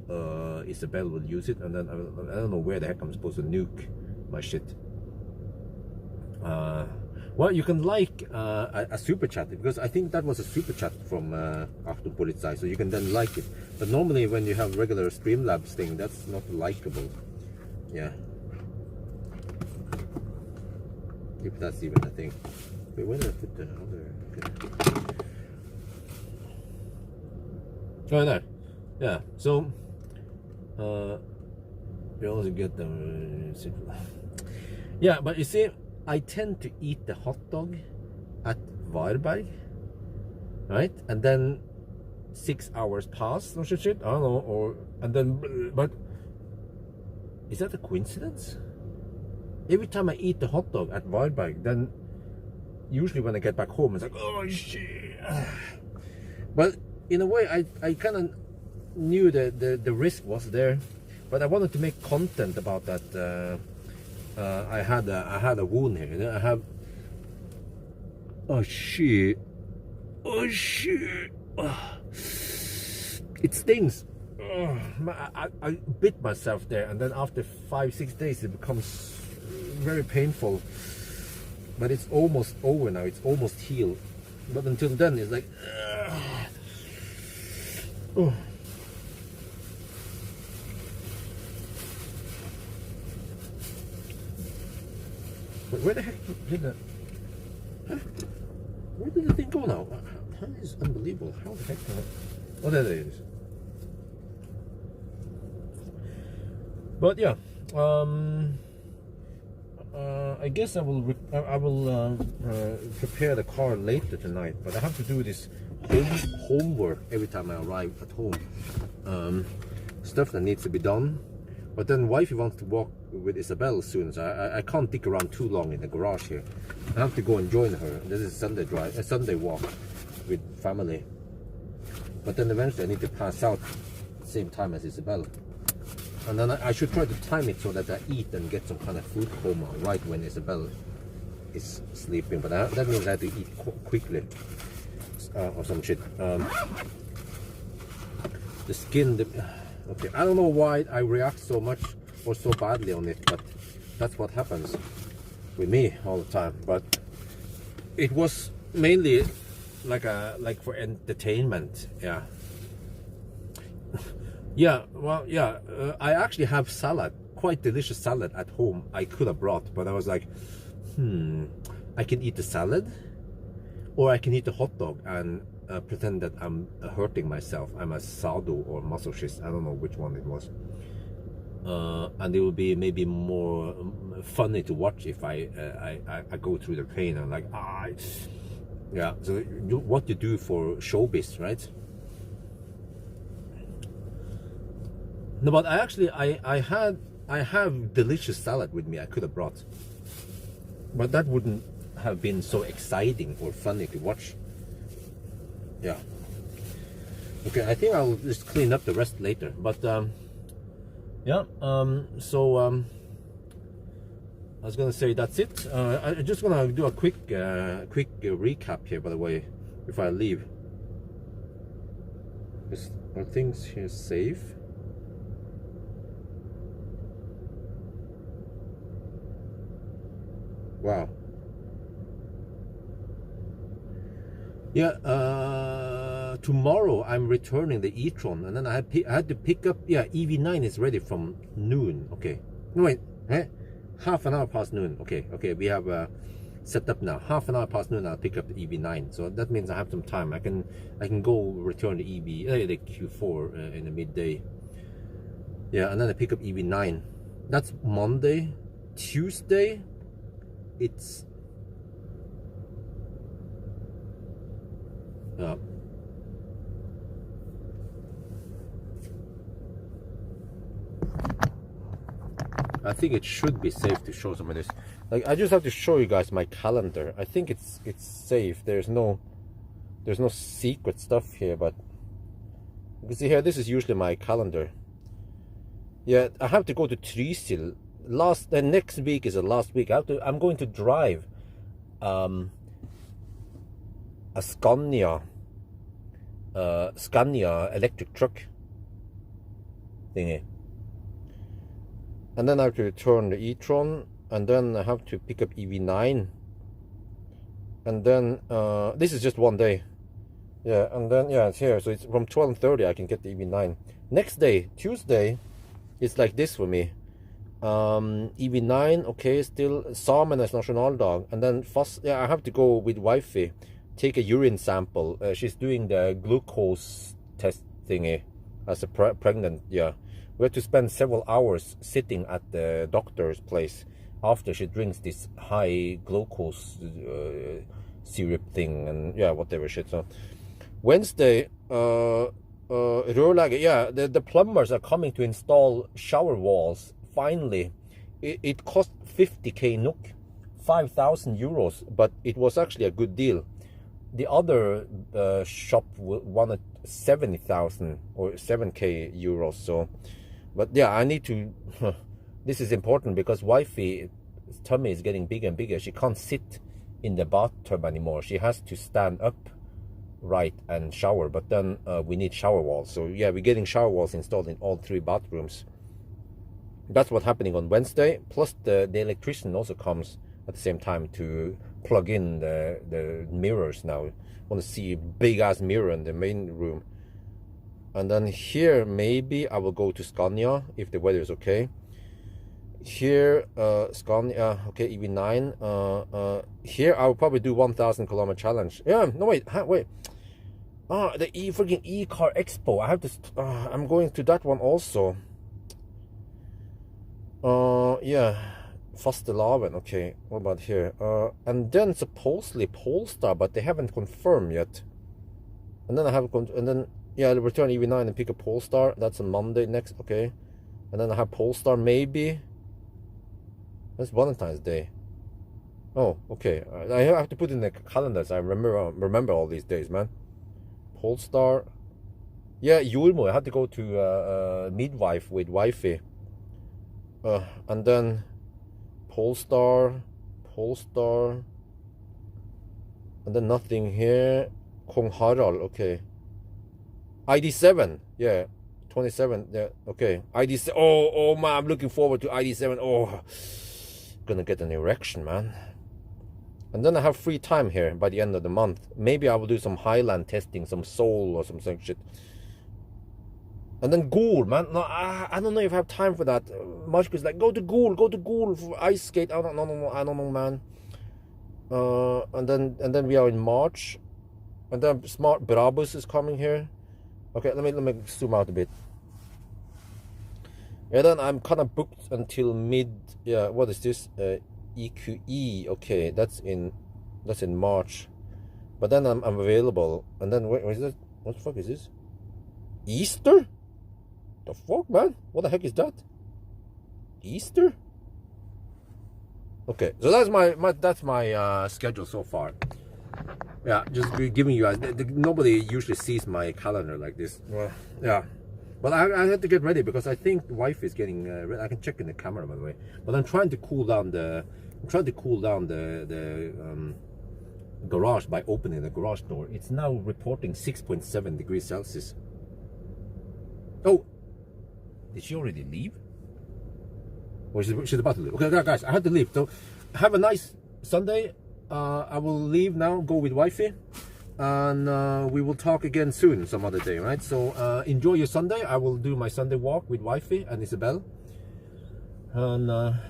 Isabel will use it, and then I don't know where the heck I'm supposed to nuke my shit. Well, you can like a super chat, because I think that was a super chat from Achtung Polizei, so you can then like it. But normally, when you have regular Streamlabs thing, that's not likable. Yeah. If that's even a thing. Wait, where did I put the other? Oh, there. Yeah. So, you also get them. Yeah, but you see, I tend to eat the hot dog at Varberg, right? And then 6 hours pass or shit. I don't know. But is that a coincidence? Every time I eat the hot dog at Varberg, then usually when I get back home, it's like, oh shit. But in a way, I kind of knew that the risk was there, but I wanted to make content about that. I had a wound here. You know? I have. Oh shit! Oh shit! It stings. I bit myself there, and then after 5-6 days, it becomes very painful. But it's almost over now. It's almost healed. But until then, it's like. Oh. But where the heck did that? Huh? Where did the thing go now? That is unbelievable. How the heck can I? Oh, there it is. But yeah, I guess I will prepare the car later tonight. But I have to do this homework every time I arrive at home. Stuff that needs to be done. But then wifey wants to walk with Isabel soon, so I can't dick around too long in the garage here. I have to go and join her. This is a Sunday walk with family. But then eventually I need to pass out at the same time as Isabel. And then I should try to time it so that I eat and get some kind of food coma right when Isabel is sleeping. But that means I have to eat quickly or some shit. The skin... Okay, I don't know why I react so much or so badly on it, but that's what happens with me all the time. But it was mainly like for entertainment, yeah. Yeah, well, yeah. I actually have salad, quite delicious salad at home. I could have brought, but I was like, I can eat the salad, or I can eat the hot dog and pretend that I'm hurting myself. I'm a sado or masochist. I don't know which one it was. And it will be maybe more funny to watch if I go through the pain. I'm like, yeah. So what you do for showbiz, right? No, but I have delicious salad with me. I could have brought, but that wouldn't have been so exciting or funny to watch. Yeah. Okay, I think I'll just clean up the rest later. But yeah. So I was gonna say that's it. I'm just gonna do a quick recap here, by the way, before I leave. Are things here safe? Wow. Yeah, tomorrow I'm returning the e-tron, and then I had to pick up, yeah, EV9 is ready from noon. Okay, no wait, half an hour past noon. Okay, we have set up now. Half an hour past noon I'll pick up the EV9, so that means I have some time. I can go return the the Q4 in the midday. Yeah, and then I pick up EV9. That's Monday. Tuesday, it's I think it should be safe to show some of this. Like, I just have to show you guys my calendar. I think it's safe. There's no secret stuff here, but you can see here, this is usually my calendar. Yeah, I have to go to Trysil. The next week is the last week. I'm going to drive a Scania electric truck thingy, and then I have to return the e-tron, and then I have to pick up EV9, and then this is just one day. Yeah, and then yeah, it's here, so it's from 12:30 I can get the EV9. Next day, Tuesday, it's like this for me. EV9, okay, still Samenes Nationaldag, and then yeah, I have to go with wifey, take a urine sample. She's doing the glucose test thingy as a pregnant. Yeah, we have to spend several hours sitting at the doctor's place after she drinks this high glucose syrup thing, and yeah, whatever shit. So Wednesday, rørlegger, yeah, the plumbers are coming to install shower walls. Finally, it cost 50k NOK, 5,000 euros, but it was actually a good deal. The other shop wanted 70,000 or 7k euros. So, but yeah, I need to. This is important because wifey's tummy is getting bigger and bigger. She can't sit in the bathtub anymore. She has to stand up right and shower. But then we need shower walls. So yeah, we're getting shower walls installed in all 3 bathrooms. That's what's happening on Wednesday. Plus the electrician also comes at the same time to plug in the mirrors now. I want to see a big ass mirror in the main room. And then here maybe I will go to Scania if the weather is okay. Here Scania, okay, EV9. Here I will probably do 1,000 kilometer challenge. Yeah, no wait. The freaking e-car expo. I have to. I'm going to that one also. Yeah, Fastelavn. Okay, what about here? And then supposedly Polestar, but they haven't confirmed yet. And then I have yeah, I'll return EV9 and pick a Polestar. That's on Monday next. Okay, and then I have Polestar maybe. That's Valentine's Day. Oh, okay. I have to put in the calendar so I remember all these days, man. Polestar. Yeah, Jordmor. I had to go to midwife with wifey. And then Polestar, and then nothing here. Kong Harald, okay. ID7, yeah, 27, yeah, okay. ID7, oh man, I'm looking forward to ID7. Oh, gonna get an erection, man. And then I have free time here by the end of the month. Maybe I will do some Highland testing, some Soul or some shit. And then Ghoul, man. No, I don't know if I have time for that. Marcus is like, go to Ghoul for ice skate. I don't know, man. And then we are in March, and then Smart Brabus is coming here. Okay, let me zoom out a bit. And then I'm kind of booked until mid. Yeah, what is this? EQE. Okay, that's in March. But then I'm available. And then what is that? What the fuck is this? Easter? The fuck, man? What the heck is that? Easter? Okay, so that's my schedule so far. Yeah, just giving you guys. Nobody usually sees my calendar like this. Well, yeah, but I had to get ready because I think the wife is getting ready. I can check in the camera, by the way. But I'm trying to cool down the garage by opening the garage door. It's now reporting 6.7 degrees Celsius. Oh, did she already leave? Or she's about to leave? Okay, guys, I had to leave. So have a nice Sunday, I will leave now, go with wifey, and we will talk again soon, some other day, right? So enjoy your Sunday. I will do my Sunday walk with wifey and Isabel, and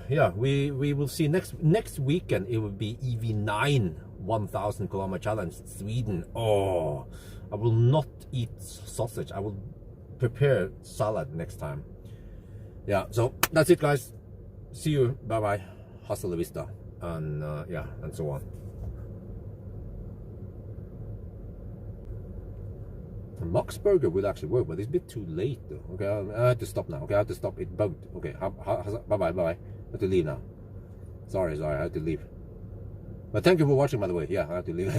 yeah, we will see next weekend. It will be EV9 1000 kilometer challenge, Sweden. Oh, I will not eat sausage. I will prepare salad next time. Yeah, so that's it, guys. See you. Bye bye. Hasta la vista. And yeah, and so on. A Max Burger will actually work, but it's a bit too late though. Okay, I have to stop now. Okay, I have to stop it both. Okay, bye bye. I have to leave now. Sorry, I have to leave. But thank you for watching, by the way. Yeah, I have to leave.